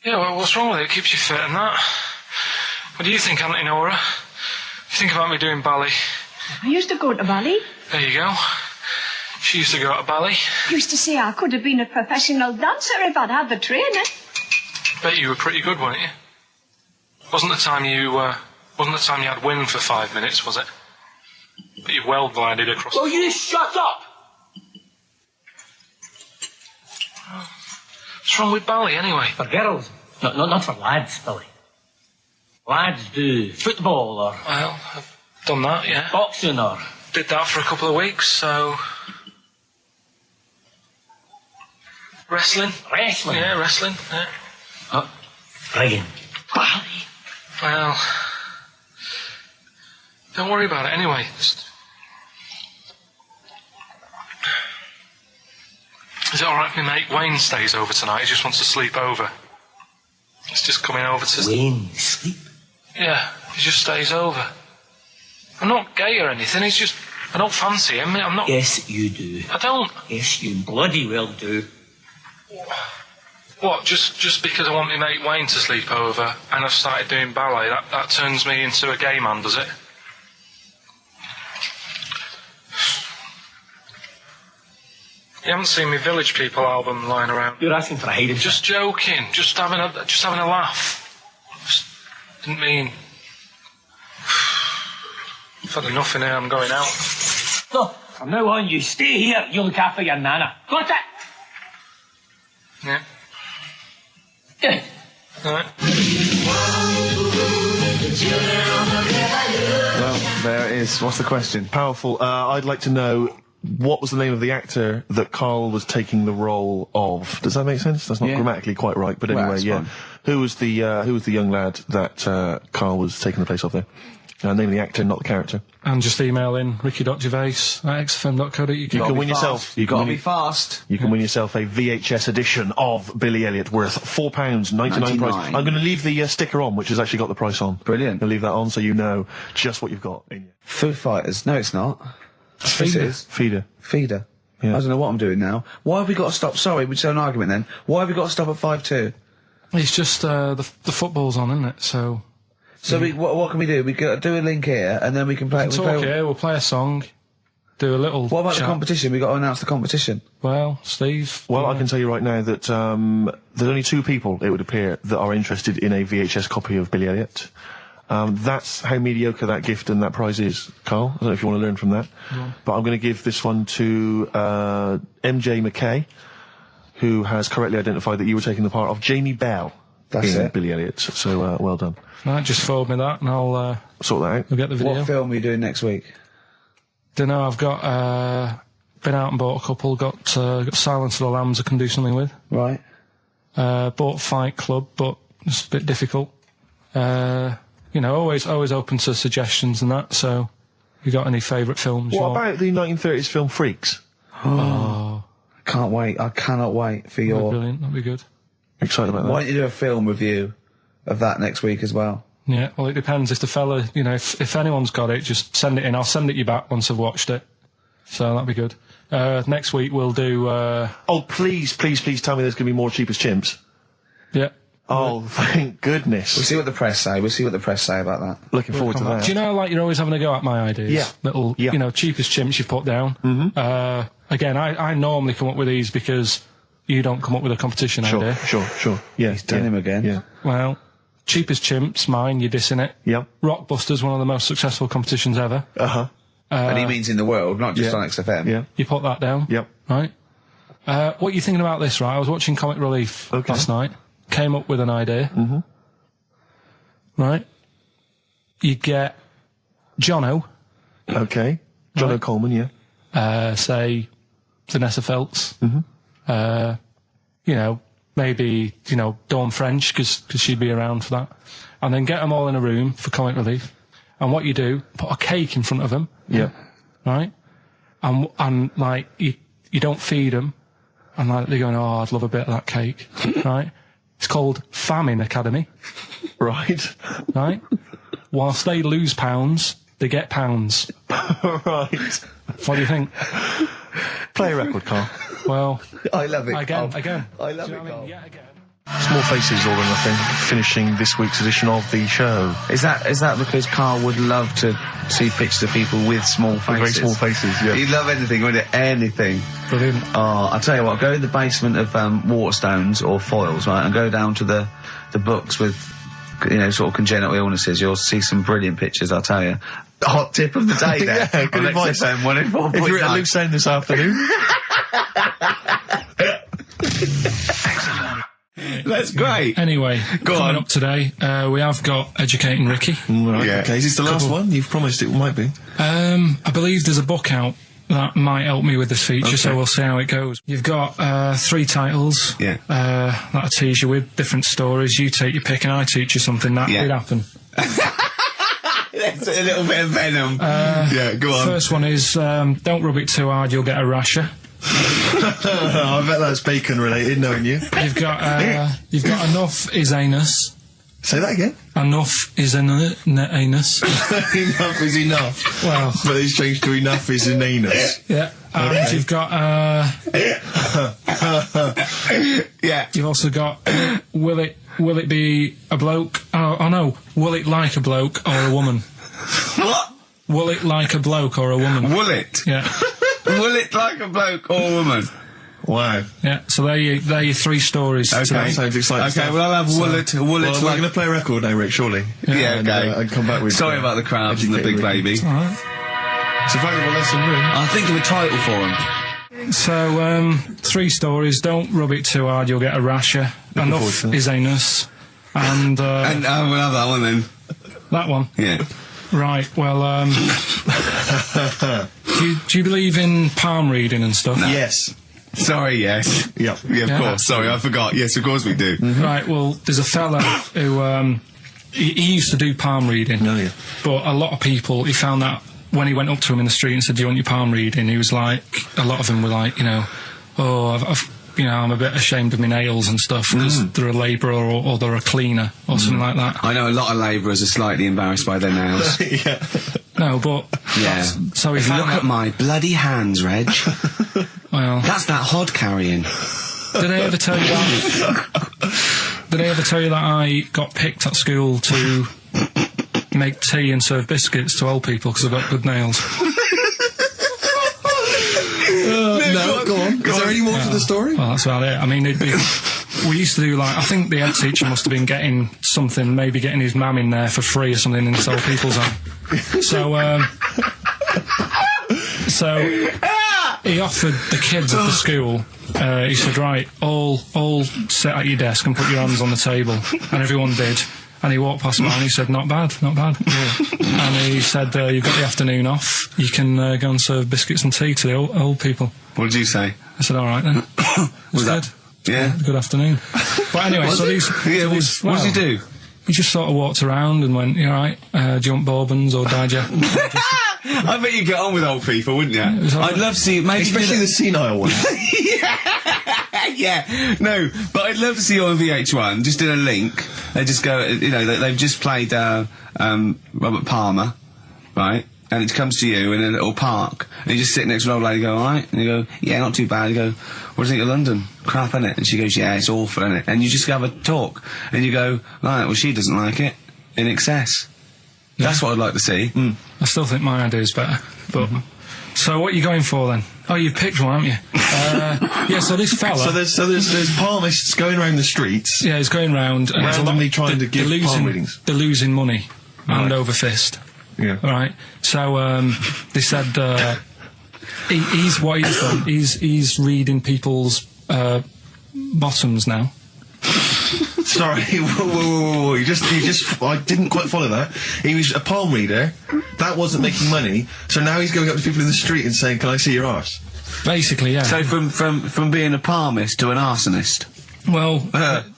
Speaker 3: Yeah, well, what's wrong with it? It keeps you fit and that. What do you think, Auntie Nora? You think about me doing Bally?
Speaker 7: I used to go to Bally.
Speaker 3: There you go. She used to go to Bally.
Speaker 7: Used to say I could have been a professional dancer if I'd had the training.
Speaker 3: Bet you were pretty good, weren't you? Wasn't the time you had wind for 5 minutes, was it? But you well glided across...
Speaker 6: Will you shut up?
Speaker 3: What's wrong with Bally, anyway?
Speaker 6: For girls. Not for lads, Billy. Lads do football or...
Speaker 3: Well, I've done that, yeah.
Speaker 6: Boxing or...
Speaker 3: Did that for a couple of weeks, so... Wrestling?
Speaker 6: Wrestling?
Speaker 3: Yeah, wrestling, yeah.
Speaker 6: Oh, friggin' Bally.
Speaker 3: Well... Don't worry about it, anyway. Is it alright if my mate Wayne stays over tonight? He just wants to sleep over. He's just coming over to...
Speaker 6: Wayne, sleep?
Speaker 3: Yeah, he just stays over. I'm not gay or anything, he's just... I don't fancy him, I'm not...
Speaker 6: Yes, you do.
Speaker 3: I don't...
Speaker 6: Yes, you bloody well do.
Speaker 3: What, just because I want my mate Wayne to sleep over and I've started doing ballet, that turns me into a gay man, does it? You haven't seen my Village People album lying around.
Speaker 6: You're asking for a hiding.
Speaker 3: Just joking, just having a laugh. Just didn't mean... I've had enough in here, I'm going out.
Speaker 6: No, from now on, you stay here, you look after your nana. Got it?
Speaker 3: Yeah.
Speaker 6: Good.
Speaker 3: Alright.
Speaker 1: Well, there it is. What's the question?
Speaker 2: Powerful. I'd like to know, what was the name of the actor that Karl was taking the role of? Does that make sense? That's not grammatically quite right, but anyway,
Speaker 1: that's fine.
Speaker 2: Who was the young lad that Karl was taking the place of there? Name of the actor, not the character.
Speaker 3: And just email in ricky.gervais@xfm.co.uk.
Speaker 2: You can win yourself.
Speaker 1: You gotta be fast.
Speaker 2: You can win yourself a VHS edition of Billy Elliot worth £4.99 price. I'm going to leave the sticker on, which has actually got the price on.
Speaker 1: Brilliant.
Speaker 2: I'll leave that on so you know just what you've got in you.
Speaker 1: Foo Fighters. No, it's not. Yes, it is.
Speaker 2: Feeder.
Speaker 1: Yeah. I don't know what I'm doing now. Why have we got to stop? Sorry, we just had an argument then. Why have we got to stop at 5-2?
Speaker 3: It's just the football's on, isn't it? So
Speaker 1: what can we do? We can do a link here, and then we can play.
Speaker 3: We'll play a song, do a little.
Speaker 1: What about
Speaker 3: chat.
Speaker 1: the competition? We got to announce the competition.
Speaker 3: Well, Steve.
Speaker 2: Well, I can tell you right now that there's only 2 people, it would appear, that are interested in a VHS copy of Billy Elliot. That's how mediocre that gift and that prize is, Karl. I don't know if you want to learn from that. Yeah. But I'm going to give this one to MJ McKay, who has correctly identified that you were taking the part of Jamie Bell in Billy Elliot. So, well done.
Speaker 3: Right, just forward me that and I'll
Speaker 2: sort that out.
Speaker 3: We'll get the video.
Speaker 1: What film are you doing next week?
Speaker 3: Dunno, I've got been out and bought a couple, got Silence of the Lambs I can do something with.
Speaker 1: Right.
Speaker 3: Bought Fight Club, but it's a bit difficult. Always open to suggestions and that, so you got any favourite films?
Speaker 2: What about the 1930s film Freaks?
Speaker 3: Oh.
Speaker 1: Can't wait. I cannot wait for your...
Speaker 3: Brilliant, that'd be good.
Speaker 2: Excited about that.
Speaker 1: Why don't you do a film review of that next week as well?
Speaker 3: Yeah, well, it depends. If the fella, if anyone's got it, just send it in. I'll send it you back once I've watched it. So that'd be good. Next week we'll do...
Speaker 2: Oh, please tell me there's going to be more Cheap as Chimps.
Speaker 3: Yeah.
Speaker 2: Oh, thank goodness.
Speaker 1: We'll see what the press say. We'll see what the press say about that.
Speaker 2: Looking forward to that.
Speaker 3: Do you know, like, you're always having a go at my ideas?
Speaker 2: Yeah.
Speaker 3: Little, cheapest chimps you put down. Mm-hmm. Again, I normally come up with these because you don't come up with a competition idea.
Speaker 2: Sure. Yeah.
Speaker 1: He's done him again.
Speaker 2: Yeah.
Speaker 3: Well, cheapest chimps, mine, you're dissing it.
Speaker 2: Yeah.
Speaker 3: Rockbusters, one of the most successful competitions ever.
Speaker 2: Uh-huh.
Speaker 1: And he means in the world, not just on XFM.
Speaker 2: Yeah.
Speaker 3: You put that down.
Speaker 2: Yep.
Speaker 3: Right. What are you thinking about this, right? I was watching Comic Relief last night. Came up with an idea. Mm-hmm. Right. You get Jono.
Speaker 2: Okay. Jono Coleman, yeah.
Speaker 3: Say Vanessa Feltz.
Speaker 2: Mm-hmm.
Speaker 3: Maybe, Dawn French, because she'd be around for that. And then get them all in a room for Comic Relief. And what you do, put a cake in front of them.
Speaker 2: Yeah.
Speaker 3: Right? And like, you don't feed them. And like, they're going, oh, I'd love a bit of that cake. Right? It's called Famine Academy.
Speaker 2: Right.
Speaker 3: Right? Whilst they lose pounds, they get pounds.
Speaker 2: Right.
Speaker 3: What do you think?
Speaker 2: Play a record, Karl.
Speaker 3: Well...
Speaker 1: I love it,
Speaker 3: Again.
Speaker 1: I love it,
Speaker 3: Carl. Yeah, again.
Speaker 2: Small Faces, All or Nothing, finishing this week's edition of the show.
Speaker 1: Is that because Karl would love to see pictures of people with small faces?
Speaker 2: Very small faces, yeah.
Speaker 1: He'd love anything, wouldn't it? Anything.
Speaker 3: Brilliant.
Speaker 1: Oh, I'll tell you what, go in the basement of Waterstones or Foyles, right, and go down to the books with, sort of congenital illnesses. You'll see some brilliant pictures, I'll tell you. Hot tip of the day there.
Speaker 2: Yeah, good advice.
Speaker 1: XFM 104.9.
Speaker 2: If you're at a loose end this afternoon...
Speaker 1: That's great.
Speaker 3: Anyway, coming
Speaker 1: on.
Speaker 3: up today, we have got Educating Ricky.
Speaker 2: Right,
Speaker 1: Yeah.
Speaker 2: okay. Is this the last one? You've promised it might be.
Speaker 3: I believe there's a book out that might help me with this feature, so we'll see how it goes. You've got 3 titles that I tease you with, different stories. You take your pick and I teach you something that would happen.
Speaker 1: That's a little bit of venom. Go on.
Speaker 3: First one is, don't rub it too hard, you'll get a rasher.
Speaker 2: I bet that's bacon related, knowing you.
Speaker 3: You've got enough is anus.
Speaker 2: Say that again.
Speaker 3: Enough is anus.
Speaker 2: Enough is enough.
Speaker 3: Well,
Speaker 2: but it's changed to enough is an anus.
Speaker 3: Yeah. And you've got you've also got will it be a bloke? Oh no, will it like a bloke or a woman?
Speaker 1: What?
Speaker 3: Will it like a bloke or a woman?
Speaker 1: Will it?
Speaker 3: Yeah.
Speaker 1: Will it like a bloke or a woman?
Speaker 2: Wow.
Speaker 3: Yeah, so they're your 3 stories.
Speaker 1: Okay.
Speaker 3: Today.
Speaker 2: Sounds exciting.
Speaker 1: Okay, well I'll have will it
Speaker 2: we're
Speaker 1: like...
Speaker 2: going to play a record now, Rick, surely.
Speaker 1: Yeah, okay.
Speaker 2: And come back with...
Speaker 1: Sorry about the crowds and the big baby.
Speaker 3: All right.
Speaker 2: It's a valuable lesson, really.
Speaker 1: I'll think of a title for him.
Speaker 3: So, 3 stories. Don't rub it too hard, you'll get a rasher. Enough is anus. And
Speaker 1: we'll have that one then.
Speaker 3: That one?
Speaker 1: Yeah.
Speaker 3: Right, well, Do you believe in palm reading and stuff?
Speaker 1: No.
Speaker 2: Yes.
Speaker 1: Sorry, yes.
Speaker 2: Yep.
Speaker 1: Yeah, of
Speaker 3: Yeah.
Speaker 1: course. Sorry, I forgot. Yes, of course we do.
Speaker 3: Right, well, there's a fella who, he used to do palm reading.
Speaker 2: Oh, yeah.
Speaker 3: But a lot of people, he found that when he went up to him in the street and said, do you want your palm reading? He was like, a lot of them were like, I'm a bit ashamed of my nails and stuff because they're a labourer or they're a cleaner or something like that.
Speaker 1: I know a lot of labourers are slightly embarrassed by their nails.
Speaker 2: Yeah.
Speaker 3: No, but...
Speaker 1: Yeah.
Speaker 3: So he
Speaker 1: If you
Speaker 3: found
Speaker 1: look
Speaker 3: that,
Speaker 1: at my bloody hands, Reg,
Speaker 3: well,
Speaker 1: that's that hod carrying.
Speaker 3: did I ever tell you that? Did I ever tell you that I got picked at school to make tea and serve biscuits to old people because I've got good nails?
Speaker 2: No, go on. Is there any more to the story?
Speaker 3: Well, that's about it. I mean, we used to do I think the head teacher must have been getting something, maybe getting his mum in there for free or something in this old people's home. So he offered the kids at the school, he said, right, all sit at your desk and put your hands on the table. And everyone did. And he walked past mine and he said, not bad. And he said, you've got the afternoon off. You can go and serve biscuits and tea to the old people.
Speaker 1: What did you say?
Speaker 3: I said, all right then.
Speaker 1: Was
Speaker 3: Good.
Speaker 1: that? Yeah.
Speaker 3: Good afternoon. But anyway, so these...
Speaker 1: Yeah, what did you do?
Speaker 3: He just sort of walked around and went, you all right, do you want bourbons or digest?
Speaker 1: I bet you get on with old people, wouldn't you?
Speaker 3: was all
Speaker 1: I'd
Speaker 3: right.
Speaker 1: love to see... Maybe
Speaker 2: Especially the senile ones.
Speaker 1: Yeah, no, but I'd love to see you on VH1, just in a link. They just go, they've just played Robert Palmer, right? And it comes to you in a little park, and you just sit next to an old lady, go, all right? And you go, yeah, not too bad. You go, what do you think of London? Crap, innit? And she goes, yeah, it's awful, innit? And you just have a talk, and you go, right, well, she doesn't like it, in excess. That's what I'd like to see.
Speaker 3: I still think my idea is better. But so what are you going for then? Oh, you've picked one, haven't you? Yeah. So this fella.
Speaker 2: So there's palmists going around the streets.
Speaker 3: Yeah, he's going round and there's a lot-
Speaker 2: Randomly trying to give
Speaker 3: they're
Speaker 2: palm
Speaker 3: losing,
Speaker 2: readings.
Speaker 3: They're losing money, hand
Speaker 2: Right.
Speaker 3: over fist.
Speaker 2: Yeah.
Speaker 3: All right. So they said he's what he's done. He's reading people's bottoms now.
Speaker 2: Sorry, whoa. You just, I didn't quite follow that. He was a palm reader. That wasn't making money. So now he's going up to people in the street and saying, can I see your arse?
Speaker 3: Basically, yeah.
Speaker 1: So from being a palmist to an arsonist.
Speaker 3: Well,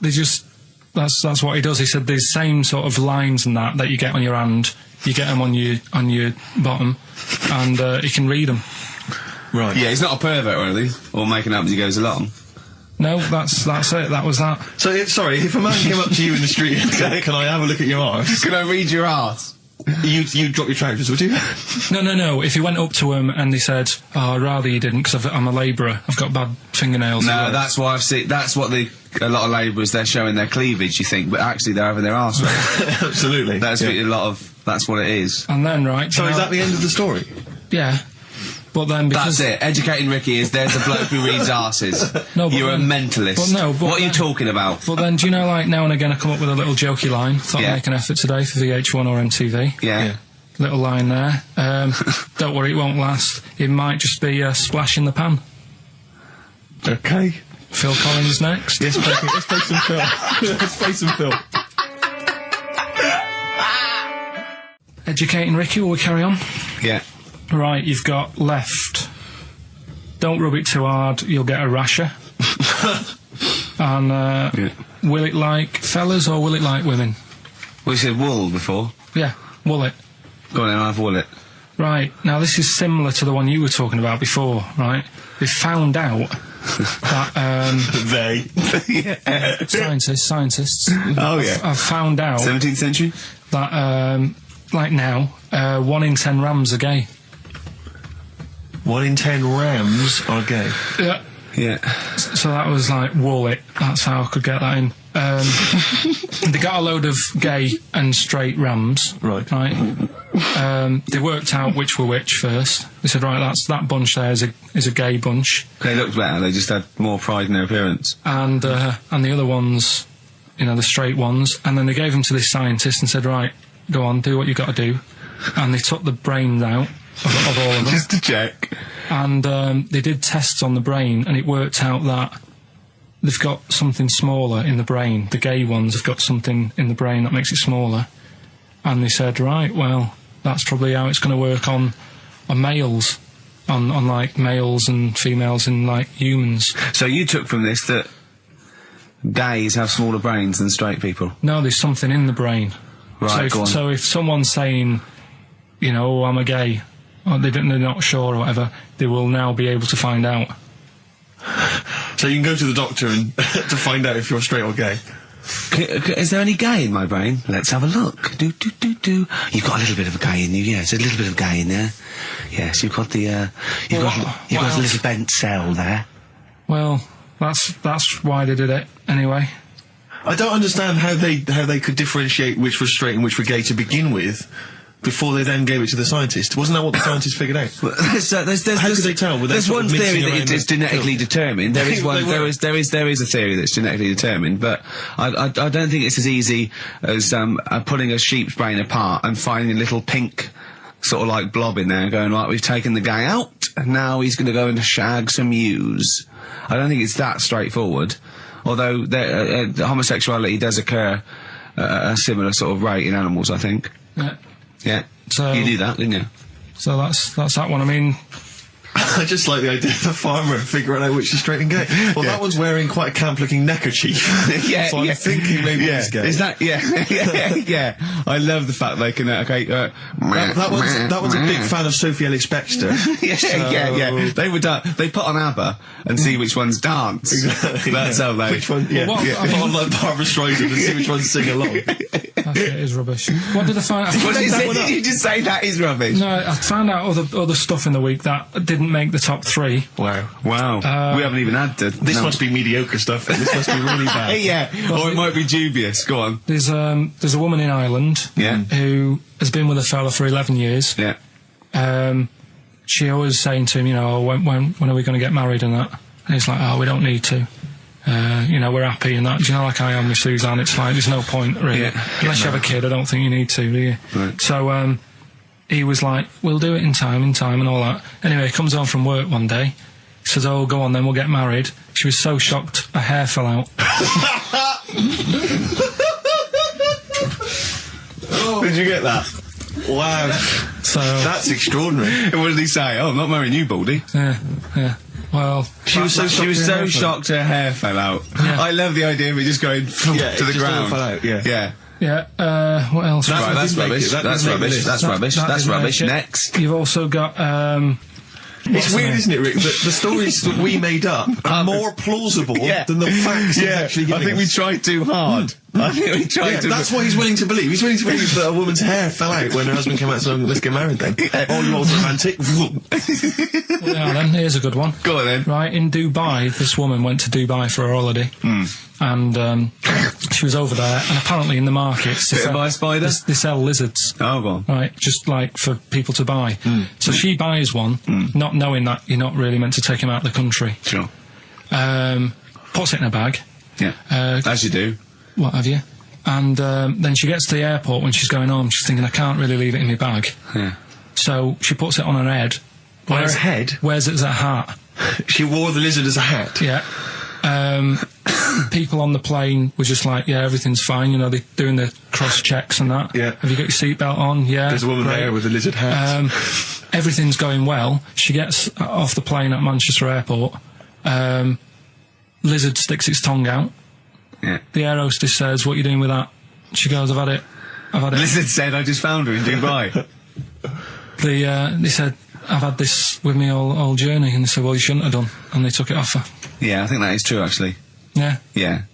Speaker 3: they just that's what he does. He said these same sort of lines and that you get on your hand, you get them on your bottom, and he can read them.
Speaker 2: Right.
Speaker 1: Yeah, he's not a pervert or anything, or making up as he goes along.
Speaker 3: No, that's it. That was that.
Speaker 2: So, if a man came up to you in the street and said, can I have a look at your arse?
Speaker 1: Can I read your arse?
Speaker 2: You'd drop your trousers, would you?
Speaker 3: No. If he went up to him and he said, "Oh, I'd rather you didn't because I'm a labourer. I've got bad fingernails."
Speaker 1: No, that's why I've seen. That's what a lot of labourers, they're showing their cleavage. You think, but actually they're having their arse read.
Speaker 2: Absolutely.
Speaker 1: That's that's what it is.
Speaker 3: And then right.
Speaker 2: So is that the end of the story?
Speaker 3: Yeah. But then because
Speaker 1: That's it. Educating Ricky is there's a bloke who reads arses.
Speaker 3: No, but
Speaker 1: You're
Speaker 3: then-
Speaker 1: a mentalist.
Speaker 3: but
Speaker 1: what are you
Speaker 3: then-
Speaker 1: talking about?
Speaker 3: But then, do you know, like now and again, I come up with a little jokey line. Thought
Speaker 1: Yeah.
Speaker 3: I'd make an effort today for VH1 or MTV.
Speaker 1: Yeah.
Speaker 3: Little line there. Don't worry, it won't last. It might just be a splash in the pan.
Speaker 2: Okay.
Speaker 3: Phil Collins next.
Speaker 2: Let's play some film. Let's play some film.
Speaker 3: Educating Ricky, will we carry on?
Speaker 1: Yeah.
Speaker 3: Right, you've got left. Don't rub it too hard, you'll get a rasher. And will it like fellas or will it like women?
Speaker 1: Well, you said wool before.
Speaker 3: Yeah, will it?
Speaker 1: Go on then, I'll have wool it.
Speaker 3: Right, now this is similar to the one you were talking about before, right? They found out that scientists
Speaker 1: Oh yeah.
Speaker 3: have found out
Speaker 1: 17th century.
Speaker 3: that like now 1 in 10 rams are gay.
Speaker 2: 1 in 10 rams are gay.
Speaker 3: Yeah.
Speaker 1: Yeah.
Speaker 3: So that was like wool it. That's how I could get that in. They got a load of gay and straight rams.
Speaker 2: Right.
Speaker 3: They worked out which were which first. They said, right, that bunch there is a gay bunch,
Speaker 1: They looked better. They just had more pride in their appearance.
Speaker 3: and the other ones, the straight ones. And then they gave them to this scientist and said, right, go on, do what you got to do. And they took the brains out of all of them.
Speaker 1: Just to check.
Speaker 3: And they did tests on the brain, and it worked out that they've got something smaller in the brain. The gay ones have got something in the brain that makes it smaller. And they said, right, well, that's probably how it's going to work on males. on like males and females and like humans.
Speaker 1: So you took from this that gays have smaller brains than straight people?
Speaker 3: No, there's something in the brain.
Speaker 1: Right, go on.
Speaker 3: So if someone's saying, you know, oh, I'm a gay, or they're not sure or whatever, they will now be able to find out.
Speaker 2: So you can go to the doctor and to find out if you're straight or gay.
Speaker 1: Is there any gay in my brain? Let's have a look. Do. You've got a little bit of a gay in you, yes. A little bit of gay in there. Yes, you've got the, you've got a little bent cell there.
Speaker 3: Well, that's why they did it, anyway.
Speaker 2: I don't understand how they could differentiate which was straight and which were gay to begin with, before they then gave it to the scientist. Wasn't that what the scientists figured out? How could they tell?
Speaker 1: There's one theory that it's genetically determined. There is one. There is a theory that's genetically determined, but I don't think it's as easy as pulling a sheep's brain apart and finding a little pink sort of like blob in there and going, right, we've taken the guy out and now he's going to go and shag some ewes. I don't think it's that straightforward. Although homosexuality does occur at a similar sort of rate in animals, I think.
Speaker 3: Yeah.
Speaker 1: Yeah.
Speaker 3: So
Speaker 1: you knew that, didn't you?
Speaker 3: So that's that one. I mean,
Speaker 2: I just like the idea of the farmer figuring out which is straight and gay. Well, that one's wearing quite a camp-looking neckerchief. So I'm thinking maybe he's gay.
Speaker 1: Is that? Yeah. I love the fact they can.
Speaker 2: That one's a big fan of Sophie Ellis-Bextor.
Speaker 1: Yeah. They put on ABBA and see which ones dance.
Speaker 2: Exactly,
Speaker 1: That's how they.
Speaker 2: Which one? Yeah. Put on like Barbra Streisand and see which ones sing along.
Speaker 3: It is rubbish. What did I find out?
Speaker 1: Did you just say that is rubbish?
Speaker 3: No, I found out other stuff in the week that didn't make the top 3.
Speaker 1: Wow. We haven't even had to.
Speaker 2: This must be mediocre stuff. This must be really bad.
Speaker 1: Yeah. Or it might be dubious. Go on.
Speaker 3: There's a woman in Ireland who has been with a fella for 11 years.
Speaker 1: Yeah.
Speaker 3: She always saying to him, you know, when are we going to get married and that? And he's like, oh, we don't need to. You know, we're happy and that. Do you know, like I am with Suzanne, it's like, there's no point, really. Unless you have a kid, I don't think you need to, do you?
Speaker 1: Right.
Speaker 3: So, he was like, we'll do it in time and all that. Anyway, he comes home from work one day, says, oh, go on then, we'll get married. She was so shocked, her hair fell out.
Speaker 1: Did you get that?
Speaker 2: Wow.
Speaker 3: So
Speaker 2: that's extraordinary.
Speaker 1: What did he say? Oh, I'm not marrying you, Baldy.
Speaker 3: Yeah. Well,
Speaker 1: she was so shocked her hair fell out.
Speaker 3: Yeah.
Speaker 1: I love the idea of it just going to the ground.
Speaker 2: Fell out. Yeah.
Speaker 3: Yeah, what else?
Speaker 1: Right, that's rubbish. That's rubbish. That's rubbish. Next.
Speaker 3: You've also got,
Speaker 2: it's weird, isn't it, Rick, that the stories that we made up are more plausible than the facts he's actually giving
Speaker 1: I think we
Speaker 2: us.
Speaker 1: tried too hard. I think we tried to...
Speaker 2: That's what he's willing to believe. He's willing to believe that a woman's hair fell out when her husband came out and said, let's get married then. Oh, you old romantic.
Speaker 3: Yeah, then, here's a good one.
Speaker 1: Go on then.
Speaker 3: Right, in Dubai, this woman went to Dubai for a holiday. And she was over there, and apparently in the markets...
Speaker 1: Bit by a spider?
Speaker 3: They sell lizards.
Speaker 1: Oh, go on.
Speaker 3: Right, just like for people to buy. So she buys one, not knowing that you're not really meant to take him out of the country.
Speaker 1: Sure.
Speaker 3: Puts it in a bag.
Speaker 1: Yeah. As you do.
Speaker 3: What have you? And then she gets to the airport when she's going home. She's thinking, I can't really leave it in my bag.
Speaker 1: Yeah.
Speaker 3: So she puts it on her head.
Speaker 2: On her head?
Speaker 3: Wears it as a hat.
Speaker 2: She wore the lizard as a hat?
Speaker 3: Yeah. People on the plane were just like, yeah, everything's fine. You know, they're doing the cross checks and that.
Speaker 2: Yeah.
Speaker 3: Have you got your seatbelt on? Yeah.
Speaker 2: There's a woman there with a lizard hat.
Speaker 3: Everything's going well. She gets off the plane at Manchester Airport. Lizard sticks its tongue out.
Speaker 1: Yeah.
Speaker 3: The air hostess says, what are you doing with that? She goes, I've had it.
Speaker 1: Lizard said, I just found her in Dubai.
Speaker 3: They said, I've had this with me all journey. And they said, well, you shouldn't have done. And they took it off her.
Speaker 1: Yeah, I think that is true, actually.
Speaker 3: Yeah.
Speaker 1: Yeah.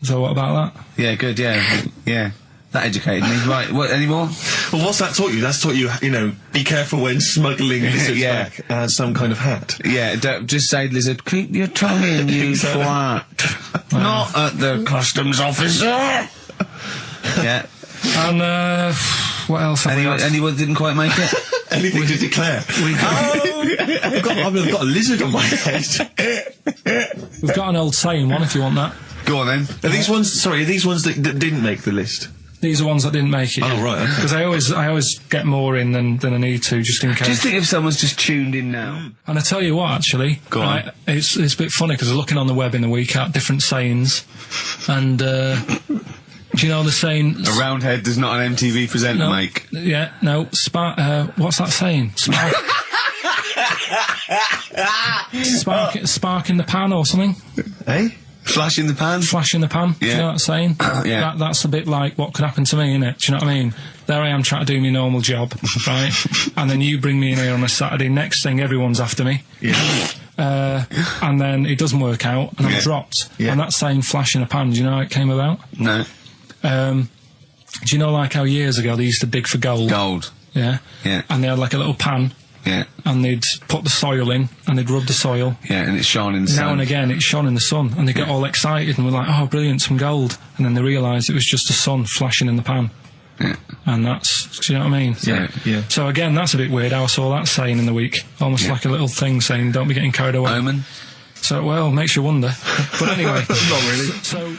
Speaker 3: So what about that?
Speaker 1: Yeah, good, yeah. That educated me. Right, what, any more?
Speaker 2: Well, what's that taught you? That's taught you, you know, be careful when smuggling lizards back as some kind of hat.
Speaker 1: Yeah, just say, lizard, keep your tongue in, you twat. Not at the customs officer. Yeah.
Speaker 3: And, what else?
Speaker 1: Anyone didn't quite make it?
Speaker 2: Anything to declare? I've got a lizard on my head.
Speaker 3: We've got an old saying one, if you want that.
Speaker 1: Go on then.
Speaker 2: Are these ones that didn't make the list?
Speaker 3: These are ones that didn't make it.
Speaker 2: Oh, right, okay.
Speaker 3: Because I always get more in than I need to, just in case.
Speaker 1: Just think if someone's just tuned in now.
Speaker 3: And I tell you what, actually.
Speaker 1: Go on.
Speaker 3: It's a bit funny, because I was looking on the web in the week at different sayings, and, do you know the saying...
Speaker 1: A round head does not an MTV presenter make.
Speaker 3: Yeah, no, what's that saying? Spark in the pan or something.
Speaker 1: Eh? Flash in the pan?
Speaker 3: Flash in the pan.
Speaker 1: Yeah.
Speaker 3: Do you know what I'm saying?
Speaker 1: Yeah.
Speaker 3: That's a bit like what could happen to me, innit? Do you know what I mean? There I am trying to do my normal job, right? And then you bring me in here on a Saturday. Next thing, everyone's after me.
Speaker 2: Yeah.
Speaker 3: And then it doesn't work out, and I'm dropped.
Speaker 2: Yeah.
Speaker 3: And that saying "flash in a pan," do you know how it came about?
Speaker 1: No.
Speaker 3: Do you know like how years ago they used to dig for gold?
Speaker 1: Gold.
Speaker 3: Yeah.
Speaker 1: Yeah.
Speaker 3: And they had like a little pan,
Speaker 1: Yeah.
Speaker 3: and they'd put the soil in, and they'd rub the soil.
Speaker 1: Yeah, and it's shone in the sun.
Speaker 3: Now and again, it shone in the sun, and they get all excited and were like, "Oh, brilliant, some gold!" And then they realised it was just the sun flashing in the pan.
Speaker 1: Yeah.
Speaker 3: And that's, do you know what I mean?
Speaker 1: Yeah.
Speaker 2: Yeah.
Speaker 3: So again, that's a bit weird. I saw that saying in the week, almost like a little thing saying, "Don't be getting carried away."
Speaker 1: Omen?
Speaker 3: So, well, makes you wonder. But anyway.
Speaker 2: Not really.
Speaker 3: So,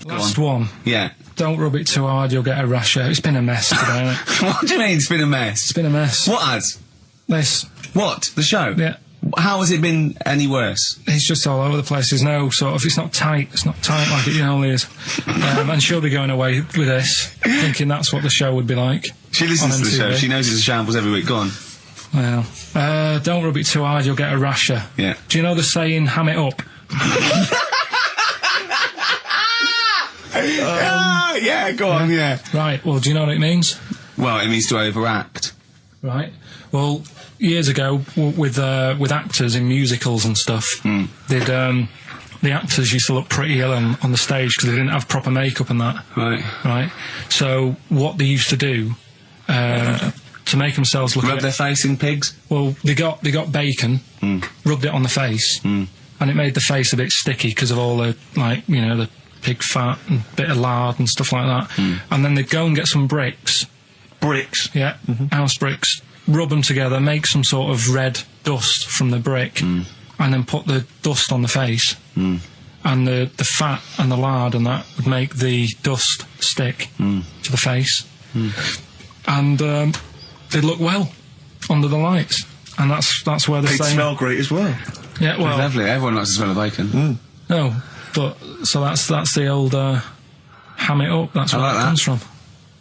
Speaker 3: last one.
Speaker 1: Yeah.
Speaker 3: Don't rub it too hard, you'll get a rasher. It's been a mess today, hasn't it?
Speaker 1: What do you mean it's been a mess?
Speaker 3: It's been a mess.
Speaker 1: What has?
Speaker 3: This.
Speaker 1: What? The show?
Speaker 3: Yeah.
Speaker 1: How has it been any worse?
Speaker 3: It's just all over the place. There's no sort of, it's not tight like it normally is. And she'll be going away with this, thinking that's what the show would be like.
Speaker 1: She listens
Speaker 3: on
Speaker 1: to the show.
Speaker 3: MTV.
Speaker 1: She knows it's a shambles every week. Go on.
Speaker 3: Well, don't rub it too hard, you'll get a rasher.
Speaker 1: Yeah.
Speaker 3: Do you know the saying, ham it up?
Speaker 1: Yeah, go on, yeah.
Speaker 3: Right, well, do you know what it means?
Speaker 1: Well, it means to overact.
Speaker 3: Right. Well, years ago, with actors in musicals and stuff, the actors used to look pretty ill on the stage because they didn't have proper makeup and that.
Speaker 1: Right.
Speaker 3: Right. So what they used to do to make themselves look
Speaker 1: Rub their face in pigs?
Speaker 3: well, they got bacon, rubbed it on the face, and it made the face a bit sticky because of all the the pig fat and bit of lard and stuff like that. And then they'd go and get some bricks.
Speaker 2: Bricks.
Speaker 3: Yeah, house bricks. Rub them together, make some sort of red dust from the brick, and then put the dust on the face. And the fat and the lard and that would make the dust stick to the face. And they'd look well under the lights. And that's where they're
Speaker 2: They'd
Speaker 3: saying...
Speaker 2: smell great as well.
Speaker 3: Yeah, well...
Speaker 1: Lovely. Everyone likes the smell of bacon.
Speaker 3: No, but... So that's the old... ham it up. That's where
Speaker 1: like
Speaker 3: that
Speaker 1: that.
Speaker 3: comes from.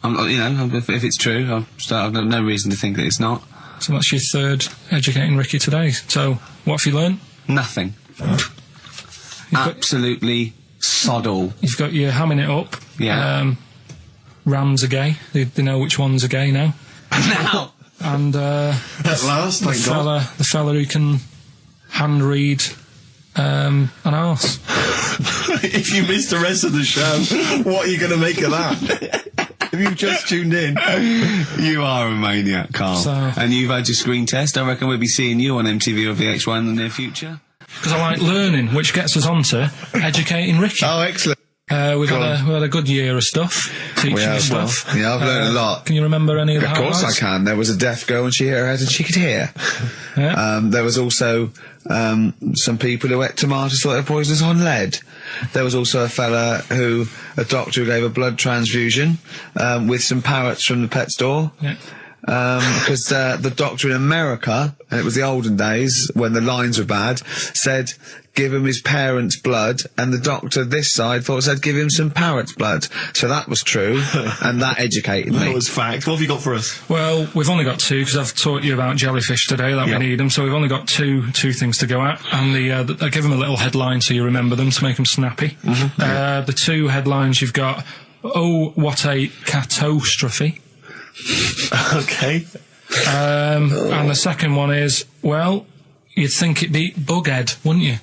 Speaker 1: If it's true, I've no reason to think that it's not.
Speaker 3: So that's your third Educating Ricky today. So, what have you learnt?
Speaker 1: Nothing. Absolutely sod all.
Speaker 3: You've got your hamming it up.
Speaker 1: Yeah.
Speaker 3: Rams are gay. They know which ones are gay now.
Speaker 1: Now!
Speaker 3: And
Speaker 2: At last, thank God.
Speaker 3: the fella who can hand read an arse.
Speaker 2: If you missed the rest of the show, what are you going to make of that? If you've just tuned in.
Speaker 1: You are a maniac, Carl.
Speaker 3: So-
Speaker 1: And you've had your screen test. I reckon we'll be seeing you on MTV or VH1 in the near future.
Speaker 3: Because I like learning, which gets us on to Educating Ricky.
Speaker 8: Oh, excellent.
Speaker 3: We've had a good year of stuff, teaching
Speaker 8: We
Speaker 3: you
Speaker 8: have,
Speaker 3: stuff.
Speaker 8: Yeah, I've learned a lot.
Speaker 3: Can you remember any of the
Speaker 8: Of course I
Speaker 3: highlights?
Speaker 8: can. There was a deaf girl and she hit her head and she could hear.
Speaker 3: Yeah.
Speaker 8: There was also some people who ate tomatoes thought they were poisonous on lead. There was also a doctor who gave a blood transfusion with some parrots from the pet store.
Speaker 3: Yeah.
Speaker 8: Because the doctor in America, and it was the olden days when the lines were bad, said give him his parents' blood, and the doctor this side thought said give him some parrot's blood. So that was true, and that educated me.
Speaker 2: That was fact. What have you got for us?
Speaker 3: Well, we've only got two because I've taught you about jellyfish today that we need them. So we've only got two things to go at, and I give them a little headline so you remember them to make them snappy. The two headlines you've got: oh, what a catastrophe.
Speaker 2: Okay.
Speaker 3: And the second one is, well, you'd think it beat Bughead, wouldn't you?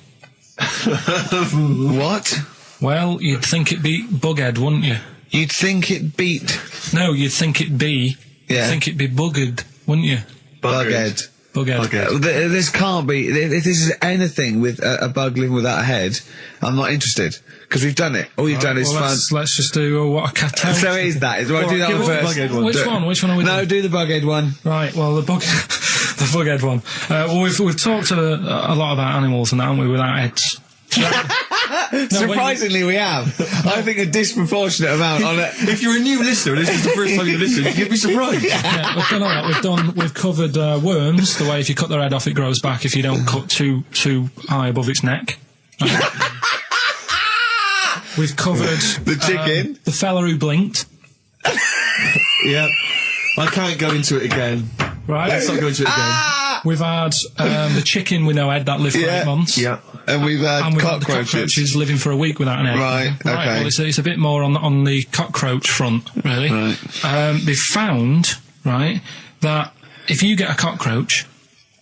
Speaker 8: What?
Speaker 3: Well, you'd think it beat Bughead, wouldn't you?
Speaker 8: You'd think it beat
Speaker 3: No, you'd think it be.
Speaker 8: Yeah.
Speaker 3: You'd think it be Buggered, wouldn't you?
Speaker 8: Bughead.
Speaker 3: Bughead.
Speaker 8: This can't be. If this is anything with a bug living without a head, I'm not interested because we've done it. All you've done is
Speaker 3: Well,
Speaker 8: fun.
Speaker 3: let's just do what a catastrophe.
Speaker 8: So it is that. Do I do that
Speaker 2: give
Speaker 8: one
Speaker 2: us the
Speaker 8: first?
Speaker 2: Bughead one.
Speaker 3: Which one? Which one are we doing?
Speaker 8: No, do the Bughead one.
Speaker 3: Right, well, the Bughead one. Well, we've talked a lot about animals and that, haven't we, without heads.
Speaker 8: Surprisingly, we have. I think a disproportionate amount on it.
Speaker 2: If you're a new listener, and this is the first time you've listened, you'd be surprised.
Speaker 3: Yeah, we've done all that. We've covered worms, the way if you cut their head off, it grows back if you don't cut too high above its neck. We've covered
Speaker 8: The chicken.
Speaker 3: the fella who blinked.
Speaker 2: Yeah. I can't go into it again.
Speaker 3: Right.
Speaker 2: Let's not go into it again.
Speaker 3: We've had the chicken with no head that lived for 8 months.
Speaker 2: Yeah.
Speaker 8: And we've had
Speaker 3: And we've had the
Speaker 8: cockroaches.
Speaker 3: cockroaches living for a week without an egg.
Speaker 8: Right, okay.
Speaker 3: Well, it's a bit more on the cockroach front, really.
Speaker 8: Right.
Speaker 3: They've found, right, that if you get a cockroach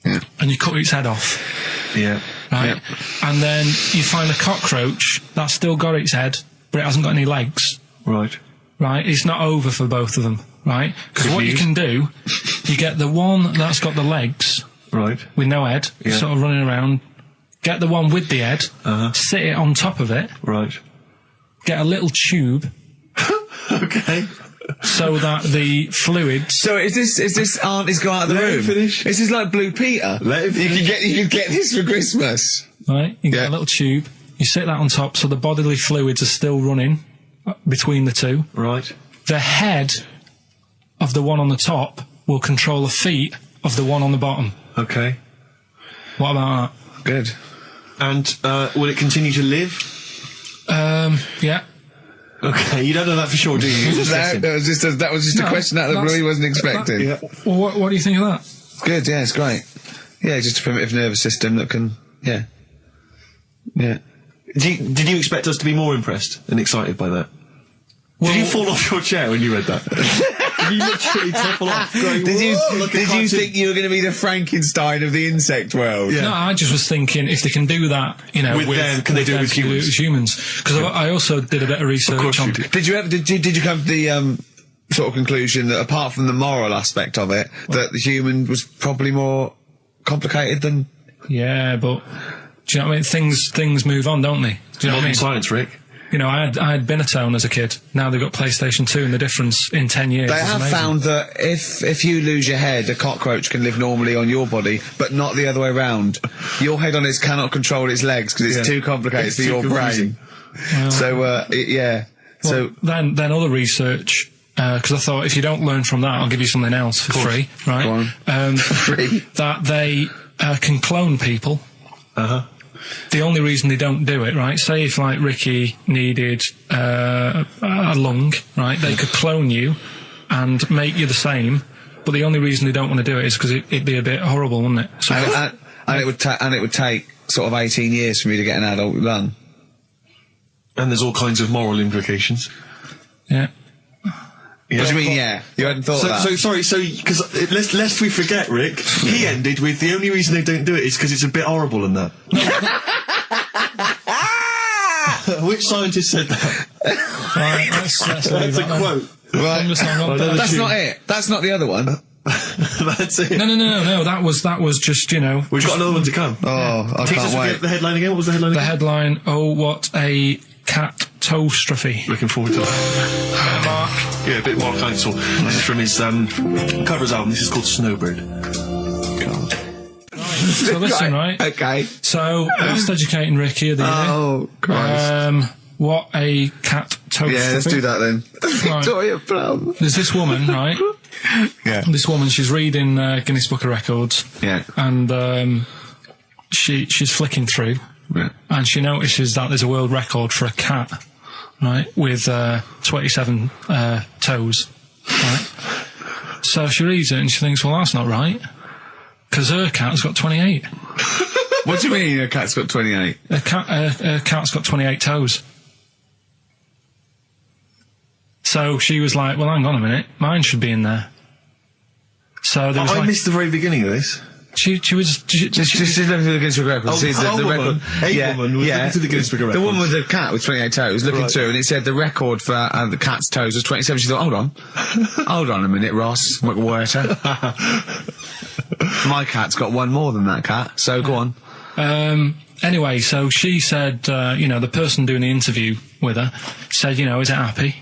Speaker 3: and you cut its head off, right, and then you find a cockroach that's still got its head, but it hasn't got any legs,
Speaker 2: Right.
Speaker 3: right, it's not over for both of them, right? Because what you can do, you get the one that's got the legs
Speaker 2: Right.
Speaker 3: with no head, sort of running around, get the one with the head, sit it on top of it,
Speaker 2: Right.
Speaker 3: get a little tube,
Speaker 2: Okay.
Speaker 3: so that the fluids...
Speaker 8: So is this auntie's go out of the
Speaker 2: Let him
Speaker 8: room?
Speaker 2: finish.
Speaker 8: This is like Blue Peter.
Speaker 2: Let him
Speaker 8: You could get this for Christmas.
Speaker 3: Right, you get
Speaker 8: Yeah.
Speaker 3: a little tube, you sit that on top so the bodily fluids are still running between the two.
Speaker 2: Right.
Speaker 3: The head of the one on the top will control the feet of the one on the bottom.
Speaker 2: Okay.
Speaker 3: What about
Speaker 8: Good.
Speaker 2: And will it continue to live?
Speaker 3: that? Yeah.
Speaker 2: Okay, you don't know that for sure, do you? You're just guessing.
Speaker 8: That was just a
Speaker 3: No,
Speaker 8: question out of the blue
Speaker 3: that's-
Speaker 8: he wasn't expecting.
Speaker 2: Yeah.
Speaker 3: Well, what do you think of that?
Speaker 8: Good, yeah, it's great. Yeah, just a primitive nervous system that can, yeah.
Speaker 2: Did you expect us to be more impressed and excited by that? Did you fall off your chair when you read that? Did you literally topple off? Going,
Speaker 8: Did you
Speaker 2: "Whoa, like a cartoon."
Speaker 8: think you were going to be the Frankenstein of the insect world?
Speaker 2: Yeah.
Speaker 3: No, I just was thinking if they can do that, you know,
Speaker 2: With them, can they do it with
Speaker 3: them, can they humans? Because I also did a bit of research
Speaker 2: course
Speaker 3: on.
Speaker 2: you did.
Speaker 8: Did you come to the sort of conclusion that apart from the moral aspect of it, that the human was probably more complicated than?
Speaker 3: Yeah, but do you know what I mean? Things move on, don't they? Do you know what I mean?
Speaker 2: Science, Rick.
Speaker 3: You know, I had Binatone as a kid. Now they've got PlayStation 2, and the difference in 10 years
Speaker 8: They
Speaker 3: is
Speaker 8: have
Speaker 3: amazing.
Speaker 8: found that if you lose your head, a cockroach can live normally on your body, but not the other way around. Your head on its cannot control its legs because it's too complicated
Speaker 2: It's
Speaker 8: for
Speaker 2: too
Speaker 8: your
Speaker 2: confusing.
Speaker 8: brain. So, yeah. So,
Speaker 3: Then other research, because I thought if you don't learn from that, I'll give you something else for free, right?
Speaker 8: Go on. Free.
Speaker 3: That they can clone people. The only reason they don't do it, right? Say if like Ricky needed a lung, right? They could clone you and make you the same. But the only reason they don't want to do it is because it'd be a bit horrible, wouldn't it? So
Speaker 8: and it would take sort of 18 years for me to get an adult lung.
Speaker 2: And there's all kinds of moral implications.
Speaker 3: yeah.
Speaker 8: What do you mean, yeah? You hadn't thought of that?
Speaker 2: So because lest we forget, Rick, he ended with the only reason they don't do it is because it's a bit horrible and that. Which scientist said that?
Speaker 3: Right, let's
Speaker 2: That's
Speaker 3: leave
Speaker 2: a
Speaker 3: that then.
Speaker 2: quote.
Speaker 8: Right.
Speaker 3: I'm just hang on.
Speaker 8: That's not it. That's not the other one.
Speaker 2: That's it.
Speaker 3: No. That was just, you know.
Speaker 2: We've got another one to come.
Speaker 8: Oh, I
Speaker 2: Teach us
Speaker 8: can't wait.
Speaker 2: the headline again. What was the headline
Speaker 3: The
Speaker 2: again?
Speaker 3: headline, oh, what a catastrophe.
Speaker 2: Looking forward to that.
Speaker 3: Mark.
Speaker 2: Yeah, a bit more counsel. This is from his covers album. This is called Snowbird.
Speaker 3: So listen, right?
Speaker 8: Okay.
Speaker 3: So, Best Educating Ricky of the year.
Speaker 8: Oh, Christ.
Speaker 3: What a catastrophe.
Speaker 8: Yeah, let's do that then.
Speaker 3: Right.
Speaker 8: Victoria Plum.
Speaker 3: There's this woman, right?
Speaker 8: Yeah.
Speaker 3: This woman, she's reading Guinness Book of Records.
Speaker 8: Yeah.
Speaker 3: And she's flicking through.
Speaker 8: Yeah.
Speaker 3: And she notices that there's a world record for a cat, right, with 27 toes, right? So she reads it and she thinks, well, that's not right, because her cat's got 28.
Speaker 8: What do you mean a cat's got 28?
Speaker 3: Her cat's got 28 toes. So she was like, well, hang on a minute, mine should be in there. So there was
Speaker 2: I missed the very beginning of this.
Speaker 3: She was...
Speaker 8: Just looking through the Guinness Book of Records. Sees the
Speaker 2: woman,
Speaker 8: record.
Speaker 2: woman was looking through the Guinness Book of
Speaker 8: The
Speaker 2: Records.
Speaker 8: woman with the cat with 28 toes looking
Speaker 2: Right.
Speaker 8: through, and it said the record for the cat's toes was 27. She thought, hold on. Hold on a minute, Ross McWhirter. My cat's got one more than that cat, so go on.
Speaker 3: Anyway, so she said, the person doing the interview with her said, is it happy?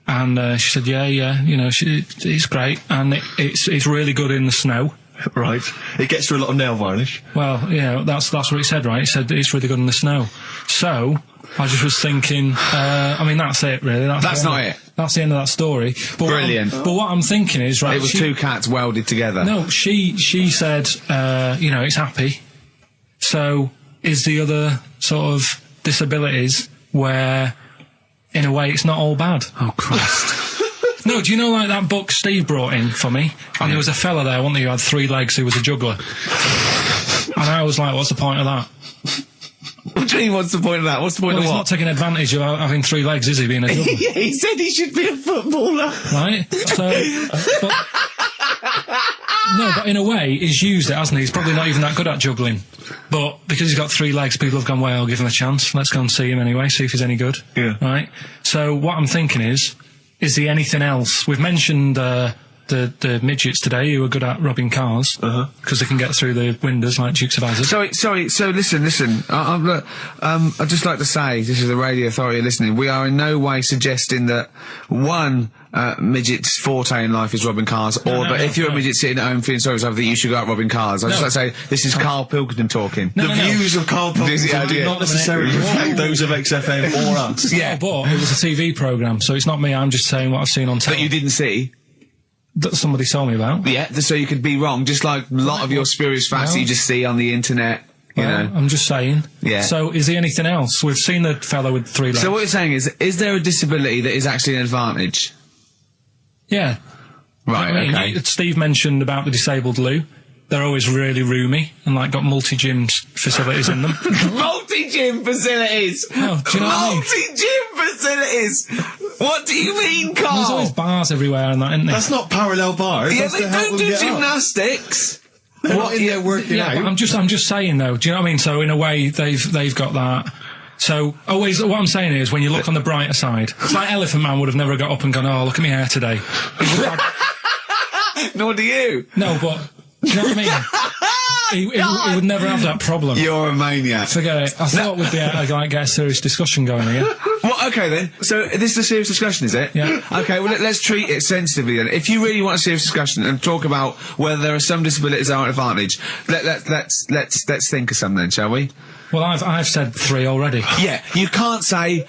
Speaker 3: And she said, yeah, it's great, and it's really good in the snow.
Speaker 2: Right. It gets through a lot of nail varnish.
Speaker 3: Well, that's what it said, right? It said it's really good in the snow. So I just was thinking, that's it, really.
Speaker 8: That's not it.
Speaker 3: That's the end of that story. But
Speaker 8: Brilliant.
Speaker 3: But what I'm thinking is, right?
Speaker 8: It was two cats welded together.
Speaker 3: No, she said, it's happy. So is the other sort of disabilities where, in a way, it's not all bad?
Speaker 8: Oh, Christ.
Speaker 3: No, do you know like that book Steve brought in for me? And there was a fella there, wasn't there, who had 3 legs who was a juggler. And I was like, what's the point of that?
Speaker 1: What do you mean, what's the point of that? What's the point of
Speaker 3: He's
Speaker 1: what?
Speaker 3: not taking advantage of having 3 legs, is he, being a juggler?
Speaker 1: Yeah, he said he should be a footballer.
Speaker 3: Right? So, but in a way, he's used it, hasn't he? He's probably not even that good at juggling. But because he's got 3 legs, people have gone, well, I'll give him a chance. Let's go and see him anyway, see if he's any good.
Speaker 2: Yeah.
Speaker 3: Right? So what I'm thinking is he anything else? We've mentioned the midgets today who are good at robbing cars because they can get through the windows like Dukes of Hazzard.
Speaker 8: Sorry. So listen. I'd just like to say, this is the radio authority listening. We are in no way suggesting that one midget's forte in life is robbing cars, or if you're a midget sitting at home feeling sorry for yourself, that you should go out robbing cars. I just like to say this is Karl Pilkington talking.
Speaker 2: The views of Karl Pilkington do not necessarily reflect those of XFM or us.
Speaker 3: Yeah, but it was a TV programme, so it's not me. I'm just saying what I've seen on telly.
Speaker 8: That you didn't see.
Speaker 3: That somebody told me about.
Speaker 8: Yeah, so you could be wrong, just like a lot of your spurious facts that you just see on the internet, you know.
Speaker 3: I'm just saying.
Speaker 8: Yeah.
Speaker 3: So, is he anything else? We've seen the fellow with 3 legs.
Speaker 8: So what you're saying is there a disability that is actually an advantage?
Speaker 3: Yeah.
Speaker 8: Right,
Speaker 3: I mean,
Speaker 8: okay.
Speaker 3: Steve mentioned about the disabled loo. They're always really roomy and, like, got multi-gym facilities in them.
Speaker 8: Multi-gym facilities!
Speaker 3: Oh, do you know what I mean?
Speaker 8: Multi-gym facilities! What do you mean, Karl?
Speaker 3: There's always bars everywhere and that, isn't there?
Speaker 2: That's not parallel bars.
Speaker 8: Yeah,
Speaker 2: That's
Speaker 8: they
Speaker 2: to help
Speaker 8: don't
Speaker 2: them
Speaker 8: do
Speaker 2: get up.
Speaker 8: gymnastics.
Speaker 2: They're not in there working
Speaker 3: Yeah,
Speaker 2: out.
Speaker 3: but I'm just saying though. Do you know what I mean? So in a way, they've got that. So always, what I'm saying is, when you look on the brighter side, it's like Elephant Man would have never got up and gone, oh, look at my hair today.
Speaker 8: Nor do you.
Speaker 3: No, but do you know what I mean? He would never have that problem.
Speaker 8: You're a maniac.
Speaker 3: Forget it. I thought we'd be able to get a serious discussion going here.
Speaker 8: Well, okay then. So this is a serious discussion, is it?
Speaker 3: Yeah.
Speaker 8: Okay. Well, let's treat it sensitively then. If you really want a serious discussion and talk about whether there are some disabilities that are an advantage, let's think of some then, shall we?
Speaker 3: Well, I've said 3 already.
Speaker 8: Yeah. You can't say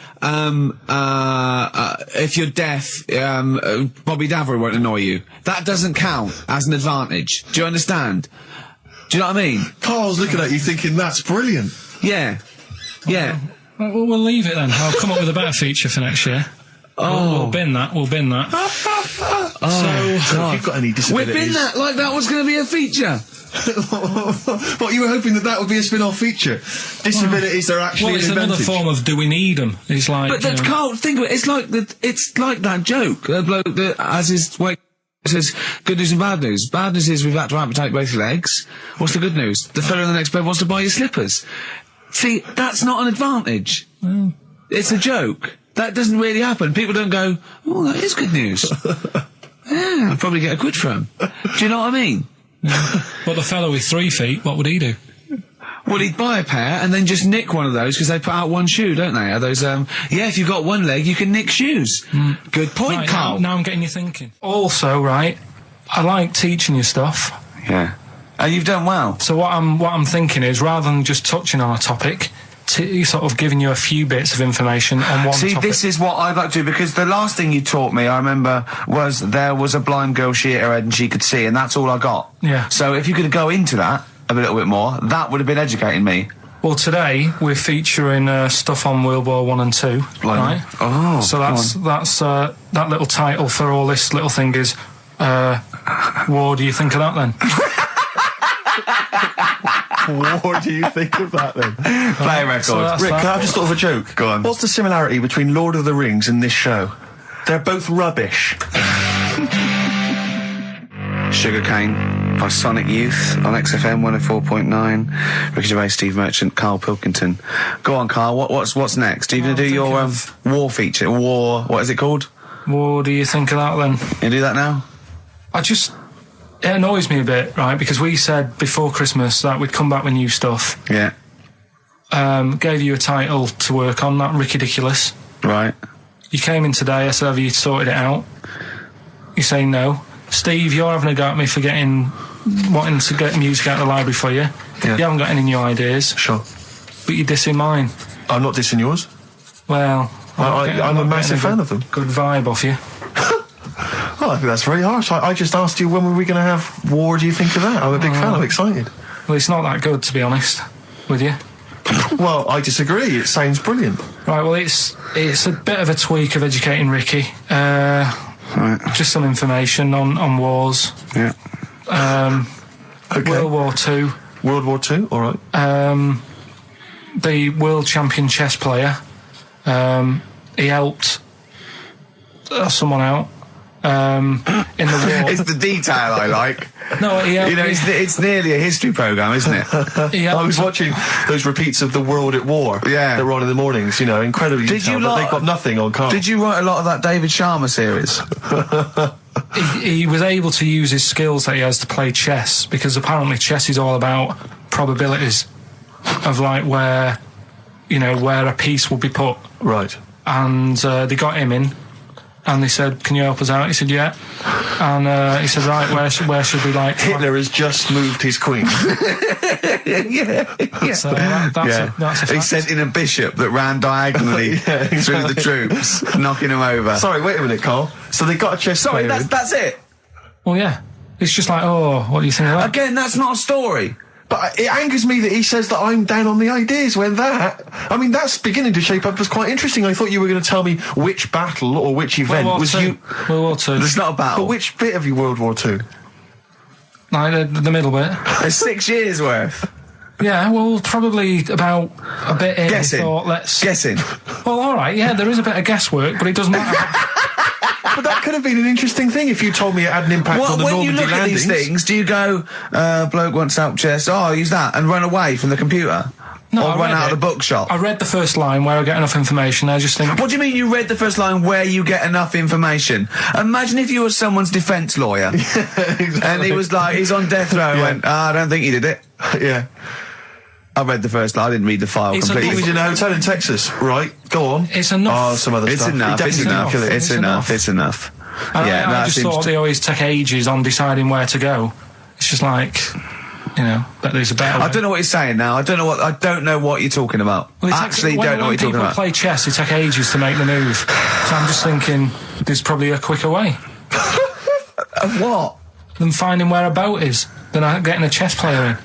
Speaker 8: if you're deaf, Bobby Davery won't annoy you. That doesn't count as an advantage. Do you understand? Do you know what I mean?
Speaker 2: Karl's looking at you thinking, that's brilliant.
Speaker 8: Yeah. Yeah.
Speaker 3: Well, we'll leave it then. I'll come up with a better feature for next year. We'll bin that.
Speaker 2: So, if you've got any disabilities...
Speaker 8: We've been that like that was going to be a feature.
Speaker 2: What, you were hoping that would be a spin-off feature? Disabilities are actually
Speaker 3: it's
Speaker 2: an
Speaker 3: another
Speaker 2: advantage.
Speaker 3: form of do we need them? It's like...
Speaker 8: But that Karl, think of it. It's like that joke. The bloke that has his weight says good news and bad news. Bad news is we've had to amputate both legs. What's the good news? The fellow in the next bed wants to buy your slippers. See, that's not an advantage. It's a joke. That doesn't really happen. People don't go, oh, that is good news. Yeah, I'll probably get a quid from. Do you know what I mean?
Speaker 3: But the fellow with 3 feet, what would he do?
Speaker 8: Well, he'd buy a pair and then just nick one of those because they put out one shoe, don't they? Are those, yeah, if you've got one leg, you can nick shoes. Good point,
Speaker 3: Right,
Speaker 8: Karl.
Speaker 3: now I'm getting you thinking. Also, right, I like teaching you stuff.
Speaker 1: Yeah. And you've done well.
Speaker 3: So what I'm thinking is, rather than just touching on a topic, sort of giving you a few bits of information on one
Speaker 1: See,
Speaker 3: topic.
Speaker 1: this is what I'd like to do, because the last thing you taught me, I remember, was there was a blind girl, she hit her head and she could see, and that's all I got.
Speaker 3: Yeah.
Speaker 1: So if you could go into that a little bit more, that would have been educating me.
Speaker 3: Well, today we're featuring stuff on World War 1 and 2,
Speaker 1: Blimey.
Speaker 3: right?
Speaker 1: Oh,
Speaker 3: so that's that little title for all this little thing is, what do you think of that then?
Speaker 2: What do you think of that then?
Speaker 1: Play a record.
Speaker 3: So that's
Speaker 2: Rick,
Speaker 3: that.
Speaker 2: can I have just sort of a joke?
Speaker 1: Go on.
Speaker 2: What's the similarity between Lord of the Rings and this show? They're both rubbish.
Speaker 1: Sugarcane by Sonic Youth on XFM 104.9. Ricky Gervais, Steve Merchant, Karl Pilkington. Go on, Karl. What's next? Are you going to do your war feature? What is it called?
Speaker 3: What do you think of that then?
Speaker 1: You do that now?
Speaker 3: It annoys me a bit, right? Because we said before Christmas that we'd come back with new stuff.
Speaker 1: Yeah.
Speaker 3: Gave you a title to work on, that Ridiculous.
Speaker 1: Right.
Speaker 3: You came in today, I said, have you sorted it out? You say no. Steve, you're having a go at me for wanting to get music out of the library for you.
Speaker 2: Yeah.
Speaker 3: You haven't got any new ideas.
Speaker 2: Sure.
Speaker 3: But you're dissing mine.
Speaker 2: I'm not dissing yours.
Speaker 3: Well,
Speaker 2: I'm a massive fan of them.
Speaker 3: Good vibe off you.
Speaker 2: Oh, I think that's very harsh. I just asked you, when were we going to have War, do you think of that? I'm a big fan, I'm excited.
Speaker 3: Well, it's not that good, to be honest with you.
Speaker 2: Well, I disagree. It sounds brilliant.
Speaker 3: Right, well, it's a bit of a tweak of educating Ricky.
Speaker 1: Right.
Speaker 3: Just some information on wars.
Speaker 1: Yeah.
Speaker 2: Okay.
Speaker 3: World War II.
Speaker 2: World War II, all right.
Speaker 3: The world champion chess player. He helped someone out in the war.
Speaker 1: It's the detail I like.
Speaker 3: No, he helped.
Speaker 1: You know, it's nearly a history programme, isn't it?
Speaker 2: I was watching those repeats of The World at War
Speaker 1: Yeah.
Speaker 2: that were on in the mornings, you know, incredibly
Speaker 1: Did
Speaker 2: detailed,
Speaker 1: you
Speaker 2: but
Speaker 1: lot-
Speaker 2: they've got nothing on Carl.
Speaker 1: Did you write a lot of that David Sharma series?
Speaker 3: He was able to use his skills that he has to play chess, because apparently chess is all about probabilities of like where a piece will be put.
Speaker 2: Right.
Speaker 1: Mm.
Speaker 3: And they got him in, and they said, "Can you help us out?" He said, "Yeah." And he said, "Right, where should we like?"
Speaker 2: Hitler has just moved his queen.
Speaker 1: yeah.
Speaker 3: So that's a
Speaker 1: He
Speaker 3: fact.
Speaker 1: sent in a bishop that ran diagonally through the troops, knocking him over.
Speaker 2: Sorry, wait a minute, Carl. So they got a chess
Speaker 1: Sorry,
Speaker 2: player.
Speaker 1: that's it.
Speaker 3: Well, yeah. It's just like, oh, what do you think of that?
Speaker 1: Again, that's not a story.
Speaker 2: But it angers me that he says that I'm down on the ideas when that's beginning to shape up as quite interesting. I thought you were going to tell me which battle or which event
Speaker 3: World War
Speaker 2: was
Speaker 3: II.
Speaker 2: you.
Speaker 3: World War II.
Speaker 1: It's not a
Speaker 2: But
Speaker 1: battle.
Speaker 2: which bit of you World War II?
Speaker 3: Like the middle bit.
Speaker 1: It's 6 years worth.
Speaker 3: Yeah, well, probably about a bit in.
Speaker 1: Guessing.
Speaker 3: Thought, let's...
Speaker 1: Guessing.
Speaker 3: Well, all right, yeah, there is a bit of guesswork, but it doesn't matter.
Speaker 2: But that could have been an interesting thing if you told me it had an impact on the
Speaker 1: When you
Speaker 2: Normandy
Speaker 1: look at
Speaker 2: landings.
Speaker 1: these things, do you go, bloke wants help chess, oh, I'll use that, and run away from the computer?
Speaker 3: No,
Speaker 1: or
Speaker 3: I
Speaker 1: run
Speaker 3: read
Speaker 1: out
Speaker 3: it.
Speaker 1: of the bookshop?
Speaker 3: I read the first line where I get enough information. I just think,
Speaker 1: What do you mean you read the first line where you get enough information? Imagine if you were someone's defence lawyer. And he was like, he's on death row and went, I don't think he did it.
Speaker 2: Yeah.
Speaker 1: I read the first line, I didn't read the file
Speaker 3: It's a
Speaker 1: completely.
Speaker 2: He was in a hotel in Texas, right? Go on.
Speaker 3: It's enough.
Speaker 2: Oh, some other
Speaker 1: It's
Speaker 2: stuff.
Speaker 1: enough,
Speaker 2: He
Speaker 1: it's
Speaker 2: definitely
Speaker 1: enough,
Speaker 2: didn't kill it.
Speaker 1: it's enough, it's enough.
Speaker 3: I
Speaker 1: that
Speaker 3: just
Speaker 1: seems
Speaker 3: thought
Speaker 1: to-
Speaker 3: they always take ages on deciding where to go. It's just like, but there's a better way.
Speaker 1: I don't know what you're saying now. I don't know what you're talking about.
Speaker 3: Well, it
Speaker 1: I
Speaker 3: takes-
Speaker 1: actually
Speaker 3: when-
Speaker 1: don't know what
Speaker 3: when
Speaker 1: you're talking
Speaker 3: people
Speaker 1: about.
Speaker 3: play chess, they take ages to make the move. So I'm just thinking, there's probably a quicker way
Speaker 1: Of what?
Speaker 3: than finding where a boat is, than getting a chess player in.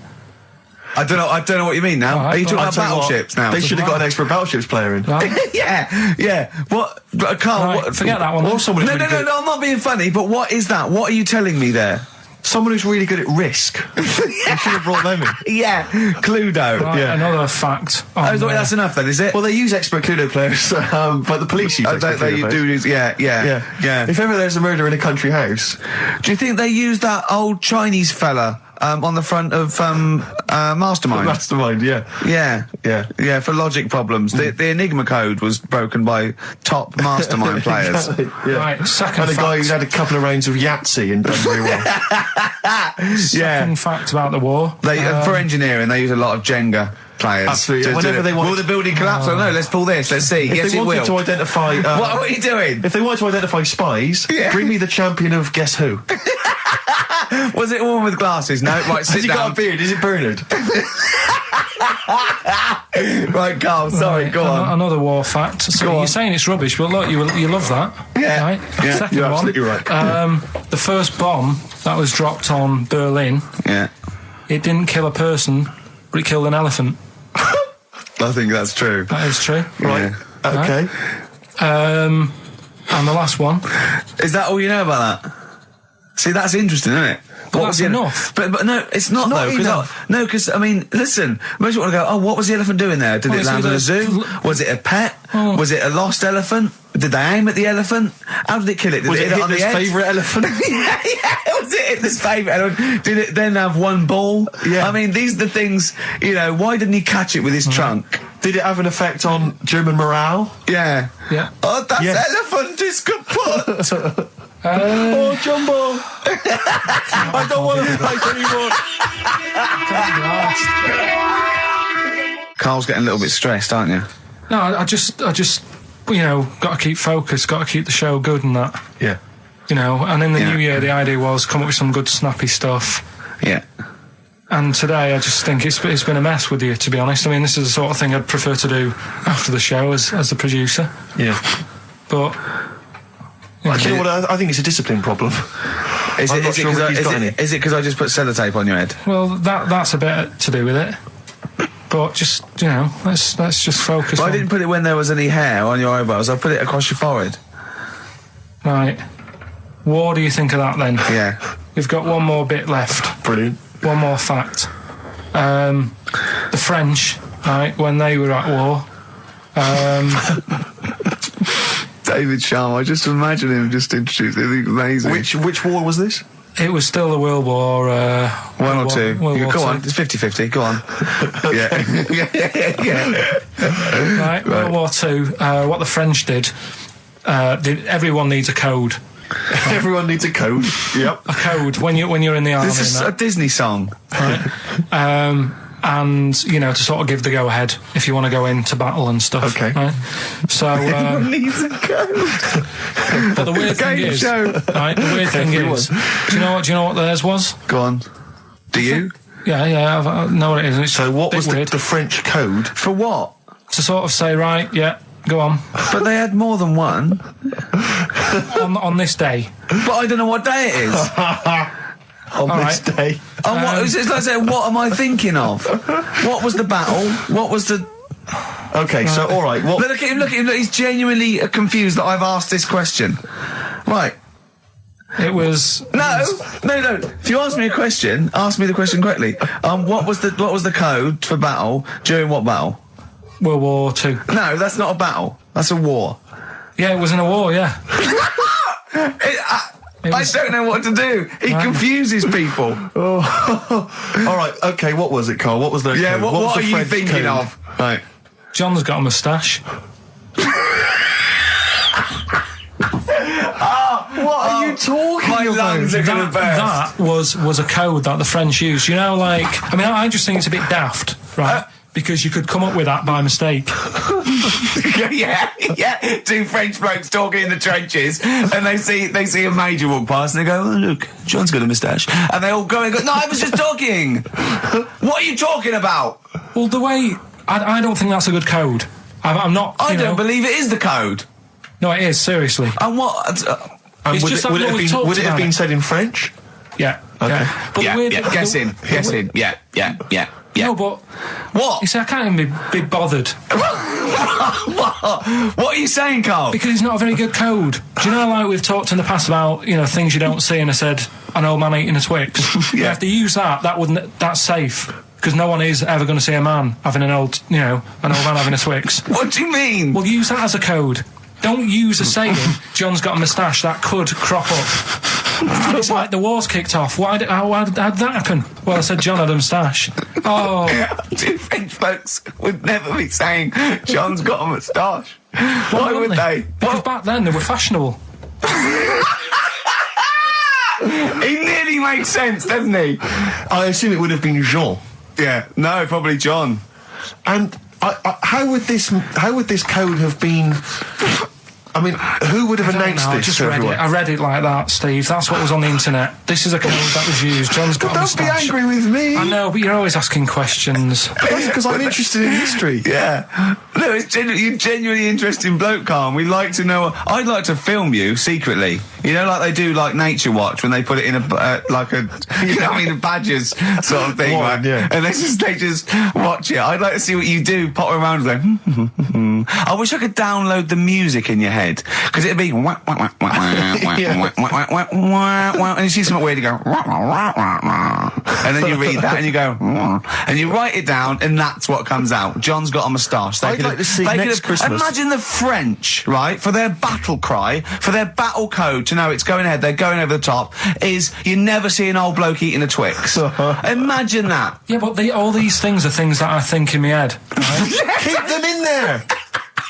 Speaker 1: I don't know what you mean now.
Speaker 3: All right,
Speaker 1: Are you talking
Speaker 3: well,
Speaker 1: about
Speaker 2: Tell you what,
Speaker 1: battleships now?
Speaker 2: They should have got an expert battleships player in.
Speaker 3: Right?
Speaker 1: yeah. What? But Carl,
Speaker 3: Right,
Speaker 1: what?
Speaker 3: forget that one.
Speaker 2: Or someone who's
Speaker 1: No,
Speaker 2: really good.
Speaker 1: I'm not being funny, but what is that? What are you telling me there?
Speaker 2: Someone who's really good at risk. You should have brought them in.
Speaker 1: Yeah, Cluedo.
Speaker 3: Right,
Speaker 2: Yeah.
Speaker 3: Another fact. on,
Speaker 1: That's enough then, is it?
Speaker 2: Well, they use expert Cluedo players, but the police use expert
Speaker 1: they
Speaker 2: Cluedo
Speaker 1: do
Speaker 2: players.
Speaker 1: use, yeah.
Speaker 2: If ever there's a murder in a country house,
Speaker 1: Do you think they use that old Chinese fella on the front of Mastermind?
Speaker 2: mastermind, yeah.
Speaker 1: Yeah, for logic problems. The Enigma code was broken by top Mastermind players.
Speaker 2: Exactly, yeah.
Speaker 3: Right, second
Speaker 2: And a guy
Speaker 3: fact.
Speaker 2: who's had a couple of rounds of Yahtzee and done very well.
Speaker 3: Second fact about the war.
Speaker 1: They for engineering, they use a lot of Jenga players.
Speaker 2: Absolutely. Whenever they want-
Speaker 1: will the building collapse? Oh no, let's pull this. Let's see.
Speaker 2: If
Speaker 1: Yes,
Speaker 2: they
Speaker 1: it
Speaker 2: wanted
Speaker 1: will.
Speaker 2: to identify...
Speaker 1: What are you doing?
Speaker 2: If they wanted to identify spies,
Speaker 1: Yeah.
Speaker 2: bring me the champion of Guess Who.
Speaker 1: Was it a woman with glasses? No, right, sit
Speaker 2: Has he
Speaker 1: down.
Speaker 2: got a beard? Is it Bernard?
Speaker 1: Right, Carl, sorry, go on.
Speaker 3: Another war fact. So
Speaker 1: Go
Speaker 3: you're
Speaker 1: on.
Speaker 3: saying it's rubbish, but look, you love that.
Speaker 1: Yeah.
Speaker 3: Right?
Speaker 1: Yeah,
Speaker 3: Second
Speaker 2: you're
Speaker 3: one.
Speaker 2: absolutely right.
Speaker 3: The first bomb that was dropped on Berlin,
Speaker 1: Yeah,
Speaker 3: it didn't kill a person, but it killed an elephant.
Speaker 1: I think that's true.
Speaker 3: That is true.
Speaker 2: Right.
Speaker 1: Yeah.
Speaker 2: Okay.
Speaker 3: And the last one.
Speaker 1: Is that all you know about that? See, that's interesting, isn't it?
Speaker 3: But
Speaker 1: What
Speaker 3: that's
Speaker 1: was the-
Speaker 3: enough.
Speaker 1: But no, it's not,
Speaker 2: not
Speaker 1: though.
Speaker 2: enough.
Speaker 1: Because I mean, listen, most people want to go, oh, what was the elephant doing there? Did
Speaker 3: Well,
Speaker 1: it
Speaker 3: it's
Speaker 1: land in a
Speaker 3: either-
Speaker 1: zoo? Was it a pet?
Speaker 3: Oh.
Speaker 1: Was it a lost elephant? Did they aim at the elephant? How did it kill it? Did
Speaker 2: Was
Speaker 1: it
Speaker 2: it
Speaker 1: hit it on the
Speaker 2: Hitler's
Speaker 1: head?
Speaker 2: favourite elephant?
Speaker 1: yeah. Was it Hitler's favourite elephant? Did it then have one ball?
Speaker 2: Yeah.
Speaker 1: I mean, these are the things, why didn't he catch it with his trunk?
Speaker 2: Did it have an effect on German morale?
Speaker 1: Yeah.
Speaker 3: Yeah.
Speaker 1: Oh, that
Speaker 2: Yes.
Speaker 1: elephant is kaput!
Speaker 2: Oh, Jumbo! I don't want to fight anymore.
Speaker 1: Carl's getting a little bit stressed, aren't you?
Speaker 3: No, I just, got to keep focused, got to keep the show good and that.
Speaker 2: Yeah.
Speaker 3: And in the
Speaker 1: Yeah.
Speaker 3: new year, the idea was come up with some good snappy stuff.
Speaker 1: Yeah.
Speaker 3: And today, I just think it's been a mess with you, to be honest. I mean, this is the sort of thing I'd prefer to do after the show as the producer.
Speaker 2: Yeah.
Speaker 3: But
Speaker 2: Do you know what? I think it's a discipline problem.
Speaker 1: Is
Speaker 2: I'm
Speaker 1: it
Speaker 2: not sure Ricky's got any.
Speaker 1: because I just put sellotape on your head?
Speaker 3: well, that's a bit to do with it. But just let's just focus.
Speaker 1: Well, I
Speaker 3: on,
Speaker 1: didn't put it when there was any hair on your eyebrows. I put it across your forehead.
Speaker 3: right. What do you think of that then?
Speaker 1: Yeah.
Speaker 3: We've got one more bit left.
Speaker 2: Brilliant.
Speaker 3: One more fact. The French, right, when they were at war,
Speaker 1: David Sharma, I just imagine him just introduced. I think amazing.
Speaker 2: Which war was this?
Speaker 3: it was still the World War...
Speaker 1: One or two.
Speaker 3: World War
Speaker 1: Go
Speaker 3: II.
Speaker 1: on, it's 50-50, go on. yeah.
Speaker 3: Right, World War II, what the French did, everyone needs a code.
Speaker 2: Everyone needs a code. Yep.
Speaker 3: A code when you're in the army.
Speaker 1: This is a Disney song.
Speaker 3: Right? And, you know, to sort of give the go-ahead if you want to go into battle and stuff.
Speaker 2: Okay.
Speaker 3: Right? So,
Speaker 1: Everyone needs a code.
Speaker 3: but the weird thing is, right, the weird thing is, do you know what theirs was?
Speaker 1: Go on. Do you?
Speaker 3: Yeah, I know what it is. It's
Speaker 2: So what
Speaker 3: a bit
Speaker 2: was
Speaker 3: weird.
Speaker 2: the French code?
Speaker 1: For what?
Speaker 3: To sort of say, right, yeah, go on.
Speaker 1: But they had more than one.
Speaker 3: on this day.
Speaker 1: But I don't know what day it is.
Speaker 2: On this day.
Speaker 1: Oh, what, it's like saying, what am I thinking of? What was the battle? What was the...
Speaker 2: Okay, so, all right. What?
Speaker 1: Look at him, look, he's genuinely confused that I've asked this question. Right.
Speaker 3: It was...
Speaker 1: No. If you ask me a question, ask me the question correctly. What was the code for battle during what battle?
Speaker 3: World War II.
Speaker 1: No, that's not a battle. That's a war.
Speaker 3: Yeah, it was in a war, yeah.
Speaker 1: I don't know what to do. He confuses people.
Speaker 2: All right, okay, what was it, Carl? What was the
Speaker 1: Yeah,
Speaker 2: code?
Speaker 1: what
Speaker 2: was
Speaker 1: are
Speaker 2: the
Speaker 1: you
Speaker 2: French
Speaker 1: thinking
Speaker 2: code?
Speaker 1: of? Right.
Speaker 3: John's got a moustache.
Speaker 2: What are you talking
Speaker 1: My
Speaker 2: about?
Speaker 1: lungs are going to burst.
Speaker 3: That was a code that the French used. You know, like, I mean, I just think it's a bit daft, right? Because you could come up with that by mistake.
Speaker 1: yeah. Two French blokes talking in the trenches, and they see a major walk past, and they go, "Oh, look, John's got a moustache," and they all go and go, "No, I was just talking. What are you talking about?"
Speaker 3: Well, the way I don't think that's a good code. I'm not.
Speaker 1: I
Speaker 3: you
Speaker 1: don't
Speaker 3: know,
Speaker 1: believe it is the code.
Speaker 3: No, it is seriously.
Speaker 1: And what?
Speaker 2: And
Speaker 3: It's
Speaker 2: would
Speaker 3: just
Speaker 2: it,
Speaker 3: that
Speaker 2: would it
Speaker 3: when
Speaker 2: have
Speaker 3: we
Speaker 2: been,
Speaker 3: talked
Speaker 2: would it have
Speaker 3: about
Speaker 2: been
Speaker 3: it.
Speaker 2: said in French?
Speaker 3: Yeah.
Speaker 2: Okay.
Speaker 3: Yeah. But the weird,
Speaker 1: Guess in. Yeah.
Speaker 3: No, but
Speaker 1: What?
Speaker 3: you see, I can't even be bothered
Speaker 1: What are you saying, Carl?
Speaker 3: because it's not a very good code. Do you know, like we've talked in the past about, you know, things you don't see, and I said an old man eating a Twix.
Speaker 1: Yeah.
Speaker 3: If they use that's safe. Because no one is ever going to see a man having an old man having a Twix.
Speaker 1: What do you mean?
Speaker 3: Well, use that as a code. Don't use a saying, John's got a moustache, that could crop up. It's like the war's kicked off. How did that happen? Well, I said John had a moustache. Oh.
Speaker 1: Two French folks would never be saying John's got a moustache. Why would they?
Speaker 3: Because back then they were fashionable.
Speaker 1: He nearly makes sense, doesn't he?
Speaker 2: I assume it would have been Jean.
Speaker 1: Yeah. No, probably John.
Speaker 2: And how would this code have been? I mean, who would have announced
Speaker 3: I
Speaker 2: this
Speaker 3: just
Speaker 2: to
Speaker 3: read
Speaker 2: everyone?
Speaker 3: it. I read it like that, Steve. That's what was on the internet. This is a code that was used. John's got a
Speaker 2: Don't be
Speaker 3: moustache.
Speaker 2: angry with me.
Speaker 3: I know, but you're always asking questions.
Speaker 2: That's because I'm interested in history.
Speaker 1: Yeah. No, you're genuinely interesting bloke, Carl. We like to know. I'd like to film you secretly. You know, like they do, like Nature Watch, when they put it in a badgers sort of thing,
Speaker 2: What?
Speaker 1: right?
Speaker 2: Yeah.
Speaker 1: And they just watch it. I'd like to see what you do, pop around and go, I wish I could download the music in your head, because it'd be wah, wah, wah, wah, wah, wah, wah, wah, wah, wah, and you see something weird, you go, wah, wah, wah, wah, wah. And then you read that and you go, wah, and you write it down, and that's what comes out. John's got a moustache.
Speaker 2: I'd like to see next Christmas.
Speaker 1: Imagine the French, right, for their battle cry, for their battle code to know it's going ahead, they're going over the top, is you never see an old bloke eating a Twix. Imagine that.
Speaker 3: Yeah, but all these things are things that I think in my head. Right?
Speaker 2: Keep them in there.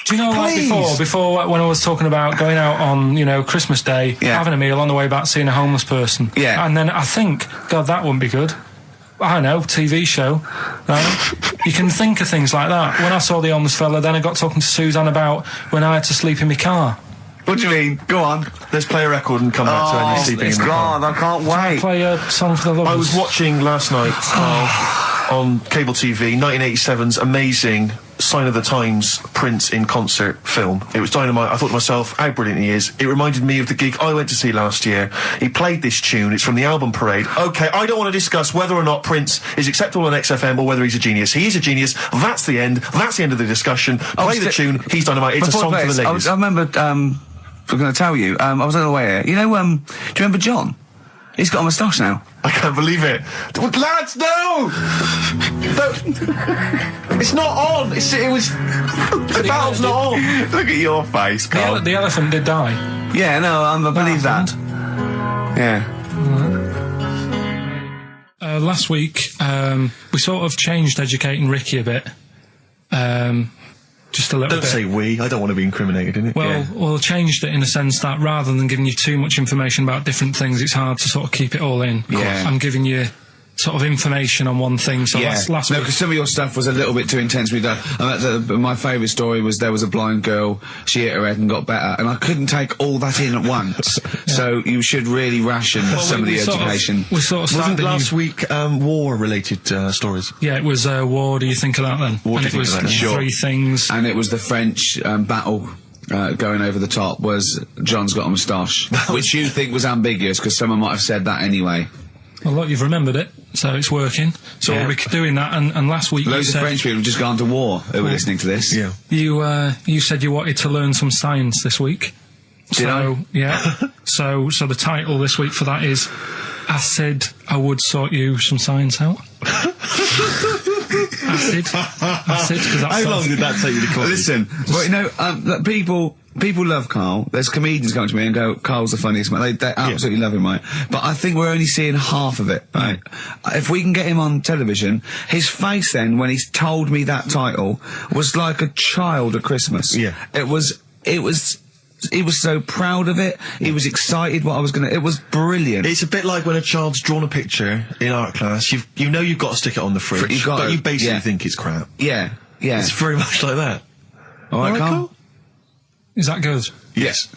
Speaker 3: Do you know, like
Speaker 2: Please.
Speaker 3: before when I was talking about going out on, you know, Christmas Day, having a meal on the way back, seeing a homeless person.
Speaker 1: Yeah.
Speaker 3: And then I think, God, that wouldn't be good. I know, TV show. Right? You can think of things like that. When I saw the homeless fella, then I got talking to Suzanne about when I had to sleep in my car.
Speaker 1: What do you mean? Go on.
Speaker 2: Let's play a record and come back to any sleeping in the car.
Speaker 1: God, I can't wait.
Speaker 3: Play a song for the lovers.
Speaker 2: I was watching last night on cable TV 1987's amazing Sign of the Times Prince in concert film. It was dynamite. I thought to myself, how brilliant he is. It reminded me of the gig I went to see last year. He played this tune. It's from the album Parade. Okay, I don't want to discuss whether or not Prince is acceptable on XFM or whether he's a genius. He is a genius. That's the end. That's the end of the discussion. Play the tune. He's dynamite. It's a song for the ladies.
Speaker 1: I remember I'm going to tell you. I was on the way here. You know, do you remember John? He's got a moustache now.
Speaker 2: I can't believe it. Lads, no! It's not on. It was... The valve's not on.
Speaker 1: Look at your face, Carl.
Speaker 3: The elephant did die.
Speaker 1: Yeah, no, I believe that. Yeah.
Speaker 3: Last week, we sort of changed educating Ricky a bit. Just a little bit.
Speaker 2: Don't say we. I don't want to be incriminated in it.
Speaker 3: Well, changed it in a sense that rather than giving you too much information about different things, it's hard to sort of keep it all in.
Speaker 1: Yeah.
Speaker 3: I'm giving you sort of information on one thing. So last
Speaker 1: no,
Speaker 3: week...
Speaker 1: because some of your stuff was a little bit too intense. My favourite story was there was a blind girl, she hit her head and got better, and I couldn't take all that in at once. So you should really ration some of the education.
Speaker 3: We sort of started
Speaker 2: Wasn't last week war-related stories?
Speaker 3: Yeah, it was war. Do you think of that then?
Speaker 2: What
Speaker 3: and
Speaker 2: do you
Speaker 3: it
Speaker 2: think
Speaker 3: was
Speaker 2: of that?
Speaker 3: three things.
Speaker 1: And it was the French battle. Going over the top was John's got a moustache, which you think was ambiguous because someone might have said that anyway.
Speaker 3: Well, look, you've remembered it, so it's working. So we're doing that, and last week
Speaker 1: loads of French people have just gone to war who were listening to this.
Speaker 2: Yeah.
Speaker 3: You said you wanted to learn some science this week.
Speaker 1: Did I?
Speaker 3: Yeah. so the title this week for that is I said I would sort you some science out. Acid. Cause that's
Speaker 2: How long did that take you to come?
Speaker 1: Listen, well, you know, people love Carl. There's comedians come to me and go, Carl's the funniest man. They absolutely love him, right? But I think we're only seeing half of it, right? If we can get him on television, his face then, when he's told me that title, was like a child at Christmas.
Speaker 2: Yeah.
Speaker 1: He was so proud of it. He was excited what I was it was brilliant.
Speaker 2: It's a bit like when a child's drawn a picture in art class, you know you've got to stick it on the fridge, but you basically think it's crap.
Speaker 1: Yeah.
Speaker 2: It's very much like that.
Speaker 1: All right, Carl?
Speaker 3: Is that good?
Speaker 2: Yes.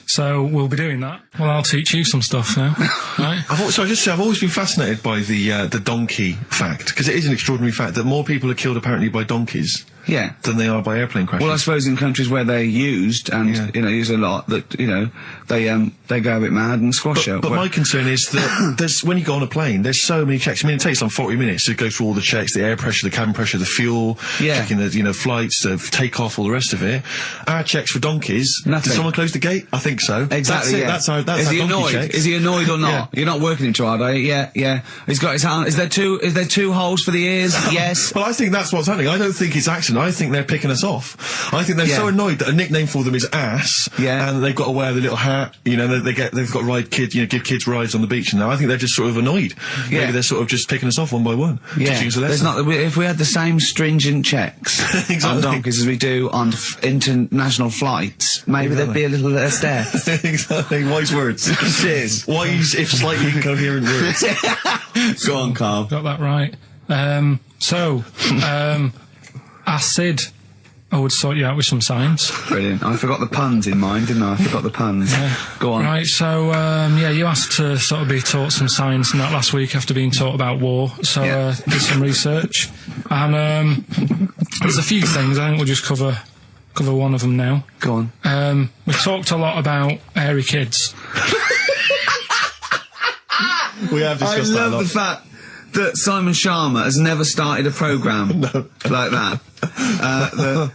Speaker 3: So we'll be doing that. Well, I'll teach you some stuff now. Right?
Speaker 2: I've always been fascinated by the donkey fact, because it is an extraordinary fact that more people are killed apparently by donkeys than they are by airplane crashes.
Speaker 1: Well, I suppose in countries where they're used and used a lot, that they go a bit mad and squash it.
Speaker 2: But my concern is that when you go on a plane, there's so many checks. I mean, it takes 40 minutes to go through all the checks: the air pressure, the cabin pressure, the fuel, checking the flights, the takeoff, all the rest of it. Our checks for donkeys.
Speaker 1: Nothing.
Speaker 2: Did someone close the gate? I think so.
Speaker 1: Exactly.
Speaker 2: That's our
Speaker 1: Is he
Speaker 2: donkey
Speaker 1: annoyed?
Speaker 2: checks.
Speaker 1: Is he annoyed or not?
Speaker 2: Yeah.
Speaker 1: You're not working him too hard, are you? Yeah. He's got his hand. Is there two holes for the ears? Yes.
Speaker 2: Well, I think that's what's happening. I don't think it's accident. I think they're picking us off. I think they're so annoyed that a nickname for them is ass.
Speaker 1: Yeah.
Speaker 2: And they've got to wear the little hat. You know, they've got to ride kids. You know, give kids rides on the beach. And now I think they're just sort of annoyed.
Speaker 1: Yeah.
Speaker 2: Maybe they're sort of just picking us off one by one. Teaching us a lesson.
Speaker 1: If we had the same stringent checks on donkeys as we do on international flights, maybe there'd be a little less death.
Speaker 2: Exactly. Wise words.
Speaker 1: Cheers.
Speaker 2: Wise, if slightly incoherent words.
Speaker 1: Go on, Carl.
Speaker 3: Got that right. I said I would sort you out with some science.
Speaker 1: Brilliant. I forgot the puns in mine, didn't I? I forgot the puns. Go on.
Speaker 3: Right, so, you asked to sort of be taught some science and that last week after being taught about war, so, did some research. And, there's a few things, I think we'll just cover one of them now.
Speaker 1: Go on.
Speaker 3: We talked a lot about hairy kids.
Speaker 2: We have discussed that a lot.
Speaker 1: I love the fact that Simon Sharma has never started a programme like that.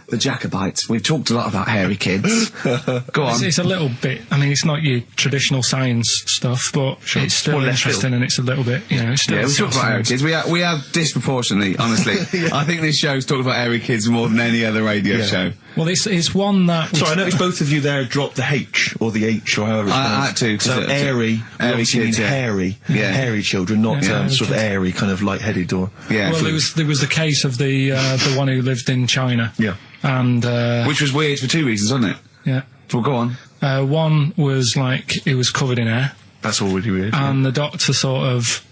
Speaker 1: The Jacobites. We've talked a lot about hairy kids. Go on.
Speaker 3: It's a little bit, I mean, it's not your traditional science stuff, but it's still interesting and it's a little bit, it's still...
Speaker 1: Yeah, we talked about hairy kids. We have disproportionately, honestly. I think this show's talked about hairy kids more than any other radio show.
Speaker 3: Well, it's one that...
Speaker 2: Sorry, I noticed both of you there dropped the H, or the H, or however it's
Speaker 1: I had to.
Speaker 2: So airy
Speaker 1: kids,
Speaker 2: means hairy. Hairy children, not sort of airy, kind of light-headed or...
Speaker 1: Yeah.
Speaker 3: Well, there was the case of the one who lived in China.
Speaker 2: Yeah.
Speaker 3: And...
Speaker 1: which was weird for two reasons, wasn't it?
Speaker 3: Yeah.
Speaker 1: Well, go on.
Speaker 3: One was, he was covered in hair.
Speaker 2: That's already weird.
Speaker 3: And the doctor sort of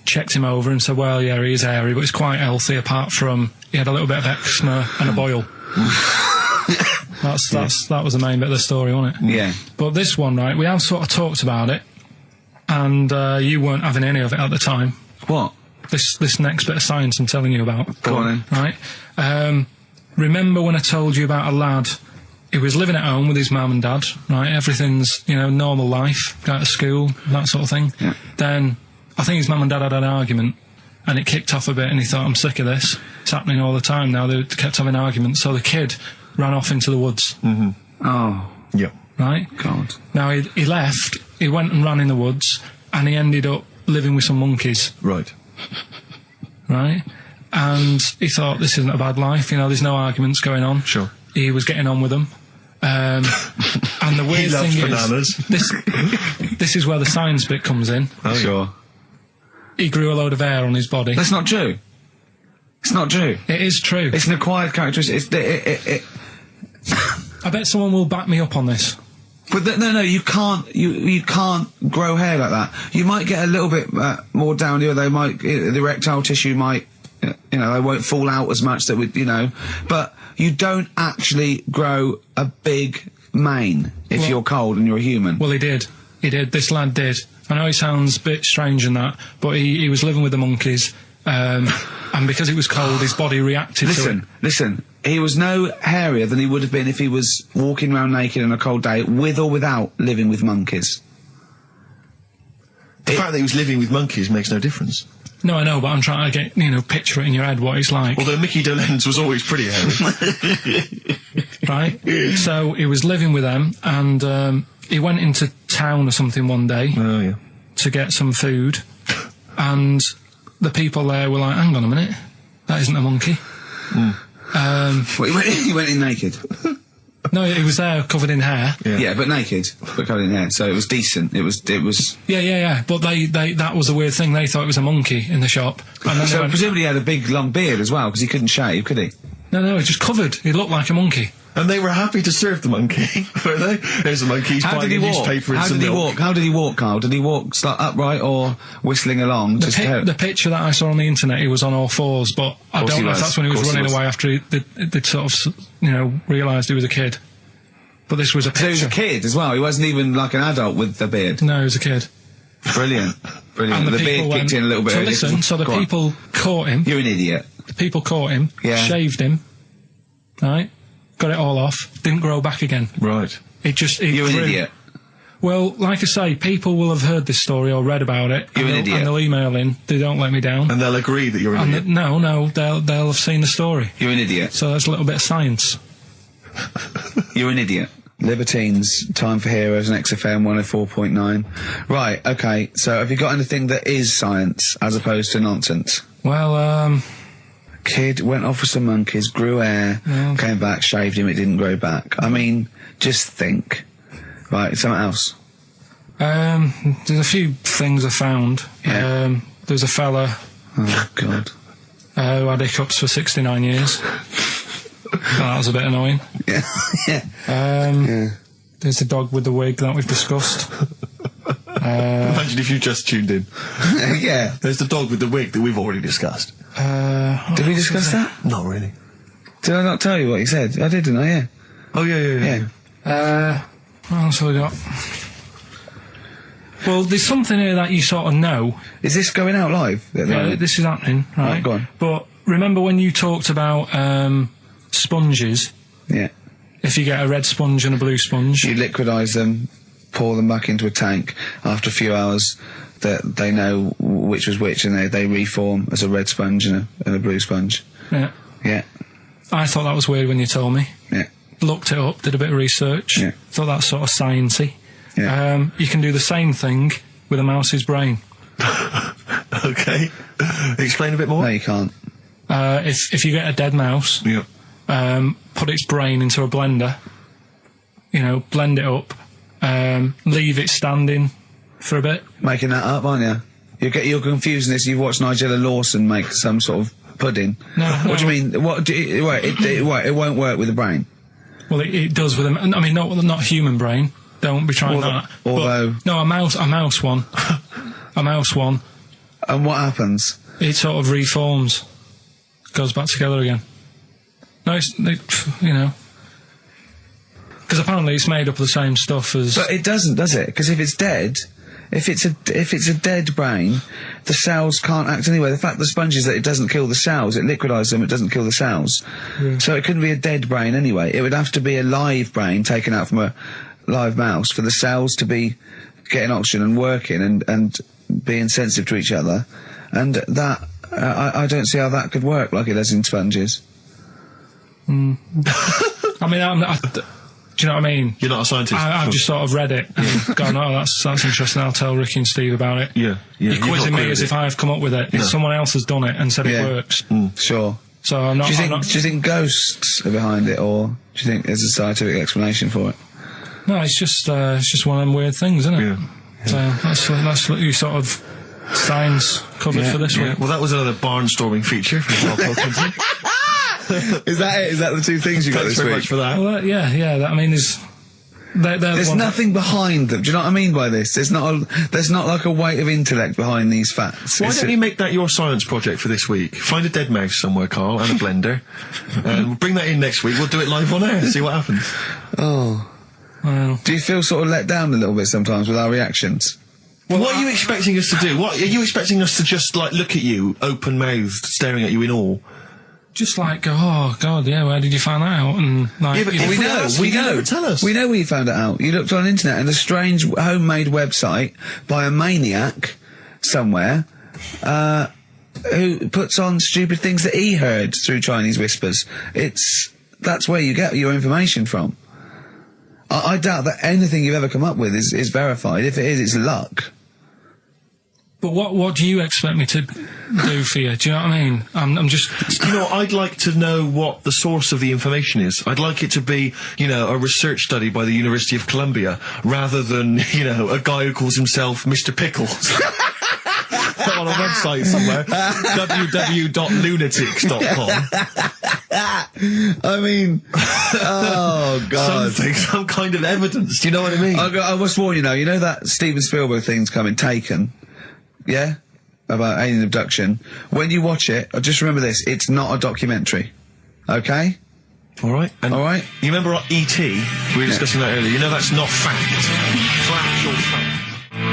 Speaker 3: checked him over and said, well, yeah, he is hairy, but he's quite healthy, apart from he had a little bit of eczema and a boil. That was the main bit of the story, wasn't it?
Speaker 1: Yeah.
Speaker 3: But this one, right, we have sort of talked about it, and you weren't having any of it at the time.
Speaker 1: What?
Speaker 3: This next bit of science I'm telling you about.
Speaker 1: Go on
Speaker 3: then. Right? Remember when I told you about a lad who was living at home with his mum and dad, right? Everything's, normal life, go to school, that sort of thing.
Speaker 1: Yeah.
Speaker 3: Then, I think his mum and dad had an argument, and it kicked off a bit, and he thought, I'm sick of this. It's happening all the time now. They kept having arguments, so the kid ran off into the woods.
Speaker 1: Mm-hmm. Oh.
Speaker 2: Yep.
Speaker 3: right?
Speaker 1: God.
Speaker 3: Now, he left, he went and ran in the woods, and he ended up living with some monkeys,
Speaker 2: Right.
Speaker 3: right? And he thought, this isn't a bad life, you know, there's no arguments going on.
Speaker 2: Sure.
Speaker 3: He was getting on with them. And the weird
Speaker 2: loves
Speaker 3: thing
Speaker 2: bananas.
Speaker 3: is, this is where the science bit comes in.
Speaker 2: Oh,
Speaker 1: Sure.
Speaker 3: He grew a load of hair on his body.
Speaker 1: That's not true. It's not true.
Speaker 3: It is true.
Speaker 1: It's an acquired characteristic.
Speaker 3: I bet someone will back me up on this.
Speaker 1: But no, you can't. You can't grow hair like that. You might get a little bit more down here. They might, the erectile tissue might, you know, they won't fall out as much. That would, you know, but you don't actually grow a big mane if you're cold and you're a human.
Speaker 3: Well, he did. He did. This lad did. I know he sounds a bit strange in that, but he was living with the monkeys, and because it was cold, his body reacted to it.
Speaker 1: Listen. He was no hairier than he would have been if he was walking around naked on a cold day, with or without living with monkeys.
Speaker 2: The fact that he was living with monkeys makes no difference.
Speaker 3: No, I know, but I'm trying to get, you know, picture it in your head what it's like.
Speaker 2: Although Mickey Dolenz was always pretty hairy.
Speaker 3: Right? So he was living with them, and he went into town or something one day
Speaker 2: Oh, yeah.
Speaker 3: to get some food, and the people there were like, hang on a minute, that isn't a monkey.
Speaker 1: Well, he went in naked.
Speaker 3: No, he was there covered in hair.
Speaker 1: Yeah, but naked, but covered in hair. So it was decent. It was.
Speaker 3: Yeah. But that was the weird thing. They thought it was a monkey in the shop. And then
Speaker 1: So presumably he had a big long beard as well, because he couldn't shave, could he?
Speaker 3: No, he was just covered. He looked like a monkey.
Speaker 2: And they were happy to serve the monkey, were they? There's a monkey, he's
Speaker 1: How did
Speaker 2: buying
Speaker 1: he
Speaker 2: a
Speaker 1: walk?
Speaker 2: newspaper and
Speaker 1: How
Speaker 2: some
Speaker 1: did he
Speaker 2: milk.
Speaker 1: walk? How did he walk, Carl? Did he walk upright or whistling along?
Speaker 3: The picture that I saw on the internet, he was on all fours, but I
Speaker 1: Course
Speaker 3: don't
Speaker 1: he
Speaker 3: know if
Speaker 1: was.
Speaker 3: that's when he was
Speaker 1: Course he
Speaker 3: running
Speaker 1: was.
Speaker 3: away after they'd sort of, you know, realised he was a kid. But this was a
Speaker 1: So he was
Speaker 3: picture.
Speaker 1: a kid as well. He wasn't even like an adult with the beard.
Speaker 3: No, he was a kid.
Speaker 1: Brilliant.
Speaker 3: And
Speaker 1: The
Speaker 3: the
Speaker 1: beard
Speaker 3: people
Speaker 1: kicked in a little bit.
Speaker 3: So
Speaker 1: early.
Speaker 3: listen, so the
Speaker 1: Go on.
Speaker 3: people caught him.
Speaker 1: You're an idiot.
Speaker 3: The people caught him,
Speaker 1: Yeah.
Speaker 3: shaved him, right? Got it all off, didn't grow back again.
Speaker 2: Right.
Speaker 3: It
Speaker 1: You're an
Speaker 3: grew.
Speaker 1: idiot.
Speaker 3: Well, like I say, people will have heard this story or read about it.
Speaker 1: You're an idiot.
Speaker 3: And they'll email in. They don't let me down.
Speaker 2: And they'll agree that you're an idiot.
Speaker 3: No, they'll have seen the story.
Speaker 1: You're an idiot.
Speaker 3: So that's a little bit of science.
Speaker 1: You're an idiot. Libertines, Time for Heroes, and XFM 104.9. Right, okay, so have you got anything that is science as opposed to nonsense?
Speaker 3: Well,
Speaker 1: Kid went off with some monkeys, grew hair, came back, shaved him, it didn't grow back. I mean, just think. Right, something else.
Speaker 3: there's a few things I found.
Speaker 1: Yeah.
Speaker 3: There's a fella
Speaker 1: Oh, God.
Speaker 3: who had hiccups for 69 years. That was a bit annoying.
Speaker 1: Yeah. Yeah.
Speaker 3: There's the dog with the wig that we've discussed.
Speaker 2: Imagine if you just tuned in.
Speaker 1: Yeah.
Speaker 2: There's the dog with the wig that we've already discussed.
Speaker 1: Did we discuss that?
Speaker 2: Not really.
Speaker 1: Did I not tell you what he said? I did, didn't I? Yeah.
Speaker 2: Oh, yeah.
Speaker 3: What else have we got? Well, there's something here that you sort of know.
Speaker 1: Is this going out live?
Speaker 3: This is happening, right?
Speaker 1: Right, go on.
Speaker 3: But remember when you talked about sponges?
Speaker 1: Yeah.
Speaker 3: If you get a red sponge and a blue sponge,
Speaker 1: You liquidise them, pour them back into a tank. After a few hours, that they know which was which, and they reform as a red sponge and a blue sponge.
Speaker 3: yeah.
Speaker 1: Yeah.
Speaker 3: I thought that was weird when you told me.
Speaker 1: Yeah.
Speaker 3: Looked it up, did a bit of research.
Speaker 1: Yeah.
Speaker 3: Thought that's sort of sciencey.
Speaker 1: Yeah.
Speaker 3: You can do the same thing with a mouse's brain.
Speaker 2: Okay. Explain a bit more.
Speaker 1: No, you can't.
Speaker 3: If you get a dead mouse,
Speaker 2: Yeah.
Speaker 3: put its brain into a blender, blend it up, leave it standing for a bit.
Speaker 1: Making that up, aren't you? You're confusing this. You've watched Nigella Lawson make some sort of pudding.
Speaker 3: No.
Speaker 1: What do you mean? It won't work with the brain.
Speaker 3: Well, it does with them. I mean, not human brain. Don't be trying that.
Speaker 1: Although,
Speaker 3: No, a mouse one. A mouse one.
Speaker 1: and what happens?
Speaker 3: It sort of reforms. Goes back together again. No, because apparently it's made up of the same stuff as...
Speaker 1: But it doesn't, does it? Because if it's dead, if it's a dead brain, the cells can't act anyway. The fact the sponge is that it doesn't kill the cells, it liquidises them, it doesn't kill the cells.
Speaker 3: Yeah.
Speaker 1: So it couldn't be a dead brain anyway. It would have to be a live brain taken out from a live mouse for the cells to be getting oxygen and working and being sensitive to each other. And that, I don't see how that could work like it does in sponges.
Speaker 3: I mean, Do you know what I mean?
Speaker 2: You're not a scientist.
Speaker 3: I've just sort of read it and gone, oh, that's interesting. I'll tell Ricky and Steve about it.
Speaker 2: Yeah.
Speaker 3: You're quizzing me as if I've come up with it. Someone else has done it and said it works.
Speaker 8: Sure.
Speaker 3: So I'm not.
Speaker 8: Do you think ghosts are behind it, or do you think there's a scientific explanation for it?
Speaker 3: No, it's just one of them weird things, isn't it?
Speaker 2: Yeah.
Speaker 3: So that's what you sort of science covered for this week.
Speaker 2: Well, that was another barnstorming feature from Karl Pilkington.
Speaker 8: Is that it? Is that the two things you got this week?
Speaker 2: Thanks very much for that.
Speaker 3: Well, I mean,
Speaker 8: there's nothing behind them. Do you know what I mean by this? There's not like a weight of intellect behind these facts.
Speaker 2: Why don't you make that your science project for this week? Find a dead mouse somewhere, Karl, and a blender, and bring that in next week. We'll do it live on air. See what happens.
Speaker 8: Oh.
Speaker 3: Well,
Speaker 8: do you feel sort of let down a little bit sometimes with our reactions?
Speaker 2: Well, what are you expecting us to do? What are you expecting us to just like look at you, open-mouthed, staring at you in awe?
Speaker 3: Just like go, oh God, yeah, where did you find that out? And like,
Speaker 2: but
Speaker 8: we know.
Speaker 2: Tell us.
Speaker 8: We know where you found it out. You looked on the internet and a strange homemade website by a maniac somewhere, who puts on stupid things that he heard through Chinese whispers. That's where you get your information from. I doubt that anything you've ever come up with is verified. If it is, it's luck.
Speaker 3: But what do you expect me to do for you? Do you know what I mean? I'm just...
Speaker 2: You know, I'd like to know what the source of the information is. I'd like it to be, you know, a research study by the University of Columbia, rather than, you know, a guy who calls himself Mr. Pickles. On a website somewhere. www.lunatics.com.
Speaker 8: I mean... Oh, God.
Speaker 2: Some kind of evidence. Do you know what I mean?
Speaker 8: I must warn you now, you know that Steven Spielberg thing's coming, Taken? Yeah? About alien abduction. When you watch it, just remember this, it's not a documentary. Okay?
Speaker 2: Alright.
Speaker 8: Alright?
Speaker 2: You remember E.T.? We were discussing that earlier. You know that's not fact. It's actual fact.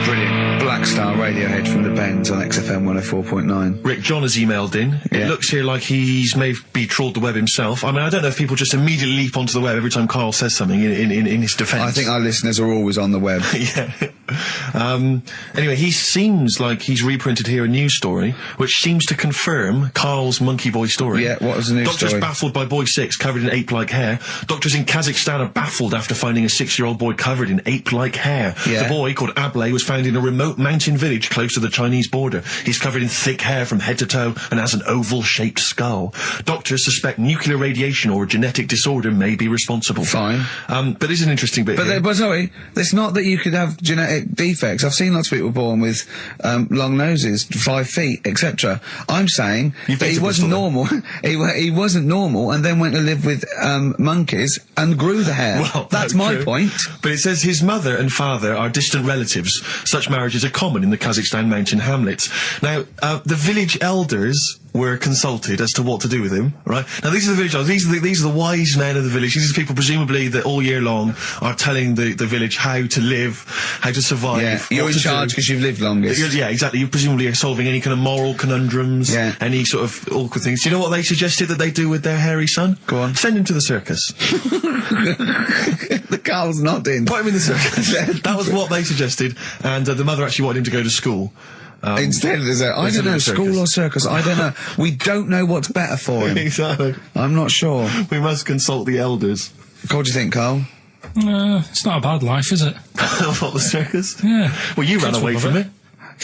Speaker 8: Brilliant. Black Star Radiohead from the Bends on XFM 104.9.
Speaker 2: Rick John has emailed in. It looks here like he's maybe trawled the web himself. I mean, I don't know if people just immediately leap onto the web every time Karl says something in his defence.
Speaker 8: I think our listeners are always on the web.
Speaker 2: Anyway, he seems like he's reprinted here a news story, which seems to confirm Karl's Monkey Boy story.
Speaker 8: Yeah, what was the news
Speaker 2: Doctors
Speaker 8: story?
Speaker 2: baffled by boy 6 covered in ape-like hair. Doctors in Kazakhstan are baffled after finding a 6-year-old boy covered in ape-like hair.
Speaker 8: Yeah.
Speaker 2: The boy, called Ablay, was found in a remote mountain village close to the Chinese border. He's covered in thick hair from head to toe and has an oval-shaped skull. Doctors suspect nuclear radiation or a genetic disorder may be responsible.
Speaker 8: Fine.
Speaker 2: But there's an interesting bit here.
Speaker 8: But sorry, it's not that you could have genetic defects. I've seen lots of people born with long noses, 5 feet, etc. I'm saying that he wasn't normal. he wasn't normal, and then went to live with monkeys and grew the hair.
Speaker 2: Well,
Speaker 8: that's my
Speaker 2: true.
Speaker 8: point.
Speaker 2: But it says his mother and father are distant relatives. Such marriages are common in the Kazakhstan mountain hamlets. Now, the village elders were consulted as to what to do with him, right? Now, these are the village elders. These are the wise men of the village. These are the people, presumably, that all year long are telling the village how to live, how to survive.
Speaker 8: Yeah, you're in charge because you've lived longest.
Speaker 2: Yeah, exactly. You presumably are solving any kind of moral conundrums, any sort of awkward things. Do you know what they suggested that they do with their hairy son?
Speaker 8: Go on.
Speaker 2: Send him to the circus.
Speaker 8: The Carl's nodding.
Speaker 2: Put him in the circus. That was what they suggested, and the mother actually wanted him to go to school.
Speaker 8: Instead, there's I don't know, school or circus, I don't know. We don't know what's better for him.
Speaker 2: Exactly.
Speaker 8: I'm not sure.
Speaker 2: We must consult the elders.
Speaker 8: What do you think, Karl?
Speaker 3: It's not a bad life, is it?
Speaker 2: What, the circus?
Speaker 3: Yeah.
Speaker 2: Well, you ran away from it.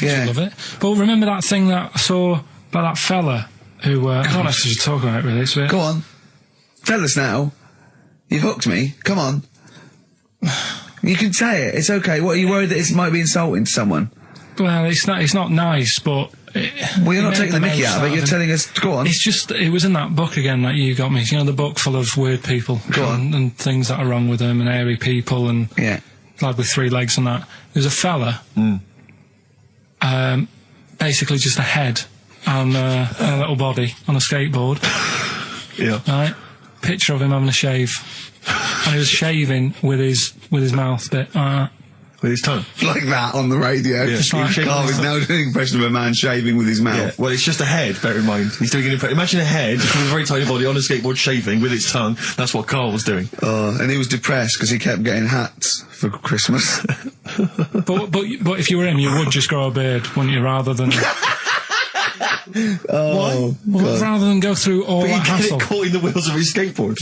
Speaker 8: Yeah.
Speaker 3: Love it. But remember that thing that I saw by that fella who, I don't know if you should talk about it really, so
Speaker 8: Go on. Tell us now. You've hooked me. Come on. You can say it. It's okay. What, are you worried that it might be insulting to someone?
Speaker 3: Well, it's not nice, but...
Speaker 8: Well, you're not taking the mickey out of it, you're telling us... Go on.
Speaker 3: It's just, it was in that book again that you got me. You know, the book full of weird people.
Speaker 8: Go on.
Speaker 3: And things that are wrong with them, and hairy people, and...
Speaker 8: Yeah.
Speaker 3: Lad with 3 legs and that. There's a fella... basically just a head and a little body on a skateboard.
Speaker 2: Yeah.
Speaker 3: Right? Picture of him having a shave. And he was shaving with his mouth bit.
Speaker 2: With his tongue.
Speaker 8: Like that on the radio.
Speaker 2: Yeah.
Speaker 3: Just like-
Speaker 8: Carl is now doing an impression of a man shaving with his mouth.
Speaker 2: Yeah. Well, it's just a head, bear in mind. He's doing an impression. Imagine a head with a very tiny body on a skateboard shaving with its tongue. That's what Karl was doing.
Speaker 8: And he was depressed because he kept getting hats for Christmas.
Speaker 3: But if you were him, you would just grow a beard, wouldn't you, rather than...
Speaker 8: Oh,
Speaker 3: Rather than go through all
Speaker 2: But
Speaker 3: that
Speaker 2: you get
Speaker 3: hassle.
Speaker 2: it caught in the wheels of his skateboard.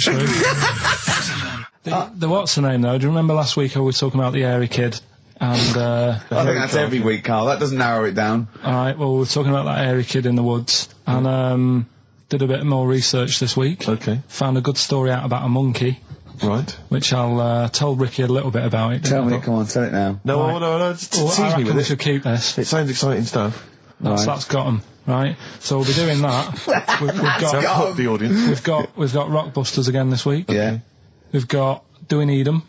Speaker 3: The what's the name though? Do you remember last week I was talking about the hairy kid? And
Speaker 8: I think that's every week, Carl. That doesn't narrow it down.
Speaker 3: Alright, well, we're talking about that hairy kid in the woods. And, did a bit more research this week.
Speaker 2: Okay.
Speaker 3: Found a good story out about a monkey.
Speaker 2: Right.
Speaker 3: Which I'll tell Ricky a little bit about it.
Speaker 8: Tell me, come on, tell it now.
Speaker 2: No, just tease
Speaker 3: I
Speaker 2: me
Speaker 3: reckon
Speaker 2: with
Speaker 3: we
Speaker 2: it.
Speaker 3: should keep this.
Speaker 2: It sounds exciting stuff.
Speaker 3: That's got 'em, right? So we'll be doing that. we've got
Speaker 2: the audience.
Speaker 3: we've got Rockbusters again this week.
Speaker 8: Yeah.
Speaker 3: We've got Do We Need 'Em?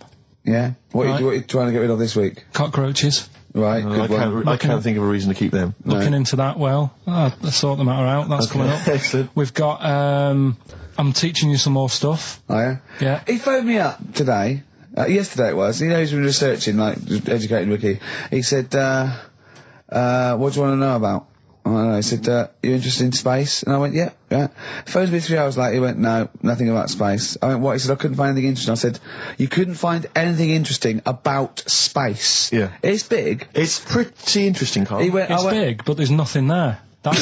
Speaker 8: Yeah. What are you trying to get rid of this week?
Speaker 3: Cockroaches.
Speaker 8: Right, good one.
Speaker 2: I can't think of a reason to keep them.
Speaker 3: Looking into that, let's sort the matter out. That's coming up.
Speaker 2: Excellent.
Speaker 3: We've got, I'm teaching you some more stuff.
Speaker 8: Oh, yeah?
Speaker 3: Yeah.
Speaker 8: He phoned me up today. Yesterday it was. He knows he's been researching, like, just educating Ricky. He said, what do you want to know about? I don't know. He said, you interested in space? And I went, yeah. Phones me 3 hours later. He went, no, nothing about space. I went, what? He said, I couldn't find anything interesting. I said, you couldn't find anything interesting about space.
Speaker 2: Yeah.
Speaker 8: It's big.
Speaker 2: It's pretty interesting, Carl.
Speaker 8: He went,
Speaker 3: It's big, but there's nothing there. That's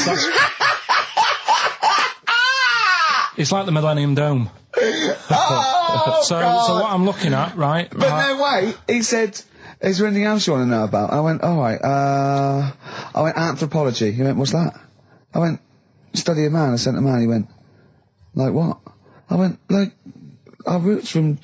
Speaker 3: it's like the Millennium Dome. So what I'm looking at, right?
Speaker 8: But no, wait. He said, is there anything else you want to know about? I went, alright, I went, anthropology. He went, what's that? I went, study a man. I sent a man. He went, like what? I went, like, our roots from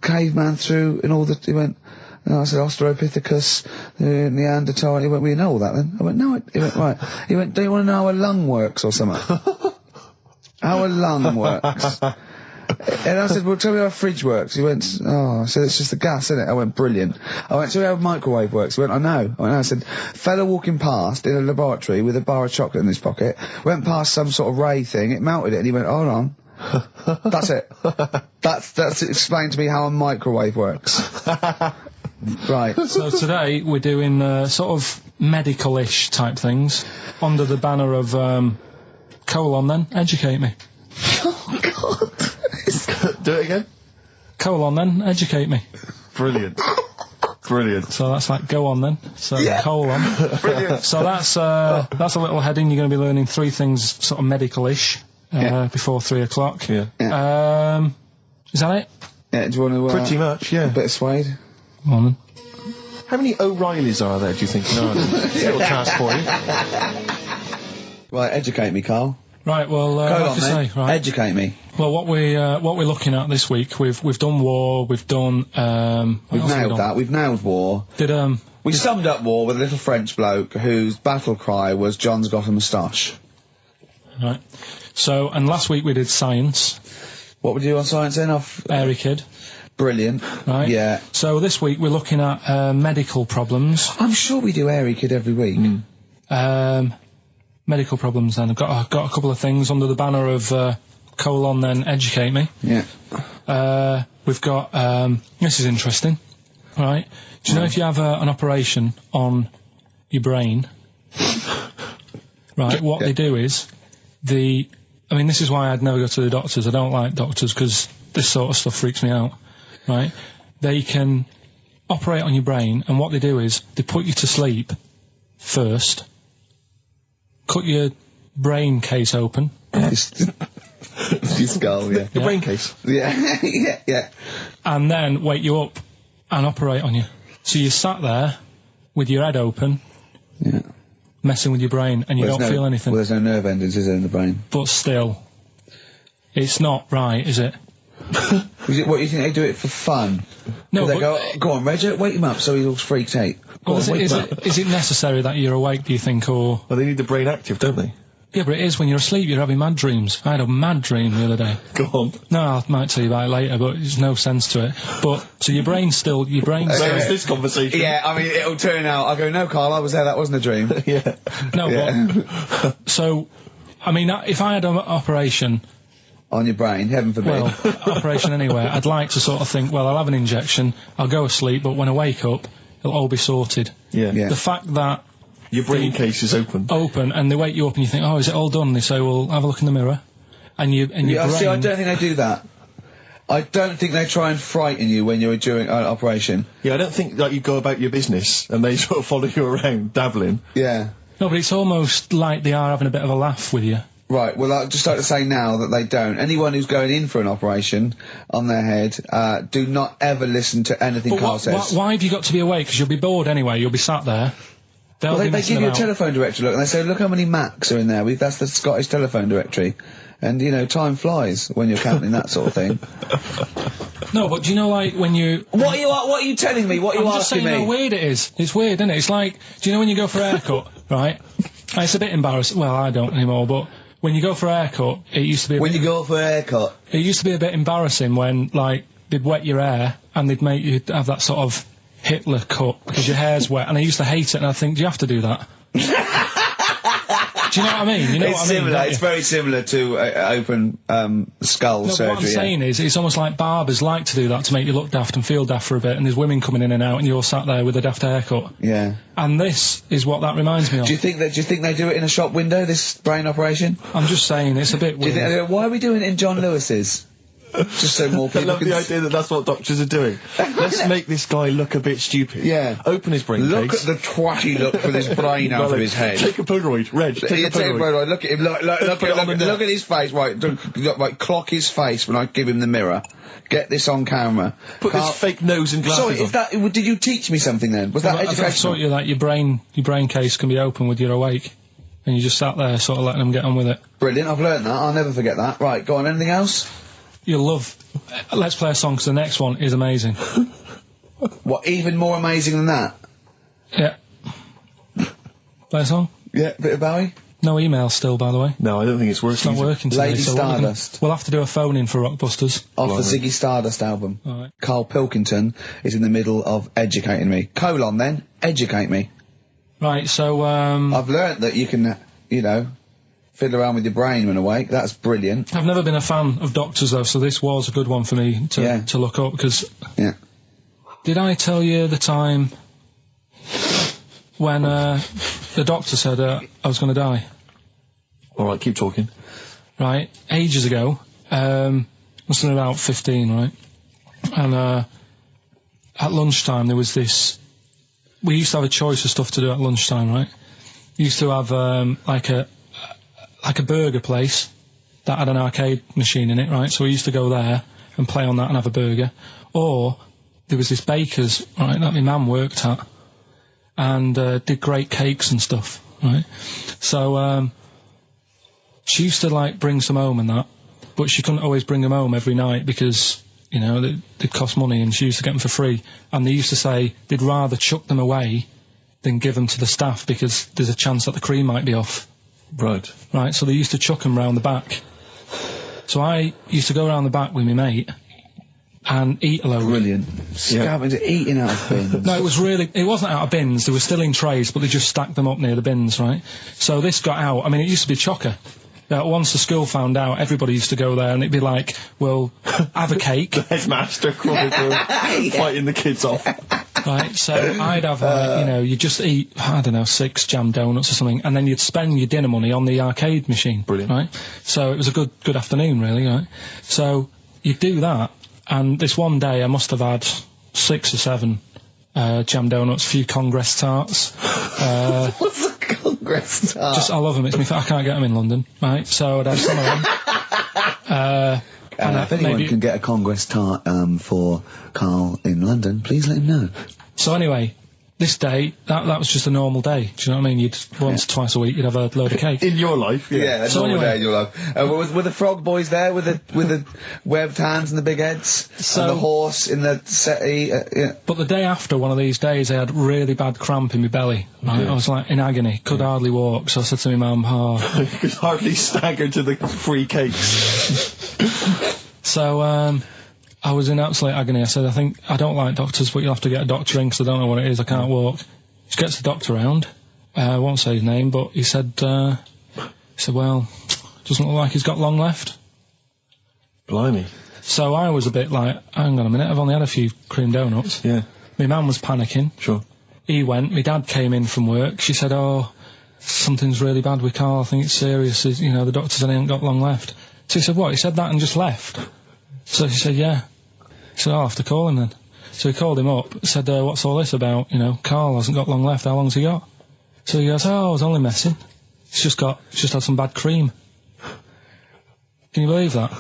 Speaker 8: caveman through and all that. He went, I said, Australopithecus, Neanderthal. He went, well, you know all that then? I went, no. He went, right. He went, do you want to know how a lung works or something? How a lung works? And I said, well, tell me how a fridge works. He went, I said, it's just the gas, isn't it? I went, brilliant. I went, tell me how a microwave works. He went, I know. I said, fella walking past in a laboratory with a bar of chocolate in his pocket, went past some sort of ray thing, it melted it, and he went, hold on. That's it. That's explained to me how a microwave works. Right.
Speaker 3: So today we're doing sort of medical-ish type things under the banner of colon then, educate me.
Speaker 8: Oh, God.
Speaker 2: Do it again.
Speaker 3: Colon then, educate me.
Speaker 2: Brilliant. Brilliant.
Speaker 3: So that's like go on then. So colon.
Speaker 8: Brilliant.
Speaker 3: So that's a little heading. You're going to be learning 3 things sort of medical-ish before 3 o'clock.
Speaker 2: Yeah.
Speaker 3: Is that it?
Speaker 8: Yeah, do you want to...
Speaker 2: Pretty much, yeah.
Speaker 8: A bit of suede?
Speaker 3: Come on then.
Speaker 2: How many O'Reillys are there, do you think? No, little task for you.
Speaker 8: Right, educate me, Carl.
Speaker 3: Right, well,
Speaker 8: Go
Speaker 3: like
Speaker 8: on,
Speaker 3: I
Speaker 8: mate.
Speaker 3: say, right.
Speaker 8: Educate me.
Speaker 3: Well, what we're looking at this week, we've done war, we've done
Speaker 8: We've nailed that. We've nailed war. We summed up war with a little French bloke whose battle cry was "John's got a moustache."
Speaker 3: Right. So, and last week we did science.
Speaker 8: What would you do on science then?
Speaker 3: Airy kid.
Speaker 8: Brilliant.
Speaker 3: Right.
Speaker 8: Yeah.
Speaker 3: So this week we're looking at medical problems.
Speaker 8: I'm sure we do Airy Kid every week.
Speaker 3: Medical problems then. I've got a couple of things under the banner of colon then educate me.
Speaker 8: Yeah.
Speaker 3: We've got this is interesting. Right. Do you know if you have an operation on your brain, right, what they do is I mean, this is why I'd never go to the doctors. I don't like doctors because this sort of stuff freaks me out, right? They can operate on your brain, and what they do is they put you to sleep first, cut your brain case open.
Speaker 8: Your skull, yeah.
Speaker 2: Your brain case.
Speaker 8: Yeah, yeah.
Speaker 3: And then wake you up and operate on you. So you sat there with your head open, messing with your brain, and you don't feel anything.
Speaker 8: Well, there's no nerve endings, is there, in the brain?
Speaker 3: But still, it's not right, is it?
Speaker 8: What, you think they do it for fun?
Speaker 3: No,
Speaker 8: they
Speaker 3: but
Speaker 8: go on, Reg, wake him up so he looks freaked out.
Speaker 3: well, is it necessary that you're awake, do you think, or...
Speaker 2: Well, they need the brain active, don't they?
Speaker 3: Yeah, but it is when you're asleep, you're having mad dreams. I had a mad dream the other day.
Speaker 2: Go on.
Speaker 3: No, I might tell you about it later, but there's no sense to it. But, so your brain's still...
Speaker 2: Where is this conversation?
Speaker 8: Yeah, I mean, it'll turn out, I'll go, no, Carl, I was there, that wasn't a dream.
Speaker 2: Yeah.
Speaker 3: No, but... So, I mean, if I had an operation...
Speaker 8: On your brain, heaven forbid.
Speaker 3: Well, operation anywhere, I'd like to sort of think, well, I'll have an injection, I'll go asleep, but when I wake up, it'll all be sorted.
Speaker 2: Yeah.
Speaker 8: Yeah.
Speaker 3: The fact that...
Speaker 2: Your brain case is open.
Speaker 3: And they wake you up and you think, oh, is it all done? And they say, well, have a look in the mirror. And your brain...
Speaker 8: See, I don't think they do that. I don't think they try and frighten you when you're doing an operation.
Speaker 2: Yeah, I don't think that you go about your business and they sort of follow you around, dabbling.
Speaker 8: Yeah.
Speaker 3: No, but it's almost like they are having a bit of a laugh with you.
Speaker 8: Right, well, I'd just like to say now that they don't. Anyone who's going in for an operation on their head, do not ever listen to anything Carl says.
Speaker 3: Why have you got to be awake? Because you'll be bored anyway. You'll be sat there.
Speaker 8: Well, they give you a telephone directory, look, and they say, look how many Macs are in there. That's the Scottish telephone directory. And, you know, time flies when you're counting that sort of thing.
Speaker 3: No, but do you know, like, when you...
Speaker 8: What are you telling me? What are you
Speaker 3: I'm just
Speaker 8: asking
Speaker 3: saying
Speaker 8: me?
Speaker 3: how weird it is. It's weird, isn't it? It's like, do you know when you go for a haircut, right? It's a bit embarrassing. Well, I don't anymore, but when you go for a haircut, it used to be...
Speaker 8: When you go for a haircut?
Speaker 3: It used to be a bit embarrassing when, like, they'd wet your hair and they'd make you have that sort of Hitler cut because your hair's wet, and I used to hate it, and I think, do you have to do that? Do you know what I mean? You know
Speaker 8: it's
Speaker 3: what I mean?
Speaker 8: Similar. It's very similar to open skull surgery.
Speaker 3: What I'm saying is, it's almost like barbers like to do that to make you look daft and feel daft for a bit, and there's women coming in and out, and you're sat there with a daft haircut.
Speaker 8: Yeah.
Speaker 3: And this is what that reminds me of.
Speaker 8: Do you think they do it in a shop window, this brain operation?
Speaker 3: I'm just saying, it's a bit weird.
Speaker 8: Why are we doing it in John Lewis's? Just so more people
Speaker 2: I love the idea that that's what doctors are doing. Let's make this guy look a bit stupid.
Speaker 8: Yeah.
Speaker 2: Open his brain
Speaker 8: Look
Speaker 2: case.
Speaker 8: at the twatty look with his brain out of his head.
Speaker 2: Take a Polaroid. Reg, take a Polaroid.
Speaker 8: Look at him. Look at his face. Right, clock his face when I give him the mirror. Get this on camera.
Speaker 2: Put this fake nose and glasses
Speaker 8: Sorry, did you teach me something then? Was that educational?
Speaker 3: I taught you that your brain case can be open when you're awake. And you just sat there sort of letting them get on with it.
Speaker 8: Brilliant, I've learned that. I'll never forget that. Right, go on, anything else?
Speaker 3: You'll love... Let's play a song, because the next one is amazing.
Speaker 8: What, even more amazing than that?
Speaker 3: Yeah. Play a song?
Speaker 8: Yeah, bit of Bowie?
Speaker 3: No email still, by the way.
Speaker 2: No, I don't think it's working.
Speaker 3: It's not working today.
Speaker 8: Lady Stardust.
Speaker 3: We'll have to do a phone-in for Rockbusters.
Speaker 8: Off the Ziggy Stardust album.
Speaker 3: All right.
Speaker 8: Karl Pilkington is in the middle of educating me. Then, educate me.
Speaker 3: Right, so,
Speaker 8: I've learnt that you can, you know, fiddle around with your brain when awake. That's brilliant.
Speaker 3: I've never been a fan of doctors, though, so this was a good one for me to look up, because...
Speaker 8: Yeah.
Speaker 3: Did I tell you the time when, the doctor said, I was going to die?
Speaker 2: Alright, keep talking.
Speaker 3: Right, ages ago, must have been about 15, right? And, at lunchtime there was this... We used to have a choice of stuff to do at lunchtime, right? We used to have, like a burger place that had an arcade machine in it, right? So we used to go there and play on that and have a burger. Or there was this baker's, right, that my mum worked at, and did great cakes and stuff, right? So she used to like bring some home and that, but she couldn't always bring them home every night because, you know, they'd cost money, and she used to get them for free. And they used to say they'd rather chuck them away than give them to the staff because there's a chance that the cream might be off.
Speaker 2: Right.
Speaker 3: Right, so they used to chuck them round the back. So I used to go around the back with my mate and eat a load.
Speaker 8: Brilliant. Scavenger eating out of bins.
Speaker 3: No, it wasn't out of bins, they were still in trays, but they just stacked them up near the bins, right? So this got out, I mean, it used to be chocker. Once the school found out, everybody used to go there, and it'd be like, well, have a cake.
Speaker 2: The headmaster crawling through, fighting the kids off.
Speaker 3: Right, so I'd have, you know, you'd just eat, I don't know, 6 jam donuts or something, and then you'd spend your dinner money on the arcade machine.
Speaker 2: Brilliant.
Speaker 3: Right? So it was a good afternoon, really, right? So you'd do that, and this one day I must have had 6 or 7 jam donuts, a few Congress tarts.
Speaker 8: What's a Congress tart?
Speaker 3: I love them, I can't get them in London, right? So I'd have some of them.
Speaker 8: If anyone can get a Congress tart for Karl in London, please let him know.
Speaker 3: So anyway, this day, that was just a normal day. Do you know what I mean? You'd once, twice a week, you'd have a load of cake.
Speaker 2: In your life, yeah.
Speaker 8: Yeah, a
Speaker 3: So
Speaker 8: normal
Speaker 3: anyway-
Speaker 8: day in your life. Were the frog boys there with the webbed hands and the big heads?
Speaker 3: So-
Speaker 8: and the horse in the settee? Yeah.
Speaker 3: But the day after one of these days, I had really bad cramp in my belly. Right? I was like in agony, could hardly walk. So I said to my mum,
Speaker 2: You could hardly stagger to the free cakes.
Speaker 3: So, I was in absolute agony. I said, I don't like doctors, but you'll have to get a doctor in because I don't know what it is, I can't walk. She gets the doctor round, I won't say his name, but he said, well, doesn't look like he's got long left.
Speaker 2: Blimey.
Speaker 3: So I was a bit like, hang on a minute, I've only had a few cream donuts.
Speaker 2: Yeah.
Speaker 3: My mum was panicking.
Speaker 2: Sure.
Speaker 3: He went, my dad came in from work, she said, oh, something's really bad with Karl, I think it's serious, you know, the doctor said he ain't got long left. So he said, what, he said that and just left? So she said, yeah. He said, I'll have to call him then. So he called him up, said, what's all this about? You know, Karl hasn't got long left, how long's he got? So he goes, oh, I was only messing. He's just had some bad cream. Can you believe that?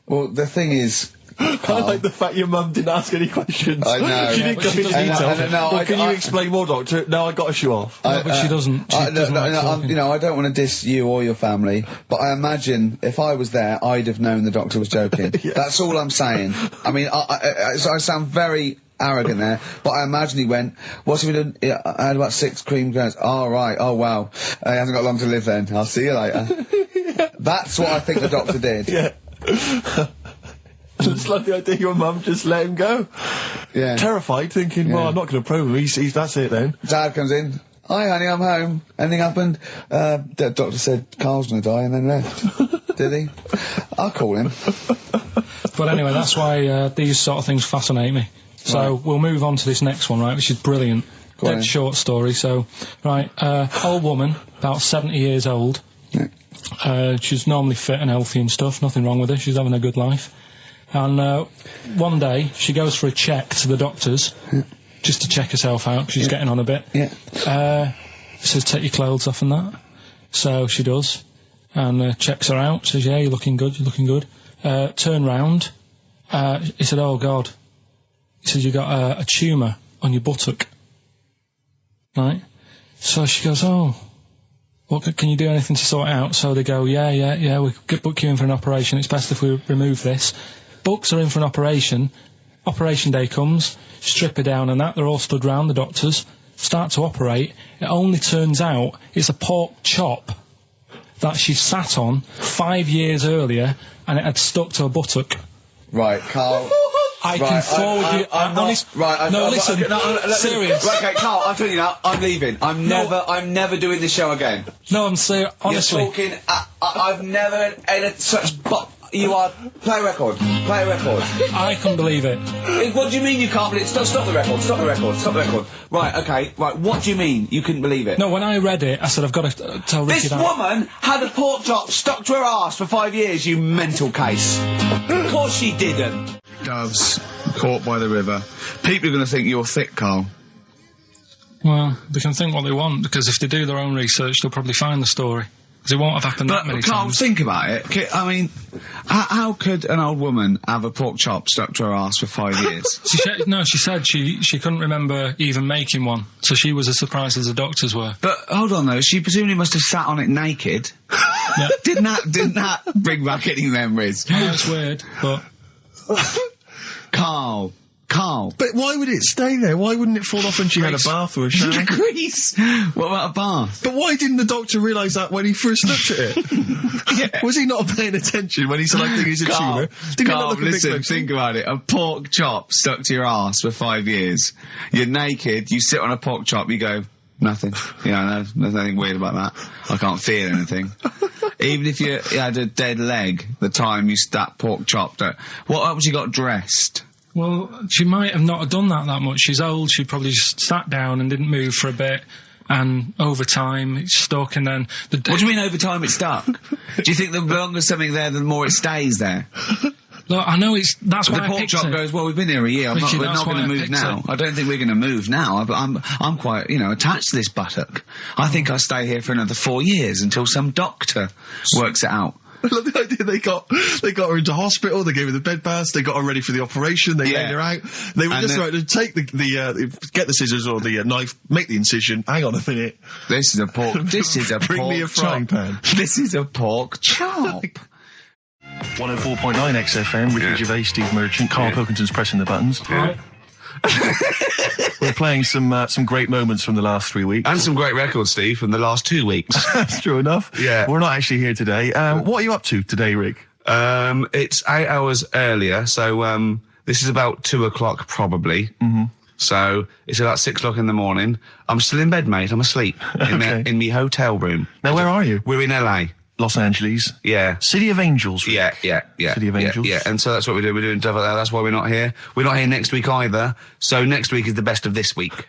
Speaker 8: Well, the thing is,
Speaker 2: I like the fact your mum didn't ask any questions.
Speaker 8: I know.
Speaker 2: She didn't go into detail. Can you explain more, Doctor? No, I got to show off.
Speaker 3: No, but she doesn't.
Speaker 8: I don't want to diss you or your family, but I imagine if I was there, I'd have known the doctor was joking. That's all I'm saying. I mean, I sound very arrogant there, but I imagine he went, what's he been doing? I had about 6 cream cones. Oh, right. Oh, wow. He hasn't got long to live then. I'll see you later. That's what I think the doctor did.
Speaker 2: Yeah. It's like the idea your mum just let him go.
Speaker 8: Yeah.
Speaker 2: Terrified, thinking, well, I'm not going to probe him. He's that's it then.
Speaker 8: Dad comes in. Hi, honey, I'm home. Anything happened? The doctor said Carl's going to die and then left. Did he? I'll call him.
Speaker 3: But anyway, that's why these sort of things fascinate me. So we'll move on to this next one, right, which is brilliant. Dead short story. So, right, old woman, about 70 years old. Yeah. She's normally fit and healthy and stuff. Nothing wrong with her. She's having a good life. And one day, she goes for a check to the doctor's, just to check herself out, 'cause she's getting on a bit. Yeah. Says, take your clothes off and that. So she does. And checks her out. Says, yeah, you're looking good, you're looking good. Turn round. He said, oh, God. He said, you got a tumour on your buttock. Right? So she goes, oh, what, can you do anything to sort it out? So they go, yeah, we could book you in for an operation. It's best if we remove this. Books are in for an operation. Operation day comes, strip her down and that. They're all stood round, the doctors. Start to operate. It only turns out it's a pork chop that she sat on 5 years earlier and it had stuck to her buttock.
Speaker 8: Right, Carl.
Speaker 3: I can forward you.
Speaker 8: I'm not. Right.
Speaker 3: No, listen. Serious.
Speaker 8: Right, okay, Carl. I'm telling you now. I'm leaving. I'm never doing this show again.
Speaker 3: No, I'm serious. Honestly.
Speaker 8: You're talking. I've never had such. You are. Play a record. Play a record.
Speaker 3: I couldn't believe it.
Speaker 8: What do you mean you can't believe it? Stop the record. Stop the record. Stop the record. Right. Okay. Right. What do you mean you couldn't believe it?
Speaker 3: No, when I read it, I said I've got to tell Ricky
Speaker 8: that. This woman had a pork chop stuck to her arse for 5 years. You mental case. Of course she didn't. Doves caught by the river. People are going to think you're thick, Carl.
Speaker 3: Well, they can think what they want, because if they do their own research, they'll probably find the story. Because it won't have happened that many
Speaker 8: Carl,
Speaker 3: times.
Speaker 8: Think about it. I mean, how could an old woman have a pork chop stuck to her arse for 5 years?
Speaker 3: She said she couldn't remember even making one, so she was as surprised as the doctors were.
Speaker 8: But hold on though, she presumably must have sat on it naked. Yeah. Didn't that bring back any memories?
Speaker 3: No, it's weird, but...
Speaker 8: Carl.
Speaker 2: But why would it stay there? Why wouldn't it fall off when she had a bath or a shower?
Speaker 8: Grease. What about a bath?
Speaker 2: But why didn't the doctor realise that when he first looked at it? Yeah. Was he not paying attention when he said, I think he's a tumour?
Speaker 8: Carl, listen, think about it. A pork chop stuck to your arse for 5 years. You're naked, you sit on a pork chop, you go, nothing. Yeah, there's nothing weird about that. I can't feel anything. Even if you had a dead leg, the time you that pork chopped it. What else you got dressed?
Speaker 3: Well, she might have not done that much. She's old, she probably just sat down and didn't move for a bit, and over time it stuck, and then...
Speaker 8: What do you mean over time it stuck? Do you think the longer something there, the more it stays there?
Speaker 3: Look, I know that's why
Speaker 8: the pork chop goes, well, we've been here a year, we're not going to move now. I don't think we're going to move now, but I'm quite, attached to this buttock. I think I'll stay here for another 4 years until some doctor works it out.
Speaker 2: I love the idea they got her into hospital, they gave her the bed baths, they got her ready for the operation, they laid her out. They were just right to take get the scissors or the knife, make the incision. Hang on a minute.
Speaker 8: This is a pork.
Speaker 2: Bring me a frying pan.
Speaker 8: This is a pork chop.
Speaker 2: 104.9 XFM, Ricky Gervais, Steve Merchant, Karl Pilkington's pressing the buttons.
Speaker 3: Right.
Speaker 2: We're playing some great moments from the last 3 weeks.
Speaker 1: And some great records, Steve, from the last 2 weeks.
Speaker 2: That's true enough.
Speaker 1: Yeah.
Speaker 2: We're not actually here today. What are you up to today, Rick?
Speaker 1: It's 8 hours earlier, so this is about 2 o'clock probably. Mm-hmm. So it's about 6 o'clock in the morning. I'm still in bed, mate. I'm asleep in me hotel room.
Speaker 2: Now, where are you?
Speaker 1: We're in LA.
Speaker 2: Los Angeles.
Speaker 1: Yeah.
Speaker 2: City of Angels.
Speaker 1: Rick. Yeah.
Speaker 2: City of Angels.
Speaker 1: Yeah, and so that's what we do. We're doing stuff like that. That's why we're not here. We're not here next week either. So next week is the best of this week.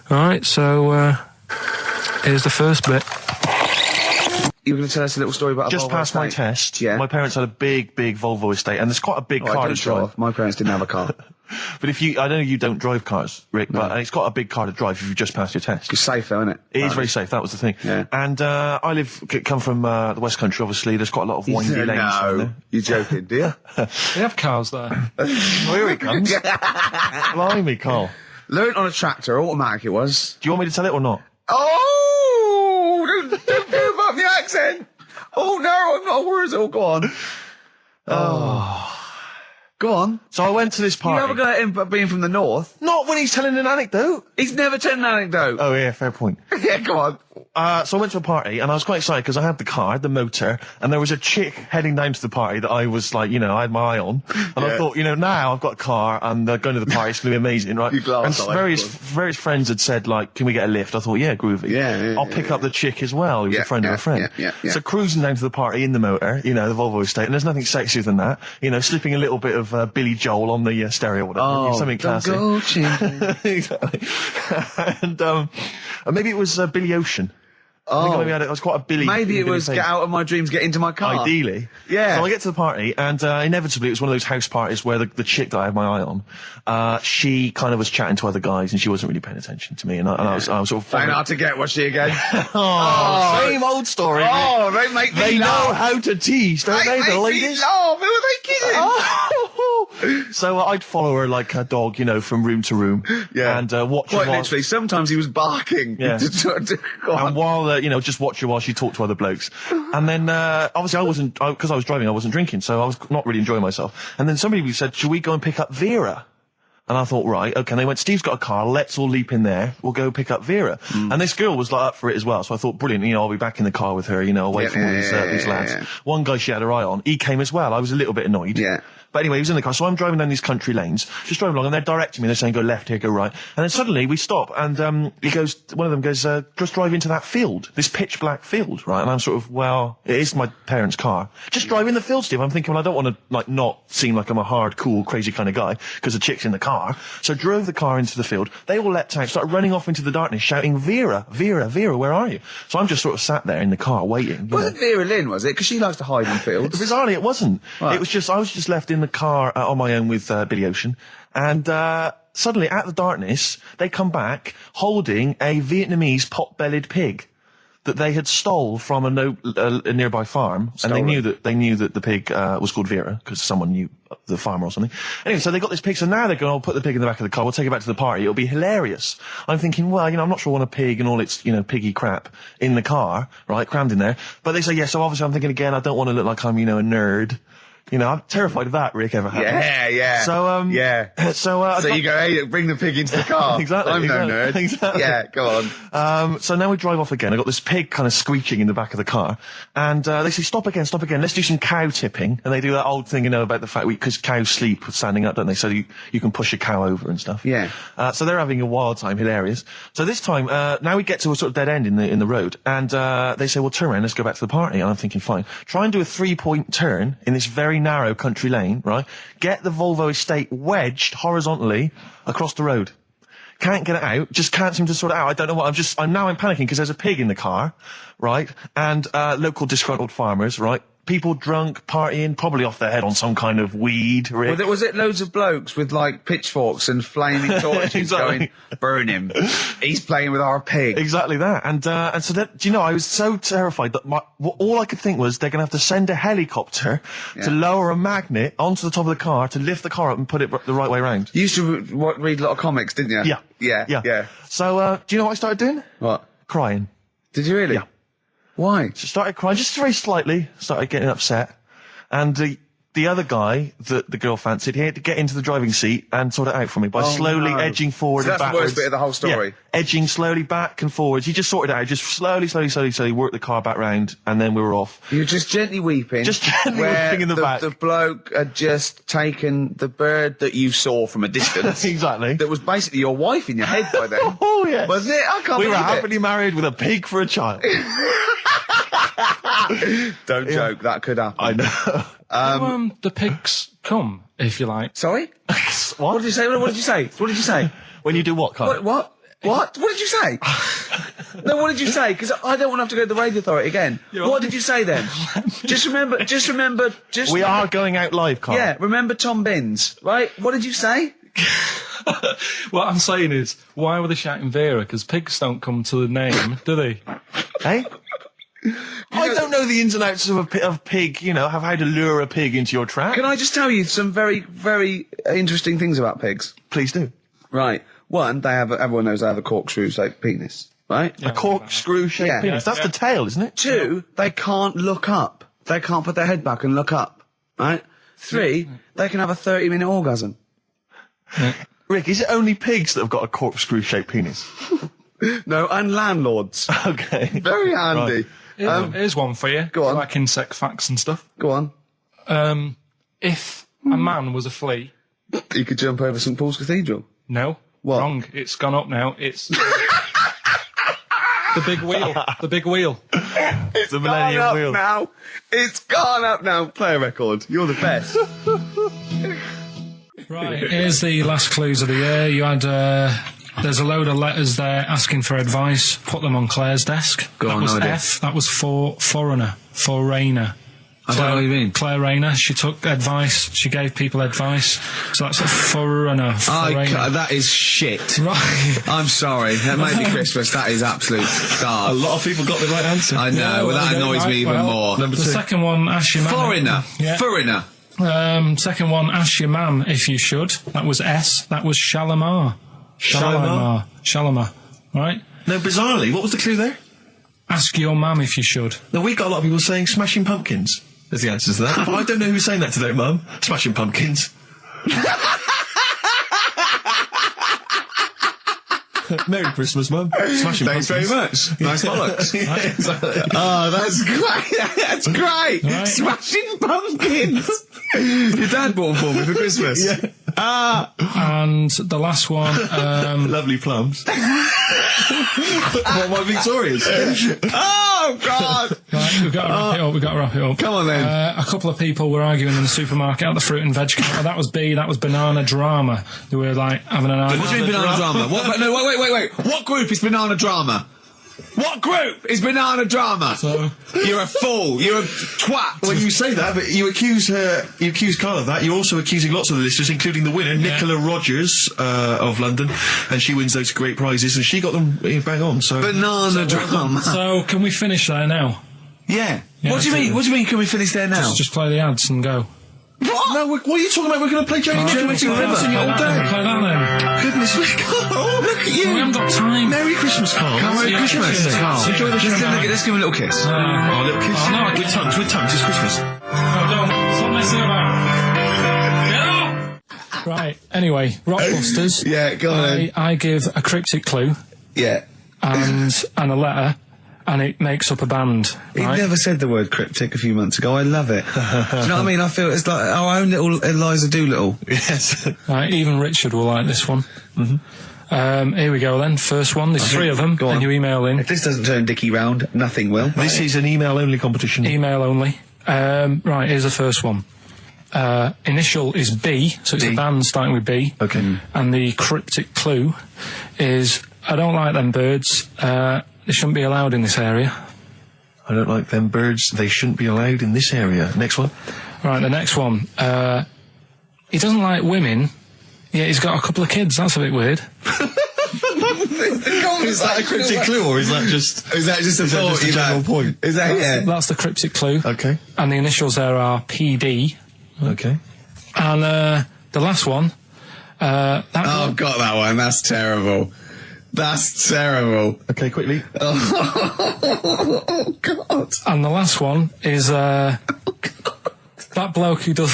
Speaker 3: Alright, so, here's the first bit.
Speaker 8: You were going to tell us a little story about
Speaker 2: just
Speaker 8: a Volvo
Speaker 2: passed my
Speaker 8: estate?
Speaker 2: test.
Speaker 8: Yeah.
Speaker 2: My parents had a big Volvo estate, and there's quite a big car to drive.
Speaker 8: My parents didn't have a car.
Speaker 2: But I know you don't drive cars, Rick, but it's got a big car to drive if you've just passed your test.
Speaker 8: It's safe though, isn't it?
Speaker 2: It is very safe, that was the thing.
Speaker 8: Yeah.
Speaker 2: And I come from the West Country, obviously, there's quite a lot of windy lanes around there.
Speaker 8: You're joking, do you?
Speaker 3: They have cars there.
Speaker 2: Here he comes. Blimey, Carl.
Speaker 8: Learned on a tractor, automatic it was.
Speaker 2: Do you want me to tell it or not?
Speaker 8: Oh! Don't move up the accent! Oh no, I'm not worried. Oh, go on. Go on.
Speaker 2: So I went to this party.
Speaker 8: You have a go at him being from the north.
Speaker 2: Not when he's telling an anecdote.
Speaker 8: He's never told an anecdote.
Speaker 2: Oh yeah, fair point.
Speaker 8: Yeah, go on.
Speaker 2: So I went to a party and I was quite excited because I had the car, the motor, and there was a chick heading down to the party that I was like, I had my eye on. And I thought, now I've got a car and going to the party, it's going to be amazing, right? And various friends had said, like, can we get a lift? I thought, yeah, groovy. I'll pick up the chick as well, who's a friend of a friend.
Speaker 8: Yeah.
Speaker 2: So cruising down to the party in the motor, the Volvo estate, and there's nothing sexier than that. Slipping a little bit of Billy Joel on the stereo or whatever. Something classic.
Speaker 8: Go
Speaker 2: Exactly. And maybe it was Billy Ocean. I think maybe it was quite a Billy.
Speaker 8: Maybe it was Get Out of My Dreams, Get Into My Car.
Speaker 2: Ideally.
Speaker 8: Yeah.
Speaker 2: So I get to the party, and inevitably it was one of those house parties where the chick that I had my eye on, she kind of was chatting to other guys, and she wasn't really paying attention to me, and I was sort of...
Speaker 8: Trying hard to get, was she again?
Speaker 2: Same old story.
Speaker 8: Oh, they make me
Speaker 2: They
Speaker 8: laugh.
Speaker 2: know how to tease, don't they, the ladies?
Speaker 8: Laugh. Who are they kidding?
Speaker 2: So I'd follow her like a dog, from room to room.
Speaker 8: Yeah.
Speaker 2: And watch her
Speaker 8: Quite
Speaker 2: while...
Speaker 8: literally, sometimes he was barking.
Speaker 2: Yeah. And while, just watch her while she talked to other blokes. And then, obviously because I was driving, I wasn't drinking, so I was not really enjoying myself. And then somebody said, should we go and pick up Vera? And I thought, right, okay. And they went, Steve's got a car, let's all leap in there, we'll go pick up Vera. And this girl was like up for it as well, so I thought, brilliant, I'll be back in the car with her, away from all these lads.
Speaker 8: Yeah.
Speaker 2: One guy she had her eye on, he came as well, I was a little bit annoyed.
Speaker 8: Yeah.
Speaker 2: But anyway, he was in the car, so I'm driving down these country lanes, just driving along, and they're directing me, they're saying, go left here, go right. And then suddenly we stop, and one of them goes, just drive into that field, this pitch black field, right? And I'm sort of, well, it is my parents' car. Just drive in the field, Steve. I'm thinking, well, I don't want to, not seem like I'm a hard, cool, crazy kind of guy, because the chick's in the car. So I drove the car into the field, they all leapt out, started running off into the darkness, shouting, Vera, Vera, Vera, where are you? So I'm just sort of sat there in the car, waiting.
Speaker 8: Wasn't Vera Lynn, was it? Because she likes to hide in fields.
Speaker 2: Bizarrely, it wasn't.
Speaker 8: Right.
Speaker 2: It was just, I was just left in the car on my own with Billy Ocean, and suddenly, at the darkness, they come back holding a Vietnamese pot-bellied pig that they had stole from a nearby farm, and they knew that the pig was called Vera because someone knew the farmer or something. Anyway, so they got this pig, so now they're going, I'll put the pig in the back of the car, we'll take it back to the party, it'll be hilarious. I'm thinking, well, I'm not sure I want a pig and all its, piggy crap in the car, right, crammed in there. But they say, yeah, so obviously I'm thinking again, I don't want to look like I'm, a nerd. I'm terrified of that, Rick, ever happens.
Speaker 8: Yeah.
Speaker 2: So,
Speaker 8: So you go, hey, bring the pig into the car.
Speaker 2: Exactly.
Speaker 8: I'm no nerd.
Speaker 2: Exactly.
Speaker 8: Yeah, go on.
Speaker 2: So now we drive off again. I got this pig kind of squeaking in the back of the car. And, they say, stop again. Let's do some cow tipping. And they do that old thing, about the fact because cows sleep standing up, don't they? So you can push a cow over and stuff.
Speaker 8: Yeah.
Speaker 2: So they're having a wild time, hilarious. So this time, now we get to a sort of dead end in the road. And, they say, well, turn around, let's go back to the party. And I'm thinking, fine. Try and do a 3-point turn in this very narrow country lane, right? Get the Volvo estate wedged horizontally across the road. Can't get it out, just can't seem to sort it out. I don't know what, I'm panicking because there's a pig in the car, right? And, local disgruntled farmers, right? People drunk, partying, probably off their head on some kind of weed, Rick.
Speaker 8: Was it loads of blokes with, pitchforks and flaming torches
Speaker 2: Exactly.
Speaker 8: going, burn him. He's playing with our pig.
Speaker 2: Exactly that. And so that, do you know, I was so terrified that all I could think was they're going to have to send a helicopter to lower a magnet onto the top of the car to lift the car up and put it the right way round.
Speaker 8: You used to read a lot of comics, didn't you?
Speaker 2: Yeah. So, do you know what I started doing?
Speaker 8: What?
Speaker 2: Crying.
Speaker 8: Did you really?
Speaker 2: Yeah.
Speaker 8: Why?
Speaker 2: So started crying, just very slightly, started getting upset. And the other guy that the girl fancied, he had to get into the driving seat and sort it out for me by slowly edging forward
Speaker 8: So
Speaker 2: and
Speaker 8: that's
Speaker 2: backwards.
Speaker 8: the worst bit of the whole story.
Speaker 2: Yeah, edging slowly back and forwards. He just sorted it out, just slowly worked the car back round, and then we were off.
Speaker 8: You were just gently weeping.
Speaker 2: Just gently weeping in the back.
Speaker 8: The bloke had just taken the bird that you saw from a distance.
Speaker 2: Exactly.
Speaker 8: That was basically your wife in your head by then.
Speaker 2: Oh, yeah.
Speaker 8: Wasn't it? I can't
Speaker 2: We were
Speaker 8: believe it.
Speaker 2: happily married with a pig for a child.
Speaker 8: Don't joke, that could happen.
Speaker 2: I know.
Speaker 3: The pigs come, if you like.
Speaker 8: Sorry?
Speaker 2: What?
Speaker 8: What did you say? What did you say? What did you say?
Speaker 2: When you do what, Carl?
Speaker 8: What? What did you say? No, what did you say? Because I don't want to have to go to the radio authority again. What did you say then? Just remember.
Speaker 2: We are going out live, Carl.
Speaker 8: Yeah, remember Tom Binns, right? What did you say?
Speaker 3: What I'm saying is, why were they shouting Vera? Because pigs don't come to the name, do they?
Speaker 2: Hey? I don't know the ins and outs of pig, have how to lure a pig into your trap.
Speaker 1: Can I just tell you some very, very interesting things about pigs?
Speaker 2: Please do.
Speaker 1: Right. One, everyone knows they have a corkscrew-shaped penis, right?
Speaker 2: A corkscrew-shaped penis. That's the tail, isn't it?
Speaker 1: Two, they can't look up. They can't put their head back and look up, right? Three, they can have a 30-minute orgasm.
Speaker 2: Rick, is it only pigs that have got a corkscrew-shaped penis?
Speaker 1: No, and landlords.
Speaker 2: Okay.
Speaker 1: Very handy.
Speaker 3: Right. Here's one for you.
Speaker 1: Go on.
Speaker 3: Like insect facts and stuff.
Speaker 1: Go on.
Speaker 3: If a man was a flea...
Speaker 1: You could jump over St Paul's Cathedral.
Speaker 3: No.
Speaker 1: What?
Speaker 3: Wrong. It's gone up now. It's... the big wheel. The big wheel.
Speaker 2: It's the Millennium Wheel.
Speaker 1: Now. It's gone up now. Play a record. You're the best.
Speaker 3: Right, here's the last clues of the year. You had, there's a load of letters there asking for advice. Put them on Claire's desk. That was F. That was for foreigner. Foreigner.
Speaker 1: I don't know what you mean.
Speaker 3: Claire Rayner, she took advice. She gave people advice. So that's a foreigner.
Speaker 1: That is shit.
Speaker 3: Right.
Speaker 1: I'm sorry. That may be Christmas. That is absolute garbage.
Speaker 2: A lot of people got the right answer.
Speaker 1: I know. That annoys me even more.
Speaker 3: Number 2. The second one, ask your man.
Speaker 1: Foreigner.
Speaker 3: Yeah.
Speaker 1: Foreigner.
Speaker 3: Second one, ask your mam if you should. That was S. That was Shalimar. Shalimar. Right?
Speaker 2: No, bizarrely, what was the clue there?
Speaker 3: Ask your mam if you should.
Speaker 2: Now, we got a lot of people saying Smashing Pumpkins as the answer to that. But I don't know who's saying that today, Mum. Smashing Pumpkins. Merry Christmas, Mum. Smashing
Speaker 1: Thanks
Speaker 2: Pumpkins.
Speaker 1: very much. Nice bollocks.
Speaker 2: Yeah, exactly.
Speaker 1: Oh, that's great. That's great.
Speaker 3: Right.
Speaker 1: Smashing Pumpkins. Your dad bought them for me for Christmas.
Speaker 2: Yeah.
Speaker 3: And the last one,
Speaker 2: Lovely plums. What, my Victorias?
Speaker 1: Oh, God.
Speaker 3: right, we've got to wrap it up.
Speaker 1: Come on, then.
Speaker 3: A couple of people were arguing in the supermarket at the fruit and veg counter. That was B. That was banana drama. They were like having an argument.
Speaker 1: What do you mean banana drama? What, no, wait. What group is banana drama? What group is banana drama?
Speaker 3: So,
Speaker 1: you're a fool. You're a twat.
Speaker 2: When you say that, but you accuse Carl of that. You're also accusing lots of the listeners, including the winner, Nicola Rogers of London, and she wins those great prizes, and she got them bang on. So
Speaker 1: banana drama.
Speaker 3: so can we finish there now?
Speaker 1: Yeah.
Speaker 3: Yeah,
Speaker 1: What do you mean? What do you mean? Can we finish there now?
Speaker 3: Just play the ads and go.
Speaker 1: What?
Speaker 2: No, what are you talking about? We're going to play Johnny Nick and Richard River all
Speaker 3: Play
Speaker 2: day.
Speaker 3: that then.
Speaker 2: Goodness me, Carl, look at you.
Speaker 3: We haven't got time.
Speaker 2: Merry Christmas, Carl.
Speaker 1: Merry
Speaker 3: Yeah,
Speaker 1: Christmas,
Speaker 3: Christmas.
Speaker 1: Carl.
Speaker 2: Enjoy the show.
Speaker 1: Let's give him a little kiss.
Speaker 2: Oh, little kiss.
Speaker 3: Oh, no,
Speaker 2: with tongues, it's Christmas.
Speaker 3: No, don't. Stop messing about. Get up! Right, anyway, Rockbusters.
Speaker 1: Yeah, go on then.
Speaker 3: I give a cryptic clue
Speaker 1: Yeah.
Speaker 3: and a letter, and it makes up a band.
Speaker 1: He
Speaker 3: Right?
Speaker 1: never said the word cryptic a few months ago. I love it. Do you know what I mean? I feel it's like our own little Eliza Doolittle.
Speaker 2: Yes.
Speaker 3: Right, even Richard will like this one. Here we go then. First one. There's 3 of them.
Speaker 1: Go on.
Speaker 3: And you email in.
Speaker 1: If this doesn't turn Dickie round, nothing will.
Speaker 2: This is an email-only competition.
Speaker 3: Email only. Right, here's the first one. Initial is B, so it's
Speaker 1: B.
Speaker 3: a band starting with B.
Speaker 2: Okay.
Speaker 3: And the cryptic clue is, I don't like them birds. They shouldn't be allowed in this area.
Speaker 2: I don't like them birds. They shouldn't be allowed in this area. Next one.
Speaker 3: Right, the next one. He doesn't like women, yet he's got a couple of kids. That's a bit weird.
Speaker 2: Is that a cryptic clue, or is that just
Speaker 1: a thought,
Speaker 2: a general point?
Speaker 1: Is that
Speaker 3: That's the cryptic clue.
Speaker 2: Okay.
Speaker 3: And the initials there are PD.
Speaker 2: Okay.
Speaker 3: And the last one.
Speaker 1: Got that one. That's terrible. That's terrible.
Speaker 2: Okay, quickly.
Speaker 1: Oh, God.
Speaker 3: And the last one is that bloke who does.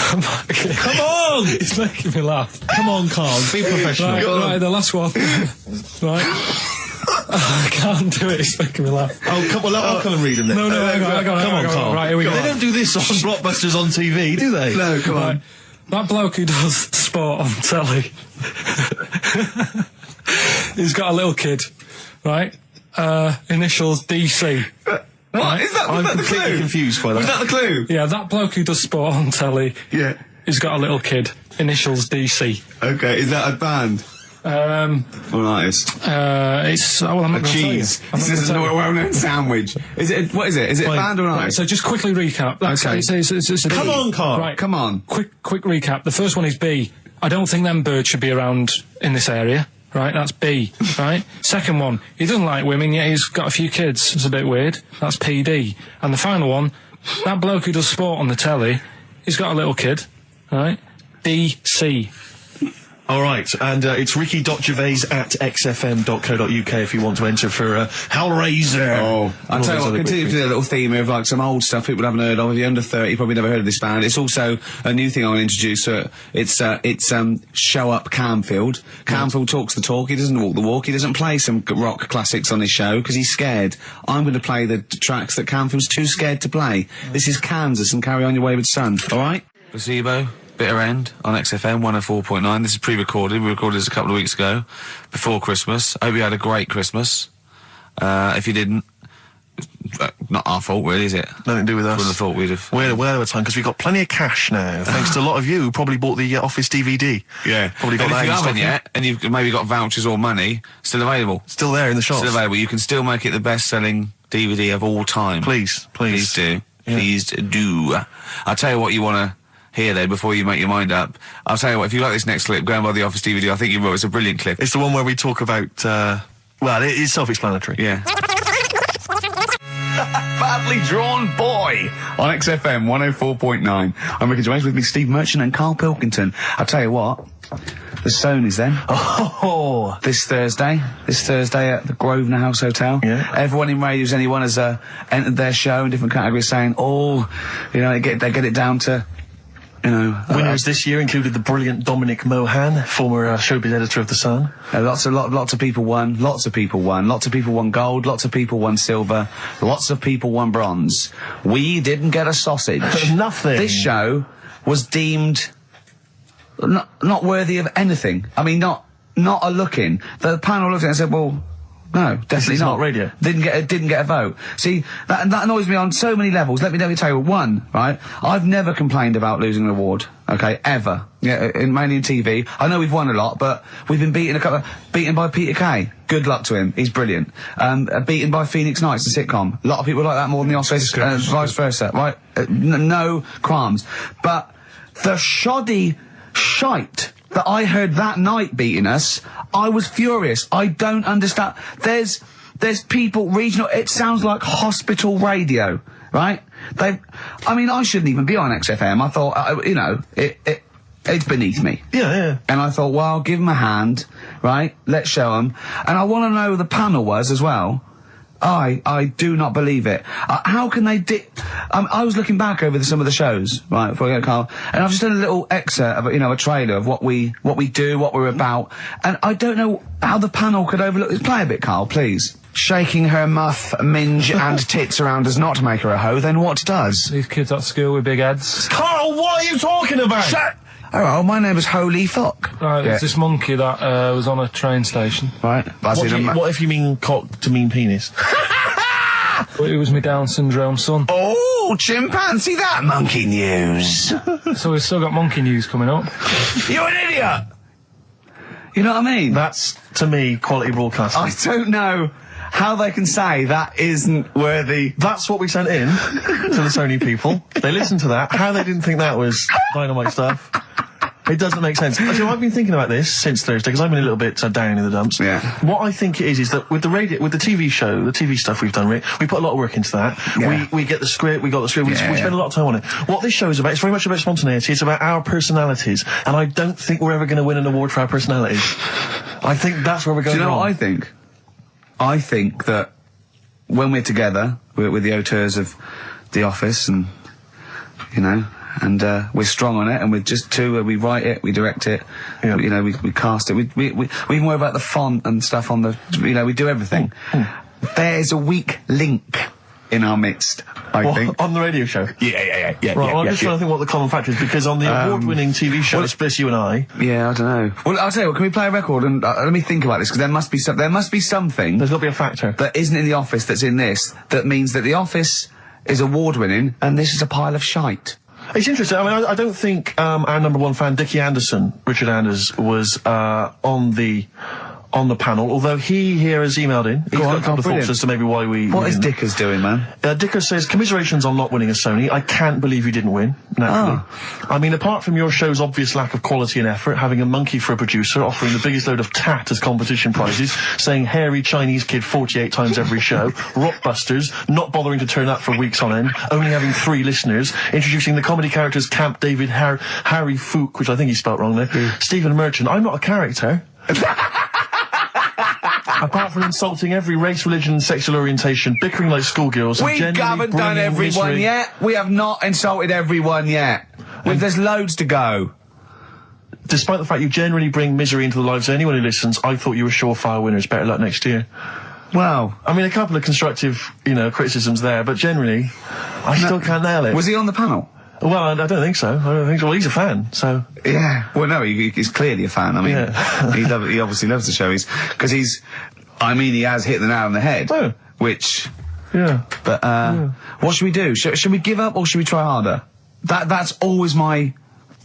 Speaker 2: Come on!
Speaker 3: It's making me laugh.
Speaker 2: Come on, Carl. Be professional.
Speaker 3: Right, the last one. Right. I can't do it. It's making me laugh.
Speaker 2: Oh, come on. I'll come and read them then.
Speaker 3: No, hang on,
Speaker 2: Come on, Carl.
Speaker 3: Right, here we go.
Speaker 2: They don't do this on Blockbusters on TV, do they?
Speaker 1: No, come
Speaker 3: Right.
Speaker 1: on.
Speaker 3: That bloke who does sport on telly. He's got a little kid, right? Initials DC.
Speaker 1: What? Is that
Speaker 2: I'm
Speaker 1: the
Speaker 2: completely
Speaker 1: clue?
Speaker 2: confused by that.
Speaker 1: Was that the clue?
Speaker 3: Yeah, that bloke who does sport on telly.
Speaker 1: Yeah.
Speaker 3: He's got a little kid. Initials DC.
Speaker 1: Okay, is that a band? Or an artist?
Speaker 3: It's I'm not
Speaker 1: A
Speaker 3: gonna tell you.
Speaker 1: cheese.
Speaker 3: I'm not
Speaker 1: This is
Speaker 3: gonna
Speaker 1: a
Speaker 3: tell you.
Speaker 1: well-known sandwich. Is it? What is it? Is it a band or an
Speaker 3: Right,
Speaker 1: artist?
Speaker 3: so just quickly recap. That's,
Speaker 1: Okay.
Speaker 3: it's a
Speaker 2: Come
Speaker 3: B.
Speaker 2: on, Carl.
Speaker 3: Right,
Speaker 1: Come on.
Speaker 3: quick recap. The first one is B. I don't think them birds should be around in this area. Right, that's B, right? Second one, he doesn't like women, yet he's got a few kids. It's a bit weird. That's PD. And the final one, that bloke who does sport on the telly, he's got a little kid, right? D, C.
Speaker 2: All right, and it's ricky.gervais@xfm.co.uk if you want to enter for Hellraiser.
Speaker 1: Oh, I'll tell you what, continue to do a little theme of like some old stuff people haven't heard of. If you're under 30, you probably never heard of this band. It's also a new thing I want to introduce. It's Show Up Camfield. Camfield talks the talk, he doesn't walk the walk, he doesn't play some rock classics on his show because he's scared. I'm going to play the tracks that Camfield's too scared to play. This is Kansas and Carry On Your Wayward Son, alright? Placebo. Bitter End on XFM 104.9. This is pre-recorded. We recorded this a couple of weeks ago, before Christmas. I hope you had a great Christmas. If you didn't, not our fault, really, is it?
Speaker 2: Nothing to do with us.
Speaker 1: Wouldn't have thought we'd have.
Speaker 2: We're of time because we've got plenty of cash now, thanks to a lot of you who probably bought the Office DVD.
Speaker 1: Yeah,
Speaker 2: probably got
Speaker 1: and
Speaker 2: that.
Speaker 1: If you
Speaker 2: in
Speaker 1: haven't
Speaker 2: stock
Speaker 1: yet, and you've maybe got vouchers or money, still available.
Speaker 2: Still there in the shops.
Speaker 1: Still available. You can still make it the best-selling DVD of all time.
Speaker 2: Please
Speaker 1: do.
Speaker 2: Yeah.
Speaker 1: Please do. I'll tell you what you want to hear though before you make your mind up. I'll tell you what, if you like this next clip, go and buy the Office DVD. I think you will. It's a brilliant clip.
Speaker 2: It's the one where we talk about well, it is self-explanatory.
Speaker 1: Yeah. Badly Drawn Boy on XFM 104.9. I'm Ricky Gervais, with me Steve Merchant and Karl Pilkington. I'll tell you what, the Stonys then.
Speaker 2: Oh,
Speaker 1: This Thursday at the Grosvenor House Hotel.
Speaker 2: Yeah.
Speaker 1: Everyone in Radio's Anyone has entered their show in different categories saying, they get it down to,
Speaker 2: winners this year included the brilliant Dominic Mohan, former showbiz editor of The Sun.
Speaker 1: Lots of people won. Lots of people won gold. Lots of people won silver. Lots of people won bronze. We didn't get a sausage.
Speaker 2: Nothing.
Speaker 1: This show was deemed not worthy of anything. I mean, not a look-in. The panel looked at it and said, well, no, definitely
Speaker 2: not radio.
Speaker 1: Didn't get a vote. See, that annoys me on so many levels. Let me tell you, one, right? I've never complained about losing an award, okay, ever. Yeah, mainly in TV. I know we've won a lot, but we've been beaten by Peter Kay. Good luck to him. He's brilliant. Beaten by Phoenix Nights, the sitcom. A lot of people like that more than the Oscars, vice versa, right? No qualms. But the shoddy shite that I heard that night beating us, I was furious. I don't understand. There's people, regional, it sounds like hospital radio, right? I shouldn't even be on XFM. I thought, it's beneath me.
Speaker 2: Yeah.
Speaker 1: And I thought, well, give them a hand, right? Let's show them. And I want to know who the panel was as well. I do not believe it. How can they I was looking back over some of the shows, right, before I go to Karl, and I've just done a little excerpt of, a trailer of what we do, what we're about, and I don't know how the panel could overlook this. Play a bit, Karl, please. Shaking her muff, minge and tits around does not make her a hoe, then what does?
Speaker 3: These kids at school with big heads.
Speaker 2: Karl, what are you talking about?
Speaker 1: Shut! Oh, my name is Holy Fuck.
Speaker 3: Right,
Speaker 1: Yeah.
Speaker 3: There's this monkey that was on a train station.
Speaker 1: Right,
Speaker 2: What if you mean cock to mean penis?
Speaker 3: It was my Down syndrome son.
Speaker 1: Oh, chimpanzee, that monkey news.
Speaker 3: So we've still got monkey news coming up.
Speaker 1: You're an idiot! You know what I mean?
Speaker 2: That's, to me, quality broadcasting.
Speaker 1: I don't know how they can say that isn't worthy.
Speaker 2: That's what we sent in to the Sony people. They listened to that. How they didn't think that was dynamite stuff, it doesn't make sense. Actually, I've been thinking about this since Thursday because I've been a little bit down in the dumps.
Speaker 1: Yeah.
Speaker 2: What I think it is that with the TV show, the TV stuff we've done, we put a lot of work into that.
Speaker 1: Yeah.
Speaker 2: We get the script, we spend a lot of time on it. What this show is about, it's very much about spontaneity. It's about our personalities, and I don't think we're ever going to win an award for our personalities. I think that's where we're going.
Speaker 1: Do you know
Speaker 2: wrong.
Speaker 1: what I think? I think that when we're together, we're the auteurs of The Office, and we're strong on it, and we're just two. We write it, we direct it, we cast it. We even worry about the font and stuff on the. We do everything. There's a weak link in our midst, I think.
Speaker 2: On the radio show?
Speaker 1: Yeah.
Speaker 2: Right, well, I'm just trying to think what the common factor is, because on the award-winning TV show, Spliss You and I...
Speaker 1: Yeah, I don't know. Well, I'll tell you what, can we play a record and let me think about this, because there must be something...
Speaker 2: There's got to be a factor.
Speaker 1: ...that isn't in The Office that's in this, that means that The Office is award-winning, and this is a pile of shite.
Speaker 2: It's interesting. I mean, I don't think our number one fan, Dickie Anderson, Richard Anders, was on the on the panel, although he here has emailed in. He's got a couple of
Speaker 8: brilliant.
Speaker 2: thoughts as to maybe why we...
Speaker 8: What is Dickers doing, man?
Speaker 2: Dicker says, commiserations on not winning a Sony. I can't believe you didn't win, naturally. I mean, apart from your show's obvious lack of quality and effort, having a monkey for a producer, offering the biggest load of tat as competition prizes, saying hairy Chinese kid 48 times every show, Rockbusters, not bothering to turn up for weeks on end, only having 3 listeners, introducing the comedy characters Camp David, Harry Fook, which I think he spelt wrong there, Stephen Merchant. I'm not a character. Apart from insulting every race, religion and sexual orientation, bickering like schoolgirls...
Speaker 1: We haven't done everyone yet. We have not insulted everyone yet. There's loads to go.
Speaker 2: Despite the fact you generally bring misery into the lives of anyone who listens, I thought you were surefire winners. Better luck next year.
Speaker 1: Well,
Speaker 2: I mean, a couple of constructive, criticisms there, but generally, I still can't nail it.
Speaker 1: Was he on the panel?
Speaker 2: Well, I don't think so. Well, he's a fan, so...
Speaker 1: Yeah. Well, no, he's clearly a fan. I mean, he obviously loves the show. He has hit the nail on the head.
Speaker 2: Oh.
Speaker 1: Which...
Speaker 2: Yeah.
Speaker 1: But, what should we do? Should we give up or should we try harder? That's always my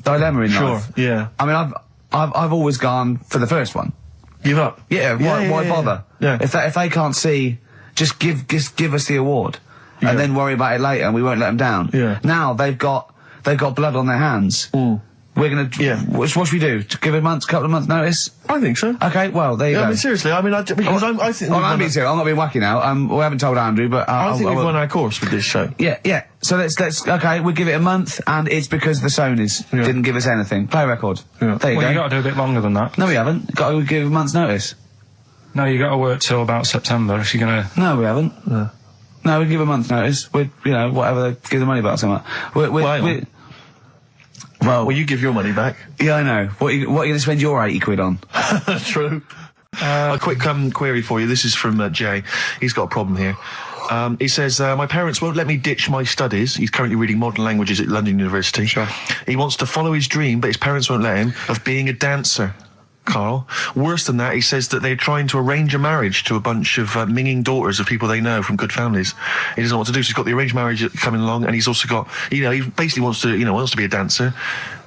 Speaker 1: dilemma in life.
Speaker 2: Sure, yeah.
Speaker 1: I mean, I've always gone for the first one.
Speaker 2: Give up?
Speaker 1: Yeah, why bother?
Speaker 2: Yeah.
Speaker 1: If they can't see, just give us the award.
Speaker 2: Yeah.
Speaker 1: And then worry about it later and we won't let them down.
Speaker 2: Yeah.
Speaker 1: Now they've got blood on their hands. We're gonna...
Speaker 2: Yeah.
Speaker 1: What should we do? Give a couple of months notice?
Speaker 2: I think so.
Speaker 1: Okay, well, there you go.
Speaker 2: I mean, seriously, I think...
Speaker 1: I think I'm being serious. I'm not being wacky now. We haven't told Andrew, but...
Speaker 2: I think we've won our course with this show.
Speaker 1: Yeah. So let's... Okay, we'll give it a month, and it's because the Sonys didn't give us anything. Play a record.
Speaker 2: Yeah.
Speaker 1: There you go.
Speaker 3: You got to do a bit longer than that.
Speaker 1: No, we haven't. Got to give a month's notice.
Speaker 3: No, you got to work till about September if you're going to...
Speaker 1: No, we haven't. No, we give a month's notice. Whatever they give the money back, something like that.
Speaker 2: Well, you give your money back.
Speaker 1: Yeah, I know. What are you going to spend your 80 quid on?
Speaker 2: True. A quick query for you. This is from Jay. He's got a problem here. He says, my parents won't let me ditch my studies. He's currently reading modern languages at London University.
Speaker 1: Sure.
Speaker 2: He wants to follow his dream, but his parents won't let him, of being a dancer. Carl. Worse than that, he says that they're trying to arrange a marriage to a bunch of minging daughters of people they know from good families. He doesn't know what to do, so he's got the arranged marriage coming along, and he's also got, he basically wants to be a dancer.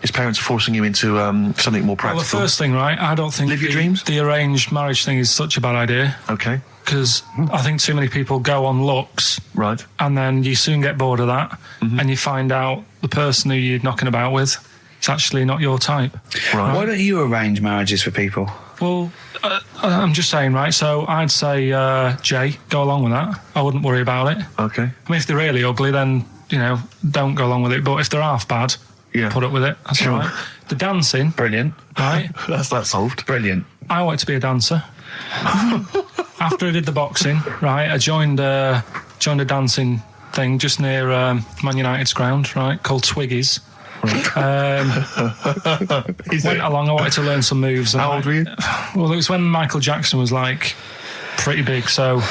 Speaker 2: His parents are forcing him into something more practical.
Speaker 3: Well, the first thing, right, I don't think
Speaker 2: Live your dreams?
Speaker 3: The arranged marriage thing is such a bad idea.
Speaker 2: Okay.
Speaker 3: Because I think too many people go on looks.
Speaker 2: Right.
Speaker 3: And then you soon get bored of that, and you find out the person who you're knocking about with, it's actually not your type.
Speaker 2: Right.
Speaker 1: Why don't you arrange marriages for people?
Speaker 3: Well, I'm just saying, right, so I'd say, Jay, go along with that. I wouldn't worry about it.
Speaker 2: Okay.
Speaker 3: I mean, if they're really ugly, then, don't go along with it. But if they're half bad, put up with it. That's
Speaker 2: Sure.
Speaker 3: all right. The dancing.
Speaker 1: Brilliant.
Speaker 3: Right?
Speaker 2: That's that solved.
Speaker 1: Brilliant.
Speaker 3: I wanted to be a dancer. After I did the boxing, right, I joined a dancing thing just near Man United's ground, right, called Twiggy's. Went along, I wanted to learn some moves.
Speaker 2: How old were you?
Speaker 3: Well, it was when Michael Jackson was, pretty big, so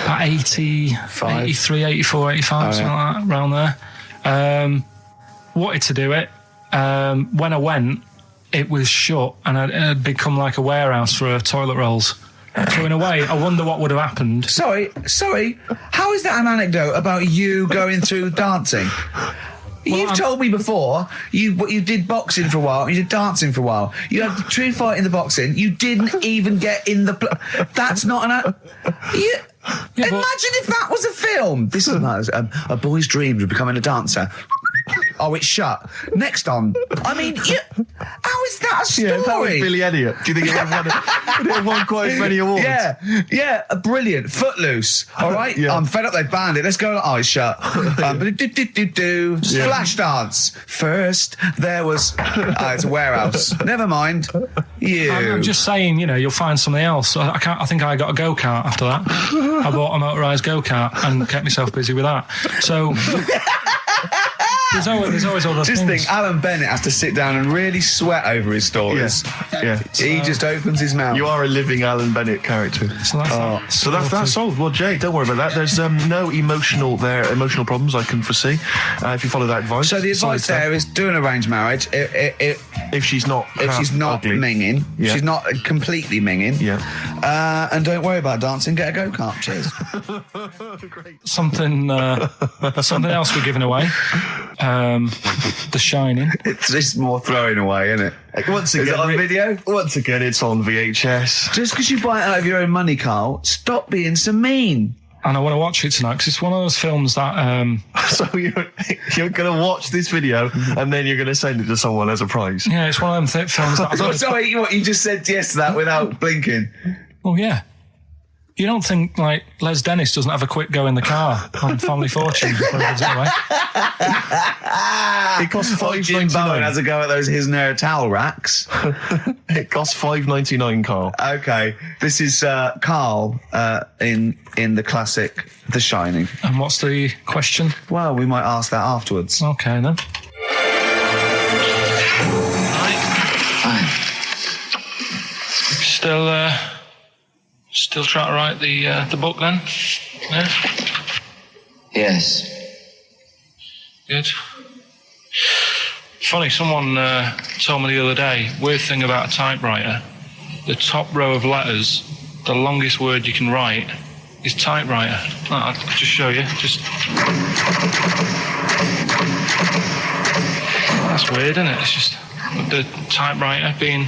Speaker 3: about 83, 84, 85, something like that, around there. Wanted to do it. When I went, it was shut, and it had become like a warehouse for toilet rolls. So in a way, I wonder what would have happened.
Speaker 1: Sorry. How is that an anecdote about you going through dancing? You've told me before you did boxing for a while, you did dancing for a while. You had a true fight in the boxing. You didn't even get in the... That's not an... Imagine if that was a film. This is like a boy's dreams of becoming a dancer. Oh, it's shut. Next on. I mean, how is that a story?
Speaker 2: Yeah, that was Billy Elliot. Do you think it would have won quite as many awards?
Speaker 1: Yeah, brilliant. Footloose. All right?
Speaker 2: Yeah.
Speaker 1: I'm fed up they banned it. Let's go. Oh, it's shut. Flash dance. First, there was... it's a warehouse. Never mind.
Speaker 3: I'm just saying, you'll find something else. I think I got a go-kart after that. I bought a motorised go-kart and kept myself busy with that. So... There's always other things.
Speaker 1: Just think, Alan Bennett has to sit down and really sweat over his stories.
Speaker 2: Yeah.
Speaker 1: He just opens his mouth.
Speaker 2: You are a living Alan Bennett character.
Speaker 3: So
Speaker 2: that's solved. Well, Jay, don't worry about that. There's no emotional problems I can foresee if you follow that advice.
Speaker 1: So the advice there is do an arranged marriage.
Speaker 2: If she's not ugly.
Speaker 8: minging.
Speaker 2: Yeah.
Speaker 8: She's not completely minging.
Speaker 2: Yeah.
Speaker 8: And don't worry about dancing, get a go-kart. Cheers.
Speaker 3: Something else we're giving away. The Shining.
Speaker 8: It's just more throwing away, isn't it?
Speaker 2: Once again,
Speaker 8: Is it on video?
Speaker 2: Once again, it's on VHS.
Speaker 8: Just because you buy it out of your own money, Carl, stop being so mean.
Speaker 3: And I want to watch it tonight because it's one of those films that...
Speaker 2: So you're going to watch this video and then you're going to send it to someone as a prize?
Speaker 3: Yeah, it's one of them films that...
Speaker 8: Sorry, what, you just said yes to that without blinking?
Speaker 3: Well, yeah. You don't think, like, Les Dennis doesn't have a quick go in the car on Family Fortune before he gives it away?
Speaker 2: It costs
Speaker 8: Jim Bowen has
Speaker 2: $5.99.
Speaker 8: a go at those his and her towel racks.
Speaker 2: It costs $5.99, Carl.
Speaker 8: Okay, this is Carl in the classic The Shining.
Speaker 3: And what's the question?
Speaker 8: Well, we might ask that afterwards.
Speaker 3: Okay, then. Still trying to write the book, then? Yeah?
Speaker 9: Yes.
Speaker 3: Good. Funny, someone told me the other day, weird thing about a typewriter, the top row of letters, the longest word you can write is typewriter. I'll just show you. That's weird, isn't it? It's just the typewriter being...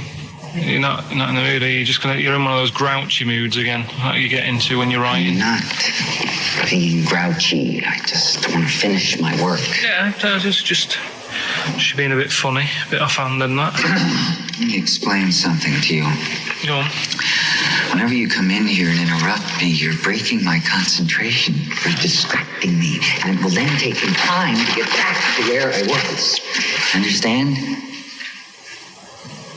Speaker 3: You're not in the mood, are you? You're in one of those grouchy moods again, like you get into when you're writing.
Speaker 9: I'm not being grouchy. I just want to finish my work.
Speaker 3: Yeah, just being a bit funny, a bit offhand and that.
Speaker 9: Let me explain something to you.
Speaker 3: Go on.
Speaker 9: Whenever you come in here and interrupt me, you're breaking my concentration. You're distracting me. And it will then take me time to get back to where I was. Understand?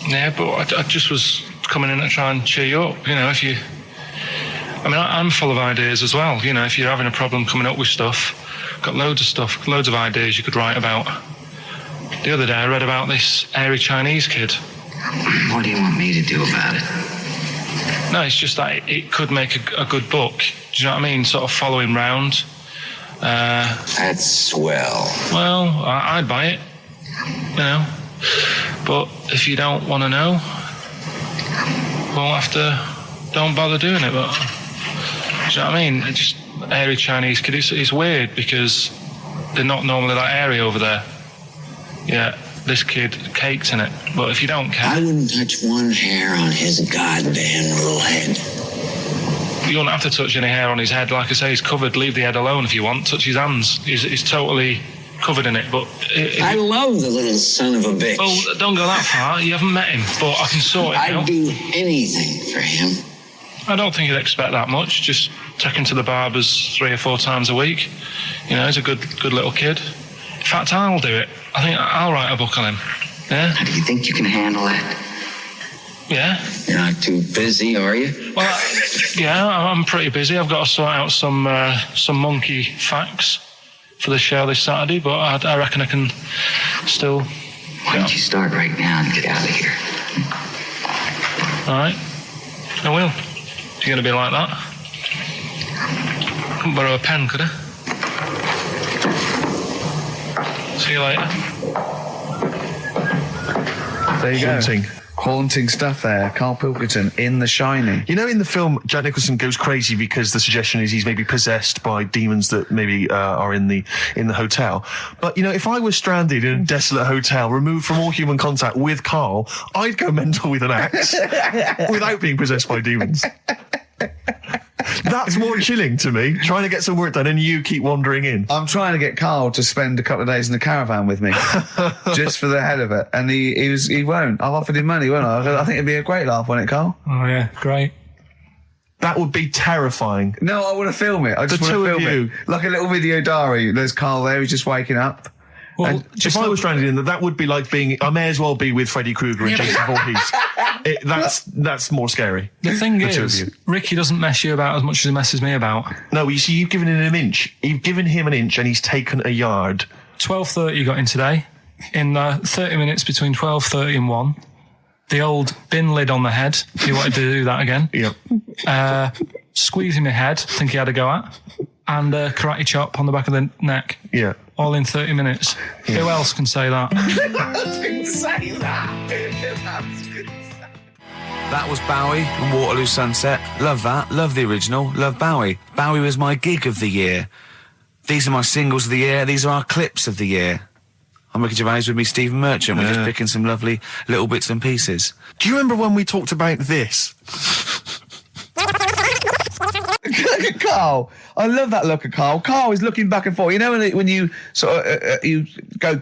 Speaker 3: Yeah, but I just was coming in to try and cheer you up. You know, if you... I mean, I'm full of ideas as well. You know, if you're having a problem coming up with stuff, got loads of ideas you could write about. The other day I read about this airy Chinese kid.
Speaker 9: What do you want me to do about it?
Speaker 3: No, it's just that it could make a good book. Do you know what I mean? Sort of following round.
Speaker 9: That's swell.
Speaker 3: Well, I'd buy it. You know. But if you don't want to know, don't bother doing it. But do you know what I mean? It's just airy Chinese kid. It's weird because they're not normally that airy over there. Yeah, this kid caked in it. But if you don't care,
Speaker 9: I wouldn't touch one hair on his goddamn little head.
Speaker 3: You don't have to touch any hair on his head. Like I say, he's covered. Leave the head alone if you want. Touch his hands. He's totally covered in it. But
Speaker 9: I love the little son of a bitch.
Speaker 3: Oh, don't go that far. You haven't met him, but I can sort it out.
Speaker 9: I'd do anything for him.
Speaker 3: I don't think you'd expect that much. Just take him to the barbers 3 or 4 times a week. You know, he's a good little kid. In fact, I'll do it. I think I'll write a book on him. Yeah?
Speaker 9: Do you think you can handle that?
Speaker 3: Yeah.
Speaker 9: You're not too busy, are you?
Speaker 3: Well, yeah, I'm pretty busy. I've got to sort out some monkey facts for the show this Saturday, but I reckon I can still...
Speaker 9: Why don't you start right now and get out of here?
Speaker 3: All right. I will. You're going to be like that? Couldn't borrow a pen, could I? See you later.
Speaker 8: There you go. Haunting stuff there. Karl Pilkington in The Shining.
Speaker 2: You know, in the film, Jack Nicholson goes crazy because the suggestion is he's maybe possessed by demons that maybe are in the hotel. But, you know, if I was stranded in a desolate hotel, removed from all human contact with Karl, I'd go mental with an axe without being possessed by demons. That's more chilling to me, trying to get some work done and you keep wandering in.
Speaker 8: I'm trying to get Karl to spend a couple of days in the caravan with me, just for the hell of it. And he won't. I've offered him money, won't I? I think it'd be a great laugh, wouldn't it, Karl?
Speaker 3: Oh, yeah, great.
Speaker 2: That would be terrifying.
Speaker 8: No, I want to film it. I just want to film it. Like a little video diary. There's Karl there, he's just waking up.
Speaker 2: Well, if I was stranded in that would be like being... I may as well be with Freddy Krueger and Jason Voorhees. That's more scary.
Speaker 3: The thing is, Ricky doesn't mess you about as much as he messes me about.
Speaker 2: No, you see, you've given him an inch. You've given him an inch and he's taken a yard.
Speaker 3: 12:30 you got in today. In 30 minutes between 12:30 and 1. The old bin lid on the head. He wanted to do that again.
Speaker 2: Yep.
Speaker 3: Squeezing my head, think he had a go at. And karate chop on the back of the neck.
Speaker 2: Yeah.
Speaker 3: all in 30 minutes. Who else can say that?
Speaker 8: I didn't say that. That's good.
Speaker 1: That was Bowie and Waterloo Sunset. Love that. Love the original. Love Bowie. Bowie was my gig of the year. These are my singles of the year. These are our clips of the year. I'm Ricky Gervais with me, Stephen Merchant. We're just picking some lovely little bits and pieces.
Speaker 2: Do you remember when we talked about this?
Speaker 8: Look at Carl. I love that look at Carl. Carl is looking back and forth. You know when you sort of you go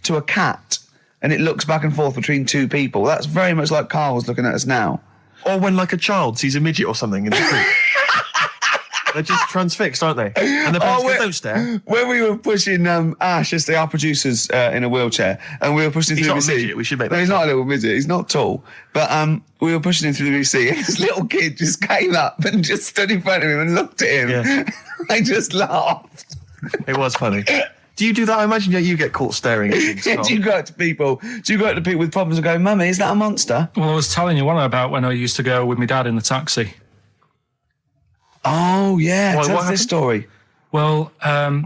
Speaker 8: to a cat and it looks back and forth between two people? That's very much like Carl was looking at us now.
Speaker 2: Or when, like, a child sees a midget or something in the street. They're just transfixed, aren't they? And the parents go, don't stare.
Speaker 8: When we were pushing Ash, as our producers, in a wheelchair, and we were pushing
Speaker 2: He's
Speaker 8: through
Speaker 2: not
Speaker 8: the
Speaker 2: a
Speaker 8: VC.
Speaker 2: midget, we should make that
Speaker 8: No, he's
Speaker 2: clear.
Speaker 8: not a little midget. He's not tall. But we were pushing him through the VC, and this little kid just came up and just stood in front of him and looked at him.
Speaker 2: Yeah.
Speaker 8: I just laughed.
Speaker 2: It was funny. Do you do that? I imagine you get caught staring at things.
Speaker 8: Yeah, do you go up to people with problems and go, Mummy, is that a monster?
Speaker 3: Well, I was telling you one about when I used to go with my dad in the taxi.
Speaker 8: Oh, yeah.
Speaker 2: What
Speaker 8: Tell us
Speaker 2: happened?
Speaker 8: this story.
Speaker 3: Well,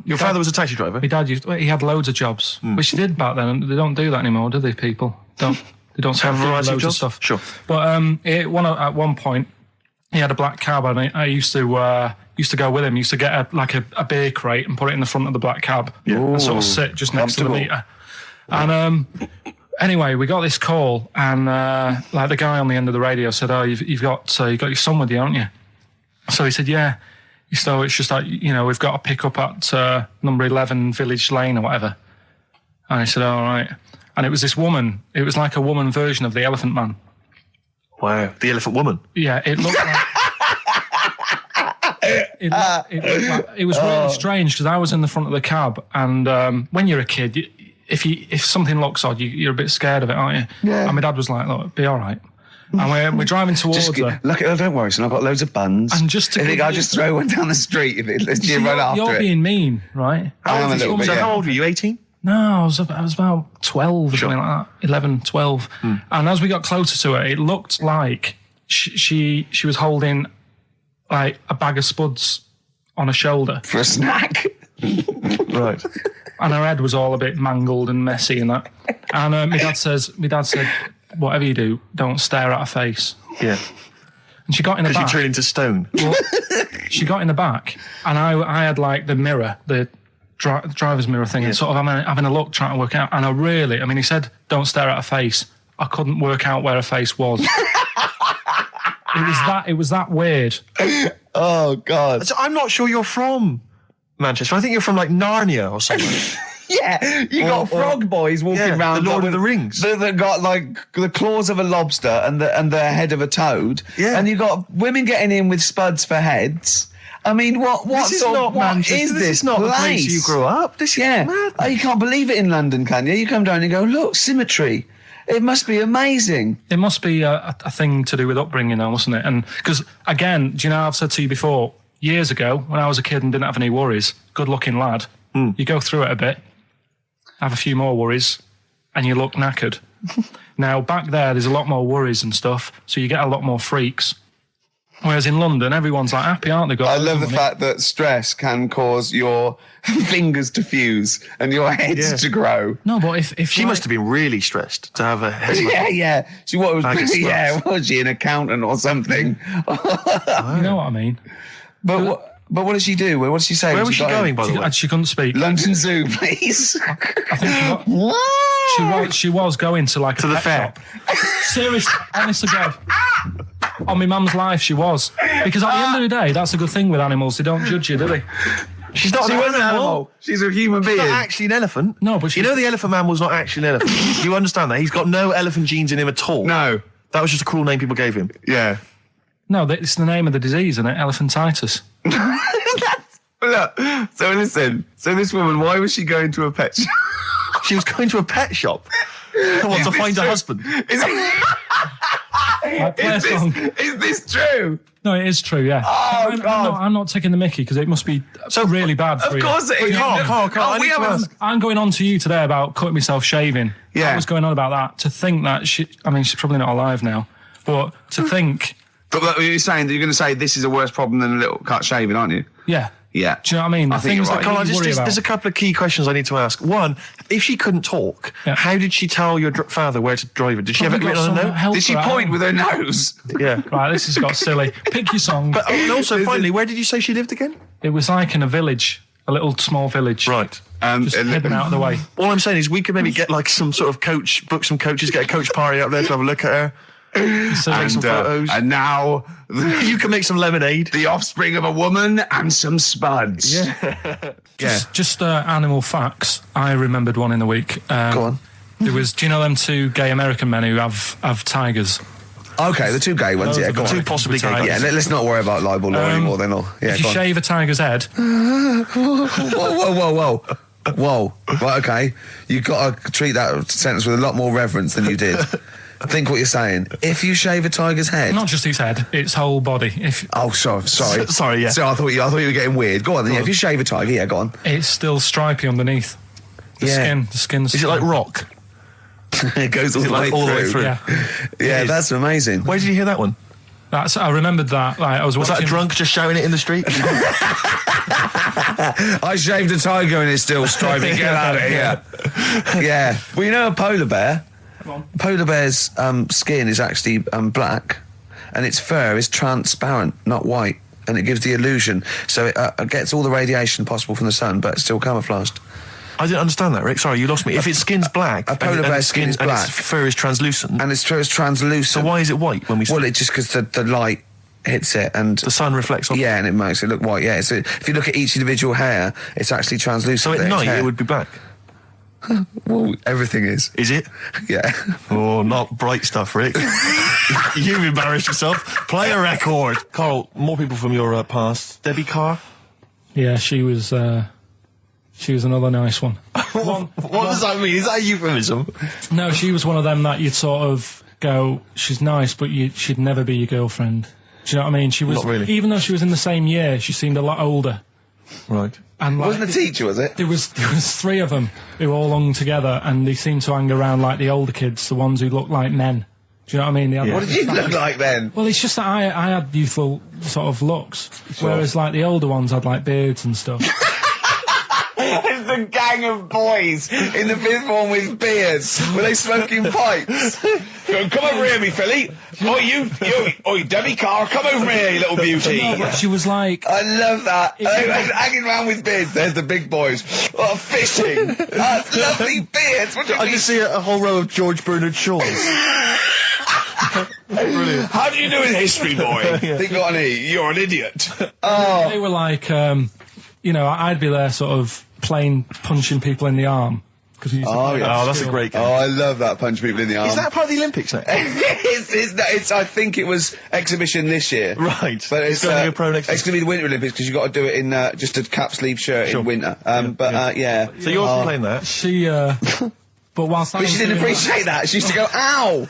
Speaker 2: Your father was a taxi driver?
Speaker 3: my dad he had loads of jobs, which he did back then, and they don't do that anymore, do they, people? They don't
Speaker 2: Have a variety of
Speaker 3: loads
Speaker 2: jobs?
Speaker 3: stuff.
Speaker 2: Sure.
Speaker 3: But at one point, he had a black cab, and I used to go with him. Used to get a beer crate and put it in the front of the black cab, and sort of sit just next to the meter. And anyway, we got this call, and like the guy on the end of the radio said, "Oh, you've got your son with you, haven't you?" So he said, "Yeah." So it's just like, we've got to pick up at number 11 Village Lane or whatever. And I said, all right. And it was this woman. It was like a woman version of the Elephant Man.
Speaker 2: Wow. The Elephant Woman.
Speaker 3: Yeah, it looked like... it was really strange because I was in the front of the cab, and when you're a kid, if something looks odd, you're a bit scared of it, aren't you? Yeah. And my dad was like, look, be all right. And we're driving towards her.
Speaker 8: Look, don't worry, son, I've got loads of buns.
Speaker 3: And just to
Speaker 8: I think I'll just throw one down the street if you run after
Speaker 3: You're
Speaker 8: it.
Speaker 3: being mean, right?
Speaker 8: I am a little bit,
Speaker 2: So
Speaker 8: yeah.
Speaker 2: how old were you, 18?
Speaker 3: No, I was about 12 or something like that, 11, 12. And as we got closer to her, it looked like she was holding like a bag of spuds on her shoulder.
Speaker 8: For a snack.
Speaker 2: Right.
Speaker 3: And her head was all a bit mangled and messy and that. And my dad said, whatever you do, don't stare at her face.
Speaker 2: Yeah.
Speaker 3: And she got in the
Speaker 2: Because
Speaker 3: back.
Speaker 2: you turned into stone.
Speaker 3: Well, she got in the back, and I had like the mirror, the driver's mirror thing, and sort of having a look, trying to work out. And he said, don't stare at her face. I couldn't work out where her face was. It was that weird.
Speaker 8: Oh, God.
Speaker 2: So I'm not sure you're from Manchester. I think you're from, like, Narnia or something.
Speaker 8: Yeah, you got frog boys walking around.
Speaker 2: The Lord of the Rings.
Speaker 8: That got like the claws of a lobster and the head of a toad.
Speaker 2: Yeah.
Speaker 8: And you got women getting in with spuds for heads. I mean, what
Speaker 2: This is not Manchester. This is not the place you grew up. This is mad.
Speaker 8: Oh, you can't believe it in London, can you? You come down and go, look, symmetry. It must be amazing.
Speaker 3: It must be a thing to do with upbringing now, mustn't it? And because, again, do you know, I've said to you before, years ago, when I was a kid and didn't have any worries, good-looking lad, you go through it a bit, have a few more worries, and you look knackered. Now, back there's a lot more worries and stuff, so you get a lot more freaks. Whereas in London, everyone's like happy, aren't they?
Speaker 8: I love the fact that stress can cause your fingers to fuse and your head to grow.
Speaker 3: No, but if
Speaker 2: She must have been really stressed to have a head.
Speaker 8: Yeah. She was
Speaker 2: Bag of
Speaker 8: was she an accountant or something?
Speaker 3: You know what I mean?
Speaker 8: But what did she do? What did she say?
Speaker 2: Where
Speaker 8: when
Speaker 2: was she
Speaker 8: got
Speaker 2: going,
Speaker 8: in?
Speaker 2: by the way?
Speaker 3: She couldn't speak.
Speaker 8: London Zoo, please.
Speaker 3: I think she was going to like
Speaker 2: To
Speaker 3: a
Speaker 2: the
Speaker 3: pet
Speaker 2: fair.
Speaker 3: shop. Seriously, honest to God. On my mum's life, she was. Because at the end of the day, that's a good thing with animals. They don't judge you, do they?
Speaker 2: She's not
Speaker 8: She
Speaker 2: an
Speaker 8: wasn't an
Speaker 2: animal.
Speaker 8: animal. She's a human being.
Speaker 2: She's not actually an elephant.
Speaker 3: No, but
Speaker 2: you know the Elephant Man was not actually an elephant. You understand that? He's got no elephant genes in him at all.
Speaker 8: No.
Speaker 2: That was just a cruel name people gave him.
Speaker 8: Yeah.
Speaker 3: No, it's the name of the disease, isn't it? Elephantitis.
Speaker 8: Look, so listen. So this woman, why was she going to a pet shop?
Speaker 2: She was going to a pet shop. What, to find a husband?
Speaker 8: Is this true?
Speaker 3: No, it is true, yeah.
Speaker 8: Oh, God.
Speaker 3: I'm not taking the mickey because it must be so really bad for you.
Speaker 8: Of course it is.
Speaker 2: Carl, I need to ask.
Speaker 3: I'm going on to you today about cutting myself shaving.
Speaker 8: Yeah.
Speaker 3: I was going on about that. To think that she's probably not alive now, but to think...
Speaker 8: But you're saying that you're going to say this is a worse problem than a little cut shaving, aren't you?
Speaker 3: Yeah.
Speaker 1: Yeah.
Speaker 3: Do you know what I mean? The
Speaker 1: think
Speaker 3: things
Speaker 1: you're
Speaker 3: that
Speaker 1: right.
Speaker 3: you worry about.
Speaker 2: There's a couple of key questions I need to ask. One, if she couldn't talk, how did she tell your father where to drive it? Did she have it written on a note?
Speaker 1: Did she point with her nose?
Speaker 2: Yeah.
Speaker 3: Right, this has got silly. Pick your song.
Speaker 2: But and also, finally, where did you say she lived again?
Speaker 3: It was like in a village, a little small village.
Speaker 2: Right.
Speaker 3: Just hidden out of the way.
Speaker 2: All I'm saying is we could maybe get like some sort of coach, book some coaches, get a coach party up there to have a look at her. Take some photos.
Speaker 1: And now
Speaker 2: you can make some lemonade.
Speaker 1: The offspring of a woman and some spuds.
Speaker 2: Yeah.
Speaker 3: Just animal facts. I remembered one in the week.
Speaker 2: Go on.
Speaker 3: There was, do you know them two gay American men who have tigers?
Speaker 1: Okay, the two gay ones,
Speaker 3: Those
Speaker 1: yeah,
Speaker 3: are
Speaker 1: go
Speaker 3: the
Speaker 1: on.
Speaker 3: two possibly gay
Speaker 1: Yeah, let's not worry about libel law anymore then. Yeah,
Speaker 3: if you shave a tiger's head...
Speaker 1: Whoa. Right, okay. You've got to treat that sentence with a lot more reverence than you did. Think what you're saying. If you shave a tiger's head...
Speaker 3: Not just his head, its whole body.
Speaker 1: Oh, sorry.
Speaker 2: Sorry, yeah.
Speaker 1: So I thought you were getting weird. Go on then, if you shave a tiger, yeah, go on.
Speaker 3: It's still stripy underneath. The skin's...
Speaker 2: Is it like rock?
Speaker 1: It goes all the way through.
Speaker 3: Yeah,
Speaker 1: that's amazing.
Speaker 2: Where did you hear that one?
Speaker 3: I remembered that. Like, was
Speaker 2: that a drunk just shouting it in the street?
Speaker 1: I shaved a tiger and it's still stripy. Get out of here. Yeah. Well, you know a polar bear? Polar bear's skin is actually black, and its fur is transparent, not white, and it gives the illusion. So it gets all the radiation possible from the sun, but it's still camouflaged.
Speaker 2: I didn't understand that, Rick. Sorry, you lost me. If its skin's black,
Speaker 1: a polar bear's skin is black,
Speaker 2: and its fur is translucent,
Speaker 1: and its fur is translucent.
Speaker 2: So why is it white when we?
Speaker 1: Well, it's just because the light hits it and
Speaker 2: the sun reflects off.
Speaker 1: Yeah, and it makes it look white. Yeah, so if you look at each individual hair, it's actually translucent.
Speaker 2: So at night it would be black.
Speaker 1: Well, everything is.
Speaker 2: Is it?
Speaker 1: Yeah.
Speaker 2: Oh, not bright stuff, Rick. You've embarrassed yourself. Play a record. Carl, more people from your past. Debbie Carr?
Speaker 3: Yeah, she was another nice one.
Speaker 2: What does that mean? Is that a euphemism?
Speaker 3: No, she was one of them that you'd sort of go, she's nice, but she'd never be your girlfriend. Do you know what I mean? She was,
Speaker 2: not really.
Speaker 3: Even though she was in the same year, she seemed a lot older.
Speaker 2: Right.
Speaker 3: And
Speaker 1: wasn't a teacher, was it?
Speaker 3: There was 3 of them who all hung together, and they seemed to hang around like the older kids, the ones who looked like men. Do you know what I mean?
Speaker 1: What did you look like then?
Speaker 3: Well, it's just that I had youthful sort of looks, whereas like the older ones had like beards and stuff.
Speaker 1: It's a gang of boys in the 5th form with beards. Were they smoking pipes? Come over here, me filly. Oi, Debbie Carr, come over here, you little beauty.
Speaker 3: No, but she was like...
Speaker 1: I love that. Hanging around with beards. There's the big boys. Oh, fishing. That's lovely beards. What do you
Speaker 2: I
Speaker 1: mean?
Speaker 2: just see a whole row of George Bernard Shaws. Brilliant.
Speaker 1: How do you do in history, boy? Think on you're an idiot. Oh.
Speaker 3: They were like, I'd be there sort of playing punching people in the arm.
Speaker 2: That's a great game.
Speaker 1: Oh, I love that, punch people in the arm.
Speaker 2: Is that part of the Olympics now?
Speaker 1: it's I think it was exhibition this year.
Speaker 2: Right.
Speaker 1: But it's
Speaker 2: going to be a pro next
Speaker 1: It's going to be the Winter Olympics because you've got to do it in just a cap sleeve shirt in winter. Yeah.
Speaker 2: So you're playing that?
Speaker 3: She, but whilst I
Speaker 1: But
Speaker 3: was
Speaker 1: she didn't
Speaker 3: doing
Speaker 1: appreciate that. She used to go, ow!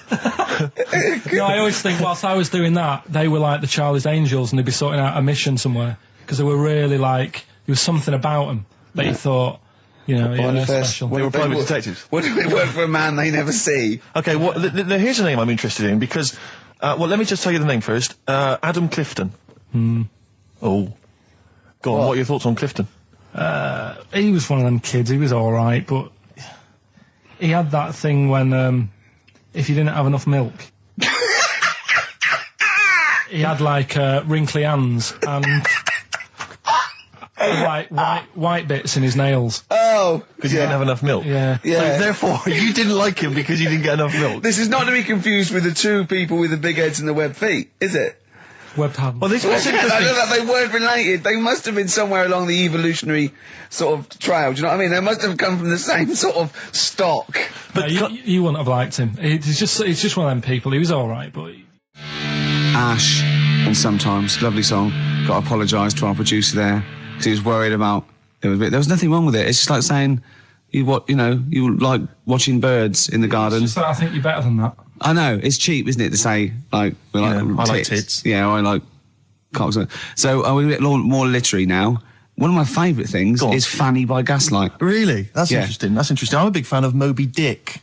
Speaker 3: No, I always think whilst I was doing that, they were like the Charlie's Angels and they'd be sorting out a mission somewhere because they were really like, there was something about them that you thought, they're special.
Speaker 2: They were private detectives.
Speaker 1: What do it work for a man they never see?
Speaker 2: Okay, well, here's a name I'm interested in because, let me just tell you the name first. Adam Clifton. Oh. Go on, what are your thoughts on Clifton?
Speaker 3: He was one of them kids, he was alright, but he had that thing when, if you didn't have enough milk, he had like, wrinkly hands and like white bits in his nails.
Speaker 1: Oh!
Speaker 2: Because you didn't have enough milk?
Speaker 3: Yeah.
Speaker 1: Yeah.
Speaker 2: So therefore, you didn't like him because you didn't get enough milk?
Speaker 1: This is not to be confused with the 2 people with the big heads and the webbed feet, is it?
Speaker 3: Webbed hands.
Speaker 2: Well, this was interesting.
Speaker 1: I know that they weren't related. They must have been somewhere along the evolutionary sort of trail. Do you know what I mean? They must have come from the same sort of stock.
Speaker 3: But you wouldn't have liked him. He's just one of them people. He was all right, but
Speaker 1: Ash, and sometimes lovely song. Got to apologise to our producer there because he was worried about. There was nothing wrong with it. It's just like saying you like watching birds in the garden.
Speaker 3: It's just that I think you're better than that.
Speaker 1: I know, it's cheap, isn't it, to say, like, we like
Speaker 2: I
Speaker 1: tits.
Speaker 2: like tits.
Speaker 1: Yeah, I like cocks. So, we're a bit more literary now. One of my favourite things is Fanny by Gaslight.
Speaker 2: Really? That's interesting. That's interesting. I'm a big fan of Moby Dick.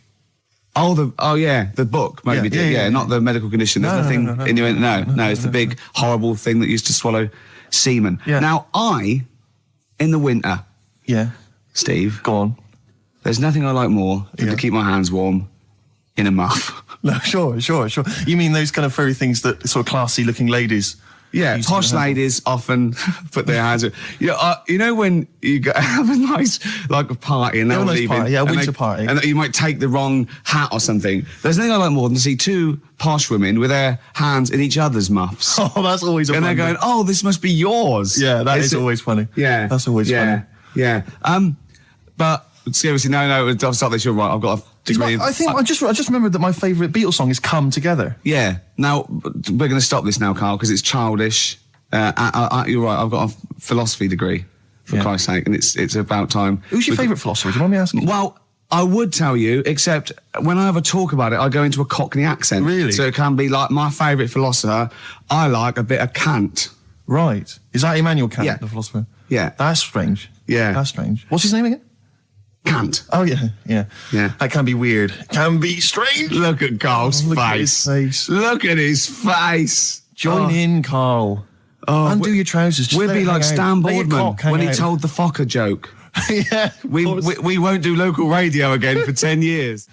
Speaker 1: The book, Moby Dick. Yeah, not the medical condition. There's nothing in your... No, it's the big, horrible thing that used to swallow semen.
Speaker 2: Yeah.
Speaker 1: Now, I in the winter,
Speaker 2: Yeah.
Speaker 1: Steve,
Speaker 2: Go on.
Speaker 1: there's nothing I like more than to keep my hands warm in a muff.
Speaker 2: No, sure. You mean those kind of furry things that sort of classy-looking ladies?
Speaker 1: Yeah,
Speaker 2: use to
Speaker 1: posh
Speaker 2: have?
Speaker 1: ladies often put their hands. You know when you have a nice like a party and they're
Speaker 2: Yeah,
Speaker 1: all
Speaker 2: a nice
Speaker 1: leaving,
Speaker 2: party, yeah, a
Speaker 1: and
Speaker 2: winter party.
Speaker 1: and you might take the wrong hat or something. There's nothing I like more than to see two posh women with their hands in each other's muffs,
Speaker 2: Oh, that's always a
Speaker 1: and they're
Speaker 2: fun
Speaker 1: going, "Oh, this must be yours."
Speaker 2: Yeah, that
Speaker 1: Is
Speaker 2: is
Speaker 1: it-
Speaker 2: always funny.
Speaker 1: Yeah,
Speaker 2: That's always funny.
Speaker 1: Yeah. But seriously, no. I'll stop this. You're right. I've got a degree.
Speaker 2: I think I just remembered that my favourite Beatles song is "Come Together."
Speaker 1: Yeah. Now we're going to stop this now, Carl, because it's childish. You're right. I've got a philosophy degree, for Christ's sake, and it's about time.
Speaker 2: Who's your favourite philosopher? Do you mind me asking?
Speaker 1: Well, I would tell you, except when I have a talk about it, I go into a Cockney accent.
Speaker 2: Really?
Speaker 1: So it can be like my favourite philosopher. I like a bit of Kant.
Speaker 2: Right. Is that Immanuel Kant,
Speaker 1: Yeah.
Speaker 2: the philosopher?
Speaker 1: Yeah.
Speaker 2: That's strange.
Speaker 1: Yeah.
Speaker 2: That's strange. What's his name again?
Speaker 1: Kant.
Speaker 2: Oh, yeah.
Speaker 1: Yeah.
Speaker 2: That can be weird. Can be strange.
Speaker 1: Look at Carl's
Speaker 2: Look at
Speaker 1: face.
Speaker 2: his face.
Speaker 1: Look at his face.
Speaker 2: Join in, Carl. Undo your trousers. Just
Speaker 1: We'll
Speaker 2: let
Speaker 1: be
Speaker 2: it
Speaker 1: like
Speaker 2: hang out.
Speaker 1: Stan
Speaker 2: Let your
Speaker 1: Boardman
Speaker 2: cock hang
Speaker 1: when he
Speaker 2: out.
Speaker 1: told the Fokker joke.
Speaker 2: Yeah.
Speaker 1: We won't do local radio again for 10 years.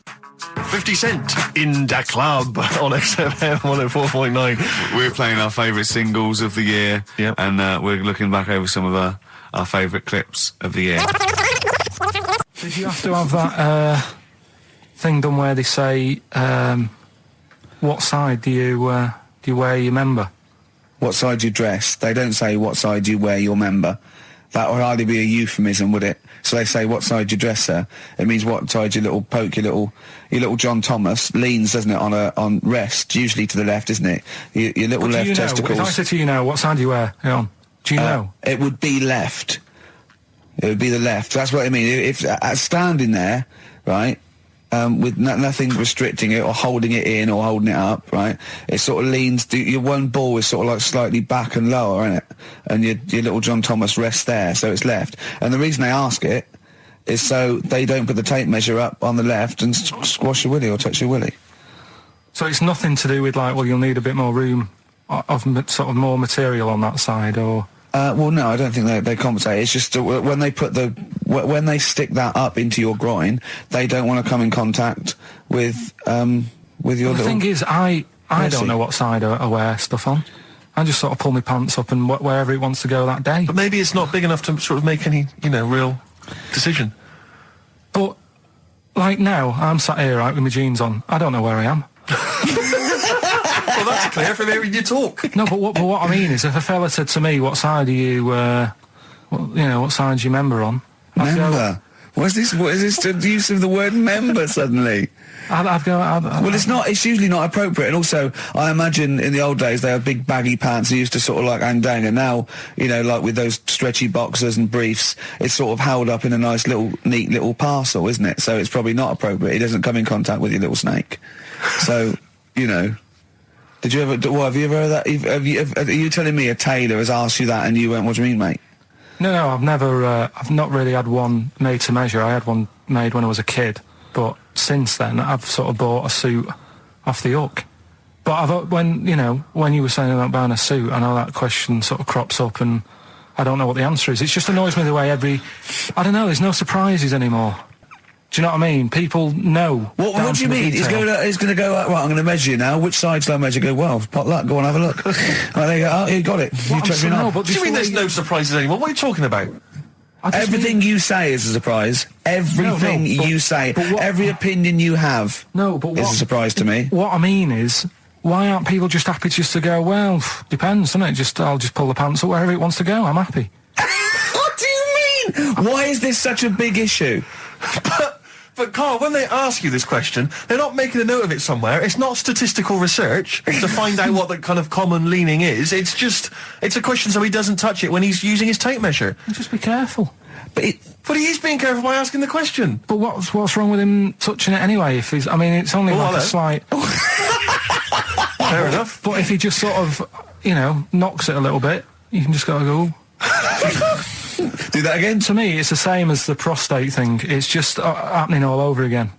Speaker 2: 50 Cent in Da Club on XFM 104.9.
Speaker 1: We're playing our favourite singles of the year.
Speaker 2: Yep.
Speaker 1: And we're looking back over some of our favourite clips of the year.
Speaker 3: Did you have to have that thing done where they say, what side do you wear your member?
Speaker 1: What side you dress? They don't say what side you wear your member. That would hardly be a euphemism, would it? So they say what side you dress, sir. It means what side your little poke, your little John Thomas leans, doesn't it, on rest, usually to the left, isn't it? Your little
Speaker 3: Do
Speaker 1: left
Speaker 3: you know,
Speaker 1: testicles.
Speaker 3: if I said to you now, what side do you wear it on? Do you know?
Speaker 1: It would be left. It would be the left. That's what I mean. If standing there, right, with nothing restricting it or holding it in or holding it up, right, it sort of leans. Your one ball is sort of like slightly back and lower, isn't it? And your little John Thomas rests there, so it's left. And the reason they ask it is so they don't put the tape measure up on the left and squash your willy or touch your willy.
Speaker 3: So it's nothing to do with like, well, you'll need a bit more room of sort of more material on that side, or.
Speaker 1: Well, no, I don't think they compensate. It's just when they put when they stick that up into your groin, they don't want to come in contact with your little.
Speaker 3: The thing is, I don't know what side I wear stuff on. I just sort of pull my pants up and wherever it wants to go that day.
Speaker 2: But maybe it's not big enough to sort of make any, real decision.
Speaker 3: But, like now, I'm sat here, right, with my jeans on. I don't know where I am.
Speaker 2: Well, that's clear from hearing you talk.
Speaker 3: No, but what I mean is, if a fella said to me, what side are you, what side's your member on? I'd go-
Speaker 1: Member. What is this the use of the word member suddenly?
Speaker 3: I'd go.
Speaker 1: Well, it's not. It's usually not appropriate. And also, I imagine in the old days they had big baggy pants. They used to sort of like hang down. And now, like with those stretchy boxers and briefs, it's sort of held up in a nice little, neat little parcel, isn't it? So it's probably not appropriate. It doesn't come in contact with your little snake. So, Did you ever? What have you ever heard that? Are you telling me a tailor has asked you that and you went, "What do you mean, mate?"
Speaker 3: No, I've never. I've not really had one made to measure. I had one made when I was a kid, but since then I've sort of bought a suit off the hook. But when you were saying about buying a suit, I know that question sort of crops up, and I don't know what the answer is. It just annoys me the way I don't know. There's no surprises anymore. Do you know what I mean? People know.
Speaker 1: What do you mean? He's going to go, right, I'm going to measure you now. Which side shall I measure? Go, well, pot luck, go on, have a look. Right, there you go. Oh, you got it. You touch me now.
Speaker 2: What do you mean there's no surprises anymore? What are you talking about?
Speaker 1: Everything you say is a surprise. Everything you say, every opinion you have is a surprise to me.
Speaker 3: What I mean is, why aren't people just happy just to go, well, depends, doesn't it? I'll just pull the pants up wherever it wants to go. I'm happy.
Speaker 1: What do you mean? Why is this such a big issue?
Speaker 2: But Carl, when they ask you this question, they're not making a note of it somewhere. It's not statistical research to find out what the kind of common leaning is. It's a question so he doesn't touch it when he's using his tape measure.
Speaker 3: Just be careful.
Speaker 2: But he is being careful by asking the question.
Speaker 3: But what's wrong with him touching it anyway? If he's, it's only like a slight.
Speaker 2: Fair enough.
Speaker 3: But if he just sort of, knocks it a little bit, you can just go.
Speaker 1: Do that again?
Speaker 3: To me, it's the same as the prostate thing. It's just happening all over again.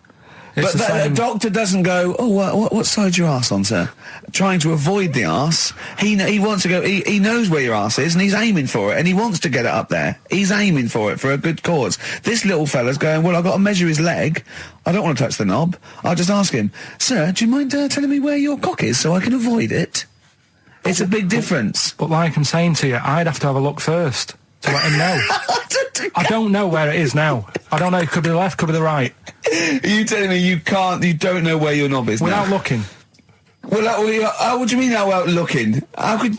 Speaker 8: But a doctor doesn't go, oh, what side's your arse on, sir? Trying to avoid the arse. He wants to go, he knows where your arse is and he's aiming for it and he wants to get it up there. He's aiming for it for a good cause. This little fella's going, well, I've got to measure his leg. I don't want to touch the knob. I'll just ask him, sir, do you mind telling me where your cock is so I can avoid it? It's a big difference.
Speaker 3: But like I'm saying to you, I'd have to have a look first to let him know. I don't know where it is now. I don't know. It could be the left, could be the right.
Speaker 8: Are you telling me you don't know where your knob is
Speaker 3: without
Speaker 8: now?
Speaker 3: looking?
Speaker 8: Well, what do you mean without looking? How could...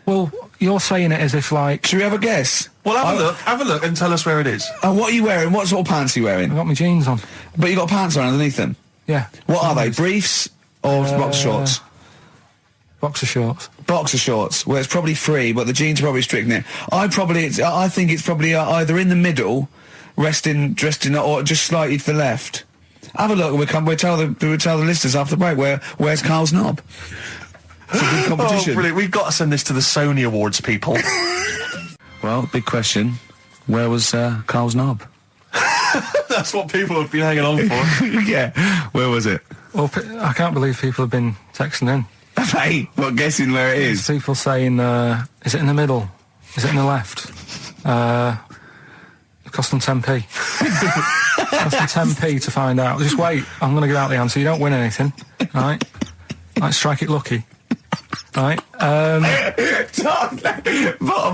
Speaker 3: Well, you're saying it as if like...
Speaker 8: Should we have a guess?
Speaker 2: Well, have a look and tell us where it is.
Speaker 8: What are you wearing? What sort of pants are you wearing?
Speaker 3: I've got my jeans on.
Speaker 8: But you got pants on underneath them?
Speaker 3: Yeah.
Speaker 8: What are they? Briefs or boxer shorts?
Speaker 3: Boxer shorts.
Speaker 8: Boxer shorts. Well, it's probably free, but the jeans are probably strict knit. I think it's probably either in the middle, dressed in, or just slightly to the left. Have a look. We'll tell the listeners after the break where's Karl's knob. It's a good competition.
Speaker 2: Oh, brilliant! We've got to send this to the Sony Awards people.
Speaker 8: Well, big question. Where was Karl's knob?
Speaker 2: That's what people have been hanging on for.
Speaker 8: Yeah. Where was it?
Speaker 3: Well, I can't believe people have been texting in.
Speaker 8: Hey, what, guessing where it is?
Speaker 3: People saying, is it in the middle? Is it in the left? It cost them 10p. It cost them 10p to find out. Just wait, I'm going to give out the answer. You don't win anything, right? Like, strike it lucky. Right?
Speaker 8: Bottom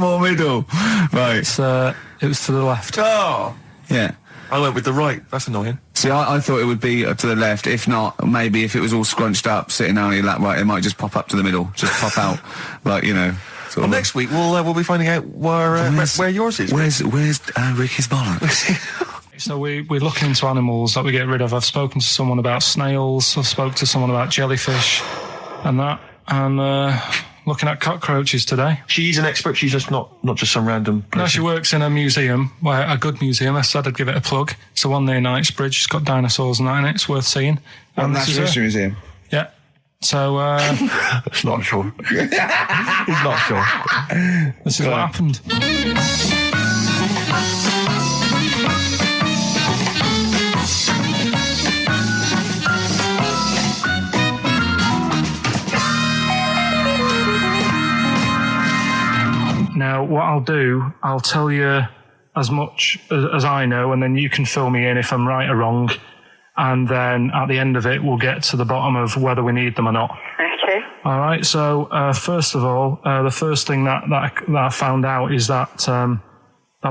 Speaker 8: or middle? Right.
Speaker 3: It was to the left.
Speaker 8: Oh! Yeah.
Speaker 2: I went with the right. That's annoying.
Speaker 8: See, I thought it would be to the left. If not, maybe if it was all scrunched up, sitting down on your lap right, it might just pop up to the middle. Just pop out. Like, you know.
Speaker 2: Well, next week we'll be finding out where yours is.
Speaker 8: Where's Ricky's bollocks?
Speaker 3: So we're looking into animals that we get rid of. I've spoken to someone about snails. I've spoken to someone about jellyfish and that. And looking at cockroaches today.
Speaker 2: She's an expert. She's just not just some random person.
Speaker 3: No, she works in a museum, a good museum. I said I'd give it a plug. It's the one near Knightsbridge. It's got dinosaurs and that in it. It's worth seeing.
Speaker 8: Natural History Museum?
Speaker 3: Yeah. So,
Speaker 2: It's not sure. He's not sure.
Speaker 3: This is what happened. Now, what I'll do, I'll tell you as much as I know, and then you can fill me in if I'm right or wrong. And then at the end of it, we'll get to the bottom of whether we need them or not.
Speaker 10: Okay.
Speaker 3: All right. So, first of all, the first thing that I found out is that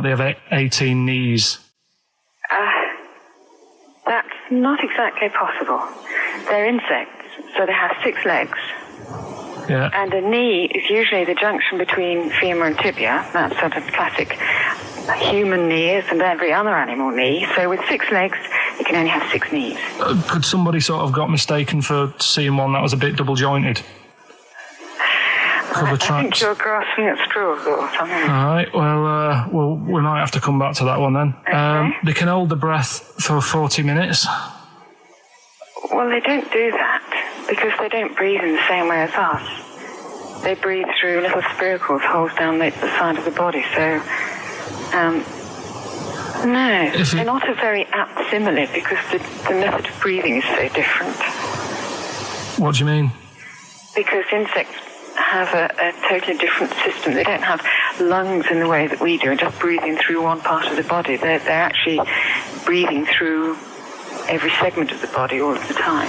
Speaker 3: they have 18 knees.
Speaker 10: That's not exactly possible. They're insects, so they have 6 legs.
Speaker 3: Yeah.
Speaker 10: And a knee is usually the junction between femur and tibia. That's sort of classic human knees and every other animal knee. So with 6 legs, you can only have 6 knees.
Speaker 3: Could somebody sort of got mistaken for seeing one that was a bit double jointed?
Speaker 10: I think you're grasping at straws or something.
Speaker 3: All right. Well, we might have to come back to that one then.
Speaker 10: Okay.
Speaker 3: They can hold the breath for 40 minutes.
Speaker 10: Well, they don't do that because they don't breathe in the same way as us. They breathe through little spiracles, holes down the side of the body. So, no, they're not a very apt simile because the method of breathing is so different.
Speaker 3: What do you mean?
Speaker 10: Because insects have a totally different system. They don't have lungs in the way that we do, just breathing through one part of the body. They're actually breathing through every segment of the body all of the time.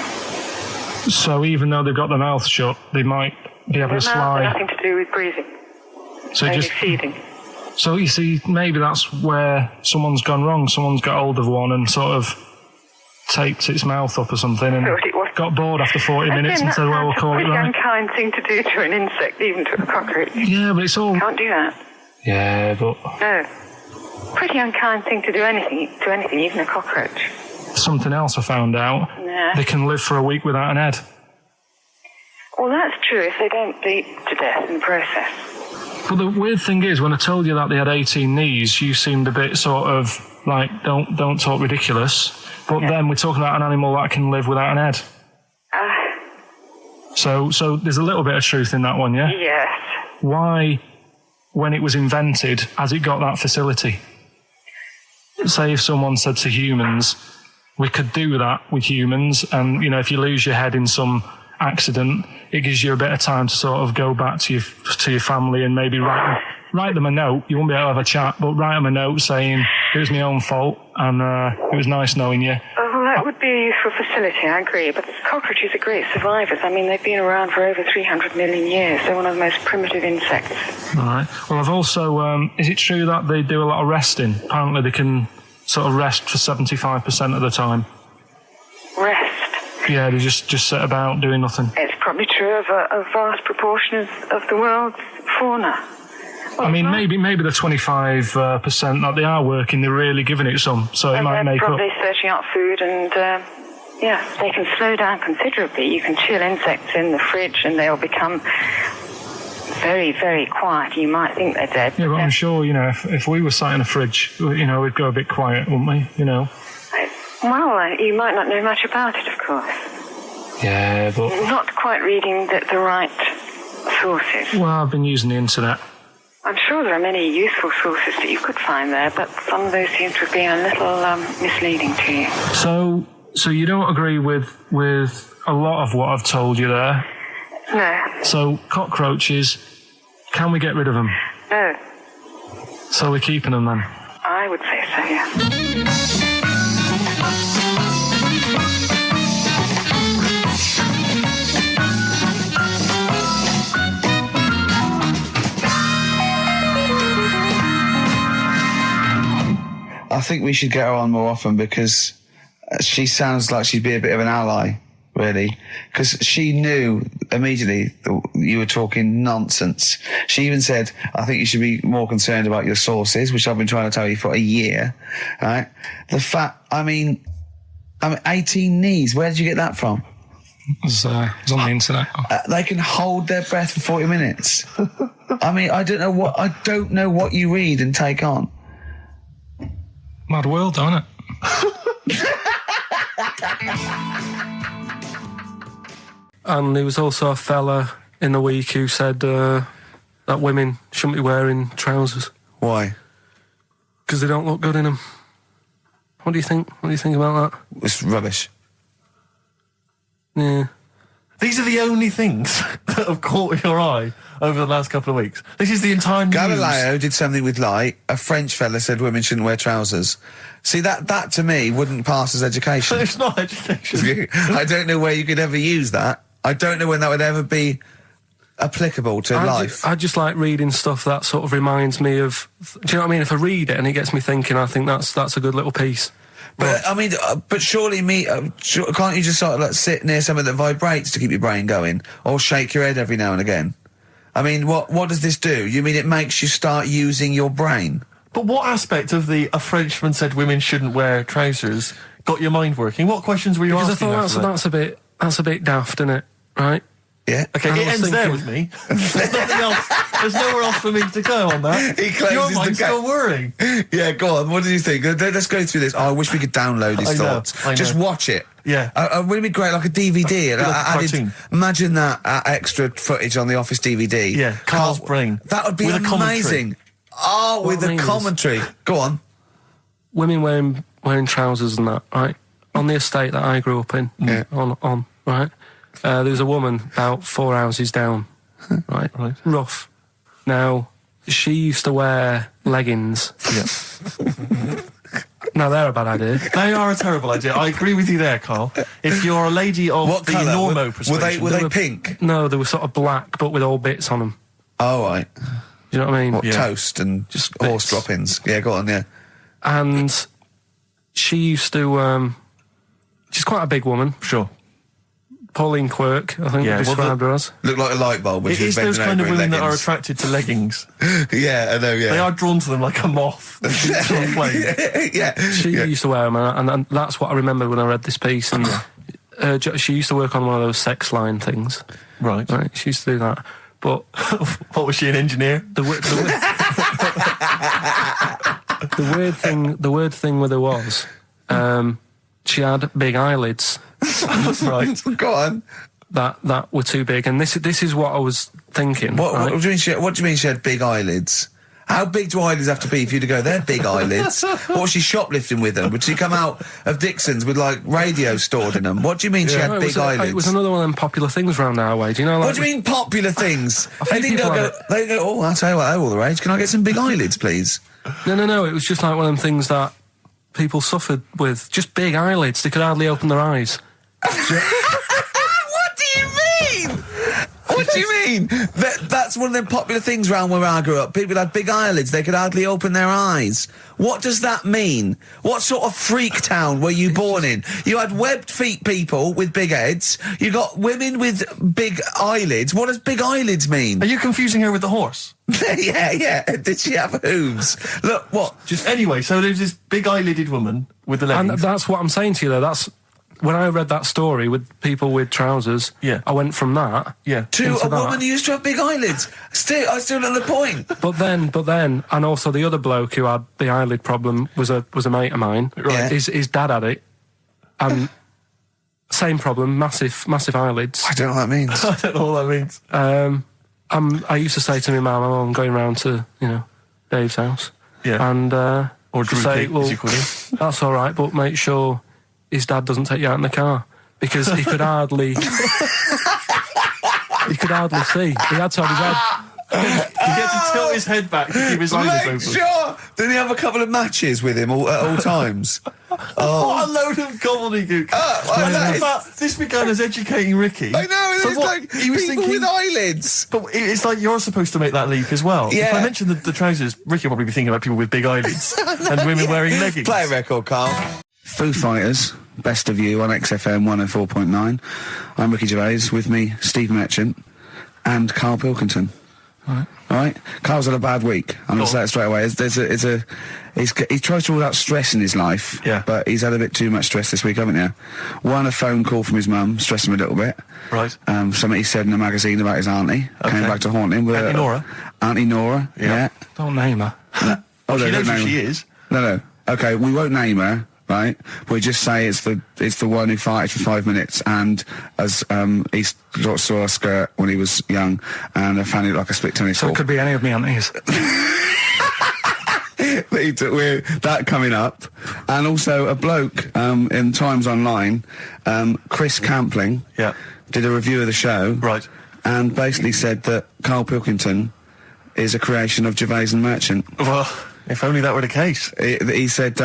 Speaker 3: So even though they've got their mouth shut, they might be able to slide.
Speaker 10: Nothing to do with breathing.
Speaker 3: So
Speaker 10: only
Speaker 3: just
Speaker 10: feeding.
Speaker 3: So you see, maybe that's where someone's gone wrong. Someone's got hold of one and sort of taped its mouth up or something and got bored after 40 minutes and said, well, we'll call it right.
Speaker 10: It's a unkind thing to do to an insect, even to a cockroach.
Speaker 3: Yeah, but it's all...
Speaker 10: Can't do that.
Speaker 3: Yeah, but...
Speaker 10: No. Pretty unkind thing to do anything, even a cockroach.
Speaker 3: Something else I found out.
Speaker 10: Yeah.
Speaker 3: They can live for a week without an head.
Speaker 10: Well, that's true if they don't bleed to death in the process.
Speaker 3: But the weird thing is, when I told you that they had 18 knees, you seemed a bit sort of like, don't talk ridiculous. But then we're talking about an animal that can live without an head. So there's a little bit of truth in that one, yeah?
Speaker 10: Yes.
Speaker 3: Why, when it was invented, has it got that facility? Say if someone said to humans, we could do that with humans, and, you know, if you lose your head in some accident, it gives you a bit of time to sort of go back to your family and maybe write them a note. You won't be able to have a chat, but write them a note saying, it was my own fault, and it was nice knowing you.
Speaker 10: Oh, well, that would be a useful facility, I agree. But cockroaches are great survivors. I mean, they've been around for over 300 million years. They're one of the most primitive insects.
Speaker 3: All right. Well, I've also... is it true that they do a lot of resting? Apparently they can sort of rest for 75% of the time.
Speaker 10: Rest?
Speaker 3: Yeah, they just sit about doing nothing.
Speaker 10: It's probably true of a vast proportion of the world's fauna.
Speaker 3: I mean, maybe the 25% that they are working, they're really giving it some, so it might make up.
Speaker 10: They're probably searching out food, and they can slow down considerably. You can chill insects in the fridge, and they'll become very, very quiet. You might think they're dead.
Speaker 3: Yeah, but I'm sure, you know, if we were sat in a fridge, you know, we'd go a bit quiet, wouldn't we? You know.
Speaker 10: Well, you might not know much about it, of course.
Speaker 3: Yeah, but
Speaker 10: not quite reading the right sources.
Speaker 3: Well, I've been using the internet.
Speaker 10: I'm sure there are many useful sources that you could find there, but some of those seem to have been a little misleading to you.
Speaker 3: So you don't agree with a lot of what I've told you there?
Speaker 10: No.
Speaker 3: So cockroaches, can we get rid of them?
Speaker 10: No.
Speaker 3: So we're keeping them then?
Speaker 10: I would say so, yeah.
Speaker 8: I think we should get her on more often, because she sounds like she'd be a bit of an ally, really. Because she knew immediately that you were talking nonsense. She even said, I think you should be more concerned about your sources, which I've been trying to tell you for a year, right? The fact, I mean 18 knees, where did you get that from?
Speaker 3: It was on the internet.
Speaker 8: They can hold their breath for 40 minutes. I mean, I don't know what you read and take on.
Speaker 3: Mad world, don't it? And there was also a fella in the week who said that women shouldn't be wearing trousers.
Speaker 8: Why?
Speaker 3: Because they don't look good in them. What do you think? What do you think about that?
Speaker 8: It's rubbish.
Speaker 3: Yeah.
Speaker 2: These are the only things that have caught your eye over the last couple of weeks. This is the entire news.
Speaker 8: Galileo did something with light. A French fella said women shouldn't wear trousers. See, that to me wouldn't pass as education.
Speaker 2: It's not education.
Speaker 8: I don't know where you could ever use that. I don't know when that would ever be applicable to life.
Speaker 3: I just like reading stuff that sort of reminds me of... Do you know what I mean? If I read it and it gets me thinking, I think that's a good little piece.
Speaker 8: But, I mean, but surely can't you just sort of like sit near something that vibrates to keep your brain going? Or shake your head every now and again? I mean, what does this do? You mean it makes you start using your brain?
Speaker 2: But what aspect of a Frenchman said women shouldn't wear trousers got your mind working? What questions were you asking?
Speaker 3: Because I thought that's a bit daft, isn't it? Right?
Speaker 8: Yeah.
Speaker 2: Okay, it ends there with me. There's nothing else. There's nowhere else for me to go on that.
Speaker 8: He closes
Speaker 2: your mind's still whirring.
Speaker 8: Yeah, go on. What do you think? Let's go through this. Oh, I wish we could download his thoughts.
Speaker 2: I know.
Speaker 8: Just watch it.
Speaker 2: Yeah.
Speaker 8: Wouldn't it be great, like a DVD?
Speaker 2: Like a cartoon.
Speaker 8: Imagine that extra footage on the Office DVD.
Speaker 2: Yeah, Carl's brain.
Speaker 8: That would be
Speaker 2: with
Speaker 8: amazing. Oh, with a commentary. Go on.
Speaker 3: Women wearing trousers and that, right? On the estate that I grew up in, on right? There was a woman about 4 houses down, right? Rough. Now, she used to wear leggings.
Speaker 2: Yeah.
Speaker 3: Now, they're a bad idea.
Speaker 2: They are a terrible idea. I agree with you there, Carl. If you're a lady of
Speaker 8: what
Speaker 2: the
Speaker 8: colour?
Speaker 2: normo persuasion...
Speaker 8: Were they pink?
Speaker 3: No, they were sort of black, but with all bits on them.
Speaker 8: Oh, right.
Speaker 3: Do you know what I mean?
Speaker 8: What, toast and just horse droppings? Yeah, go on, yeah.
Speaker 3: And she used to... she's quite a big woman.
Speaker 2: Sure.
Speaker 3: Pauline Quirk, I think described her as.
Speaker 8: Looked like a light bulb when she was bending over in leggings. It is those kind of women that are
Speaker 2: attracted to leggings.
Speaker 8: Yeah, I know, yeah.
Speaker 2: They are drawn to them like a moth.
Speaker 8: Yeah.
Speaker 3: She used to wear them, and that's what I remember when I read this piece. And she used to work on one of those sex line things.
Speaker 2: Right.
Speaker 3: She used to do that. But
Speaker 2: what was she, an engineer?
Speaker 3: The weird thing with her was, she had big eyelids.
Speaker 8: Right. Go on.
Speaker 3: That were too big, and this is what I was thinking.
Speaker 8: What do you mean? What do you mean she had big eyelids?
Speaker 1: How big do eyelids have to be for you to go, they're big eyelids? What was she shoplifting with them? Would she come out of Dixon's with, like, radio stored in them? What do you mean she had big eyelids?
Speaker 3: It was another one of them popular things around our way. Do you know, like...
Speaker 1: What do you mean popular things? They didn't go, oh, I'll tell you what, they're all the rage. Can I get some big eyelids, please?
Speaker 3: No. It was just like one of them things that people suffered with. Just big eyelids. They could hardly open their eyes.
Speaker 1: What do you mean? What do you mean? That's one of them popular things around where I grew up. People had big eyelids. They could hardly open their eyes. What does that mean? What sort of freak town were you born in? You had webbed feet people with big heads. You got women with big eyelids. What does big eyelids mean?
Speaker 2: Are you confusing her with the horse?
Speaker 1: Yeah. Did she have hooves? Look, what?
Speaker 2: Just anyway, so there's this big eyelidded woman with the leggings.
Speaker 3: And that's what I'm saying to you, though. That's... When I read that story with people with trousers, I went from that
Speaker 1: to a woman who used to have big eyelids. I still know the point.
Speaker 3: But then, and also the other bloke who had the eyelid problem was a mate of mine.
Speaker 1: Right.
Speaker 3: His dad had it, and same problem, massive eyelids.
Speaker 1: I don't know what that means.
Speaker 2: I don't know what that means.
Speaker 3: I used to say to my mum, I'm going round to Dave's house,
Speaker 2: or
Speaker 3: and
Speaker 2: Drew
Speaker 3: say,
Speaker 2: Pete, as you call him.
Speaker 3: That's all right, but make sure his dad doesn't take you out in the car, because he could hardly... he could hardly see. He had to have his head...
Speaker 2: He had to tilt his head back to keep his eyelids open.
Speaker 1: Sure! Didn't he have a couple of matches with him at all times?
Speaker 2: What a load of gobbledygook. This began as educating Ricky.
Speaker 1: I know,
Speaker 2: so
Speaker 1: it's like
Speaker 2: he was
Speaker 1: people
Speaker 2: thinking,
Speaker 1: with eyelids.
Speaker 2: But it's like you're supposed to make that leap as well.
Speaker 1: Yeah.
Speaker 2: If I mentioned the trousers, Ricky will probably be thinking about people with big eyelids and women wearing leggings.
Speaker 1: Play a record, Carl. Foo Fighters, Best of You on XFM 104.9. I'm Ricky Gervais, with me, Steve Merchant and Karl Pilkington. All right. Carl's had a bad week. I'm going to say it straight away. He tries to rule out stress in his life, but he's had a bit too much stress this week, haven't you? One, a phone call from his mum, stressed him a little bit.
Speaker 2: Right.
Speaker 1: Something he said in a magazine about his auntie. Came back to haunt him.
Speaker 2: Auntie Nora?
Speaker 1: Auntie Nora, yeah.
Speaker 3: Don't name her.
Speaker 1: No.
Speaker 2: She knows who she is.
Speaker 1: No. Okay, we won't name her. Right, we just say it's the one who farted for 5 minutes, and as he saw a skirt when he was young, and I found it like a split tennis
Speaker 3: So
Speaker 1: ball.
Speaker 3: it could be any of me aunties.
Speaker 1: That coming up, and also a bloke in Times Online, Chris Campling, did a review of the show,
Speaker 2: right,
Speaker 1: and basically said that Karl Pilkington is a creation of Gervais and Merchant.
Speaker 2: Well, if only that were the case.
Speaker 1: He said.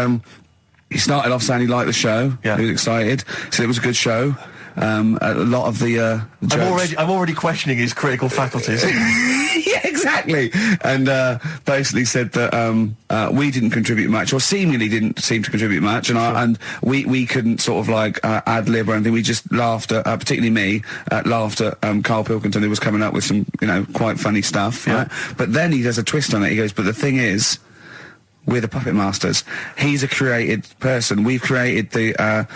Speaker 1: He started off saying he liked the show. He was excited. Said it was a good show. A lot of the jokes.
Speaker 2: I'm already questioning his critical faculties.
Speaker 1: Yeah, exactly. And basically said that we didn't contribute much, or seemingly didn't seem to contribute much, and we couldn't sort of like ad lib or anything. We just laughed at, particularly me, laughed at Karl Pilkington, who was coming up with some quite funny stuff. Right? But then he does a twist on it. He goes, but the thing is, we're the puppet masters. He's a created person. We've created the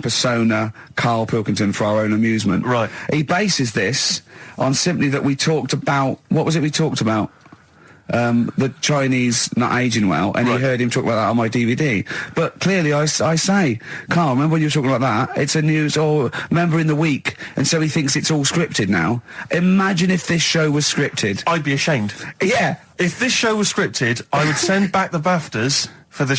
Speaker 1: persona Karl Pilkington for our own amusement.
Speaker 2: Right.
Speaker 1: He bases this on simply that we talked about... What was it we talked about? The Chinese not aging well, and he heard him talk about that on my DVD. But clearly I say, Karl, remember when you were talking about that? It's a news, or remember in the week, and so he thinks it's all scripted now. Imagine if this show was scripted.
Speaker 2: I'd be ashamed.
Speaker 1: Yeah.
Speaker 2: If this show was scripted, I would send back the BAFTAs for the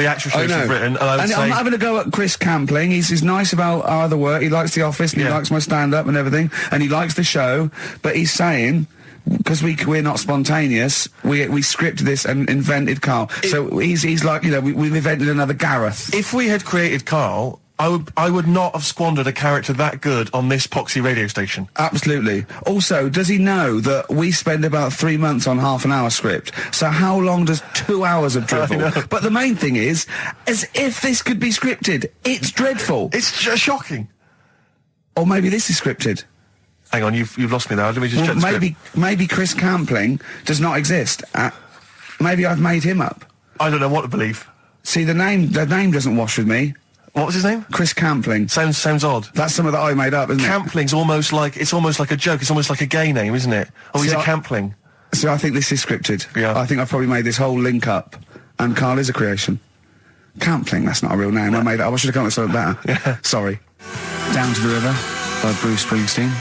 Speaker 2: actual shows we've written, and I would say...
Speaker 1: I'm having a go at Chris Campling. He's nice about our other work. He likes The Office, and he likes my stand-up and everything, and he likes the show, but he's saying... Because we're not spontaneous, we scripted this and invented Karl. So he's like, we've invented another Gareth.
Speaker 2: If we had created Karl, I would not have squandered a character that good on this poxy radio station.
Speaker 1: Absolutely. Also, does he know that we spend about 3 months on half an hour script? So how long does 2 hours of drivel? But the main thing is, as if this could be scripted, it's dreadful.
Speaker 2: It's shocking.
Speaker 1: Or maybe this is scripted.
Speaker 2: Hang on, you've lost me now. Let me just check the script.
Speaker 1: Maybe Chris Campling does not exist. Maybe I've made him up.
Speaker 2: I don't know what to believe.
Speaker 1: See, the name doesn't wash with me.
Speaker 2: What was his name?
Speaker 1: Chris Campling.
Speaker 2: Sounds odd.
Speaker 1: That's something that I made up, isn't it?
Speaker 2: Campling's almost like a joke. It's almost like a gay name, isn't it? Oh, he's a Campling.
Speaker 1: So I think this is scripted.
Speaker 2: Yeah.
Speaker 1: I think I've probably made this whole link up, and Karl is a creation. Campling, that's not a real name. No. I made it up. I should have come up with something better.
Speaker 2: Yeah.
Speaker 1: Sorry. Down to the River by Bruce Springsteen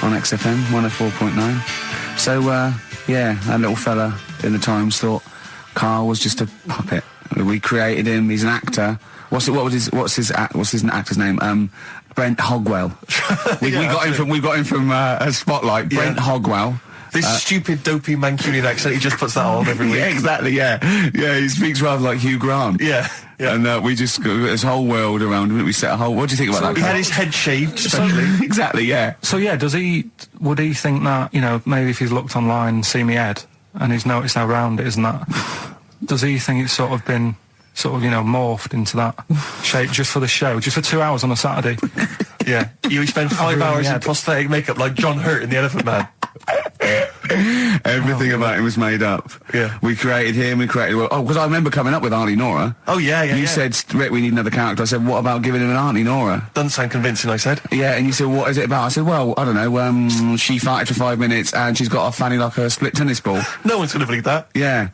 Speaker 1: on XFM 104.9. So, yeah, that little fella in the Times thought Karl was just a puppet. We created him. He's an actor. What's his actor's name? Brent Hogwell. We got him from Spotlight. Brent Hogwell.
Speaker 2: This stupid, dopey Mancunian accent, he just puts that on every week.
Speaker 1: Yeah, exactly, yeah. Yeah, he speaks rather like Hugh Grant.
Speaker 2: Yeah.
Speaker 1: And we just got this whole world around him. We set a whole... What do you think about that?
Speaker 2: He had his head shaved, especially.
Speaker 1: Exactly, yeah.
Speaker 3: So, yeah, would he think that, you know, maybe if he's looked online and seen me head, and he's noticed how round it is and that, does he think it's sort of been, you know, morphed into that shape just for the show, just for 2 hours on a Saturday?
Speaker 2: Yeah. You spend 5 hours in prosthetic makeup like John Hurt in The Elephant Man.
Speaker 1: Everything about him was made up.
Speaker 2: Yeah.
Speaker 1: We created him, because I remember coming up with Auntie Nora.
Speaker 2: Oh, yeah.
Speaker 1: You said, Rick, we need another character. I said, what about giving him an Auntie Nora?
Speaker 2: Doesn't sound convincing, I said.
Speaker 1: Yeah, and you said, what is it about? I said, well, I don't know, she farted for 5 minutes and she's got a fanny like a split tennis ball.
Speaker 2: No one's going to believe that.
Speaker 1: Yeah.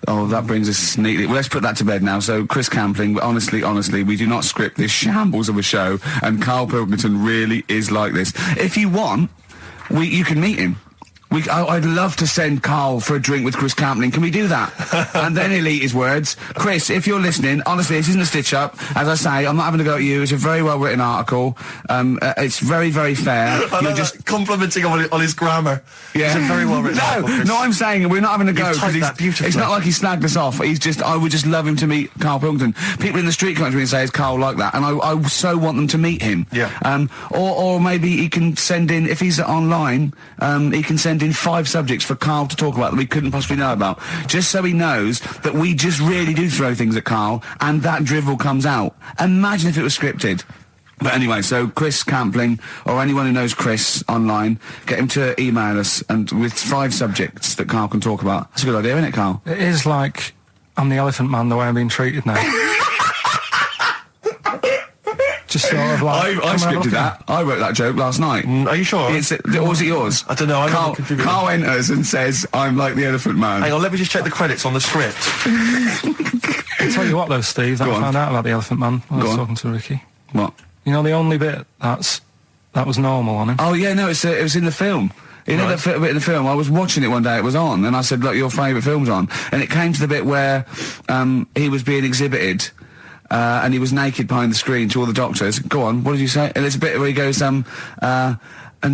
Speaker 1: Oh, that brings us neatly... Well, let's put that to bed now. So, Chris Campling, honestly, we do not script this shambles of a show, and Karl Pilkington really is like this. If you want, you can meet him. I'd love to send Karl for a drink with Chris Campling. Can we do that? And then he'll eat his words. Chris, if you're listening, honestly, this isn't a stitch-up. As I say, I'm not having a go at you. It's a very well-written article. It's very, very fair.
Speaker 2: You're just complimenting him on his grammar.
Speaker 1: Yeah.
Speaker 2: It's a very well-written article,
Speaker 1: No, I'm saying we're not having a go.
Speaker 2: You've typed that beautifully.
Speaker 1: It's not like he snagged us off. I would just love him to meet Karl Pilkington. People in the street come up to me and say, is Karl like that? And I so want them to meet him.
Speaker 2: Yeah.
Speaker 1: Or maybe he can send in, if he's online, he can send in 5 subjects for Karl to talk about that we couldn't possibly know about, just so he knows that we just really do throw things at Karl, and that drivel comes out. Imagine if it was scripted. But anyway, so Chris Campling, or anyone who knows Chris online, get him to email us, and with 5 subjects that Karl can talk about. That's a good idea, isn't it, Karl?
Speaker 3: It is like, I'm the Elephant Man the way I'm being treated now. Just sort of like...
Speaker 1: I scripted that. I wrote that joke last night.
Speaker 2: Are you sure?
Speaker 1: Or was it yours?
Speaker 2: I don't know.
Speaker 1: Karl enters and says, I'm like the Elephant Man.
Speaker 2: Hang on, let me just check the credits on the script.
Speaker 3: I'll tell you what though, Steve, that I found out about the Elephant Man when I was talking to Ricky.
Speaker 1: What?
Speaker 3: You know the only bit that was normal on him?
Speaker 1: Oh yeah, no, it was in the film. You know that bit in the film? I was watching it one day, it was on, and I said, look, your favourite film's on. And it came to the bit where he was being exhibited, and he was naked behind the screen to all the doctors. Go on, what did you say? And there's a bit where he goes, and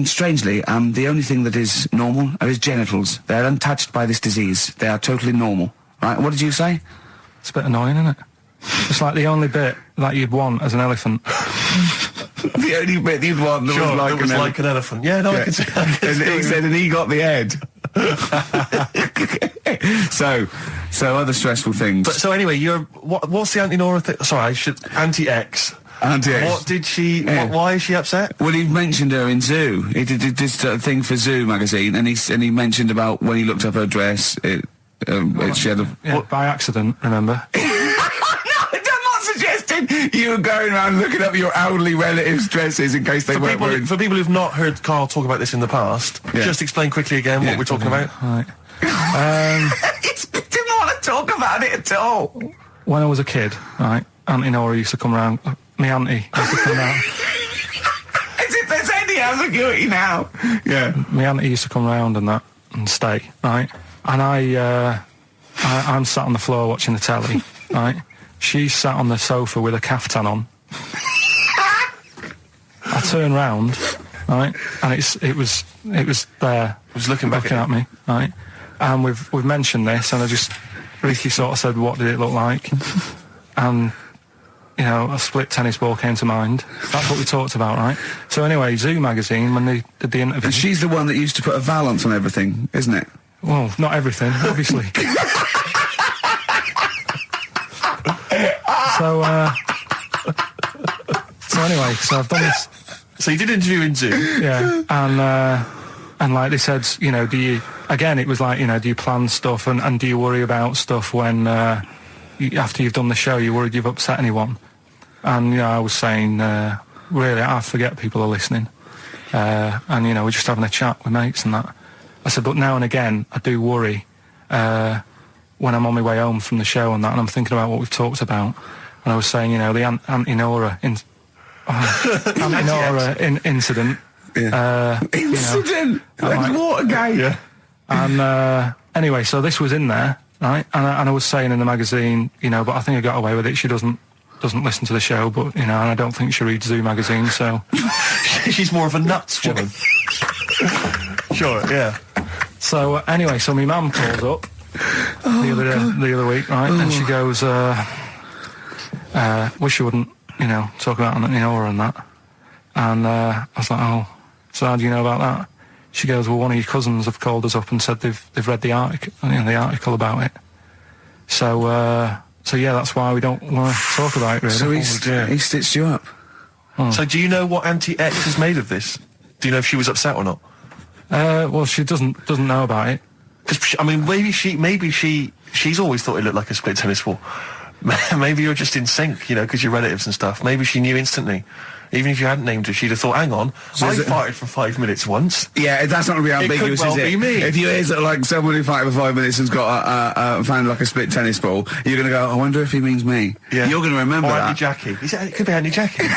Speaker 1: strangely, the only thing that is normal are his genitals. They're untouched by this disease. They are totally normal. Right, what did you say?
Speaker 3: It's a bit annoying, isn't it? It's like the only bit that you'd want as an elephant.
Speaker 1: The only bit you'd want that was like an
Speaker 2: elephant. Yeah, no, I can see.
Speaker 1: And he said, and he got the head. So other stressful things.
Speaker 2: But so anyway, what's the Auntie Nora thing? Sorry, Auntie X.
Speaker 1: Auntie X.
Speaker 2: What did she? Yeah. Why is she upset?
Speaker 1: Well, he mentioned her in Zoo. He did this thing for Zoo magazine, and he mentioned about when he looked up her dress. She had
Speaker 3: by accident. Remember?
Speaker 1: You were going around looking up your elderly relatives' dresses in case they weren't wearing...
Speaker 2: For people who've not heard Karl talk about this in the past, just explain quickly again what we're talking about.
Speaker 3: Right.
Speaker 1: He didn't want to talk about it at all.
Speaker 3: When I was a kid, right, Auntie Nora used to come round. My auntie used to come round.
Speaker 1: As if there's any ambiguity now. Yeah.
Speaker 3: My auntie used to come round and stay, right? And I'm sat on the floor watching the telly, right? She sat on the sofa with a caftan on. I turn round, right, and it was there.
Speaker 2: It was looking
Speaker 3: at me, right. And we've mentioned this, and Ricky sort of said, "What did it look like?" And you know, a split tennis ball came to mind. That's what we talked about, right? So anyway, Zoo magazine, when they did the interview,
Speaker 1: and she's the one that used to put a valance on everything, isn't it?
Speaker 3: Well, not everything, obviously. So anyway, so I've done this.
Speaker 2: So you did an interview in Zoo?
Speaker 3: Yeah, and like they said, you know, it was like, you know, do you plan stuff and do you worry about stuff when, after you've done the show, you're worried you've upset anyone? And, you know, I was saying, really, I forget people are listening. And, you know, we're just having a chat with mates and that. I said, but now and again, I do worry, when I'm on my way home from the show and that, and I'm thinking about what we've talked about. And I was saying, you know, the Auntie Nora incident.
Speaker 1: Incident?
Speaker 3: You know,
Speaker 1: Like Watergate?
Speaker 3: Yeah. And anyway, so this was in there, right? And I was saying in the magazine, you know, but I think I got away with it. She doesn't listen to the show, but, you know, and I don't think she reads Zoo magazine, so...
Speaker 2: She's more of a nuts woman. Sure, yeah.
Speaker 3: So, anyway, so my mum calls up the other week, right, and she goes, wish you wouldn't, you know, talk about her and that. And I was like, oh, so how do you know about that? She goes, well, one of your cousins have called us up and said they've read the article about it. So yeah, that's why we don't want to talk about it, really.
Speaker 1: So he stitched you up.
Speaker 2: So do you know what Auntie X has made of this? Do you know if she was upset or not?
Speaker 3: Well, she doesn't know about it.
Speaker 2: Because, I mean, maybe she's always thought it looked like a split tennis ball. Maybe you're just in sync, you know, because you're relatives and stuff. Maybe she knew instantly. Even if you hadn't named her, she'd have thought, hang on, I farted for 5 minutes once.
Speaker 1: Yeah, that's not going to be ambiguous,
Speaker 2: it could well
Speaker 1: is it?
Speaker 2: Be me.
Speaker 1: If you hear like someone who farted for 5 minutes and's got found like a split tennis ball, you're going to go, I wonder if he means me. Yeah. You're going to remember that.
Speaker 2: Auntie Jackie. It could be Auntie Jackie.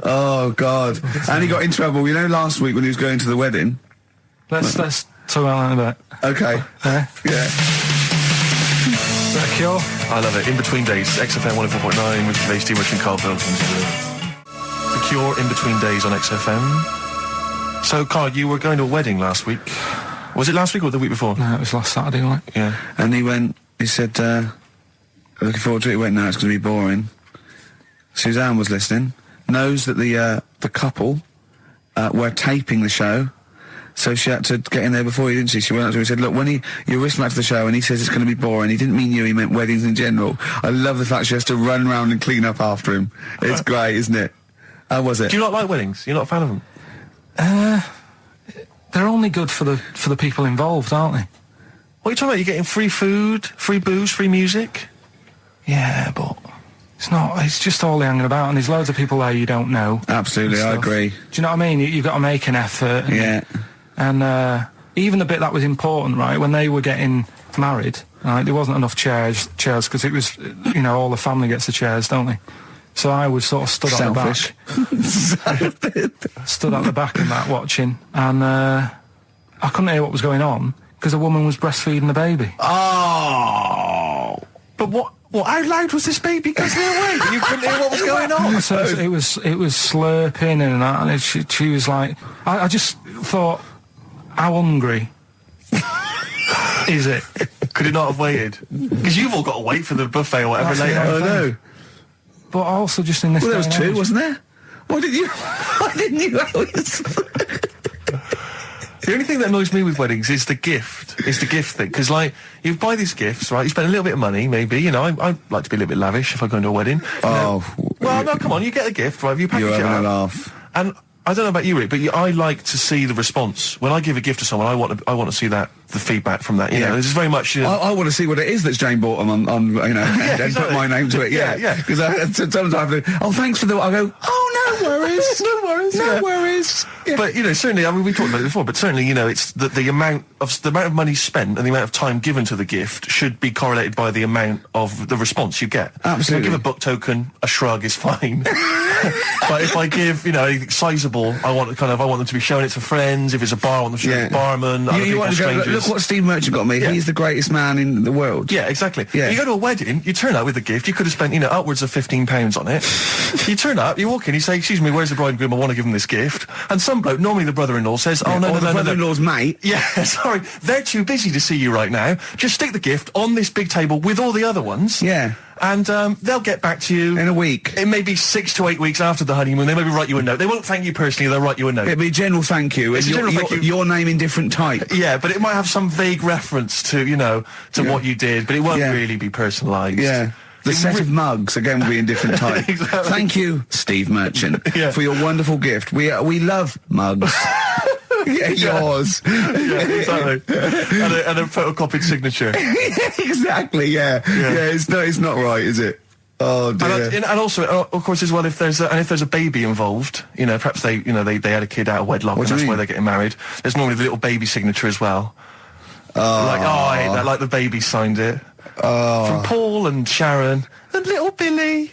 Speaker 1: Oh, God. And he got in trouble, you know, last week when he was going to the wedding.
Speaker 3: Let's talk about that in a bit.
Speaker 1: Okay. Yeah.
Speaker 3: Is that a Cure?
Speaker 2: I love it. In Between Days, XFM 104.9 with Gervais, Steve Merchant, Karl Pilkington. The Cure, In Between Days on XFM. So, Karl, you were going to a wedding last week. Was it last week or the week before?
Speaker 3: No, it was last Saturday, right?
Speaker 1: Yeah. And he said, looking forward to it. He went, no, it's going to be boring. Suzanne was listening, knows that the couple were taping the show. So she had to get in there before you, didn't she? She went up to him and said, look, when you're listening back to the show and he says it's going to be boring, he didn't mean you, he meant weddings in general. I love the fact she has to run around and clean up after him. It's great, isn't it? How was it?
Speaker 2: Do you not like weddings? You're not a fan of them?
Speaker 3: They're only good for the people involved, aren't they?
Speaker 2: What are you talking about? You're getting free food, free booze, free music?
Speaker 3: Yeah, but... It's just all hanging about, and there's loads of people there you don't know.
Speaker 1: Absolutely, I agree.
Speaker 3: Do you know what I mean? You've got to make an effort. And even the bit that was important, right, when they were getting married, right, there wasn't enough chairs, because it was, you know, all the family gets the chairs, don't they? So I was sort of stood at the back. Stood at the back and that, watching, and I couldn't hear what was going on, because a woman was breastfeeding the baby.
Speaker 1: Oh!
Speaker 2: But what? Well, how loud was this baby going away? You couldn't hear what was going on.
Speaker 3: So it was slurping and that, and she was like, I just thought, how hungry is it?
Speaker 2: Could it not have waited? Because you've all got to wait for the buffet or whatever later.
Speaker 1: I know.
Speaker 3: But also just in this.
Speaker 1: Well, there was two, wasn't there? Why didn't you?
Speaker 2: The only thing that annoys me with weddings is the gift. It's the gift thing. Because, like, you buy these gifts, right? You spend a little bit of money, maybe. You know, I like to be a little bit lavish if I go into a wedding.
Speaker 1: Oh.
Speaker 2: Well, no, come on. You get a gift, right? You package it up.
Speaker 1: You're having a laugh.
Speaker 2: And I don't know about you, Rick, but I like to see the response. When I give a gift to someone, I want to see the feedback from that. You know, this is very much. You know, I
Speaker 1: want to see what it is that's Jane bought on you know, and
Speaker 2: exactly.
Speaker 1: put my name to it. Yeah. Because sometimes I have to. Oh, thanks for the. I go. Oh, no worries. No worries. Yeah.
Speaker 2: But you know, certainly, I mean, we talked about it before. But certainly, you know, it's the amount of money spent and the amount of time given to the gift should be correlated by the amount of the response you get.
Speaker 1: Absolutely.
Speaker 2: If I give a book token, a shrug is fine. But if I give, you know, anything sizable, I want them to be showing it to friends. If it's a bar, I want them to show it to the barman.
Speaker 1: You want to go, look what Steve Merchant got me. Yeah. He's the greatest man in the world.
Speaker 2: Yeah, exactly.
Speaker 1: Yeah.
Speaker 2: You go to a wedding, you turn up with a gift. You could have spent, you know, upwards of £15 on it. You turn up, you walk in, you say, "Excuse me, where's the bride and groom? I want to give them this gift." And some bloke, normally the brother-in-law, says, "Oh no,
Speaker 1: or the brother-in-law's mate."
Speaker 2: Yeah, sorry, they're too busy to see you right now. Just stick the gift on this big table with all the other ones.
Speaker 1: Yeah.
Speaker 2: And they'll get back to you
Speaker 1: in a week.
Speaker 2: It may be 6 to 8 weeks after the honeymoon. They maybe write you a note. They won't thank you personally. They'll write you a note.
Speaker 1: It'll be a general thank you.
Speaker 2: It's a general thank you.
Speaker 1: Your name in different type.
Speaker 2: Yeah, but it might have some vague reference to, you know, what you did, but it won't really be personalised.
Speaker 1: Yeah. The set of mugs, again, will be in different type.
Speaker 2: Exactly.
Speaker 1: Thank you, Steve Merchant, for your wonderful gift. We love mugs. Yours.
Speaker 2: Yeah, exactly. and a photocopied signature.
Speaker 1: Exactly, yeah. It's not right, is it? Oh dear.
Speaker 2: And also, of course, as well, if there's a baby involved, you know, perhaps they had a kid out of wedlock, and that's why they're getting married. There's normally the little baby signature as well. I hate that. Like the baby signed it. From Paul and Sharon and little Billy.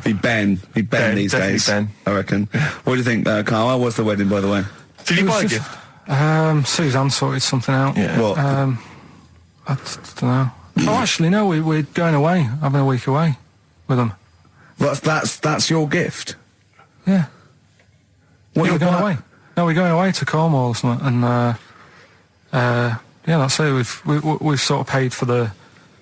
Speaker 1: Be Ben these days.
Speaker 2: Ben.
Speaker 1: I reckon. What do you think, Karl? How was the wedding, by the way?
Speaker 2: Did you buy a gift?
Speaker 3: Suzanne sorted something out.
Speaker 2: Yeah.
Speaker 4: What?
Speaker 3: I don't know. Oh, actually, no, we're going away, having a week away with them.
Speaker 8: That's your gift?
Speaker 3: Yeah.
Speaker 8: What
Speaker 3: Yeah,
Speaker 8: you
Speaker 3: we're going
Speaker 8: buy-
Speaker 3: away. No, we're going away to Cornwall or something, and yeah, that's it. We've sort of paid for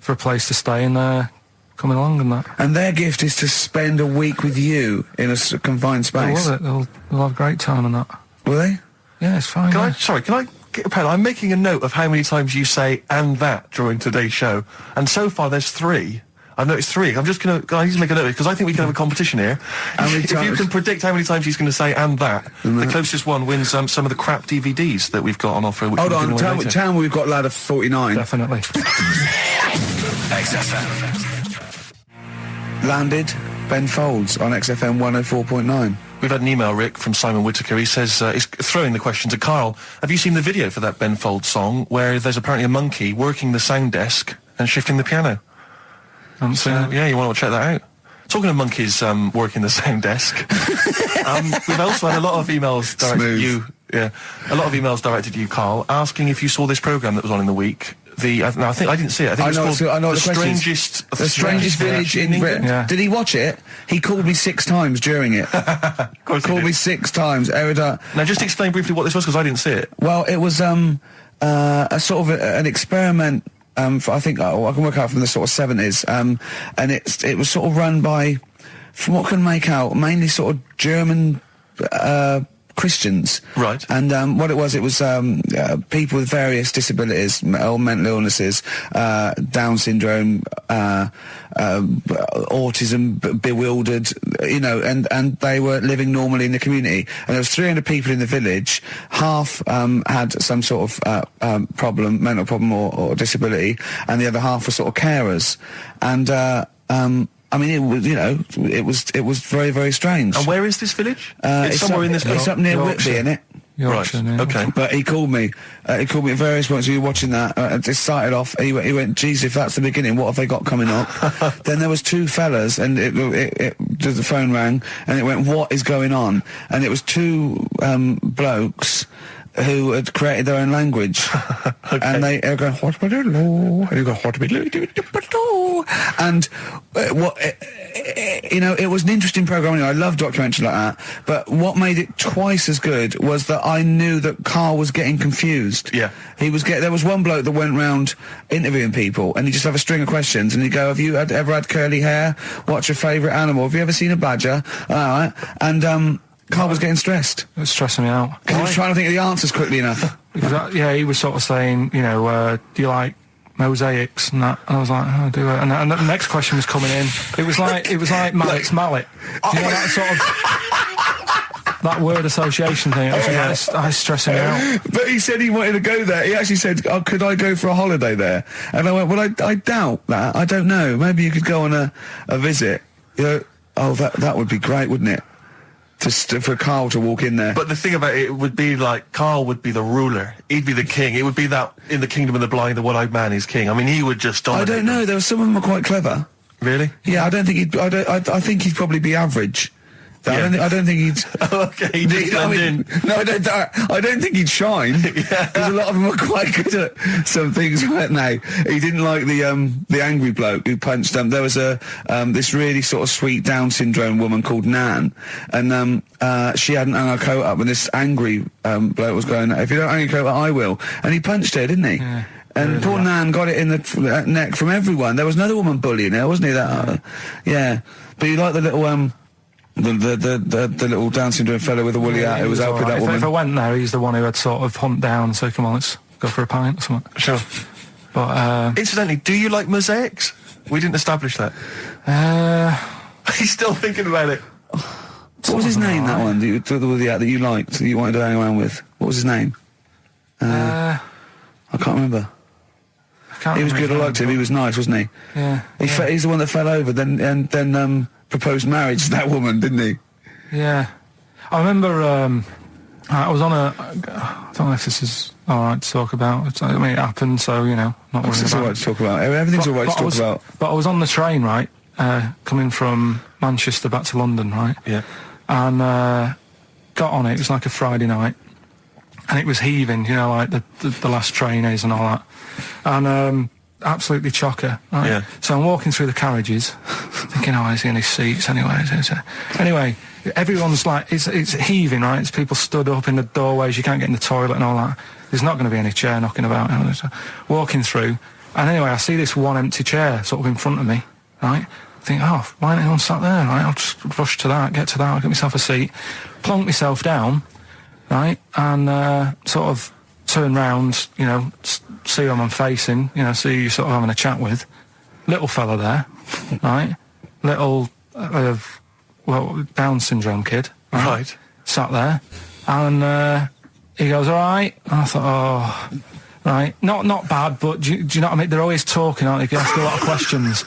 Speaker 3: a place to stay and coming along and that.
Speaker 8: And their gift is to spend a week with you in a confined space.
Speaker 3: They'll have a great time and that.
Speaker 8: Will they?
Speaker 3: Yeah, it's fine.
Speaker 2: Can
Speaker 3: yeah.
Speaker 2: I get a pen? I'm making a note of how many times you say "and that" during today's show, and so far there's 3. I've noticed 3. I'm just going to make a note because I think we can have a competition here. If you can predict how many times he's going to say "and that," the closest one wins some of the crap DVDs that we've got on offer. Which
Speaker 8: Hold on, tell me we've got ladder 49.
Speaker 3: Definitely.
Speaker 11: XFM.
Speaker 8: Landed Ben Folds on XFM 104.9.
Speaker 2: We've had an email, Rick, from Simon Whittaker. He says, he's throwing the question to Karl. Have you seen the video for that Ben Folds song where there's apparently a monkey working the sound desk and shifting the piano? So, yeah, you want to check that out? Talking of monkeys working the sound desk, we've also had a lot of emails directed at you. Yeah, a lot of emails directed to you, Karl, asking if you saw this programme that was on in the week. I think I didn't see it. I think it's called
Speaker 8: the strangest village in Britain.
Speaker 3: Yeah.
Speaker 8: Did he watch it? He called me 6 times during it.
Speaker 2: Of course he
Speaker 8: Called
Speaker 2: did.
Speaker 8: me 6 times.
Speaker 2: Now, just explain briefly what this was, because I didn't see it.
Speaker 8: Well, it was a sort of an experiment. I think I can work out from the sort of 70s, and it was sort of run by, from what I can make out, mainly sort of German Christians.
Speaker 2: Right.
Speaker 8: And what it was people with various disabilities, or mental illnesses, Down syndrome, autism, bewildered, and they were living normally in the community. And there was 300 people in the village. Half had some sort of problem, mental problem or disability, and the other half were sort of carers. And I mean, it was very, very strange.
Speaker 2: And where is this village? It's somewhere in this.
Speaker 8: It's up near Whitby, innit?
Speaker 3: Yorkshire,
Speaker 2: Right.
Speaker 3: yeah.
Speaker 2: Okay.
Speaker 8: But he called me. He called me at various points. We were watching that. It started off. He went, "Geez, if that's the beginning, what have they got coming up?" Then there was 2 fellas, and the phone rang, and it went, "What is going on?" And it was 2 blokes who had created their own language.
Speaker 2: Okay.
Speaker 8: And they were going, and you go, and it was an interesting program. I love documentaries like that. But what made it twice as good was that I knew that Karl was getting confused.
Speaker 2: Yeah.
Speaker 8: There was one bloke that went round interviewing people, and he'd just have a string of questions, and he'd go, "Have you ever had curly hair? What's your favourite animal? Have you ever seen a badger?" All right. And Karl was getting stressed.
Speaker 3: It was stressing me out.
Speaker 8: Because he was trying to think of the answers quickly enough.
Speaker 3: He was sort of saying, do you like mosaics and that? And I was like, oh, do I? And the next question was coming in. It was like Mallet's mallet. Do you know that sort of that word association thing? I was stressing me out.
Speaker 8: But he said he wanted to go there. He actually said, could I go for a holiday there? And I went, well, I doubt that. I don't know. Maybe you could go on a visit. That would be great, wouldn't it? For Karl to walk in there.
Speaker 2: But the thing about it would be like Karl would be the ruler. He'd be the king. It would be that in the kingdom of the blind, the one-eyed man is king. I mean, he would just dominate.
Speaker 8: I don't know. There were some of them were quite clever.
Speaker 2: Really?
Speaker 8: Yeah, I don't think he'd. I think he'd probably be average.
Speaker 2: Yeah.
Speaker 8: I don't think he'd.
Speaker 2: Okay, he'd just blend in.
Speaker 8: No, I don't think he'd shine.
Speaker 2: Yeah.
Speaker 8: Because a lot of them were quite good at some things, weren't they? He didn't like the angry bloke who punched them. There was this really sort of sweet Down syndrome woman called Nan, and she hadn't hung her coat up, and this angry bloke was going, "If you don't hang your coat up, I will." And he punched her, didn't he? Yeah. And poor Nan got it in the neck from everyone. There was another woman bullying her, wasn't he? Yeah. But you like the little the little Down syndrome fellow with the woolly hat who was helping that woman.
Speaker 3: If I went there, he's the one who had sort of hunt down and say, "Come on, let's go for a pint" or something.
Speaker 2: Sure.
Speaker 3: But
Speaker 2: incidentally, do you like mosaics? We didn't establish that. He's still thinking about it.
Speaker 8: What was his name? That one, the woolly hat that you liked, that you wanted to hang around with. What was his name? I can't remember. He was good. I liked him. He was nice, wasn't he?
Speaker 3: Yeah.
Speaker 8: He's the one that fell over, then proposed marriage to that woman, didn't he?
Speaker 3: Yeah. I remember. I was on I don't know if this is all right to talk about. I mean, it happened, so not worrying
Speaker 8: It's all
Speaker 3: about
Speaker 8: right to talk about. Everything's all right to talk about.
Speaker 3: But I was on the train, right, coming from Manchester back to London, right?
Speaker 2: Yeah.
Speaker 3: And got on it. It was like a Friday night, and it was heaving, you know, like the last train is and all that. And absolutely chocker. Right?
Speaker 2: Yeah.
Speaker 3: So I'm walking through the carriages, thinking, oh, is he in his seats anyway? Anyway, everyone's like, it's heaving, right? It's people stood up in the doorways, you can't get in the toilet and all that. There's not going to be any chair knocking about. You know, so walking through, and anyway, I see this one empty chair sort of in front of me, right? I think, oh, why ain't anyone sat there, right? I'll just rush to that, get myself a seat, plonk myself down, right? And sort of turn round, you know, see who I'm facing, you know, see who you're sort of having a chat with. Little fella there, right? Little, Down syndrome kid.
Speaker 2: Right.
Speaker 3: Sat there. And he goes, all right. And I thought, oh, right. Not bad, but do you know what I mean? They're always talking, aren't they? You ask a lot of questions.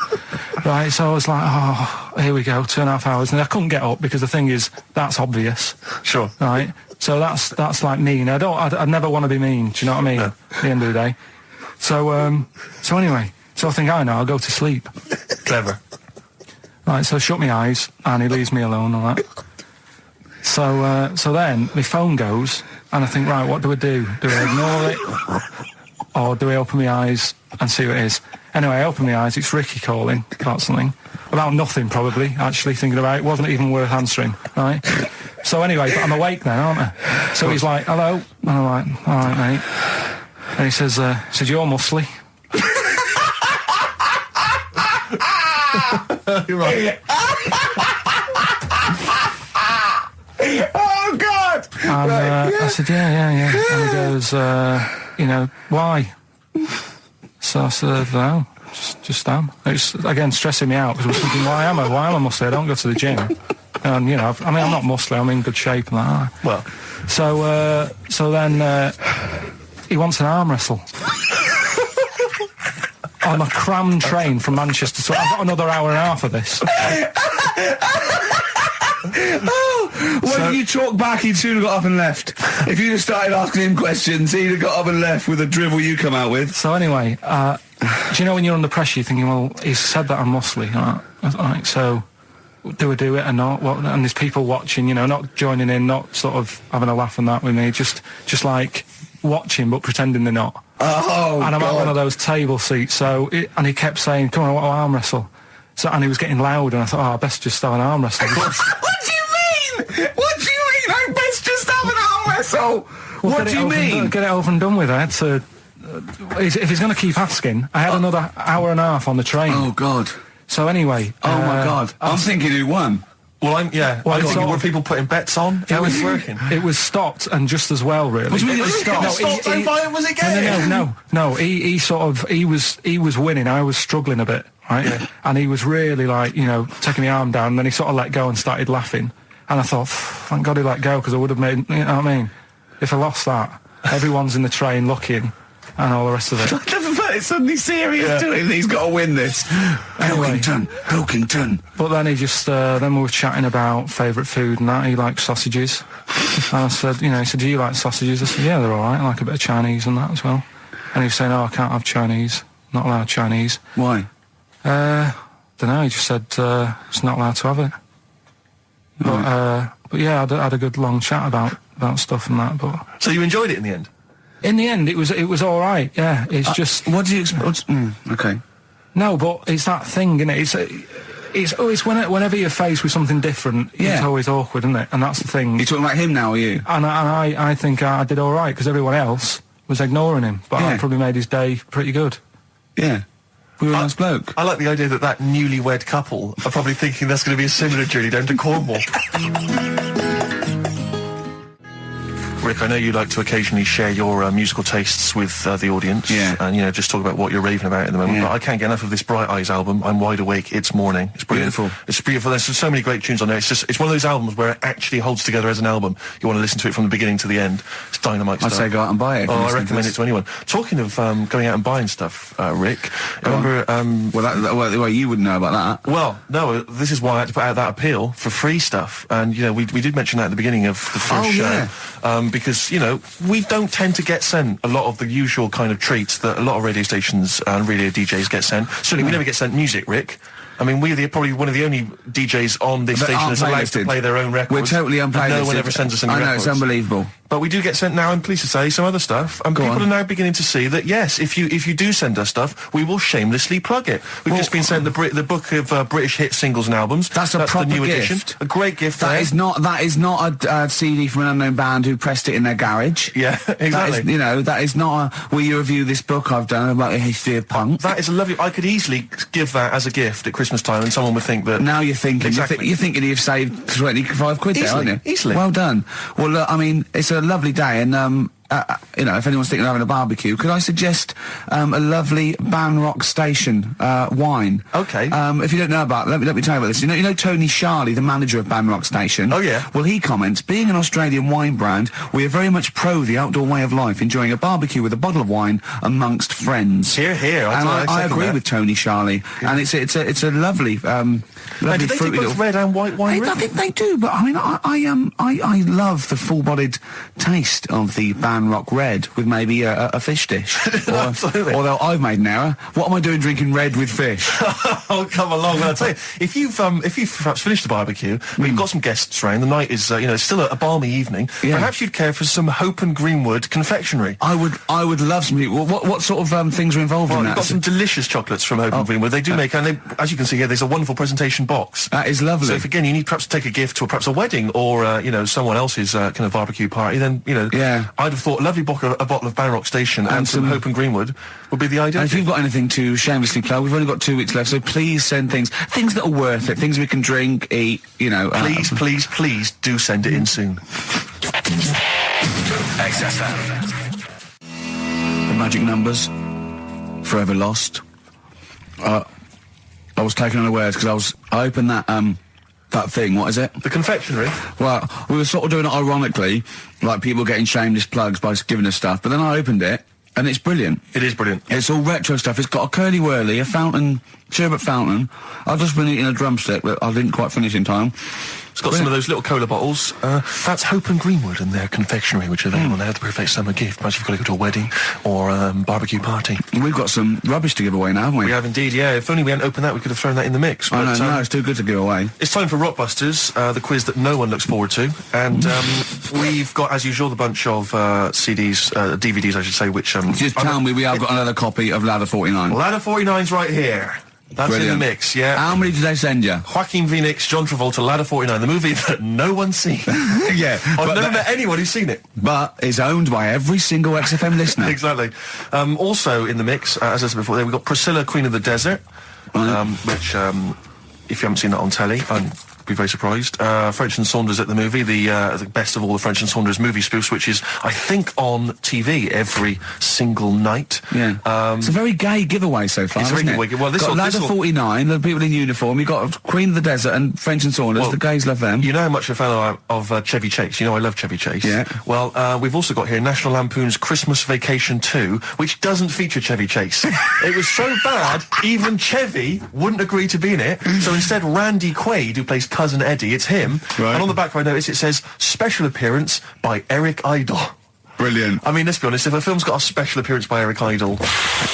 Speaker 3: Right, so I was like, oh, here we go, 2.5 hours. And I couldn't get up because the thing is, that's obvious.
Speaker 2: Sure.
Speaker 3: Right? So that's like mean. I'd never want to be mean, do you know what I mean?
Speaker 2: No.
Speaker 3: At the end of the day. So anyway, so I think, I know, I'll go to sleep.
Speaker 2: Clever.
Speaker 3: Right, so I shut my eyes, and he leaves me alone and all that. So then, my phone goes, and I think, right, what do I do? Do I ignore it? Or do I open my eyes and see what it is? Anyway, I open my eyes, it's Ricky calling about something. About nothing, probably, actually, thinking about it. It wasn't even worth answering, right? So anyway, but I'm awake then, aren't I? So he's like, hello? And I'm like, all right, mate. And he says, you're muscly.
Speaker 2: You're right.
Speaker 8: Oh, God!
Speaker 3: And I said, yeah. And he goes, you know, why? So I said, no, just am. It's, again, stressing me out, because I was thinking, why am I muscly? I don't go to the gym. And, you know, I'm not muscly, I'm in good shape and that.
Speaker 2: Well.
Speaker 3: So then he wants an arm wrestle. On a crammed train from Manchester, so I've got another hour and a half of this.
Speaker 1: When you talk back, he'd soon have got up and left. If you'd have started asking him questions, he'd have got up and left with the drivel you come out with.
Speaker 3: So anyway, do you know when you're under pressure, you're thinking, well, he's said that I'm muscly, right? So do I do it or not? What? And there's people watching, you know, not joining in, not sort of having a laugh and that with me, just like watching but pretending they're not.
Speaker 1: Oh,
Speaker 3: and I'm
Speaker 1: God.
Speaker 3: at one of those table seats, and he kept saying, come on, I want to arm wrestle. So, and he was getting loud, and I thought, I best just have an arm wrestle.
Speaker 1: What do you mean? What do you mean? I best just have an arm wrestle?
Speaker 3: Well,
Speaker 1: what do you mean?
Speaker 3: Get it over and done with. I had to... if he's going to keep asking, I had another hour and a half on the train.
Speaker 1: Oh, God.
Speaker 3: So anyway...
Speaker 1: Oh, my God. I'm thinking who won.
Speaker 2: Well, I'm thinking, were people putting bets on? How was it working?
Speaker 3: It was stopped, and just as well, really.
Speaker 1: What do you mean it was stopped?
Speaker 2: Was it game?
Speaker 3: No, he was winning, I was struggling a bit, right?
Speaker 2: Yeah.
Speaker 3: And he was really, like, you know, taking my arm down, and then he sort of let go and started laughing. And I thought, thank God he let go, because I would have made, you know what I mean? If I lost that, everyone's in the train looking, and all the rest of it.
Speaker 1: I never felt it suddenly serious to him. He's got to win this.
Speaker 3: Anyway.
Speaker 1: Pilkington.
Speaker 3: But then he just, then we were chatting about favourite food and that. He likes sausages. And I said, you know, he said, do you like sausages? I said, yeah, they're all right. I like a bit of Chinese and that as well. And he was saying, oh, I can't have Chinese. Not allowed Chinese.
Speaker 1: Why?
Speaker 3: Don't know. He just said, it's not allowed to have it. But yeah, I had a good long chat about stuff and that. But
Speaker 2: so you enjoyed it in the end?
Speaker 3: In the end, it was all right. Yeah, it's just.
Speaker 1: What do you expect? Okay.
Speaker 3: No, but it's that thing, isn't it? It's whenever you're faced with something different, it's always awkward, isn't it? And that's the thing.
Speaker 1: You're talking about him now, are you?
Speaker 3: And I think I did all right because everyone else was ignoring him, but I probably made his day pretty good.
Speaker 1: Yeah. We were a nice bloke.
Speaker 2: I like the idea that newlywed couple are probably thinking that's going to be a similar journey down to Cornwall. Rick, I know you like to occasionally share your musical tastes with the audience, and you know, just talk about what you're raving about at the moment. But I can't get enough of this Bright Eyes album. I'm wide awake. It's morning. It's brilliant.
Speaker 1: Beautiful.
Speaker 2: It's beautiful. There's so many great tunes on there. It's one of those albums where it actually holds together as an album. You want to listen to it from the beginning to the end. It's dynamite stuff.
Speaker 1: I'd say go out and buy it.
Speaker 2: Oh, I recommend it to anyone. Talking of going out and buying stuff, Rick, remember?
Speaker 1: Well, you wouldn't know about that.
Speaker 2: Well, no. This is why I had to put out that appeal for free stuff, and you know, we did mention that at the beginning of the first show, because you know, we don't tend to get sent a lot of the usual kind of treats that a lot of radio stations and radio DJs get sent. Certainly, we never get sent music, Rick. I mean, we're probably one of the only DJs on this station that's allowed to play their own records.
Speaker 1: We're totally unplaylisted.
Speaker 2: No one ever sends us any records.
Speaker 1: I know, it's unbelievable.
Speaker 2: But we do get sent now, I'm pleased to say, some other stuff. And people are now beginning to see that, yes, if you do send us stuff, we will shamelessly plug it. We've just been sent the book of British hit singles and albums.
Speaker 1: That's a proper
Speaker 2: the new
Speaker 1: gift.
Speaker 2: edition. A great gift.
Speaker 1: That is not a CD from an unknown band who pressed it in their garage.
Speaker 2: Yeah, exactly.
Speaker 1: That is not a, will you review this book I've done about the history of punk?
Speaker 2: That is a lovely... I could easily give that as a gift at Christmas time and someone would think that...
Speaker 1: Now you're thinking.
Speaker 2: Exactly.
Speaker 1: You're thinking you've saved 25 quid there, aren't you?
Speaker 2: Easily.
Speaker 1: Well done. Well, look, I mean, it's a lovely day, and if anyone's thinking of having a barbecue, could I suggest a lovely Banrock Station wine?
Speaker 2: Okay.
Speaker 1: If you don't know about, let me tell you about this. You know Tony Charlie, the manager of Banrock Station.
Speaker 2: Oh yeah.
Speaker 1: Well, he comments, being an Australian wine brand, we are very much pro the outdoor way of life, enjoying a barbecue with a bottle of wine amongst friends.
Speaker 2: Here.
Speaker 1: I agree with Tony Charlie, and it's a lovely. Lovely
Speaker 2: do they do both red and white wine?
Speaker 1: I think they do, but I mean, I love the full-bodied taste of the Banrock Red with maybe a fish dish.
Speaker 2: Absolutely.
Speaker 1: Although I've made an error. What am I doing drinking red with fish?
Speaker 2: Oh, come along. Well, I'll tell you, if you've perhaps finished the barbecue, we've got some guests around. The night is, it's still a balmy evening.
Speaker 1: Yeah.
Speaker 2: Perhaps you'd care for some Hope and Greenwood confectionery.
Speaker 1: I would love some. What sort of things are involved in
Speaker 2: We've
Speaker 1: that?
Speaker 2: got some delicious chocolates from Hope and Greenwood. They do make, and as you can see here, there's a wonderful presentation box.
Speaker 1: That is lovely.
Speaker 2: So if again you need perhaps to take a gift or perhaps a wedding or someone else's kind of barbecue party, then I'd have thought a lovely bottle of Banrock Station and some Hope and Greenwood would be the ideal.
Speaker 1: And if you've got anything to shamelessly plug, we've only got 2 weeks left, so please send things that are worth it, things we can drink, eat.
Speaker 2: Please do send it in soon.
Speaker 1: XFM. The magic numbers, forever lost. I was taken unawares because I opened that thing. What is it?
Speaker 2: The confectionery.
Speaker 1: Well, we were sort of doing it ironically, like people getting shameless plugs by giving us stuff. But then I opened it, and it's brilliant.
Speaker 2: It is brilliant.
Speaker 1: It's all retro stuff. It's got a curly whirly, a fountain, sherbet fountain. I've just been eating a drumstick, but I didn't quite finish in time.
Speaker 2: It's got some of those little cola bottles. That's Hope and Greenwood and their confectionery, which are available now. The perfect summer gift. Perhaps you've got to go to a wedding or barbecue party.
Speaker 1: We've got some rubbish to give away now, haven't we?
Speaker 2: We have indeed, yeah. If only we hadn't opened that, we could have thrown that in the mix.
Speaker 1: But, no, it's too good to give away.
Speaker 2: It's time for Rockbusters, the quiz that no one looks forward to. And we've got, as usual, the bunch of CDs, DVDs, I should say, which...
Speaker 1: Just tell me we have got another copy of Ladder 49.
Speaker 2: Ladder 49's right here. That's
Speaker 1: Brilliant.
Speaker 2: In the mix, yeah.
Speaker 1: How many did they send you?
Speaker 2: Joaquin Phoenix, John Travolta, Ladder 49, the movie that no one's seen.
Speaker 1: Yeah.
Speaker 2: I've never met anyone who's seen it.
Speaker 1: But it's owned by every single XFM listener.
Speaker 2: Exactly. Also in the mix, as I said before, we've got Priscilla, Queen of the Desert, which, if you haven't seen that on telly, I'd be very surprised. French and Saunders at the movie, the best of all the French and Saunders movie spoofs, which is, I think, on TV every single night.
Speaker 1: Yeah. It's a very gay giveaway so far,
Speaker 2: it's
Speaker 1: isn't
Speaker 2: very
Speaker 1: it?
Speaker 2: gay. Well,
Speaker 1: got Ladder 49, the people in uniform. You've got Queen of the Desert and French and Saunders. Well, the gays love them.
Speaker 2: You know how much a fan of Chevy Chase. You know I love Chevy Chase.
Speaker 1: Yeah.
Speaker 2: Well, we've also got here National Lampoon's Christmas Vacation 2, which doesn't feature Chevy Chase. It was so bad, even Chevy wouldn't agree to be in it. So instead, Randy Quaid, who plays Cousin Eddie, it's him.
Speaker 1: Right.
Speaker 2: And on the back, I notice it says special appearance by Eric Idle.
Speaker 1: Brilliant.
Speaker 2: I mean, let's be honest, if a film's got a special appearance by Eric Idle,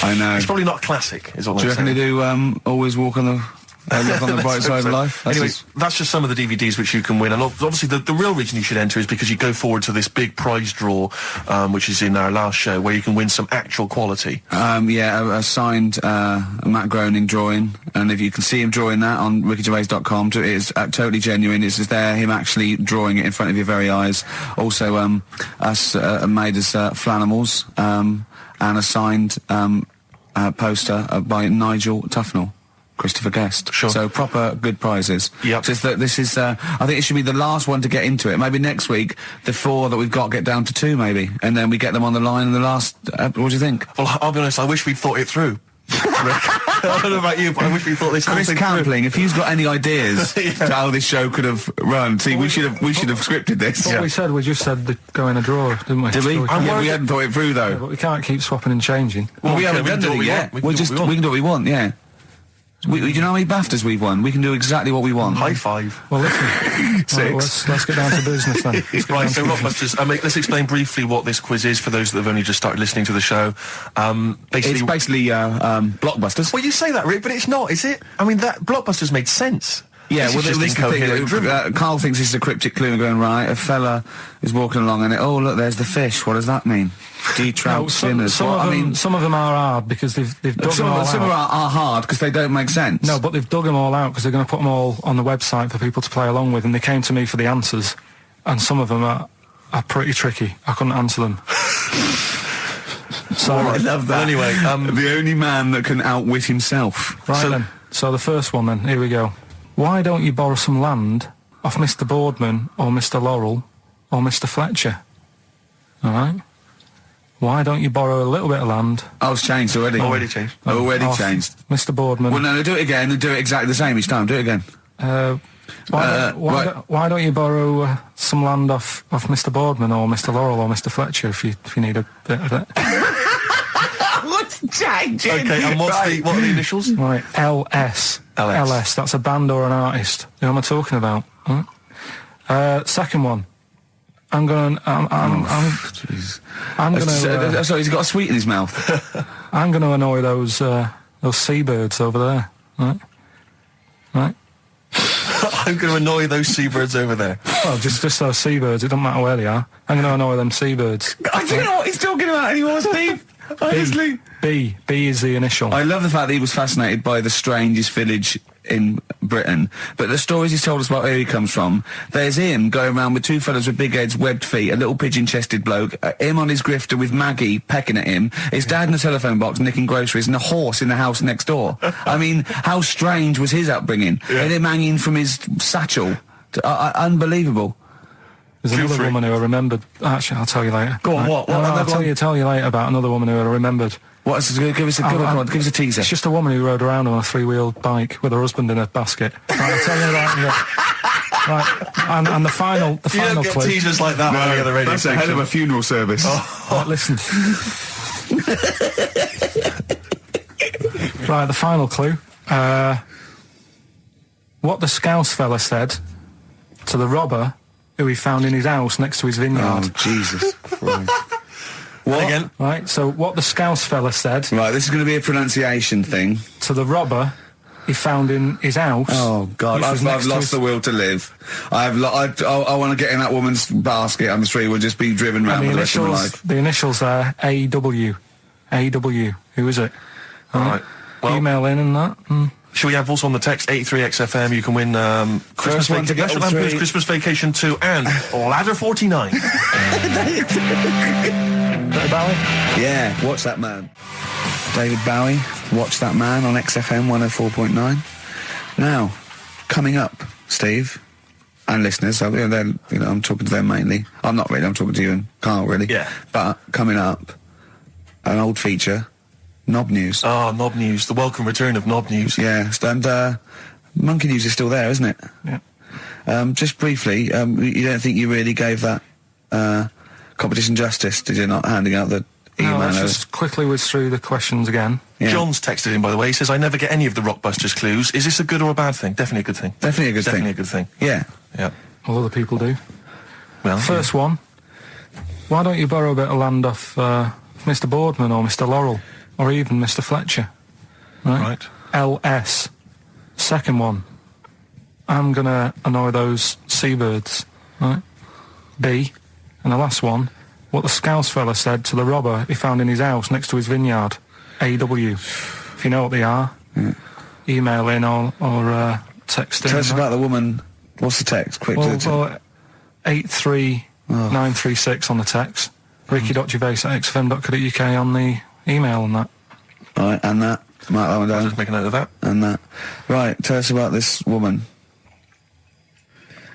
Speaker 1: I know.
Speaker 2: it's probably not a classic, is all I'm saying.
Speaker 1: Do you reckon they do Always Walk on the... look on the bright side of life.
Speaker 2: Anyway, that's just some of the DVDs which you can win, and obviously the real reason you should enter is because you go forward to this big prize draw, which is in our last show, where you can win some actual quality.
Speaker 1: A signed Matt Groening drawing, and if you can see him drawing that on rickygervais.com, it is totally genuine. It's just there, him actually drawing it in front of your very eyes. Also, us made as Flanimals, and a signed poster by Nigel Tufnell. Christopher Guest.
Speaker 2: Sure.
Speaker 1: So proper good prizes.
Speaker 2: Yep.
Speaker 1: Just that this is, I think it should be the last one to get into it. Maybe next week, the 4 that we've got get down to 2 maybe. And then we get them on the line in the last, what do you think?
Speaker 2: Well, I'll be honest, I wish we'd thought it through. I don't know about you, but I wish we thought this
Speaker 1: Chris
Speaker 2: whole thing
Speaker 1: Campling, if you've got any ideas to how this show could have run, see, we should have scripted this.
Speaker 3: What we said, we just said go in a drawer, didn't we?
Speaker 1: Did we?
Speaker 3: So
Speaker 1: We hadn't thought it through though.
Speaker 3: Yeah, but we can't keep swapping and changing.
Speaker 1: Well, we
Speaker 2: okay,
Speaker 1: haven't
Speaker 2: we can
Speaker 1: done
Speaker 2: do what
Speaker 1: it
Speaker 2: we
Speaker 1: yet.
Speaker 2: want.
Speaker 1: We can do what we want, yeah. Do you know how many BAFTAs we've won? We can do exactly what we want.
Speaker 2: High five.
Speaker 3: Well, listen.
Speaker 1: 6.
Speaker 3: Right, let's get down to business then.
Speaker 2: Right, so Rockbusters, let's explain briefly what this quiz is for those that have only just started listening to the show.
Speaker 1: It's basically blockbusters.
Speaker 2: Well, you say that, Rick, but it's not, is it? I mean, that Blockbusters made sense.
Speaker 1: Yeah,
Speaker 2: This
Speaker 1: well,
Speaker 2: is just
Speaker 1: this is the thing.
Speaker 2: incoherent drivel.
Speaker 1: Carl thinks it's a cryptic clue and going, right, a fella is walking along and oh, look, there's the fish. What does that mean? Trout spinners.
Speaker 3: Some of them are hard because they've dug them all
Speaker 1: Some
Speaker 3: out.
Speaker 1: are hard because they don't make sense.
Speaker 3: No, but they've dug them all out because they're going to put them all on the website for people to play along with, and they came to me for the answers, and some of them are pretty tricky. I couldn't answer them. So
Speaker 1: I love that.
Speaker 2: Anyway,
Speaker 1: the only man that can outwit himself.
Speaker 3: Right then. So the first one then, here we go. Why don't you borrow some land off Mr. Boardman or Mr. Laurel or Mr. Fletcher? All right? Why don't you borrow a little bit of land?
Speaker 1: Oh, it's changed already.
Speaker 2: Already changed.
Speaker 1: Already
Speaker 3: off
Speaker 1: changed.
Speaker 3: Mr. Boardman.
Speaker 1: Well, no, do it again and do it exactly the same each time. Do it again.
Speaker 3: Why don't you borrow some land off Mr. Boardman or Mr. Laurel or Mr. Fletcher if you need a bit of it?
Speaker 1: What's changing?
Speaker 2: Okay, and what are the initials?
Speaker 3: Right, LS. LS. That's a band or an artist. Who am I talking about? Second one. I'm gonna.
Speaker 1: Sorry, he's got a sweet in his mouth.
Speaker 3: I'm gonna annoy those seabirds over there. Right.
Speaker 2: I'm going to annoy those seabirds over there.
Speaker 3: Well, just those seabirds. It doesn't matter where they are. I'm going to annoy them seabirds.
Speaker 1: I don't know what he's talking about anymore, Steve. Honestly.
Speaker 3: B is the initial.
Speaker 1: I love the fact that he was fascinated by the strangest village in Britain, but the stories he's told us about where he comes from, there's him going around with two fellas with big heads, webbed feet, a little pigeon-chested bloke, him on his grifter with Maggie pecking at him, his dad in a telephone box nicking groceries, and a horse in the house next door. I mean, how strange was his upbringing? And him hanging from his satchel. Unbelievable.
Speaker 3: There's another woman who I remembered. Actually, I'll tell you later.
Speaker 1: Go on, what?
Speaker 3: I'll tell you later about another woman who I remembered.
Speaker 1: Give us a teaser.
Speaker 3: It's just a woman who rode around on a three-wheeled bike with her husband in a basket. Right, I'll tell you about Right, and the final
Speaker 2: you don't get
Speaker 3: clue.
Speaker 2: teasers like that on the other radio
Speaker 1: That's a hell of a funeral service.
Speaker 3: Right, listen. Right, the final clue. What the Scouse fella said to the robber who he found in his house next to his vineyard.
Speaker 1: Oh, Jesus Christ. What?
Speaker 2: Again?
Speaker 3: Right, so what the Scouse fella said...
Speaker 1: Right, this is going to be a pronunciation thing.
Speaker 3: ...to the robber he found in his house...
Speaker 1: Oh, God, I've lost the will to live. I want to get in that woman's basket. I'm sure we'll just be driven round for the rest of my life.
Speaker 3: The initials are AW. AW. Who is it?
Speaker 2: All right. Well,
Speaker 3: email in and that.
Speaker 2: Shall we have also on the text 83XFM? You can win Christmas Vacation 2 and Ladder 49.
Speaker 3: David Bowie?
Speaker 1: Yeah, Watch That Man. David Bowie, Watch That Man on XFM 104.9. Now, coming up, Steve, and listeners, I'm talking to them mainly. I'm not really, I'm talking to you and Carl, really.
Speaker 2: Yeah.
Speaker 1: But coming up, an old feature, Knob News.
Speaker 2: Oh, Knob News, the welcome return of Knob News.
Speaker 1: Yeah, and Monkey News is still there, isn't it?
Speaker 3: Yeah.
Speaker 1: Just briefly, you don't think you really gave that competition justice, did you, not handing out the email?
Speaker 3: No, let's just quickly whiz through the questions again.
Speaker 1: Yeah.
Speaker 2: John's texted in, by the way. He says, I never get any of the Rockbusters clues. Is this a good or a bad thing? Definitely a good thing.
Speaker 1: Definitely a good
Speaker 2: Definitely a good thing.
Speaker 1: Yeah.
Speaker 2: Yeah.
Speaker 3: All other people do.
Speaker 2: Well,
Speaker 3: First one. Why don't you borrow a bit of land off Mr. Boardman or Mr. Laurel or even Mr. Fletcher?
Speaker 2: Right.
Speaker 3: LS. Second one. I'm going to annoy those seabirds. Right. B. And the last one. What the Scouse fella said to the robber he found in his house next to his vineyard. AW. If you know what they are, email in or text in.
Speaker 1: Tell us about the woman. What's the text? Quick.
Speaker 3: Well, 83936 on the text. Ricky.gervais@xfm.co.uk on the email and that.
Speaker 1: Right, and that. Mark that one down.
Speaker 2: I'll just make a note of that.
Speaker 1: And that. Right, tell us about this woman.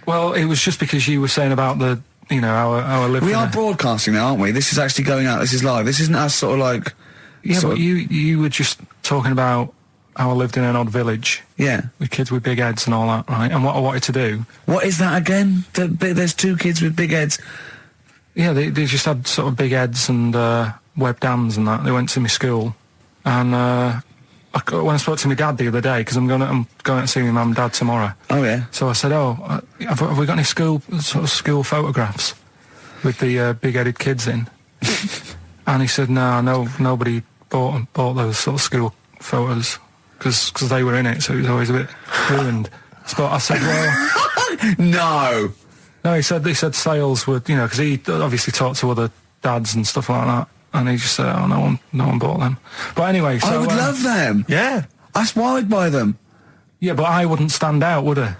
Speaker 3: Well, it was just because you were saying about the, our living.
Speaker 1: We are broadcasting now, aren't we? This is actually going out. This is live. This isn't us sort of like...
Speaker 3: Yeah, but you were just talking about how I lived in an odd village.
Speaker 1: Yeah.
Speaker 3: With kids with big heads and all that, right? And what I wanted to do...
Speaker 1: What is that again? There's two kids with big heads.
Speaker 3: Yeah, they just had sort of big heads and webbed hands and that. They went to my school. And when I spoke to my dad the other day, because I'm going out to see my mum and dad tomorrow.
Speaker 1: Oh, yeah.
Speaker 3: So I said, have we got any school photographs with the big-headed kids in? And he said, no, nobody bought those sort of school photos because they were in it, so it was always a bit ruined. But I said, well,
Speaker 8: No.
Speaker 3: no. He said sales would, because he obviously talked to other dads and stuff like that, and he just said, oh, no one bought them. But anyway, so
Speaker 8: I would love them.
Speaker 2: Yeah.
Speaker 8: That's why I'd buy them.
Speaker 3: yeah, but I wouldn't stand out, would I?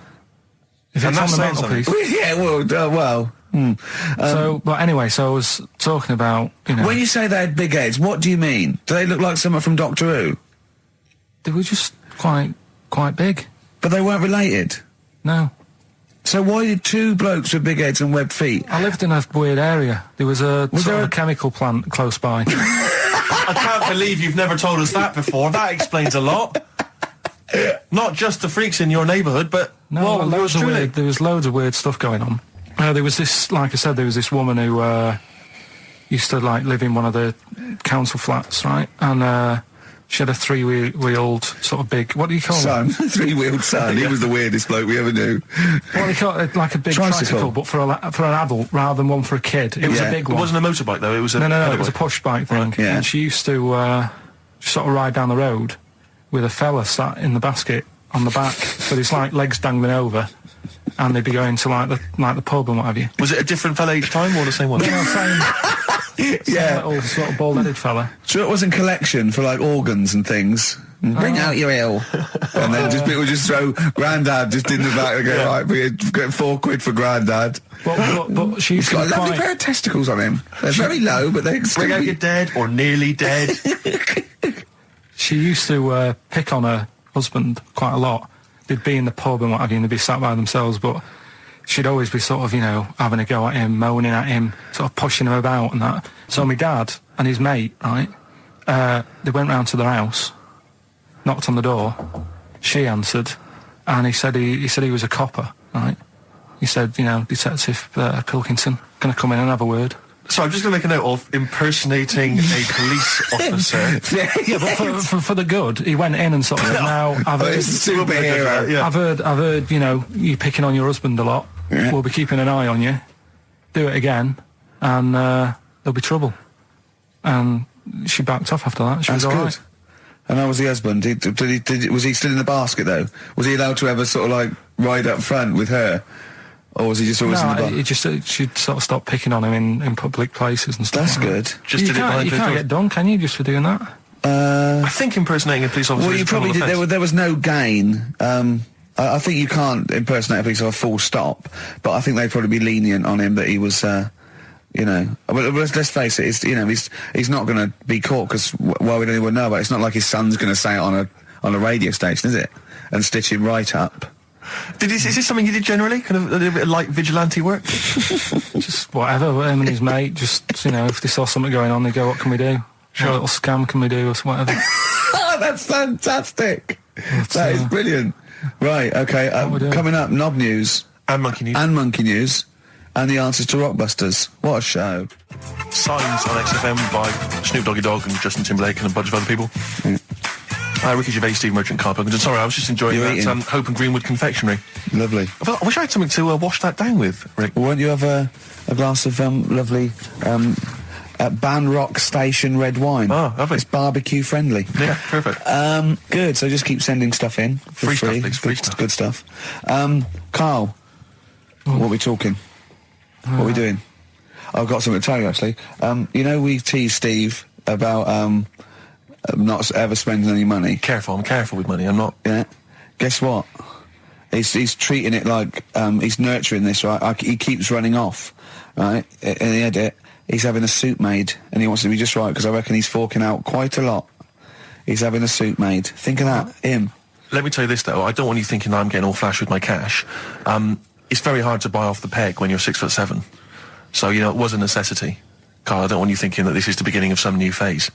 Speaker 3: If
Speaker 2: And
Speaker 3: it's on
Speaker 2: that's
Speaker 3: the
Speaker 2: saying
Speaker 3: mantelpiece.
Speaker 2: something.
Speaker 8: Yeah, well.
Speaker 3: So, but anyway, so I was talking about,
Speaker 8: When you say they had big heads, what do you mean? Do they look like someone from Doctor Who?
Speaker 3: they were just quite big.
Speaker 8: But they weren't related.
Speaker 3: No.
Speaker 8: So why did two blokes with big heads and webbed feet?
Speaker 3: I lived in a weird area. There was a
Speaker 8: Was
Speaker 3: sort
Speaker 8: there
Speaker 3: of a chemical plant close by.
Speaker 2: I can't believe you've never told us that before. That explains a lot. Not just the freaks in your neighbourhood, but
Speaker 3: No,
Speaker 2: well,
Speaker 3: loads of
Speaker 2: truly.
Speaker 3: weird. There was loads of weird stuff going on. There was this, like I said, there was this woman who used to live in one of the council flats, right? And she had a three-wheeled sort of big. What do you call it?
Speaker 8: Son, three-wheeled son. He was the weirdest bloke we ever knew.
Speaker 3: What do you call it? Like a big tricycle, but for an adult rather than one for a kid. It was a big
Speaker 2: It
Speaker 3: one.
Speaker 2: wasn't a motorbike though. It was a
Speaker 3: No. It was a push bike thing.
Speaker 8: yeah.
Speaker 3: And she used to sort of ride down the road with a fella sat in the basket on the back with his legs dangling over, and they'd be going to the pub and what have you.
Speaker 2: Was it a different fella each time or the same one?
Speaker 3: Same little sort of bald-headed fella.
Speaker 8: So it wasn't collection for organs and things. Bring out your ill. And then people just throw Grandad just in the back and go, right, we get £4 for Grandad.
Speaker 3: But she used
Speaker 8: He's got
Speaker 3: to
Speaker 8: a lovely
Speaker 3: quite...
Speaker 8: pair of testicles on him. They're very low, but they
Speaker 2: Bring out your dead or nearly dead.
Speaker 3: She used to pick on her husband quite a lot. They'd be in the pub and what have you, and they'd be sat by themselves, but she'd always be sort of, having a go at him, moaning at him, sort of pushing him about and that. So my dad and his mate, right, they went round to their house, knocked on the door, she answered, and he said he was a copper, right? He said, Detective Pilkington, gonna come in and have a word.
Speaker 2: So I'm just going to make a note of impersonating a police officer.
Speaker 3: Yeah, but for the good, he went in and sort of, now I've heard,
Speaker 8: superhero.
Speaker 2: Yeah.
Speaker 3: I've heard, you picking on your husband a lot.
Speaker 8: Yeah.
Speaker 3: We'll be keeping an eye on you. Do it again, and there'll be trouble. And she backed off after that. She
Speaker 8: That's
Speaker 3: was all
Speaker 8: good.
Speaker 3: right.
Speaker 8: And how was the husband? Was he still in the basket, though? Was he allowed to ever sort of, ride up front with her? Or was he just always in the basket?
Speaker 3: She'd sort of stopped picking on him in public places and stuff.
Speaker 8: That's
Speaker 3: like
Speaker 8: good.
Speaker 3: That.
Speaker 2: Just
Speaker 3: You
Speaker 2: did it behind
Speaker 3: can't
Speaker 2: closed doors.
Speaker 3: get done, can you, just for doing that?
Speaker 2: I think impersonating a police officer
Speaker 8: Well,
Speaker 2: is
Speaker 8: you
Speaker 2: a
Speaker 8: probably
Speaker 2: criminal
Speaker 8: did.
Speaker 2: offence.
Speaker 8: There was no gain. I think you can't impersonate a police officer full stop, but I think they'd probably be lenient on him that he was, But let's face it, he's not going to be caught because why would anyone know about it? It's not like his son's going to say it on a radio station, is it? And stitch him right up.
Speaker 2: Is this something you did generally? Kind of a little bit of light vigilante work?
Speaker 3: Just whatever, him and his mate, just, if they saw something going on, they go, what can we do? What little scam can we do, or whatever.
Speaker 8: That's fantastic. That is brilliant. Right, okay, coming up, Knob News.
Speaker 2: And Monkey News.
Speaker 8: And Monkey News. And the answers to Rockbusters. What a show.
Speaker 2: Signs on XFM by Snoop Doggy Dogg and Justin Timberlake and a bunch of other people. Ricky Gervais, Steve Merchant, Karl Pilkington. Sorry, I was just enjoying
Speaker 8: You're
Speaker 2: that
Speaker 8: eating.
Speaker 2: Hope and Greenwood confectionery.
Speaker 8: Lovely.
Speaker 2: I wish I had something to wash that down with, Rick.
Speaker 8: Well, won't you have a glass of lovely Ban Rock Station red wine?
Speaker 2: Oh, lovely.
Speaker 8: It's barbecue friendly.
Speaker 2: Yeah, perfect.
Speaker 8: Good. So just keep sending stuff in for
Speaker 2: Free
Speaker 8: free.
Speaker 2: stuff, please, free stuff.
Speaker 8: Good stuff. Carl, what are we talking? What are we doing? I've got something to tell you actually. We teased Steve about not ever spending any money.
Speaker 2: I'm careful with money. I'm not.
Speaker 8: Yeah. Guess what? He's treating it like he's nurturing this, right? He keeps running off, right? In the edit, he's having a suit made, and he wants to be just right because I reckon he's forking out quite a lot. He's having a suit made. Think of that, him.
Speaker 2: Let me tell you this though. I don't want you thinking that I'm getting all flash with my cash. It's very hard to buy off the peg when you're 6'7". So it was a necessity. Carl, I don't want you thinking that this is the beginning of some new phase.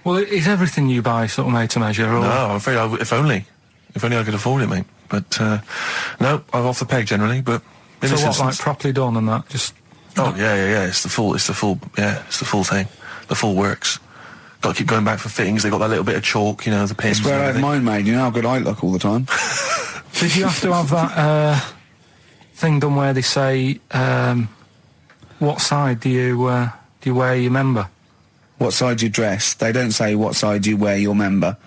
Speaker 3: Well, is everything you buy sort of made to measure? Or?
Speaker 2: No, I'm afraid if only I could afford it, mate. But no, I'm off the peg generally. But in
Speaker 3: So
Speaker 2: this
Speaker 3: what,
Speaker 2: instance,
Speaker 3: properly done and that? Just
Speaker 2: yeah. It's the full thing. The full works. Got to keep going back for fittings. They got that little bit of chalk, the pins.
Speaker 8: It's where I
Speaker 2: and
Speaker 8: had
Speaker 2: everything.
Speaker 8: mine made. You know how good I look all the time.
Speaker 3: Did you have to have that thing done where they say what side do you wear your member?
Speaker 8: What side you dress. They don't say what side you wear your member.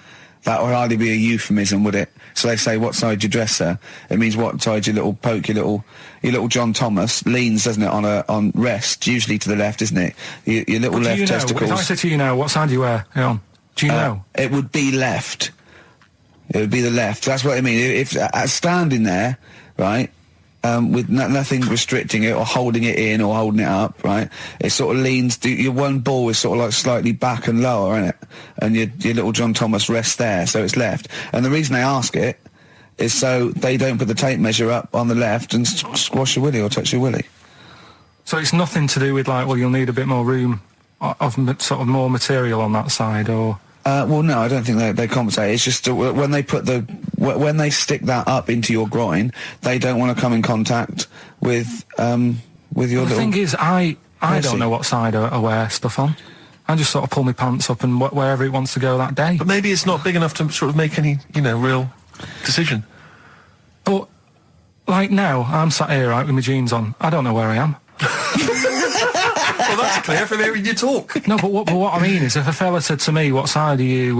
Speaker 8: That would hardly be a euphemism, would it? So they say, what side your dresser? It means what side your little poke, your little John Thomas leans, doesn't it, on rest, usually to the left, isn't it? Your little left testicles.
Speaker 3: If I said to you now, what side do you wear? Hang on. Do you know?
Speaker 8: It would be left. It would be the left. That's what I mean. If standing there, right, with nothing restricting it or holding it in or holding it up, right, it sort of leans, your one ball is sort of like slightly back and lower, isn't it? And your little John Thomas rests there, so it's left. And the reason they ask it is so they don't put the tape measure up on the left and squash your willy or touch your willy.
Speaker 3: So it's nothing to do with, like, well, you'll need a bit more room of sort of more material on that side, or...
Speaker 8: Well, no, I don't think they compensate. It's just when they when they stick that up into your groin, they don't want to come in contact with your little...
Speaker 3: The thing is, I don't know what side I wear stuff on. I just sort of pull my pants up and wherever it wants to go that day.
Speaker 2: But maybe it's not big enough to sort of make any, real decision.
Speaker 3: But, like now, I'm sat here, right, with my jeans on. I don't know where I am.
Speaker 2: Well, that's clear from hearing you talk.
Speaker 3: No, but what I mean is, if a fella said to me, "What side are you?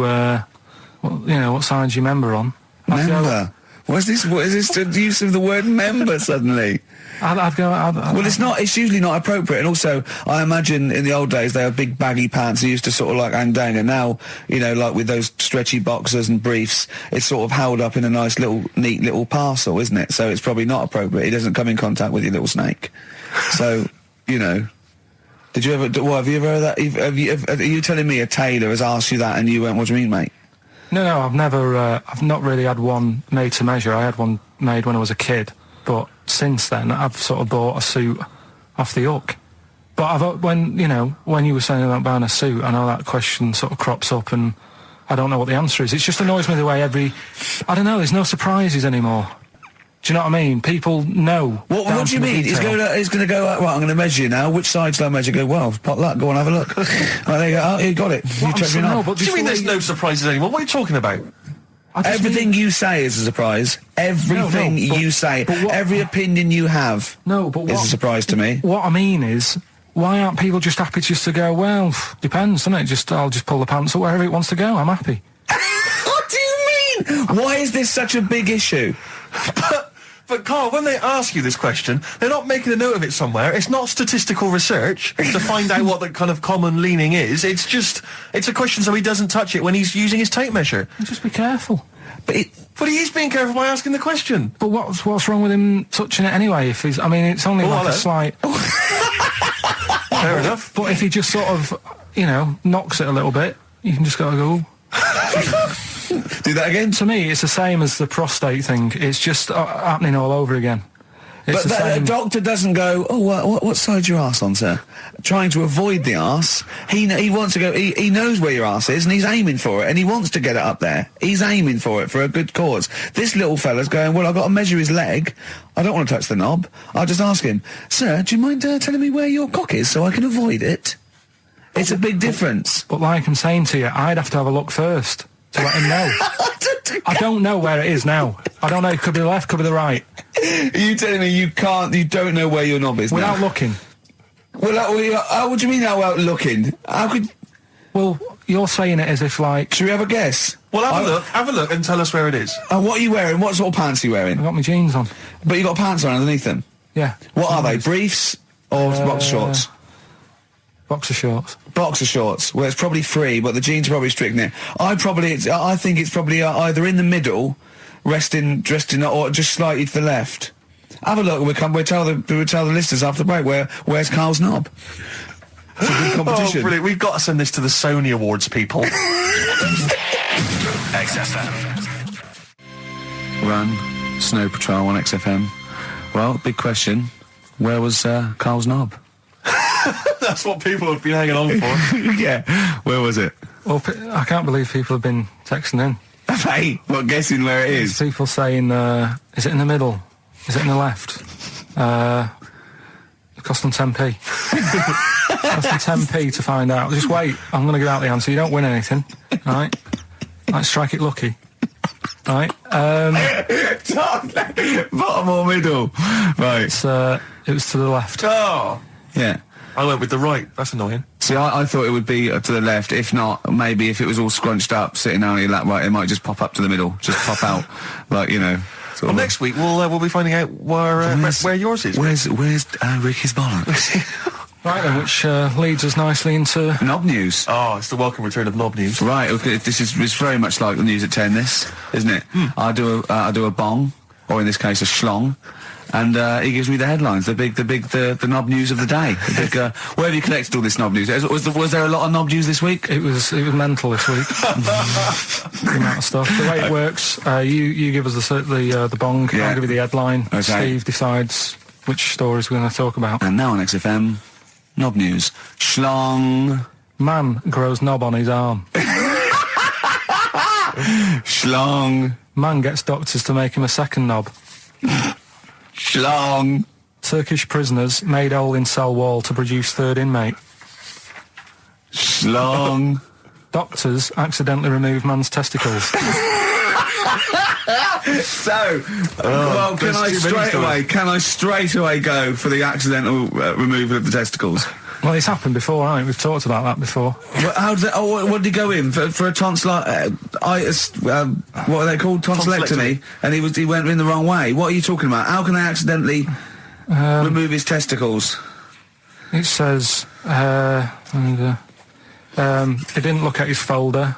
Speaker 3: What side's your member on?"
Speaker 8: Member. What is this? What is this? The use of the word member suddenly?
Speaker 3: I'd go.
Speaker 8: Well, it's not. It's usually not appropriate. And also, I imagine in the old days they had big baggy pants that used to sort of like hang down. And now, like with those stretchy boxers and briefs, it's sort of held up in a nice little, neat little parcel, isn't it? So it's probably not appropriate. It doesn't come in contact with your little snake. So, Did you ever? What have you ever heard that? Are you telling me a tailor has asked you that and you went, "What do you mean, mate?"
Speaker 3: No, I've never. I've not really had one made to measure. I had one made when I was a kid, but since then I've sort of bought a suit off the hook. But when you were saying about buying a suit, I know that question sort of crops up, and I don't know what the answer is. It just annoys me the way I don't know. There's no surprises anymore. Do you know what I mean? People know.
Speaker 8: What do you mean? He's going to go, right, I'm going to measure you now. Which side shall I measure? Go, well, pot luck, go and have a look. Right, there you go. Oh, you got it. You checked me out.
Speaker 2: What do you mean there's no surprises anymore? What are you talking about?
Speaker 8: Everything you say is a surprise. Everything you say. Every opinion you have is a surprise to me.
Speaker 3: What I mean is, why aren't people just happy just to go, well, depends, doesn't it? I'll just pull the pants up wherever it wants to go. I'm happy.
Speaker 8: What do you mean? Why is this such a big issue?
Speaker 2: But Carl, when they ask you this question, they're not making a note of it somewhere. It's not statistical research to find out what the kind of common leaning is. It's a question so he doesn't touch it when he's using his tape measure.
Speaker 3: Just be careful.
Speaker 2: But he is being careful by asking the question.
Speaker 3: But what's wrong with him touching it anyway? If he's, it's only a slight.
Speaker 2: Fair enough.
Speaker 3: But if he just sort of, knocks it a little bit, you can just go.
Speaker 8: Do that again?
Speaker 3: To me, it's the same as the prostate thing. It's just happening all over again.
Speaker 8: But the doctor doesn't go, oh, what side's your arse on, sir? Trying to avoid the arse. He wants to go, he knows where your arse is and he's aiming for it and he wants to get it up there. He's aiming for it for a good cause. This little fella's going, well, I've got to measure his leg. I don't want to touch the knob. I'll just ask him, sir, do you mind telling me where your cock is so I can avoid it? It's a big difference.
Speaker 3: But like I'm saying to you, I'd have to have a look first to let him know. I don't know where it is now. I don't know. It could be the left, could be the right.
Speaker 8: Are you telling me you don't know where your knob is
Speaker 3: without looking?
Speaker 8: Well, what do you mean without looking? How could...
Speaker 3: Well, you're saying it as if like...
Speaker 8: Should we have a guess?
Speaker 2: Well, have a look and tell us where it is.
Speaker 8: What are you wearing? What sort of pants are you wearing?
Speaker 3: I've got my jeans on.
Speaker 8: But you got pants on underneath them?
Speaker 3: Yeah.
Speaker 8: What are they? Briefs or boxer shorts?
Speaker 3: Boxer shorts.
Speaker 8: Boxer shorts. Well, it's probably free, but the jeans are probably restricting it. I think it's probably either in the middle, dressed in, or just slightly to the left. Have a look. We'll tell the listeners after the break where's Carl's knob. It's a good competition.
Speaker 2: Oh, brilliant! We've got to send this to the Sony Awards people.
Speaker 1: XFM. Run, Snow Patrol on XFM. Well, big question. Where was Carl's knob?
Speaker 2: That's what people have been hanging on for.
Speaker 8: Yeah. Where was it?
Speaker 3: Well, I can't believe people have been texting in.
Speaker 8: Hey, what, guessing where it is?
Speaker 3: People saying, is it in the middle? Is it in the left? It cost them 10p. It cost them 10p to find out. Just wait, I'm going to give out the answer. You don't win anything, right? Like, strike it lucky. Right?
Speaker 8: Bottom or middle? Right.
Speaker 3: It was to the left.
Speaker 8: Oh! Yeah.
Speaker 2: I went with the right. That's annoying.
Speaker 1: See, I thought it would be to the left. If not, maybe if it was all scrunched up, sitting down on your lap, right, it might just pop up to the middle, just pop out, like, you know.
Speaker 2: Well, next week we'll be finding out where yours is.
Speaker 1: Where's Ricky's bollocks?
Speaker 3: Right then, which leads us nicely into
Speaker 1: knob news.
Speaker 2: Oh, it's the welcome return of knob news.
Speaker 1: Right, okay, it's very much like the news at 10. This, isn't it? I do a bong, or in this case a schlong, and he gives me the headlines, the knob news of the day. The big, where have you collected all this knob news? Was there a lot of knob news this week?
Speaker 3: It was mental this week. The amount of stuff. The way it works, you give us the bong.
Speaker 1: Yeah.
Speaker 3: I'll give you the headline.
Speaker 1: Okay.
Speaker 3: Steve decides which stories we're going to talk about.
Speaker 1: And now on XFM, knob news. Schlong.
Speaker 3: Man grows knob on his arm.
Speaker 1: Schlong.
Speaker 3: Man gets doctors to make him a second knob.
Speaker 1: Schlong.
Speaker 3: Turkish prisoners made hole in cell wall to produce third inmate.
Speaker 1: Schlong.
Speaker 3: Doctors accidentally remove man's testicles.
Speaker 1: So, well, can I straight away go for the accidental removal of the testicles?
Speaker 3: Well, it's happened before, right? We've talked about that before.
Speaker 1: Well, how did what did he go in for a tonsillitis? What are they called? Tonsillectomy. And he went in the wrong way. What are you talking about? How can they accidentally remove his testicles?
Speaker 3: It says he didn't look at his folder,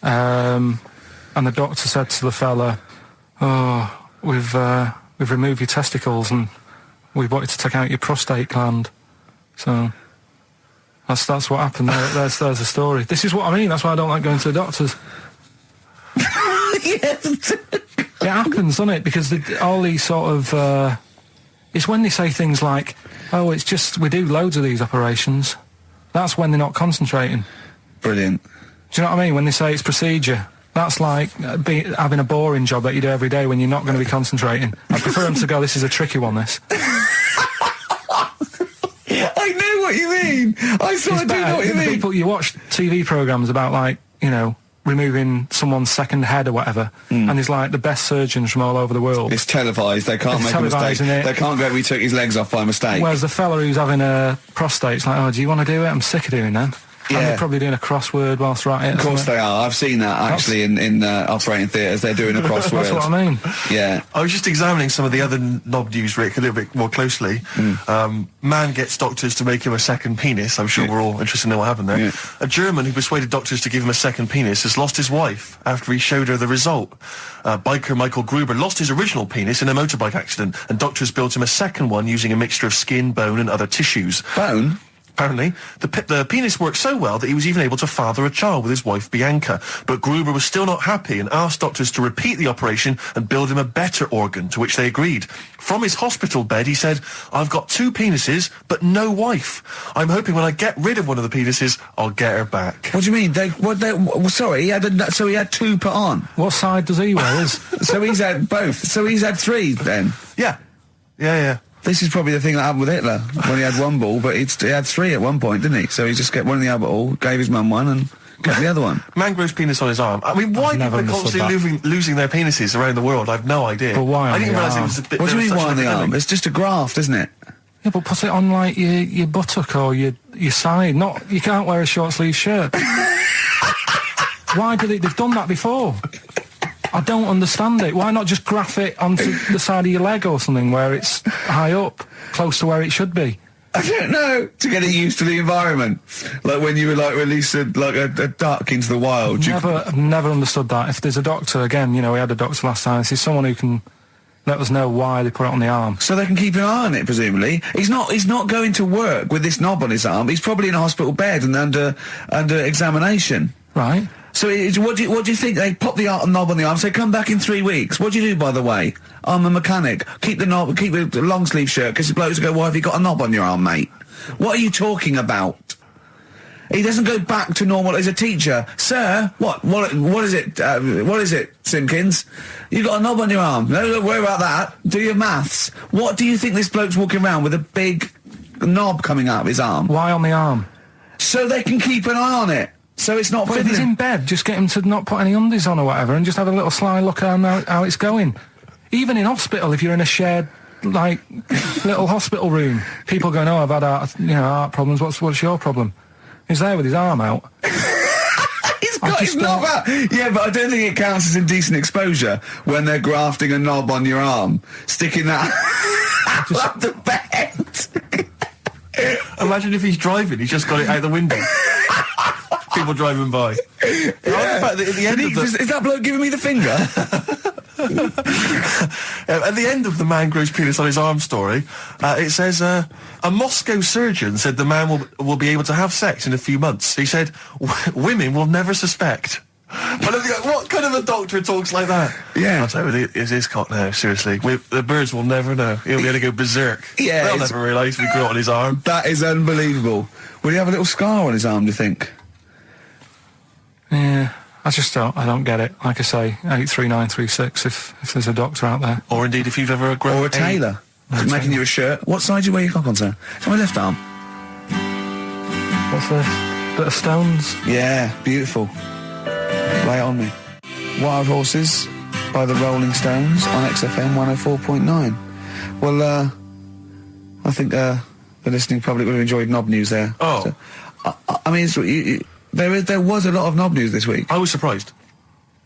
Speaker 3: and the doctor said to the fella, "Oh, we've removed your testicles and we wanted to take out your prostate gland." So that's what happened. There's the story. This is what I mean. That's why I don't like going to the doctors.
Speaker 1: Yes.
Speaker 3: It happens, doesn't it? Because all these sort of it's when they say things like, "Oh, it's just we do loads of these operations." That's when they're not concentrating.
Speaker 1: Brilliant.
Speaker 3: Do you know what I mean? When they say it's procedure, that's like having a boring job that you do every day when you're not going to be concentrating. I prefer them to go, "This is a tricky one, this."
Speaker 1: I know what you mean. I sort of do know what you mean.
Speaker 3: People, you watch TV programmes about, like, you know, removing someone's second head or whatever, and there's like the best surgeons from all over the world.
Speaker 1: It's televised. They can't make a mistake. They can't go, "We took his legs off by mistake."
Speaker 3: Whereas the fella who's having a prostate's like, "Oh, do you want to do it? I'm sick of doing that."
Speaker 1: Yeah.
Speaker 3: And they're probably doing a crossword whilst they're at it.
Speaker 1: Of course they are. I've seen that actually in operating theatres. They're doing a crossword.
Speaker 3: That's what I mean.
Speaker 1: Yeah.
Speaker 2: I was just examining some of the other knob news, Rick, a little bit more closely. Man gets doctors to make him a second penis. I'm sure we're all interested to know what happened there.
Speaker 1: Yeah.
Speaker 2: A German who persuaded doctors to give him a second penis has lost his wife after he showed her the result. Biker Michael Gruber lost his original penis in a motorbike accident, and doctors built him a second one using a mixture of skin, bone and other tissues.
Speaker 1: Bone?
Speaker 2: Apparently, the penis worked so well that he was even able to father a child with his wife Bianca. But Gruber was still not happy and asked doctors to repeat the operation and build him a better organ, to which they agreed. From his hospital bed, he said, "I've got 2 penises, but no wife. I'm hoping when I get rid of one of the penises, I'll get her back."
Speaker 1: What do you mean? Sorry, he had 2 put on.
Speaker 3: What side does he wear?
Speaker 1: So he's had both. So he's had 3 then.
Speaker 2: Yeah.
Speaker 1: This is probably the thing that happened with Hitler when he had 1 ball, but he had 3 at one point, didn't he? So he just kept one in the other ball, gave his mum one, and kept the other one.
Speaker 2: Man grows penis on his arm. I mean, why people are constantly losing their penises around the world? I've no idea.
Speaker 3: But why?
Speaker 2: I didn't realise it was a bit.
Speaker 1: What do you mean why on the arm? It's just a graft, isn't it?
Speaker 3: Yeah, but put it on like your buttock or your side. You can't wear a short sleeve shirt. Why do they've done that before? I don't understand it. Why not just graph it onto the side of your leg or something where it's high up, close to where it should be?
Speaker 1: I don't know. To get it used to the environment. Like when you were like released a duck into the wild.
Speaker 3: I've never understood that. If there's a doctor, again, you know, we had a doctor last time, there's someone who can let us know why they put it on the arm.
Speaker 1: So they can keep an eye on it, presumably. He's not going to work with this knob on his arm. He's probably in a hospital bed and under examination.
Speaker 3: Right.
Speaker 1: So what do you think? They pop the knob on the arm, say, "Come back in 3 weeks." What do you do, by the way? "I'm a mechanic. Keep the knob, keep the long sleeve shirt," because the blokes go, "Why have you got a knob on your arm, mate?" What are you talking about? He doesn't go back to normal as a teacher. "Sir, what is it? What is it, Simpkins? You got a knob on your arm. No, don't worry about that. Do your maths." What do you think this bloke's walking around with a big knob coming out of his arm?
Speaker 3: Why on the arm?
Speaker 1: So they can keep an eye on it. So it's not.
Speaker 3: But if he's in bed, just get him to not put any undies on or whatever, and just have a little sly look at how it's going. Even in hospital, if you're in a shared like little hospital room. People going, "Oh, I've had heart problems. What's your problem?" He's there with his arm out.
Speaker 8: He's got his knob out. Yeah, but I don't think it counts as indecent exposure when they're grafting a knob on your arm, sticking that up the bed.
Speaker 2: Imagine if he's driving, he's just got it out the window. People driving by.
Speaker 8: Yeah.
Speaker 2: In fact, at the end
Speaker 8: Is that bloke giving me the finger?
Speaker 2: At the end of the man grows penis on his arm story, it says, a Moscow surgeon said the man will be able to have sex in a few months. He said, women will never suspect. But what kind of a doctor talks like that?
Speaker 8: Yeah.
Speaker 2: I'll tell you, it's his cock now, seriously. The birds will never know. He'll be able to go berserk.
Speaker 8: Yeah.
Speaker 2: They'll never realise we grew it on his arm.
Speaker 8: That is unbelievable. Will he have a little scar on his arm, do you think?
Speaker 3: Yeah. I don't get it. Like I say, 83936 if there's a doctor out there.
Speaker 2: Or indeed if you've ever grown
Speaker 8: Or a tailor. Making you a shirt. What side do you wear your cock on, sir? It's my left arm.
Speaker 3: What's this? Bit of Stones?
Speaker 8: Yeah, beautiful. Lay it on me. Wild Horses by the Rolling Stones on XFM 104.9. Well, I think the listening public would have enjoyed knob news there.
Speaker 2: Oh.
Speaker 8: So, I mean, there was a lot of knob news this week.
Speaker 2: I was surprised.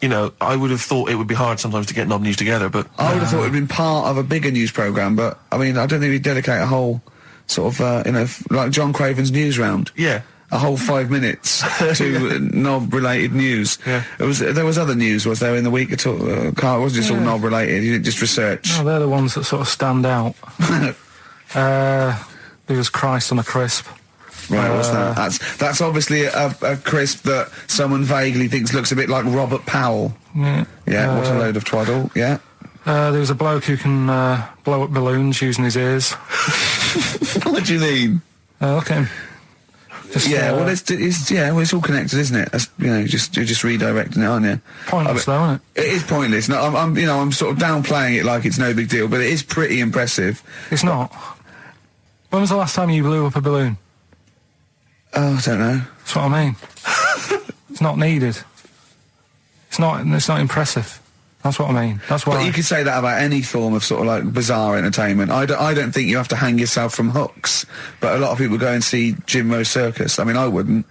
Speaker 2: You know, I would have thought it would be hard sometimes to get knob news together, but...
Speaker 8: I would have thought it would have been part of a bigger news programme, but, I mean, I don't think we'd dedicate a whole sort of, like John Craven's news round.
Speaker 2: Yeah.
Speaker 8: A whole 5 minutes to knob-related news.
Speaker 2: Yeah.
Speaker 8: There was other news, was there, in the week at all? Carl, it wasn't just all knob-related, you didn't just research.
Speaker 3: No, they're the ones that sort of stand out. There was Christ on a crisp.
Speaker 8: Right, what's that? That's obviously a crisp that someone vaguely thinks looks a bit like Robert Powell.
Speaker 3: Yeah.
Speaker 8: Yeah, what a load of twaddle, yeah.
Speaker 3: There was a bloke who can blow up balloons using his ears.
Speaker 8: What do you mean?
Speaker 3: Look at him.
Speaker 8: Well, it's all connected, isn't it? That's, you're just redirecting it, aren't you?
Speaker 3: Pointless, though, isn't it?
Speaker 8: It is pointless. No, I'm sort of downplaying it like it's no big deal, but it is pretty impressive.
Speaker 3: It's not. When was the last time you blew up a balloon?
Speaker 8: Oh, I don't know.
Speaker 3: That's what I mean. It's not needed. It's not impressive. That's what I mean. That's why.
Speaker 8: But you could say that about any form of sort of like bizarre entertainment. I don't think you have to hang yourself from hooks, but a lot of people go and see Jim Rowe's Circus. I mean, I wouldn't.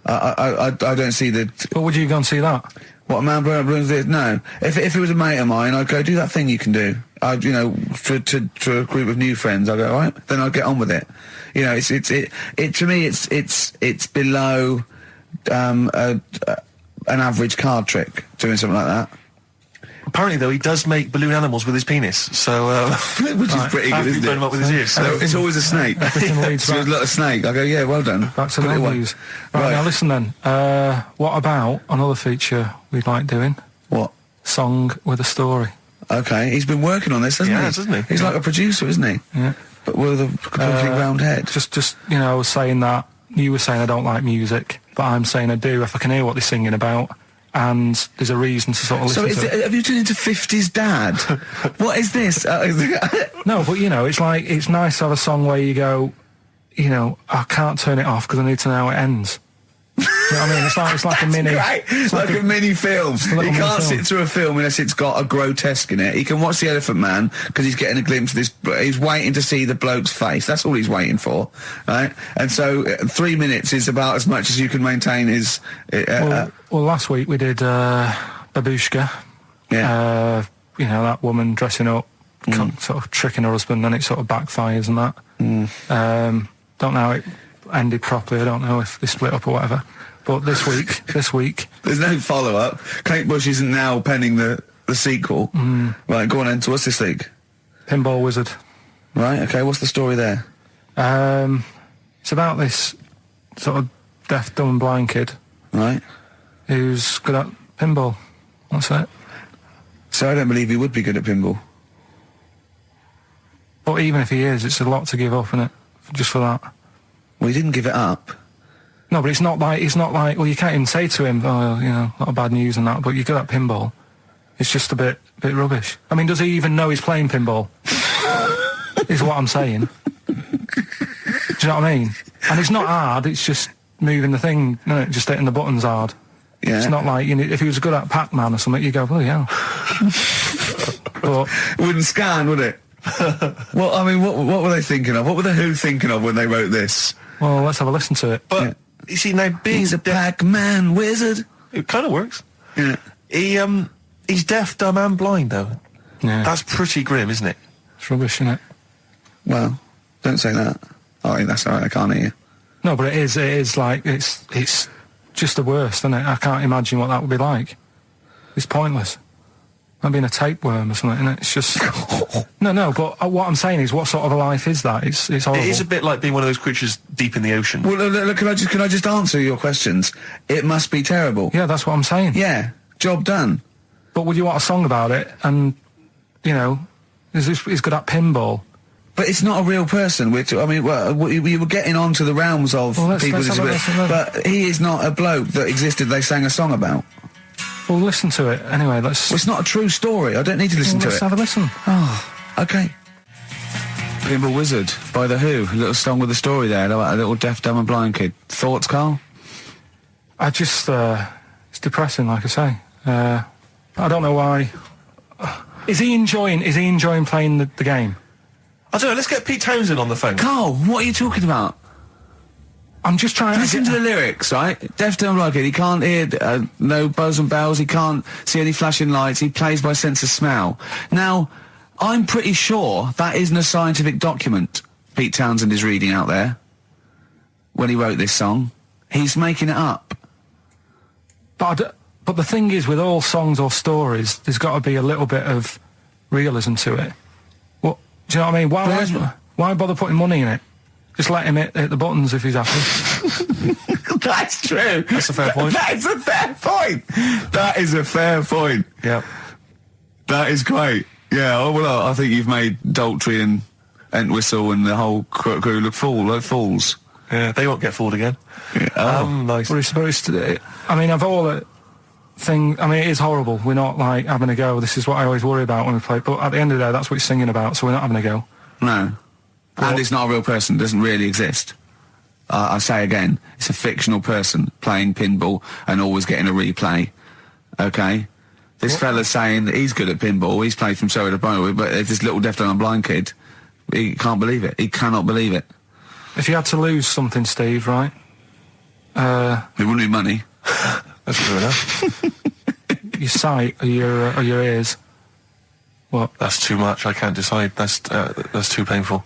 Speaker 8: I don't see the...
Speaker 3: But would you go and see that?
Speaker 8: What, a man blowing up balloons did? No. If it was a mate of mine, I'd go, do that thing you can do. To a group of new friends, I'd go, all right, then I'd get on with it. You know, to me, it's below, an average card trick, doing something like that.
Speaker 2: Apparently, though, he does make balloon animals with his penis, so...
Speaker 8: Which is pretty good, isn't it?
Speaker 2: Him up with his ears.
Speaker 8: So it's always a snake. So a little snake. I go, yeah, well done.
Speaker 3: Back to the news. Right, now listen then. What about another feature we'd like doing?
Speaker 8: What?
Speaker 3: Song with a story.
Speaker 8: Okay, he's been working on this, hasn't he? He's like a producer, isn't he?
Speaker 3: Yeah.
Speaker 8: But with a completely round head.
Speaker 3: Just I was saying that, you were saying I don't like music, but I'm saying I do if I can hear what they're singing about. And there's a reason to sort of listen to it.
Speaker 8: Have you turned into 50s dad? What is this?
Speaker 3: No, but it's like, it's nice to have a song where you go, I can't turn it off because I need to know how it ends. You know what I mean? It's like a mini...
Speaker 8: Great. It's like a mini film. You can't sit through a film unless it's got a grotesque in it. He can watch The Elephant Man because he's getting a glimpse of this... He's waiting to see the bloke's face. That's all he's waiting for, right? And so 3 minutes is about as much as you can maintain his...
Speaker 3: well, last week we did Babushka.
Speaker 8: Yeah.
Speaker 3: That woman dressing up, sort of tricking her husband, and it sort of backfires and that. Don't know how it ended properly. I don't know if they split up or whatever. But this week...
Speaker 8: There's no follow-up. Kate Bush isn't now penning the sequel. Right, go on then. So what's this week?
Speaker 3: Pinball Wizard.
Speaker 8: Right, okay, what's the story there?
Speaker 3: It's about this sort of deaf, dumb and blind kid.
Speaker 8: Right.
Speaker 3: Who's good at pinball. That's it.
Speaker 8: So I don't believe he would be good at pinball.
Speaker 3: But even if he is, it's a lot to give up, isn't it? Just for that.
Speaker 8: Well, he didn't give it up.
Speaker 3: No, but it's not like, well, you can't even say to him, a lot of bad news and that, but you're good at pinball. It's just a bit rubbish. I mean, does he even know he's playing pinball? Is what I'm saying. Do you know what I mean? And it's not hard, it's just moving the thing, just hitting the buttons hard.
Speaker 8: Yeah.
Speaker 3: It's not like, if he was good at Pac-Man or something, you go, oh, yeah. But...
Speaker 8: It wouldn't scan, would it? Well, I mean, what were they thinking of? What were the Who thinking of when they wrote this?
Speaker 3: Well, let's have a listen to it.
Speaker 2: But, you see, now being
Speaker 8: He's a Pac-Man wizard.
Speaker 2: It kind of works.
Speaker 8: Yeah.
Speaker 2: He's deaf, dumb and blind, though.
Speaker 3: Yeah.
Speaker 2: That's pretty grim, isn't it?
Speaker 3: It's rubbish, isn't it?
Speaker 8: Well, don't say that. Oh, that's all right, I can't hear you.
Speaker 3: No, but it is like, it's just the worst, isn't it? I can't imagine what that would be like. It's pointless. Like being a tapeworm or something, isn't it? It's just... No, but what I'm saying is, what sort of a life is that? It's horrible.
Speaker 2: It is a bit like being one of those creatures deep in the ocean.
Speaker 8: Well, look, can I just answer your questions? It must be terrible.
Speaker 3: Yeah, that's what I'm saying.
Speaker 8: Yeah, job done.
Speaker 3: But would you want a song about it? And, you know, he's good at pinball.
Speaker 8: But it's not a real person. We were getting onto the realms of people with disabilities. But he is not a bloke that existed they sang a song about.
Speaker 3: Well, listen to it. Anyway,
Speaker 8: Well, it's not a true story. I don't need to listen to it.
Speaker 3: Let's have a listen.
Speaker 8: Oh, okay. Pinball Wizard by The Who. A little song with a story there about a little deaf, dumb and blind kid. Thoughts, Carl?
Speaker 3: I just, it's depressing, like I say. I don't know why. Is he enjoying playing the game?
Speaker 2: I don't know, let's get Pete Townsend on the phone.
Speaker 8: Carl, what are you talking about?
Speaker 3: I'm just trying to
Speaker 8: listen to the lyrics, right? Deaf, dumb, blind kid. He can't hear no bells and bells. He can't see any flashing lights. He plays by sense of smell. Now, I'm pretty sure that isn't a scientific document Pete Townsend is reading out there when he wrote this song. He's making it up.
Speaker 3: But the thing is, with all songs or stories, there's got to be a little bit of realism to it. What do you know what I mean? Why bother putting money in it? Just let him hit the buttons if he's happy.
Speaker 8: That's true.
Speaker 2: That's a fair point.
Speaker 8: That is a fair point. That is a fair point.
Speaker 2: Yeah.
Speaker 8: That is great. Yeah, well, I think you've made Daltrey and Entwistle and the whole crew look fools.
Speaker 2: Yeah, they won't get fooled again.
Speaker 8: Yeah.
Speaker 2: Nice.
Speaker 3: But I mean, of all the thing, I mean, it is horrible. We're not, like, having a go. This is what I always worry about when we play. But at the end of the day, that's what he's singing about, so we're not having a go.
Speaker 8: No. And it's not a real person. It doesn't really exist. I say again, it's a fictional person playing pinball and always getting a replay. Okay? This fella's saying that he's good at pinball. He's played from Surrey to Bromley, but if this little deaf, dumb and blind kid, he can't believe it. He cannot believe it.
Speaker 3: If you had to lose something, Steve, right?
Speaker 8: It wouldn't be money.
Speaker 2: That's true enough.
Speaker 3: Your sight or your ears. What?
Speaker 2: That's too much. I can't decide. That's too painful.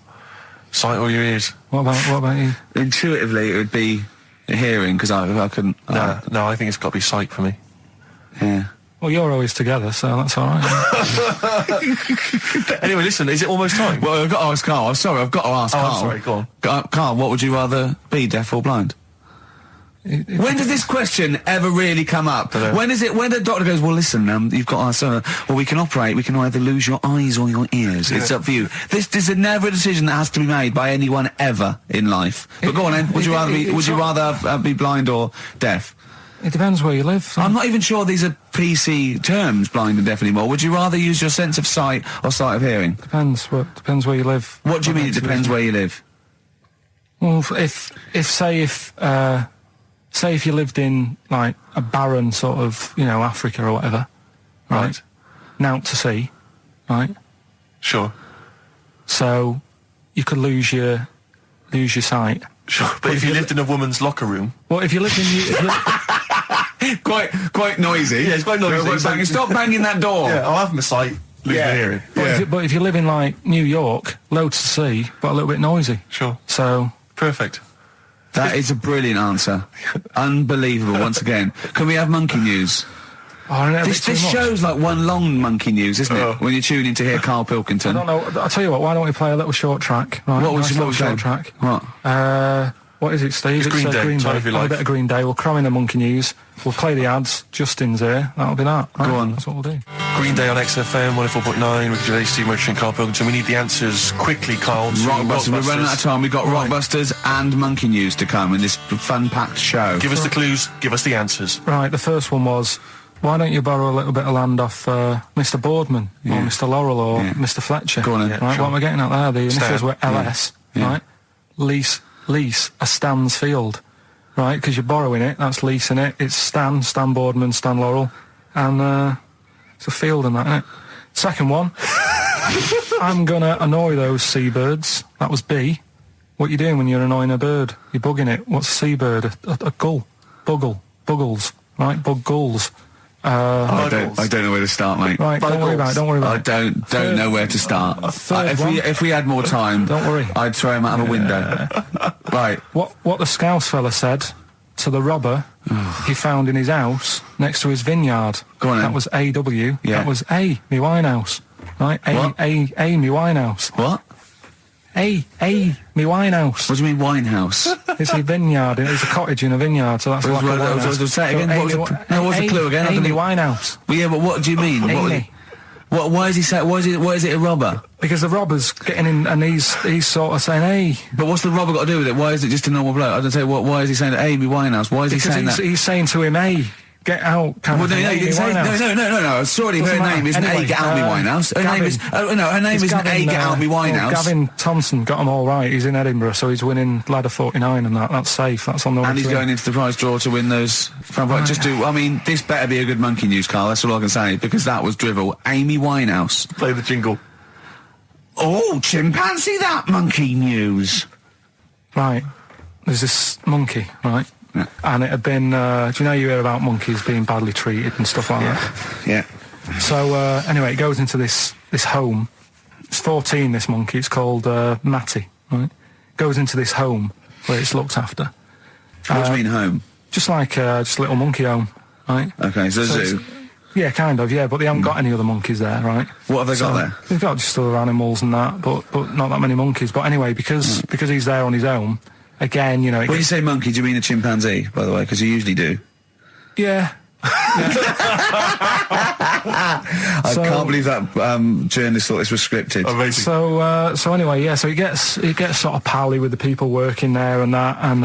Speaker 2: Sight or your ears?
Speaker 3: What about you?
Speaker 8: Intuitively, it would be hearing, because I couldn't...
Speaker 2: No, I think it's got to be sight for me.
Speaker 8: Yeah.
Speaker 3: Well, you're always together, so that's all right.
Speaker 2: Anyway, listen, is it almost time?
Speaker 8: Well, I've got to ask Carl. I'm sorry, I've got to ask Carl.
Speaker 2: I'm sorry, go on.
Speaker 8: Carl, what would you rather be, deaf or blind? When does this question ever really come up? When the doctor goes, well, listen, you've got well, we can either lose your eyes or your ears. It's up for you. This is never a decision that has to be made by anyone ever in life. But go on then, would you rather be blind or deaf?
Speaker 3: It depends where you live. So.
Speaker 8: I'm not even sure these are PC terms, blind and deaf, anymore. Would you rather use your sense of sight or sight of hearing?
Speaker 3: Depends where you live.
Speaker 8: What do you mean it depends where you live?
Speaker 3: Well, say if you lived in, like, a barren sort of, you know, Africa or whatever, right? Naught to see, right?
Speaker 2: Sure.
Speaker 3: So you could lose your sight.
Speaker 2: Sure. But if you lived in a woman's locker room...
Speaker 3: Well, if you lived in...
Speaker 8: quite noisy.
Speaker 2: Yeah, it's quite noisy.
Speaker 8: Stop banging that door.
Speaker 2: Yeah, I'll have my sight, lose my hearing.
Speaker 3: But if you live in, like, New York, loads to see, but a little bit noisy.
Speaker 2: Sure.
Speaker 3: So...
Speaker 2: Perfect.
Speaker 8: That is a brilliant answer. Unbelievable, once again. Can we have monkey news? This show's like one long monkey news, isn't it? When you tune in to hear Karl Pilkington.
Speaker 3: I don't know. I'll tell you what, why don't we play a little short track? Right?
Speaker 8: What was
Speaker 3: short track?
Speaker 8: What?
Speaker 3: What is it, Steve?
Speaker 2: It's Green Day.
Speaker 3: Green Day.
Speaker 2: If you like.
Speaker 3: A bit of Green Day. We'll cram in the monkey news. We'll play the ads. Justin's here. That'll be that. Right?
Speaker 8: Go on.
Speaker 3: That's what we'll do.
Speaker 2: Green Day on XFM 104.9. Ricky Gervais, Steve Merchant, Karl Pilkington. We need the answers quickly, Karl.
Speaker 8: Rockbusters. We're running out of time. We've got Rockbusters and monkey news to come in this fun-packed show.
Speaker 2: Give us the clues. Give us the answers.
Speaker 3: Right. The first one was, why don't you borrow a little bit of land off Mr. Boardman or Mr. Laurel or Mr. Fletcher?
Speaker 8: Go on then.
Speaker 3: Right. Sure. What am I getting at there? The initials were LS. Right. Lease a Stan's field. Right, because you're borrowing it, that's leasing it. It's Stan Boardman, Stan Laurel, and it's a field and that, isn't it? Second one, I'm gonna annoy those seabirds. That was B. What you doing when you're annoying a bird? You're bugging it. What's a seabird? A gull. Buggles. Right? Bug gulls.
Speaker 1: I don't know where to start, mate.
Speaker 3: Right, don't worry about it.
Speaker 1: I don't know where to start. If we had more time,
Speaker 3: don't worry.
Speaker 1: I'd throw him out of a window. Right.
Speaker 3: What the Scouse fella said to the robber he found in his house next to his vineyard.
Speaker 1: Go on,
Speaker 3: that
Speaker 1: then.
Speaker 3: was A.W.
Speaker 1: Yeah.
Speaker 3: That was A, me Winehouse. Right?
Speaker 1: What?
Speaker 3: A, me Winehouse.
Speaker 1: What?
Speaker 3: A, me Winehouse.
Speaker 1: What do you mean Winehouse?
Speaker 3: It's a vineyard. It's a cottage in a vineyard, so that's like a winehouse.
Speaker 1: Say it again. What's the clue again?
Speaker 3: Amy Winehouse.
Speaker 1: Well, yeah, but what do you mean?
Speaker 3: Amy.
Speaker 1: Why is he saying? Why is it a robber?
Speaker 3: Because the robber's getting in, and he's sort of saying, "Hey."
Speaker 1: But what's the robber got to do with it? Why is it just a normal bloke? I don't say. Why is he saying Amy Winehouse? Why is he saying that?
Speaker 3: He's saying to him, "Hey, get out."
Speaker 1: Well, no, you didn't say no. Sorry, her name isn't A. Get Out Me Winehouse. Her name is her name isn't A. Get Out Me Winehouse.
Speaker 3: Gavin Thompson got them all right. He's in Edinburgh, so he's winning ladder 49, and that's safe. That's on the way.
Speaker 1: And he's going into the prize draw to win those. I mean, this better be a good monkey news, Carl. That's all I can say, because that was drivel. Amy Winehouse.
Speaker 2: Play the jingle.
Speaker 1: Oh, chimpanzee, that monkey news.
Speaker 3: Right. There's this monkey, right?
Speaker 1: Yeah.
Speaker 3: And it had been, do you know you hear about monkeys being badly treated and stuff like that?
Speaker 1: Yeah.
Speaker 3: So, anyway, it goes into this home. It's 14, this monkey. It's called, Matty, right? Goes into this home where it's looked after.
Speaker 1: What do you mean home?
Speaker 3: Just like, just a little monkey home, right?
Speaker 1: Okay, so zoo.
Speaker 3: Yeah, kind of, yeah, but they haven't got any other monkeys there, right?
Speaker 1: What have they got there?
Speaker 3: They've got just other animals and that, but not that many monkeys. But anyway, because he's there on his own, again, you know...
Speaker 1: When you say monkey, do you mean a chimpanzee, by the way? Because you usually do.
Speaker 3: Yeah.
Speaker 1: I can't believe that journalist thought this was scripted.
Speaker 2: Amazing.
Speaker 3: So anyway, yeah. So he gets sort of pally with the people working there and that, and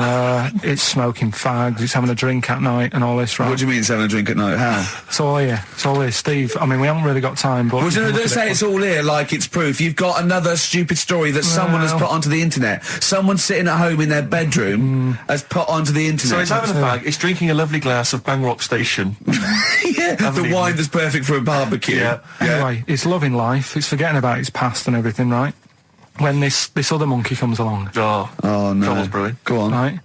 Speaker 3: it's smoking fags. It's having a drink at night and all this, right?
Speaker 1: What do you mean it's having a drink at night? How?
Speaker 3: It's all here. It's all here, Steve. I mean, we haven't really got time, but
Speaker 1: Well, don't say it's all here like it's proof. You've got another stupid story that someone has put onto the internet. Someone sitting at home in their bedroom has put onto the internet.
Speaker 2: So he's having a fag. He's drinking a lovely glass of Bang Rock Station.
Speaker 1: Yeah, the wine that's perfect for a barbecue.
Speaker 2: Yeah.
Speaker 3: Anyway, it's loving life. It's forgetting about its past and everything, right? When this other monkey comes along,
Speaker 2: Oh
Speaker 1: no.
Speaker 2: Trouble's brewing.
Speaker 1: Go on.
Speaker 3: right?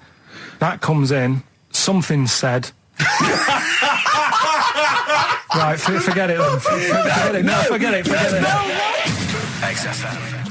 Speaker 3: That comes in. Something said. Right, forget it then. Forget it.
Speaker 1: No.
Speaker 3: Forget it.
Speaker 1: XFM.